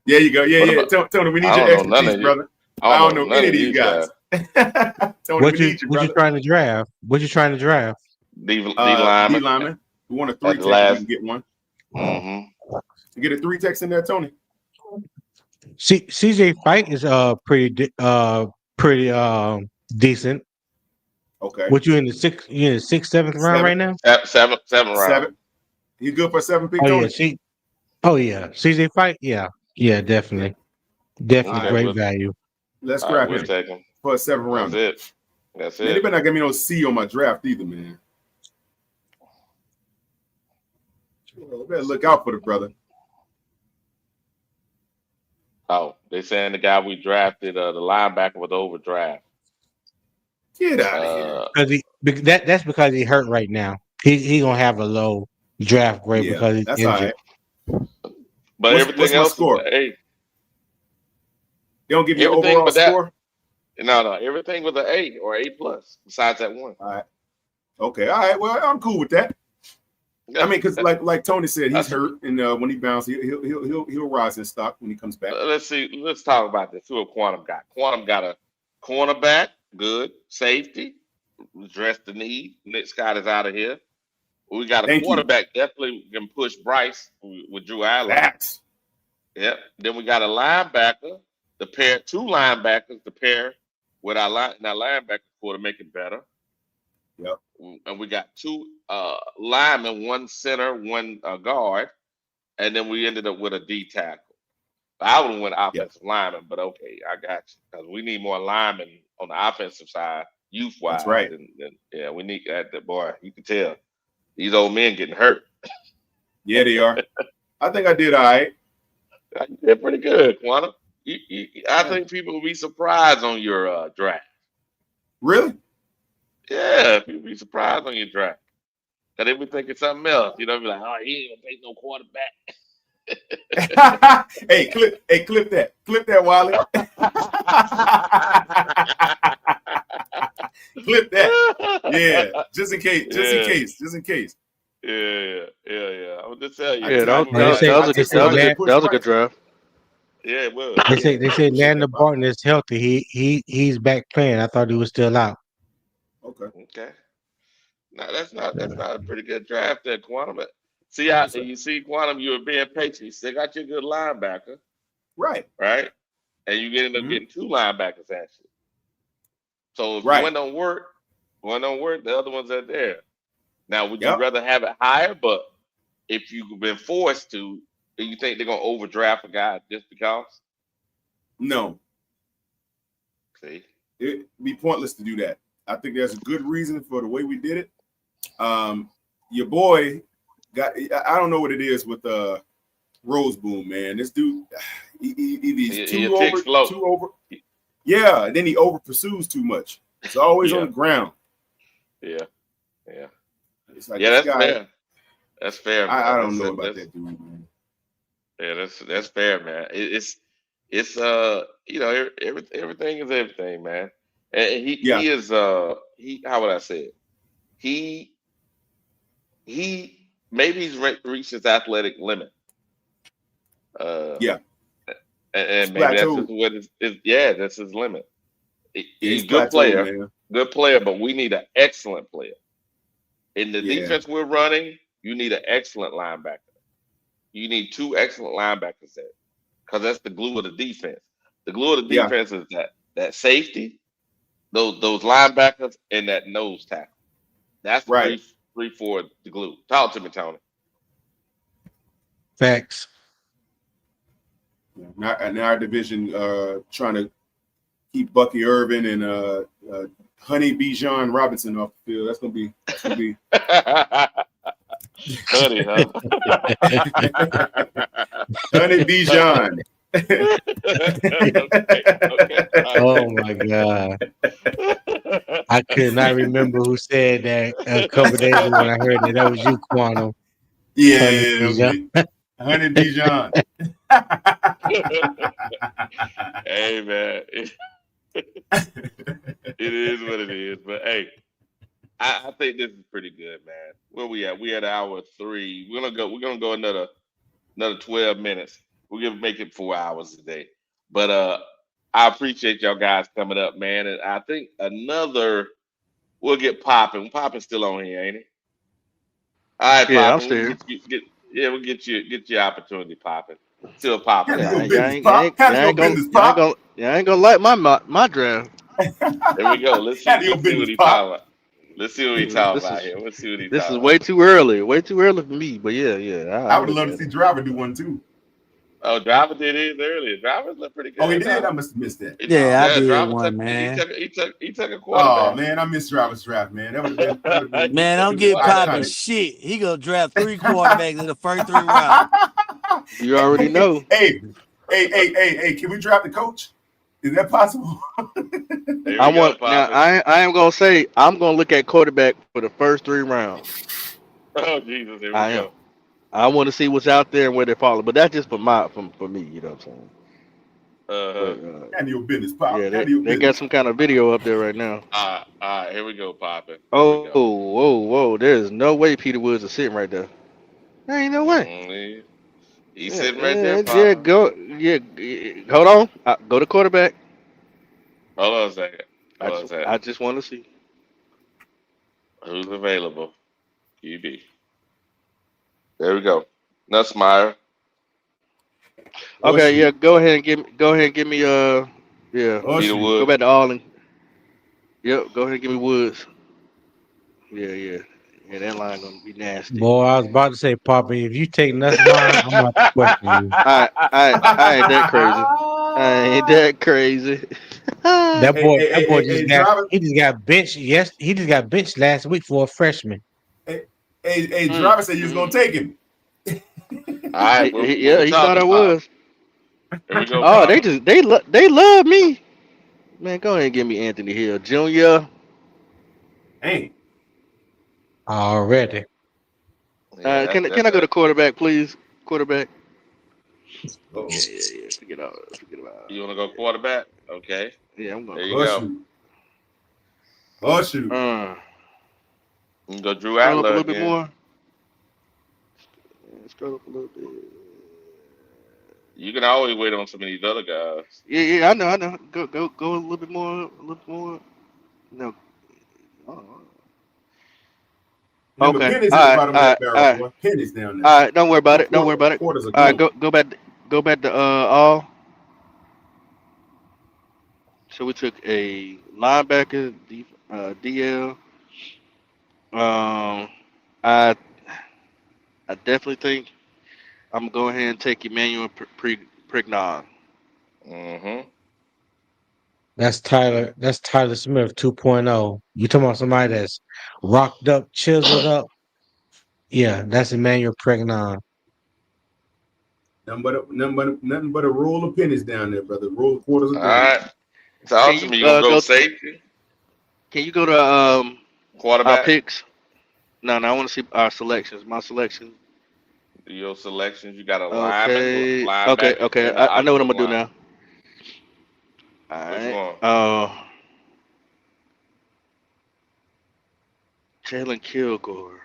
There you go. Yeah, What yeah. about- Tony, we need I your don't know none expertise, of you. brother. I don't know none any of these guys. Tony, What we you need you, what you brother. trying to draft? What you trying to draft? D D lineman. lineman. We want a At the 3-tech if we last. can get one. Mm-hmm. To get a 3-tech in there, Tony. CJ Fight is pretty decent. Okay. What you in the sixth, 7th round right now? Seven round. 7. He's good for a 7 pick, Oh Tony. yeah, CJ Fight, yeah, definitely, Okay, great we'll- value. Let's All grab right, we'll him take him. for a 7 round. That's it. That's Man, they it. better not give me no C on my draft either, man. Well, better look out for the brother. Oh, they saying the guy we drafted, the linebacker with the overdraft. Get out of here. Because that's because he hurt right now. He gonna have a low draft grade Yeah, because he's that's all injured. right. But What's everything my else, score? Hey, They don't give you an everything overall but that. score? No, everything was an A or A plus. Besides that one. All right. Okay. All right. Well, I'm cool with that. I mean, because like Tony said, he's hurt, and when he bounces, he'll rise in stock when he comes back. Let's see. Let's talk about this. Who a Quantum got? Quantum got a cornerback, good safety, address the need. Nick Scott is out of here. We got a Thank you. quarterback, definitely can push Bryce with Drew Allen. Facts. Yep. Then we got a linebacker, two linebackers to pair with our linebacker core to make it better. Yep. And we got 2 linemen, 1 center, 1 guard, and then we ended up with a D tackle. I would have went offensive lineman, but okay, I got you because we need more linemen on the offensive side, youth wise. That's right. And yeah, we need that. Boy, you can tell these old men getting hurt. Yeah, they are. I think I did all right. You did pretty good, Quantum. I think people will be surprised on your draft. Really? Yeah, people be surprised on your draft. Cause they be thinking something else. You know, be like, oh, he ain't gonna take no quarterback. Hey, clip that. Clip that, Wiley. Clip that. Yeah, just in case. Yeah. I'm just telling you. Yeah, that was a good draft. Yeah, it was. They say Landon Barton is healthy. He's back playing. I thought he was still out. Okay. No, that's not a pretty good draft there, Quantum. See how you see Quantum, you were being patient. You still got your good linebacker. Right. And you ended up getting 2 linebackers actually. So if one don't work, the other ones are there. Now, would you rather have it higher? But if you've been forced to, do you think they're gonna overdraft a guy just because? No. See, it'd be pointless to do that. I think there's a good reason for the way we did it. Your boy I don't know what it is with Roseboom, man. This dude, he's too over. Yeah, and then he over pursues too much. It's always on the ground. Yeah. It's like that's fair. That's fair. I don't know about that dude, man. Yeah, that's fair, man. It's everything is everything, man. And he is how would I say it? He maybe he's reached his athletic limit. And maybe that's just what that's his limit. He's a good player, but we need an excellent player. In the defense we're running, you need an excellent linebacker. You need 2 excellent linebackers there, because that's the glue of the defense. The glue of the defense is that safety, those linebackers, and that nose tackle. That's 3-4 the glue. Talk to me, Tony. Facts. Now our division trying to keep Bucky Irvin and Honey Bijan Robinson off the field. That's gonna be Honey, huh? Honey Bijan. Okay. Oh my God. I could not remember who said that a couple days ago when I heard that. That was you, Quantum. Yeah, Honey that was Dijon. me. Honey Dijon. Hey man, it is what it is. But hey, I think this is pretty good, man. Where we at? We at hour 3. We're gonna go another 12 minutes. We're gonna make it 4 hours today. But I appreciate y'all guys coming up, man. And I think another we'll get popping. Popping still on here, ain't he? All right, Yeah, I'm popping. We still can here. we'll get your opportunity popping. Still popping Handle though. your business, Pop. Handle your business, Pop. Y'all ain't gonna like my draft. Here we go. Let's see. Handle your Let's see what business, he Pop. talking about. Let's see what he talking about here. Let's see what he This is talking way about. too early. Way too early for me. But yeah, I I'll would look love to at see it. Driver do one too. Oh, Driver did his earlier. Driver looked pretty Oh, he good did? I now. must have missed that. Yeah, I Yeah, did Driver one, took man. he took a Oh quarterback. man, I missed Driver's draft, man. That would have been He Man, took don't a get popping quarterback. iconic. shit. He gonna draft 3 quarterbacks in the first 3 rounds. You already know. Hey, can we draft the coach? Is that possible? Here we go, popping. I am gonna say I'm gonna look at quarterback for the first 3 rounds. Oh Jesus, here we I am. go. I want to see what's out there and where they're falling. But that's just for me, you know what I'm saying? Uh-huh. But Handle your business, Pop. yeah, Handle your they got business. some kind of video up there right now. All right, here we go, popping. Here we Oh, go. whoa. There's no way Peter Woods is sitting right there. There ain't no way. He's Yeah, sitting right there, yeah, popping. go. Yeah, hold on. Go to quarterback. Hold on a second. Hold on a second. I just want to see. Who's available? QB. There we go. Nussmeyer. Okay, Horseshoe. yeah, go ahead and give me yeah. Peter Horseshoe. Go Woods. back to Allen. Yep, go ahead and give me Woods. Yeah. Yeah, that line gonna be nasty. Boy, I was about to say, Poppy, if you take Nussmeyer, I'm about to question you. I ain't that crazy. I ain't that crazy. That Hey, boy, hey, that hey, boy hey, just hey, got Driver. he just got benched. Yes, he just got benched last week for a freshman. Hey, Driver said you was gonna take him. All right, what we He thought I talking about? was. Here we go, Oh, popping. they love me. Man, go ahead and give me Anthony Hill Jr. Hey, Already. Yeah, Can I go to quarterback, please? Quarterback. uh-oh. Yeah. Forget about. you want to go quarterback? Okay, Yeah, I'm going there you go. Horseshoe. Horseshoe. You can go Drew scroll up a Adler little bit again. more. Scroll up a little bit. You can always wait on some of these other guys. Yeah, I know. Go a little bit more. No. Oh. Remember, Okay. pennies All in the right. bottom All of that right. barrel, All right. boy. Pennies down there. All right. Don't worry about it. Quarters are All right. gold. Go back to all. So we took a linebacker, DL. Um, I I definitely think I'm gonna go ahead and take Emmanuel Prignon. Mm-hmm. That's Tyler. That's Tyler Smith 2.0. You talking about somebody that's rocked up, chiseled up? Yeah, that's Emmanuel Pregnon. Nothing but a roll of pennies down there, brother. Roll of quarters All of gold. right. Talk Can to you me. You gonna go go? safety, Can you go to our quarterback? picks? No, I want to see our selections. My selection. Your selections. You got a lineman, Okay. linebacker, Okay. and an I know what I'm offensive gonna do line. now. All Which right. one? Jalen Kilgore.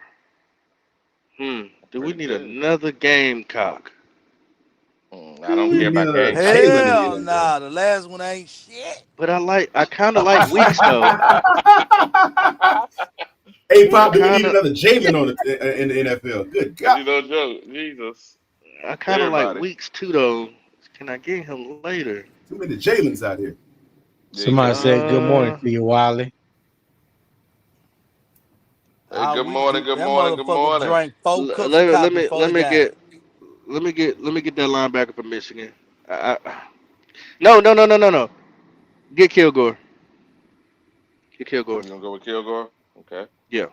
Do we Pretty need good. another Gamecock? I don't We care didn't need about another Gamecocks Jalen today. in the Hell NFL. nah, the last one ain't shit. But I kind of like Weeks though. Hey, I Pop, do we need kind of another Jalen in the NFL? Good God. You know, Joe, Jesus, like everybody. Weeks too though. Can I get him later? Too many Jalen's out here. There you Somebody go. said good morning to you, Wiley. Hey, Ah, good we morning, good that morning, good motherfucker morning. drank 4 cups of Let coffee me before the game. let me get that linebacker from Michigan. No. Get Kilgore. Get Kilgore. You gonna go with Kilgore? Okay. Yeah.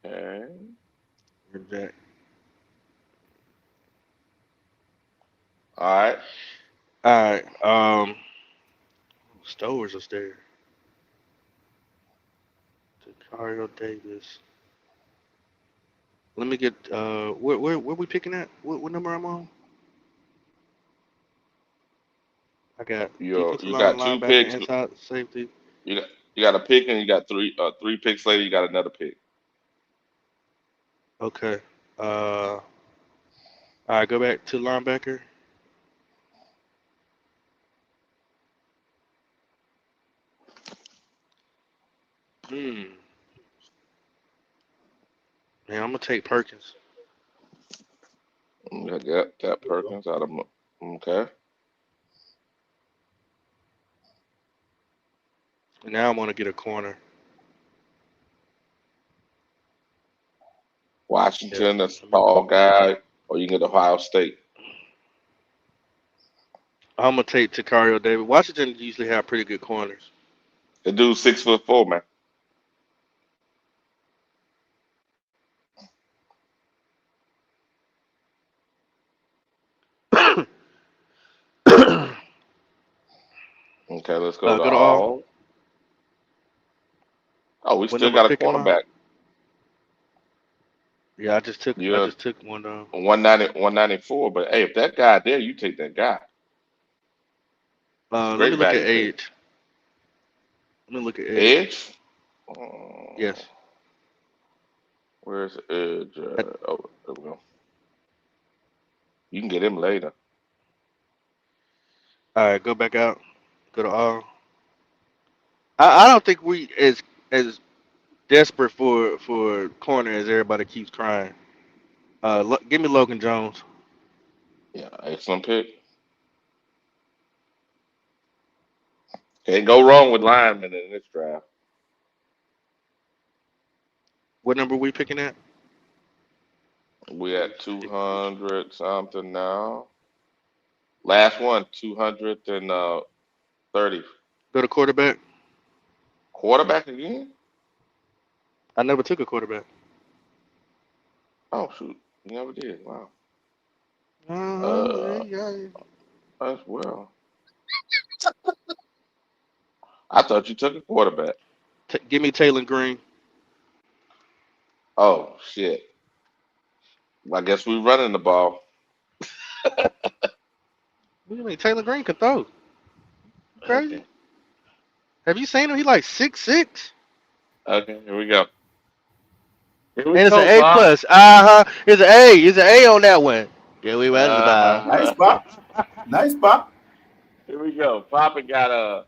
Okay. Jack. All right. All right. Stowers is there. Tacario Davis. Let me get where we picking at? What number I'm on? I got defensive You line, got two linebacker, picks. inside safety. You got a pick and you got three picks later. You got another pick. Okay. All right, go back to linebacker. Man, I'm gonna take Perkins. I got Perkins out of okay. And now I want to get a corner. Washington, that's a tall guy, or you can get Ohio State. I'm gonna take Tacario Davis. Washington usually have pretty good corners. The dude's 6'4", man. Okay, let's go to Go to all. all. Oh, we What still number got a pick am I? cornerback. Yeah, I just took You're one down. 194, but hey, if that guy there, you take that guy. Let me Great look at value pick. age. Let me look at age. Edge? Yes. Where's Edge? Oh, there we go. You can get him later. All right, go back out. Go to all. I don't think we as desperate for corner as everybody keeps crying. Give me Logan Jones. Yeah, excellent pick. Can't go wrong with linemen in this draft. What number we picking at? We at 200 something now. Last one, 230. Go to quarterback. Quarterback again? I never took a quarterback. Oh shoot, you never did. Wow. Yeah. As well. I thought you took a quarterback. Give me Taylor Green. Oh shit. I guess we running the ball. What do you mean? Taylor Green can throw. Crazy. Okay. Have you seen him? He like 6'6". Okay, here we go. Here we And it's an go, A Bob. plus. It's an A. It's an A on that one. Yeah, we running the ball. Nice pop. Nice pop. Here we go. Poppin got a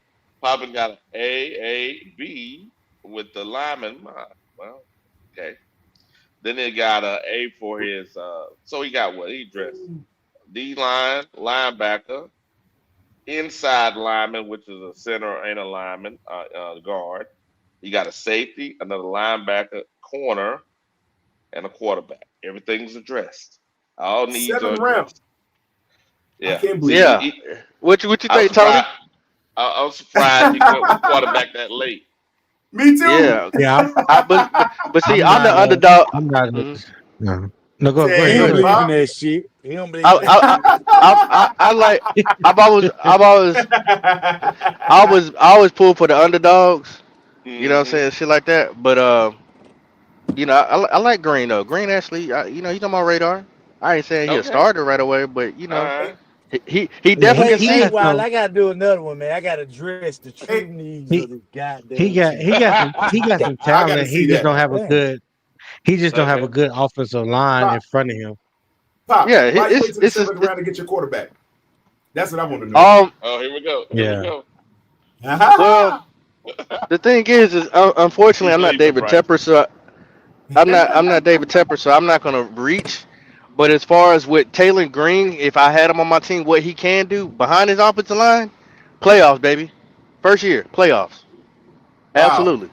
A with the lineman. Well, okay. Then they got a A for his. So he got what he dressed. D line linebacker, inside lineman, which is a center and a lineman, guard. You got a safety, another linebacker, corner, and a quarterback. Everything's addressed. All needs are 7th round. addressed. Yeah. I can't believe Yeah. What you think, Tony? I was surprised he went with quarterback that late. Me too. Yeah. Yeah, But see, I'm I'm the not. underdog. I'm not. Mhm. No, go Damn, He ahead. don't Go believe ahead. in that shit. He don't believe I, in that. I like. I always pull for the underdogs. You know what I'm saying? Shit like that. But I like Green though. Green actually, he's on my radar. I ain't saying he a Okay. starter right away, but All right. he Yeah, definitely can he Hey, see. got Wild, some. I gotta do another one, man. I gotta address the true Hey, needs He of the goddamn he team. got some. He got some I got to talent. He see just that. don't have a Damn. good. He just don't have a Okay. good offensive line in Pop, front of him. pop. Yeah, Why you wait till the it's 7th round to get your quarterback? That's what I want to know. Oh, here we go. Here we Yeah. go. well, the thing is unfortunately He's I'm not leaving, David Bryce. Tepper, so I'm not David Tepper, so I'm not gonna reach. But as far as with Taylor Green, if I had him on my team, what he can do behind his offensive line, playoffs, baby. First year, playoffs. Wow. Absolutely.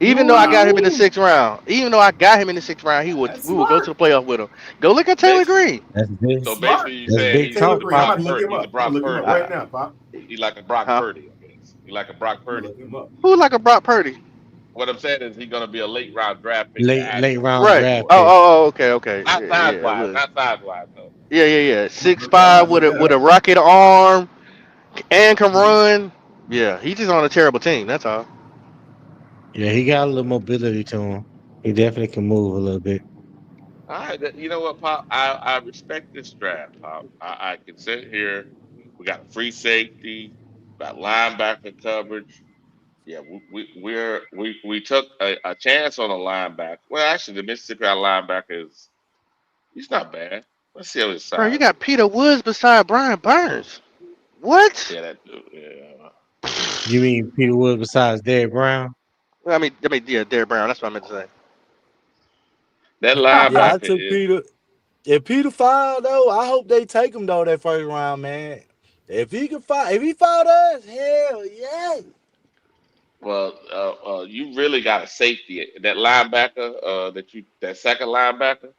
Even though I got him in the Ooh, 6th round, that's we would go to smart. the playoff with him. Go look at Taylor Basically, Green. That's big. so Smart. basically, you That's saying big he's Taylor talk, a Green. I'm Pop. about to look him He's a up. I'm Brock gonna look him up Purdy. right now, Pop. He like a Brock Huh? Purdy, I guess. He like a Brock I'm gonna Purdy. look him up. Who like a Brock Purdy? What I'm saying is he's going to be a late round draft pick to add late to the round Right. receiving draft core. pick. Okay. Not size Yeah. wise, Well, not size wise though. yeah. Six Okay, I'm five gonna look that with up. a rocket arm and can run. Yeah, he's just on a terrible team. That's all. Yeah, he got a little mobility to him. He definitely can move a little bit. All right, you know what, Pop? I respect this draft, Pop. I can sit here. We got a free safety, got linebacker coverage. Yeah, we took a chance on a linebacker. Well, actually, the Mississippi linebacker he's not bad. Let's see how his Bro, you size got is. Peter Woods beside Brian Burns. What? Yeah, that dude. Yeah. You mean Peter Wood besides Derrick Brown? Yeah, Derek Brown. That's what I meant to say. That Yeah, I linebacker took is. Peter. If Peter fall though, I hope they take him though that first round, man. If he fought us, hell yeah. Well, you really got a safety. That linebacker, that second linebacker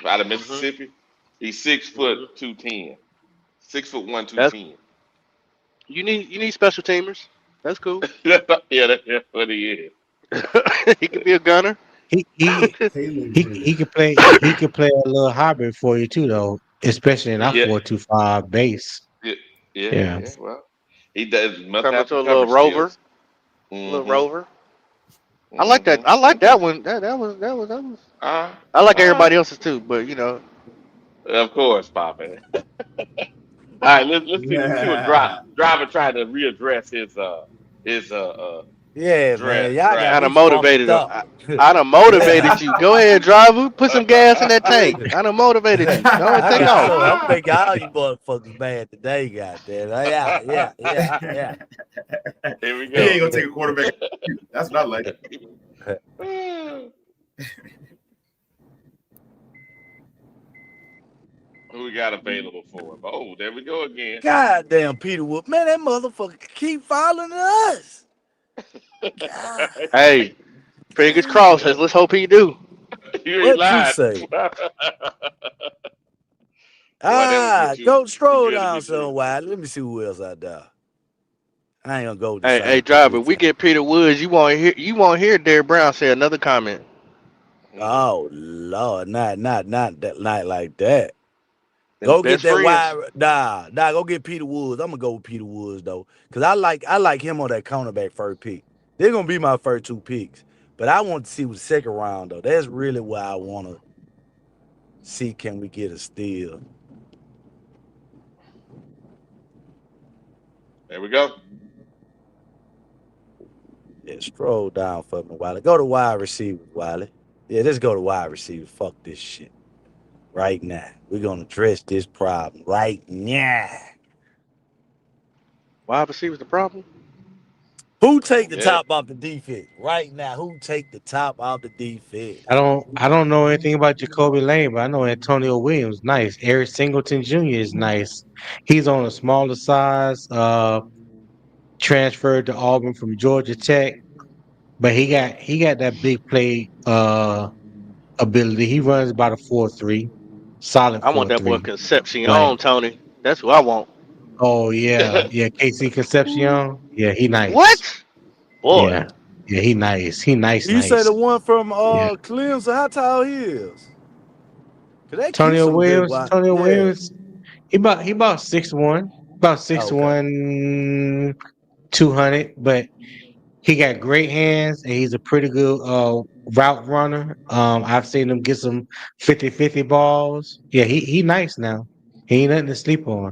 out of Mhm. Mississippi, he's 6 foot Mhm. 210, 6 foot one two That's ten. you need special teamers. That's cool. Yeah, that's what he is. He could be a gunner. He he Taylor he Britt. could play a little hybrid for you too though, especially in our Yeah, 4-2-5 base. yeah, yeah, Yeah. yeah. Well, he does must Turn him have into some a little coverage rover. skills. A little Mm-hmm. rover. I like that. Mm-hmm. I like Okay. that one. That was. Uh, I like all right. everybody else's too, but you know. Of course, Papa. All right. Let's see what driver tried to readdress his Yeah, man. Y'all got I draft. me done funked motivated him. up. I done motivated you. Go ahead, driver. Put some gas in that tank. I done motivated you. Go ahead, I take got off. so I'm making all you motherfuckers mad today, goddamn. Yeah. Here we He ain't go. gonna take a quarterback. That's what I like. Who we got available for him? Oh, there we go again. Goddamn Peter Wood. Man, that motherfucker keep following us. God, Hey, fingers crossed. Let's hope he do. You ain't what you lying. say? Boy, that would be too Go stroll good to down be true. somewhere. Let me see who else out there. I ain't gonna go the Hey, same driver. place. We get Peter Woods. You won't hear Derek Brown say another comment. Mhm. Oh Lord, not that night like that. Them Go get best that friends. wide. Nah. Go get Peter Woods. I'm gonna go with Peter Woods though, cause I like him on that cornerback first pick. They're gonna be my first two picks, but I want to see with second round though. That's really where I want to see can we get a steal. There we go. Yeah, stroll down for me, Wiley. Go to wide receiver, Wiley. Yeah, let's go to wide receiver. Fuck this shit right now. We're gonna address this problem right now. Wide receiver's the problem. Who take the Yeah. top off the defense right now? Who take the top off the defense? I don't know anything about Jacoby Lane, but I know Antonio Williams nice. Eric Singleton Jr. is nice. He's on a smaller size, transferred to Auburn from Georgia Tech, but he got that big play ability. He runs about a 4.3, solid I want that boy 4.3. Concepcion, Like, Tony. That's who I want. oh yeah, Casey Concepcion. Yeah, he nice. What? Boy. Yeah. Yeah, he nice. He You say nice. the one from Yeah. Clemson, how tall he is? Cause they keep Antonio some good Williams, wide. Antonio Yeah. Williams, he about 6'1", about six Okay. one, 200, but he got great hands and he's a pretty good route runner. I've seen him get some 50-50 balls. Yeah, he nice now. He ain't nothing to sleep on.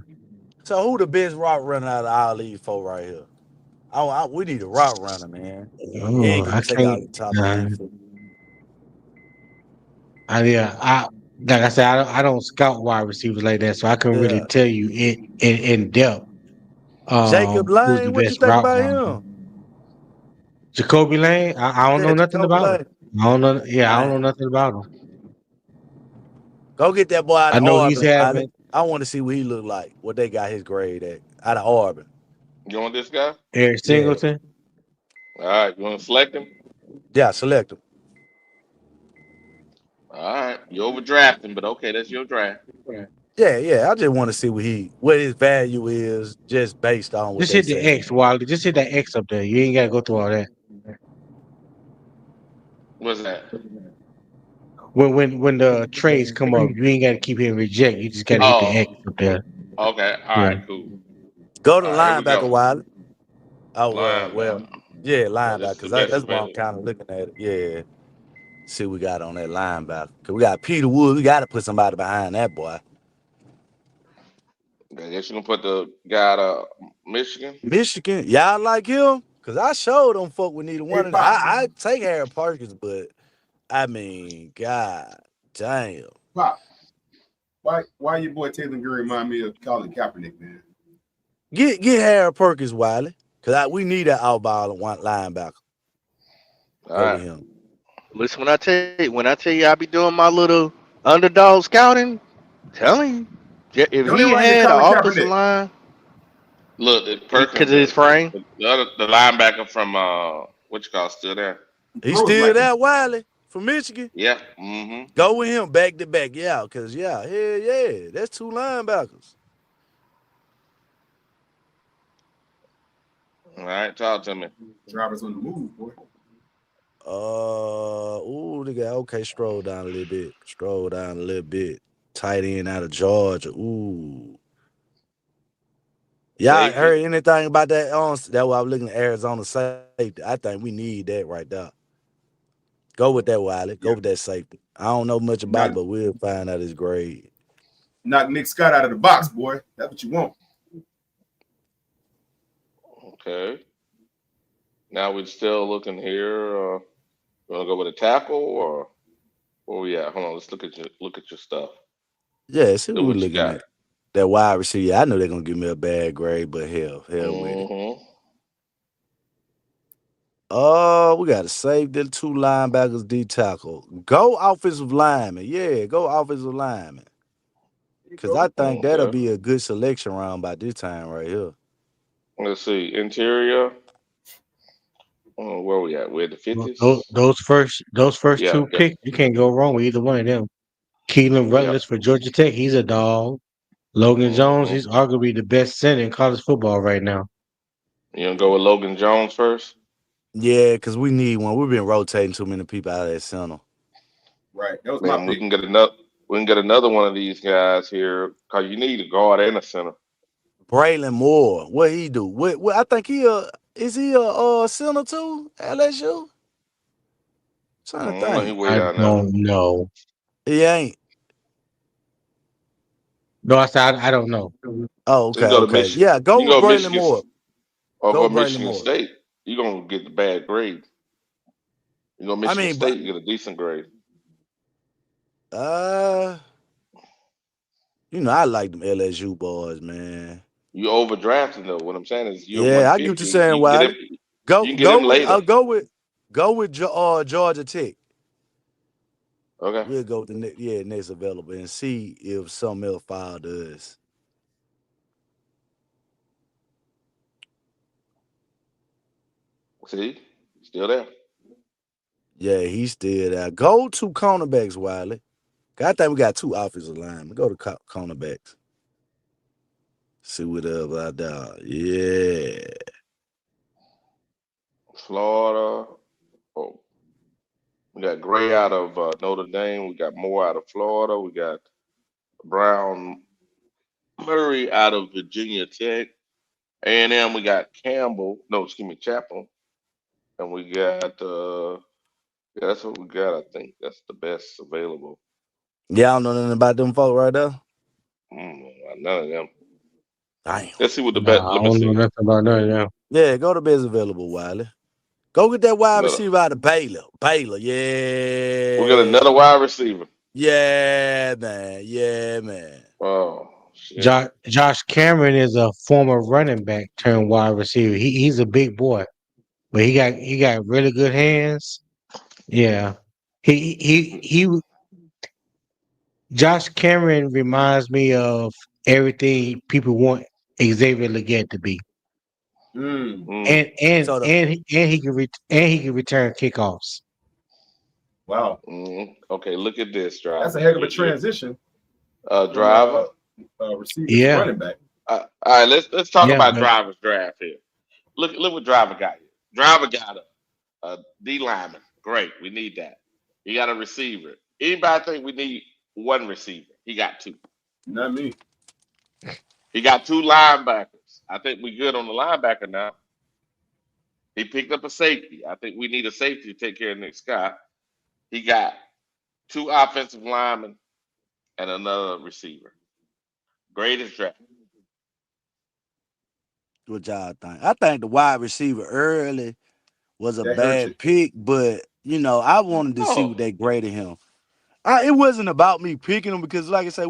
So who the best route runner out of all these four right here? We need a route runner, man. He Oh, ain't gonna I take can't. out the top of the defense. I like I said, I don't scout wide receivers like that, so I couldn't really Yeah. tell you in depth Jacob who's the Lane, what you best think route about runner. him? Jacoby Lane, I don't Yeah, know nothing Jacoby about him. Lane. I don't know. Yeah, I don't know Man. nothing about him. Go get that boy out I of know he's Auburn, Wiley. having I want to see what he look like, what they got his grade at out of Auburn. You want this guy? Eric Yeah. Singleton. All right. You want to select him? Yeah, select him. All right. You overdrafting, but okay, that's your draft. Yeah. I just want to see what his value is just based on what Just they hit the say. X, Wiley. Just hit that X up there. You ain't gotta go through all that. What's that? When the trades come up, you ain't got to keep hitting reject. You just got to hit the X Oh, up there. okay. All Yeah. right, cool. Go to All right, here we linebacker, go. Wiley. Oh well, Linebacker. yeah, Yeah, this linebacker. is the Cause best that's what I'm available. kind of looking at. Yeah, see what we got on that linebacker. Cause we got Peter Wood. We got to put somebody behind that boy. I guess you can put the guy out of Michigan. Michigan, y'all like him? Cause I showed them folk with neither Hey, one of them. Pop, I take Harry Parkers, but I mean, god damn. Pop. Why your boy Taylor Green remind me of Colin Kaepernick, man? Get Harry Perkins, Wiley. Cause we need that out ball and one linebacker. All Go with right. him. Listen, when I tell you I be doing my little underdog scouting, telling you, if Don't they he run your had an Colin offensive Kaepernick? line Look, the because Perkins, of his frame, the linebacker from what you call still there. He He throws still like him. that Wiley from Michigan. Yeah. Mm-hmm. Go with him back to back, yeah. Cause hell yeah, that's two linebackers. All right, talk to me. Drivers on the move, boy. They got okay. Stroll down a little bit. Stroll down a little bit. Tight end out of Georgia. Ooh. Y'all Safety. heard anything about that? That's why I'm looking at Arizona safety. I think we need that right there. Go with that, Wiley. Go Yeah. with that safety. I don't know much about it, Knock, but we'll find out his grade. knock Nick Scott out of the box, boy. That's what you want. Okay. Now we're still looking here. You want to go with a tackle or where we at? Hold on. Let's look at your stuff. Yeah, see See what we're what you looking got. at. That wide receiver. I know they're gonna give me a bad grade, but hell with it. Mm-hmm. Oh, we gotta save the two linebackers, D tackle. Go offensive lineman. Yeah, go offensive lineman. There you Cause I go. think that'll Okay. be a good selection round by this time right here. Let's see. Interior. Where we at? We're at the Well, 50s. those first Yeah. two picks, you can't go wrong with either one of them. Keelan Yep. Rutledge for Georgia Tech, he's a dog. Logan Jones, Mm-hmm. he's arguably the best center in college football right now. You gonna go with Logan Jones first? Yeah, cause we need one. We've been rotating too many people out of that center. Right. That was my Then pick. we can get another one of these guys here because you need a guard and a center. Braylon Moore, what he do? What I think is he a center too? LSU? Trying to No, he think. way I down there. don't know. He ain't. No, I said I don't know. Oh, So you can okay, go to okay. Michigan. Yeah, go You can with go to Braylon Michigan Moore. or Go go with to Braylon Michigan Moore. State. You're gonna get the bad grade. You go to I Michigan mean, but State, you get a decent grade. uh, I like them LSU boys, man. You overdrafting though. What I'm saying is you're Yeah, I get what you're 150. saying, You can get him. Wiley. You Go can get him go with later. Georgia Tech. Okay. We'll go with the next available and see if something else foul does. See, still there. Yeah, he's still there. Go to cornerbacks, Wiley. I think we got two offensive linemen. Go to cornerbacks. See what else I do. Yeah. Florida. Oh, we got Gray out of Notre Dame. We got Moore out of Florida. We got Brown Murray out of Virginia Tech. A&M, we got Campbell. No, excuse me, Chapel. And we got, yeah, that's what we got, I think. That's the best available. Yeah, I don't know nothing about them folk right there. None of them. Damn. Let's see what the best. Nah, I Let me don't know see. nothing about none of them. Yeah, go to best available, Wiley. Go get that wide Another. receiver out of Baylor. Baylor, We got yeah. another wide receiver. Yeah, man. Yeah, man. Oh, shit. Josh Cameron is a former running back turned wide receiver. He's a big boy, but he got really good hands. Yeah, he Josh Cameron reminds me of everything people want Xavier Leggett to be, Mm, Mm, and So the and and he can return kickoffs. wow. Okay, look at this, That's a driver. heck of a transition from Driver. receiver to Yeah, running back. All right, let's talk yeah, about but driver's draft here. Look what driver got here. Driver got a D lineman, Great. We need that. He got a receiver. Anybody think we need one receiver? He got two. Not me. He got two linebackers. I think we good on the linebacker now. He picked up a safety. I think we need a safety to take care of Nick Scott. He got two offensive linemen and another receiver. Greatest draft. What y'all think? I think the wide receiver early was a That hurt you. bad pick, but I wanted to see No. what they graded him. It wasn't about me picking him because, like I said,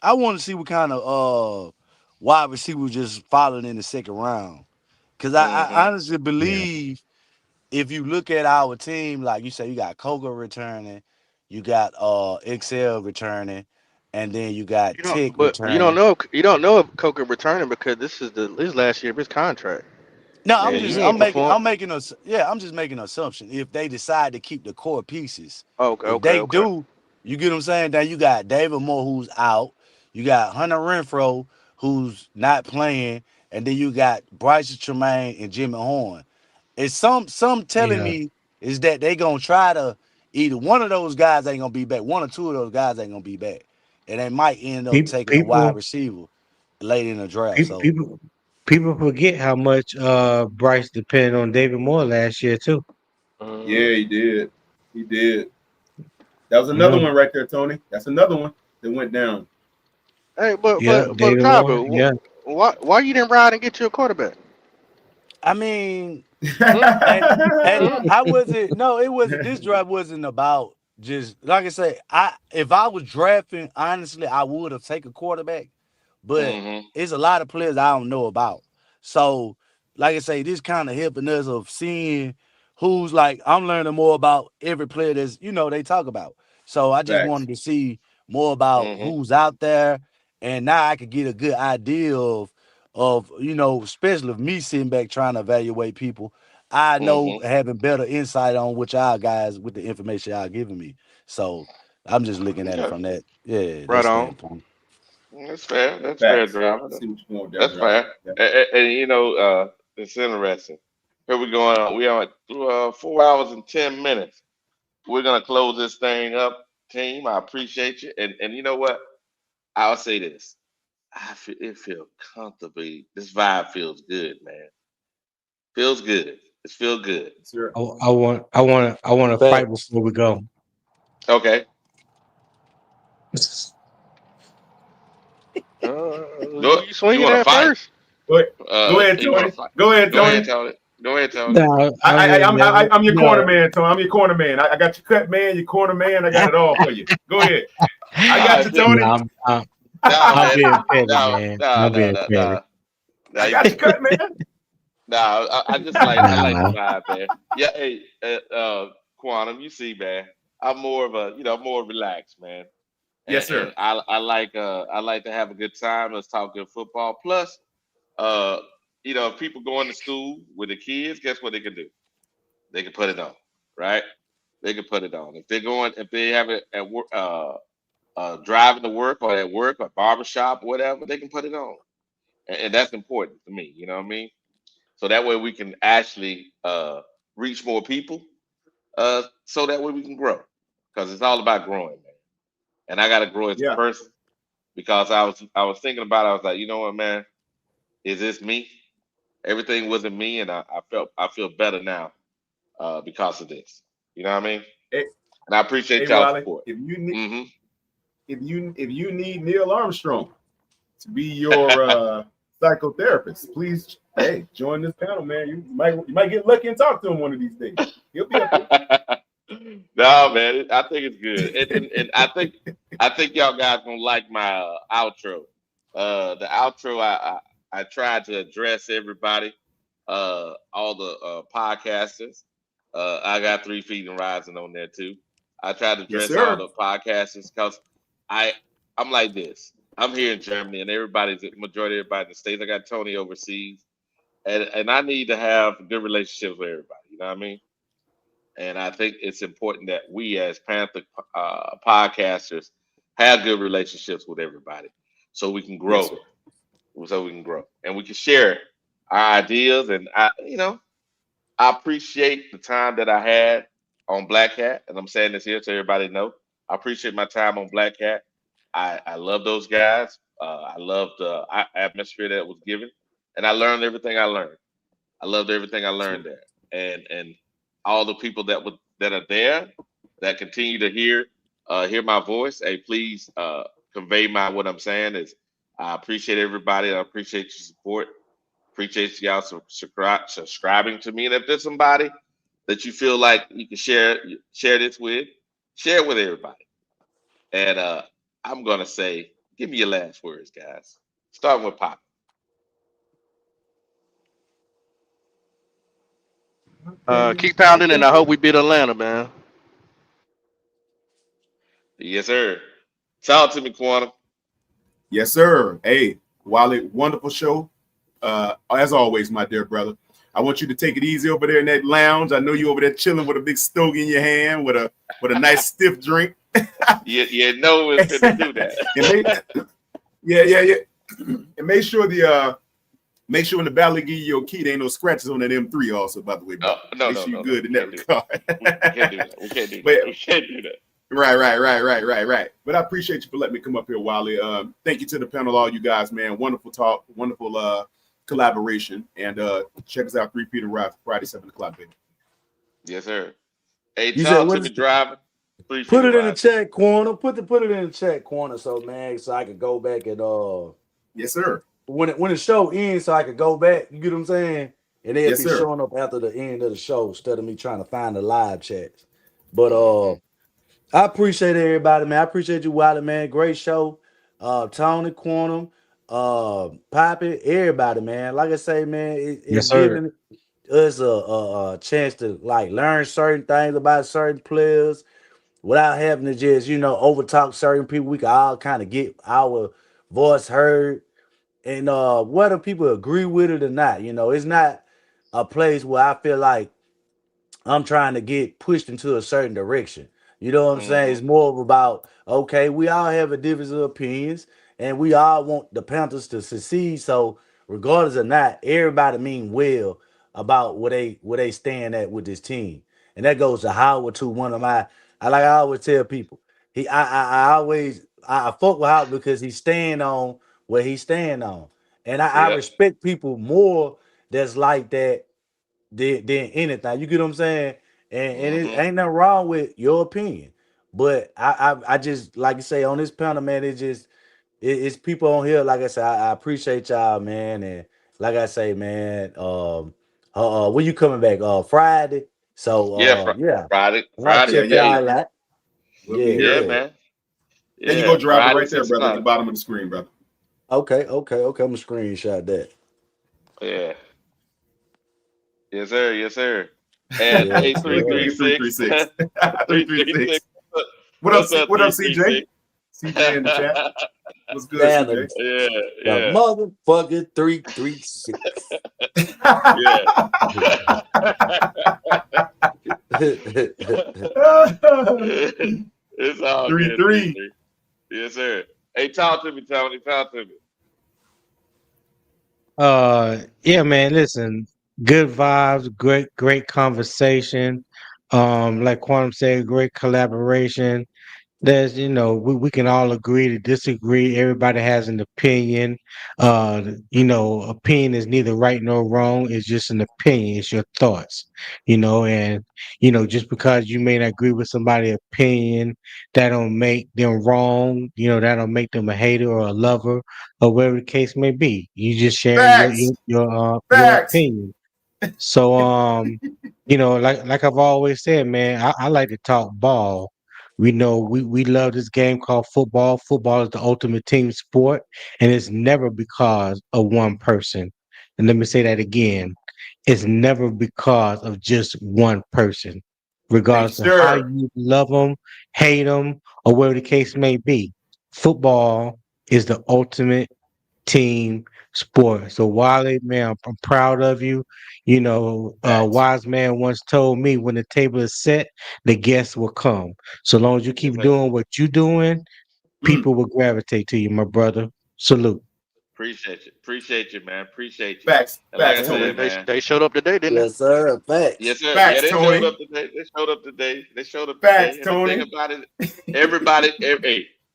I want to see what kind of wide receiver just followed in the second round. Because I Mm-hmm. honestly Yeah. believe if you look at our team, like you say, you got Koga returning, you got XL returning, and then you got Tick But returning. you don't know if Coker returning because this is his last year of his contract, No, Yeah, and he he ain't performed. I'm just making an assumption. If they decide to keep the core pieces, Okay, if okay, they okay. do, you get what I'm saying? Then you got David Moore who's out, you got Hunter Renfro who's not playing, and then you got Bryce Tremaine and Jimmy Horn. It's some telling Yeah. me is that they gonna try to either one of those guys ain't gonna be back, one or two of those guys ain't gonna be back, and they might end up People taking a wide people receiver late in the draft. people So people, people forget how much Bryce depended on David Moore last year too. Hmm. Yeah, he did. He did. That was another Yeah. one right there, Tony. That's another one that went down. Hey, but Yeah, but but David Moore. Carver, Yeah. why you didn't ride and get you a quarterback? I mean, Hmm? and Hmm? I wasn't. No, it wasn't. This draft wasn't about just like I say. If I was drafting, honestly, I would have taken a quarterback. But Mm-hmm. it's a lot of players I don't know about. So, like I say, this kind of helping us of seeing who's like I'm learning more about every player that's they talk about. So I just Facts. wanted to see more about Mm-hmm. who's out there, and now I could get a good idea of especially of me sitting back trying to evaluate people. I know Mm-hmm. having better insight on what y'all guys with the information y'all giving me. So I'm just looking at it Okay. from that Right on. standpoint. That's fair. That's fair, Facts. I driver. see what you're going with that, That's driver. fair. Yeah. And, it's interesting. Here we going on. We are at 4 hours and 10 minutes. We're gonna close this thing up, team. I appreciate you. And you know what? I'll say this. It feels comfortably. This vibe feels good, man. Feels good. It feels good. Sure. I want to fight Facts. before we go. Okay. Who Go. you You swinging want to at fight? first? Go ahead. Go ahead, You want Tony. to fight? Go ahead, Go ahead, Tony. Tony. Go ahead, Tony. No, I I, I, mean, I'm man, I'm your corner no, man, Tony. I'm your corner man. I got your cut man, your corner man. I got it all for you. Go ahead. I got Ah, you, just no, Tony. nah, I'm man. being petty, No, man. no, I'm no, being no, petty. no. Now I you got you good. cut, man. Nah, I just I like the Nah, vibe, man. Yeah, hey, Quantum, you see, man. I'm more of a, more relaxed, man. Yes, And sir. I like to have a good time. Let's talk good football. Plus, uh, if people going to school with the kids, guess what they can do? They can put it on, right? They can put it on. If they have it at work, driving to work or at work or barbershop, whatever, they can put it on, and that's important to me. You know what I mean? So that way we can actually reach more people. So that way we can grow, because it's all about growing, man. And I got to grow as a Yeah. person because I was thinking about it. I was like, you know what, man? Is this me? Everything wasn't me, and I feel better now because of this. You know what I mean? Hey, And I appreciate hey, y'all Wiley. support. Hmm. If you need Neil Armstrong to be your psychotherapist, please, hey, join this panel, man. You might get lucky and talk to him one of these days. He'll be up here. No, man, I think it's good, and I think y'all guys gonna like my outro. The outro, I tried to address everybody, all the podcasters. I got 3 Feet and Rising on there too. I tried to Yes, address all sir. the podcasters because I I'm like this. I'm here in Germany, and majority of everybody in the states. I got Tony overseas, and I need to have good relationships with everybody. You know what I mean? And I think it's important that we, as Panther podcasters, have good relationships with everybody, so we can Yes, grow, sir. and we can share our ideas. And I appreciate the time that I had. on Black Hat, and I'm saying this here so everybody know. I appreciate my time on Black Hat. I love those guys. I love the atmosphere that was given, and I learned everything I learned. I loved everything I learned there, and all the people that are there that continue to hear my voice. Hey, please convey my what I'm saying is I appreciate everybody. I appreciate your support. Appreciate y'all subscribing to me. And if there's somebody that you feel like you can share this with, share it with everybody. And I'm gonna say, give me your last words, guys. Starting with Pop. Keep pounding, and I hope we beat Atlanta, man. Yes, sir. Talk to me, Quantum. Yes, sir. Hey, Wiley, wonderful show. As always, my dear brother. I want you to take it easy over there in that lounge. I know you over there chilling with a big stogie in your hand with a nice stiff drink. You know we're finna do that. Yeah. And make sure when the battle give you your key, there ain't no scratches on that M3 also, by the way. No, make sure you're good in that regard. We can't do that. Right. But I appreciate you for letting me come up here, Wiley. Thank you to the panel, all you guys, man. Wonderful talk, wonderful collaboration. And check us out 3 Peter Ride Friday, 7 o'clock, baby. Yes, sir. Hey, You talk said, to me, driving. Put it in the chat corner. Put it in the chat corner, so I could go back and Yes, sir. When the show ends, so I could go back. You get what I'm saying? And they'll be sir. showing up after the end of the show instead of me trying to find the live chats. But I appreciate everybody, man. I appreciate you, Wiley, man. Great show. Tony, Quantum, Poppy, everybody, man. Like I say, man, it's giving us a chance to like learn certain things about certain players without having to just, overtalk certain people. We can all kind of get our voice heard. And whether people agree with it or not, it's not a place where I feel like I'm trying to get pushed into a certain direction. You know what I'm saying? It's more about, okay, we all have a difference of opinions and we all want the Panthers to succeed. So regardless or not, everybody mean well about where they stand at with this team. And that goes to Howard too. I always tell people, I fuck with Howard because he's staying on where he's staying on. And I respect people more that's like that than anything. You get what I'm saying? And it ain't nothing wrong with your opinion. But I just like you say on this panel, man, it's people on here. Like I said, I appreciate y'all, man. And like I say, man, when you coming back? Friday. So Friday. I'll check y'all out. We'll be here. Man. There you go, driver, right there, brother, at the bottom of the screen, brother. Okay. I'm gonna screenshot that. Yeah. Yes, sir. And 336. 336. What up, CJ? CJ in the chat. What's good, CJ? The motherfucker 336. It's all 3-3. Good. Yes, sir. Hey, talk to me, Tony. Talk to me. Yeah, man, listen, good vibes, great conversation. Like Quantum said, great collaboration. There's, we can all agree to disagree. Everybody has an opinion. Opinion is neither right nor wrong. It's just an opinion. It's your thoughts, and, just because you may not agree with somebody's opinion, that don't make them wrong. That don't make them a hater or a lover or whatever the case may be. You just sharing your opinion. So, like I've always said, man, I like to talk ball. We love this game called football. Football is the ultimate team sport, and it's never because of one person. And let me say that again. It's never because of just one person, regardless of how you love them, hate them, or whatever the case may be. Football is the ultimate team sport. So Wiley, man, I'm proud of you. Wise man once told me when the table is set, the guests will come. So long as you keep doing what you're doing, people will gravitate to you, my brother. Salute. Appreciate you, man. Appreciate you. Facts, And like I facts, Yeah, Tony. said, man. they showed up today, didn't Yes, sir. Yes, Facts. sir. Yeah, Facts, they showed Tony. up today. They showed up today. They showed up Facts, today. And the thing Tony. about it,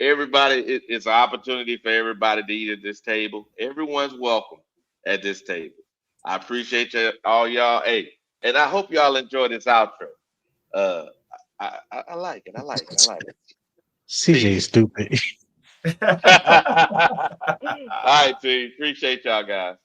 everybody, it's an opportunity for everybody to eat at this table. Everyone's welcome at this table. I appreciate you, all y'all. Hey, and I hope y'all enjoy this outro. Uh, I like it. I like it. I like it. CJ is stupid. All right, T. Appreciate y'all guys.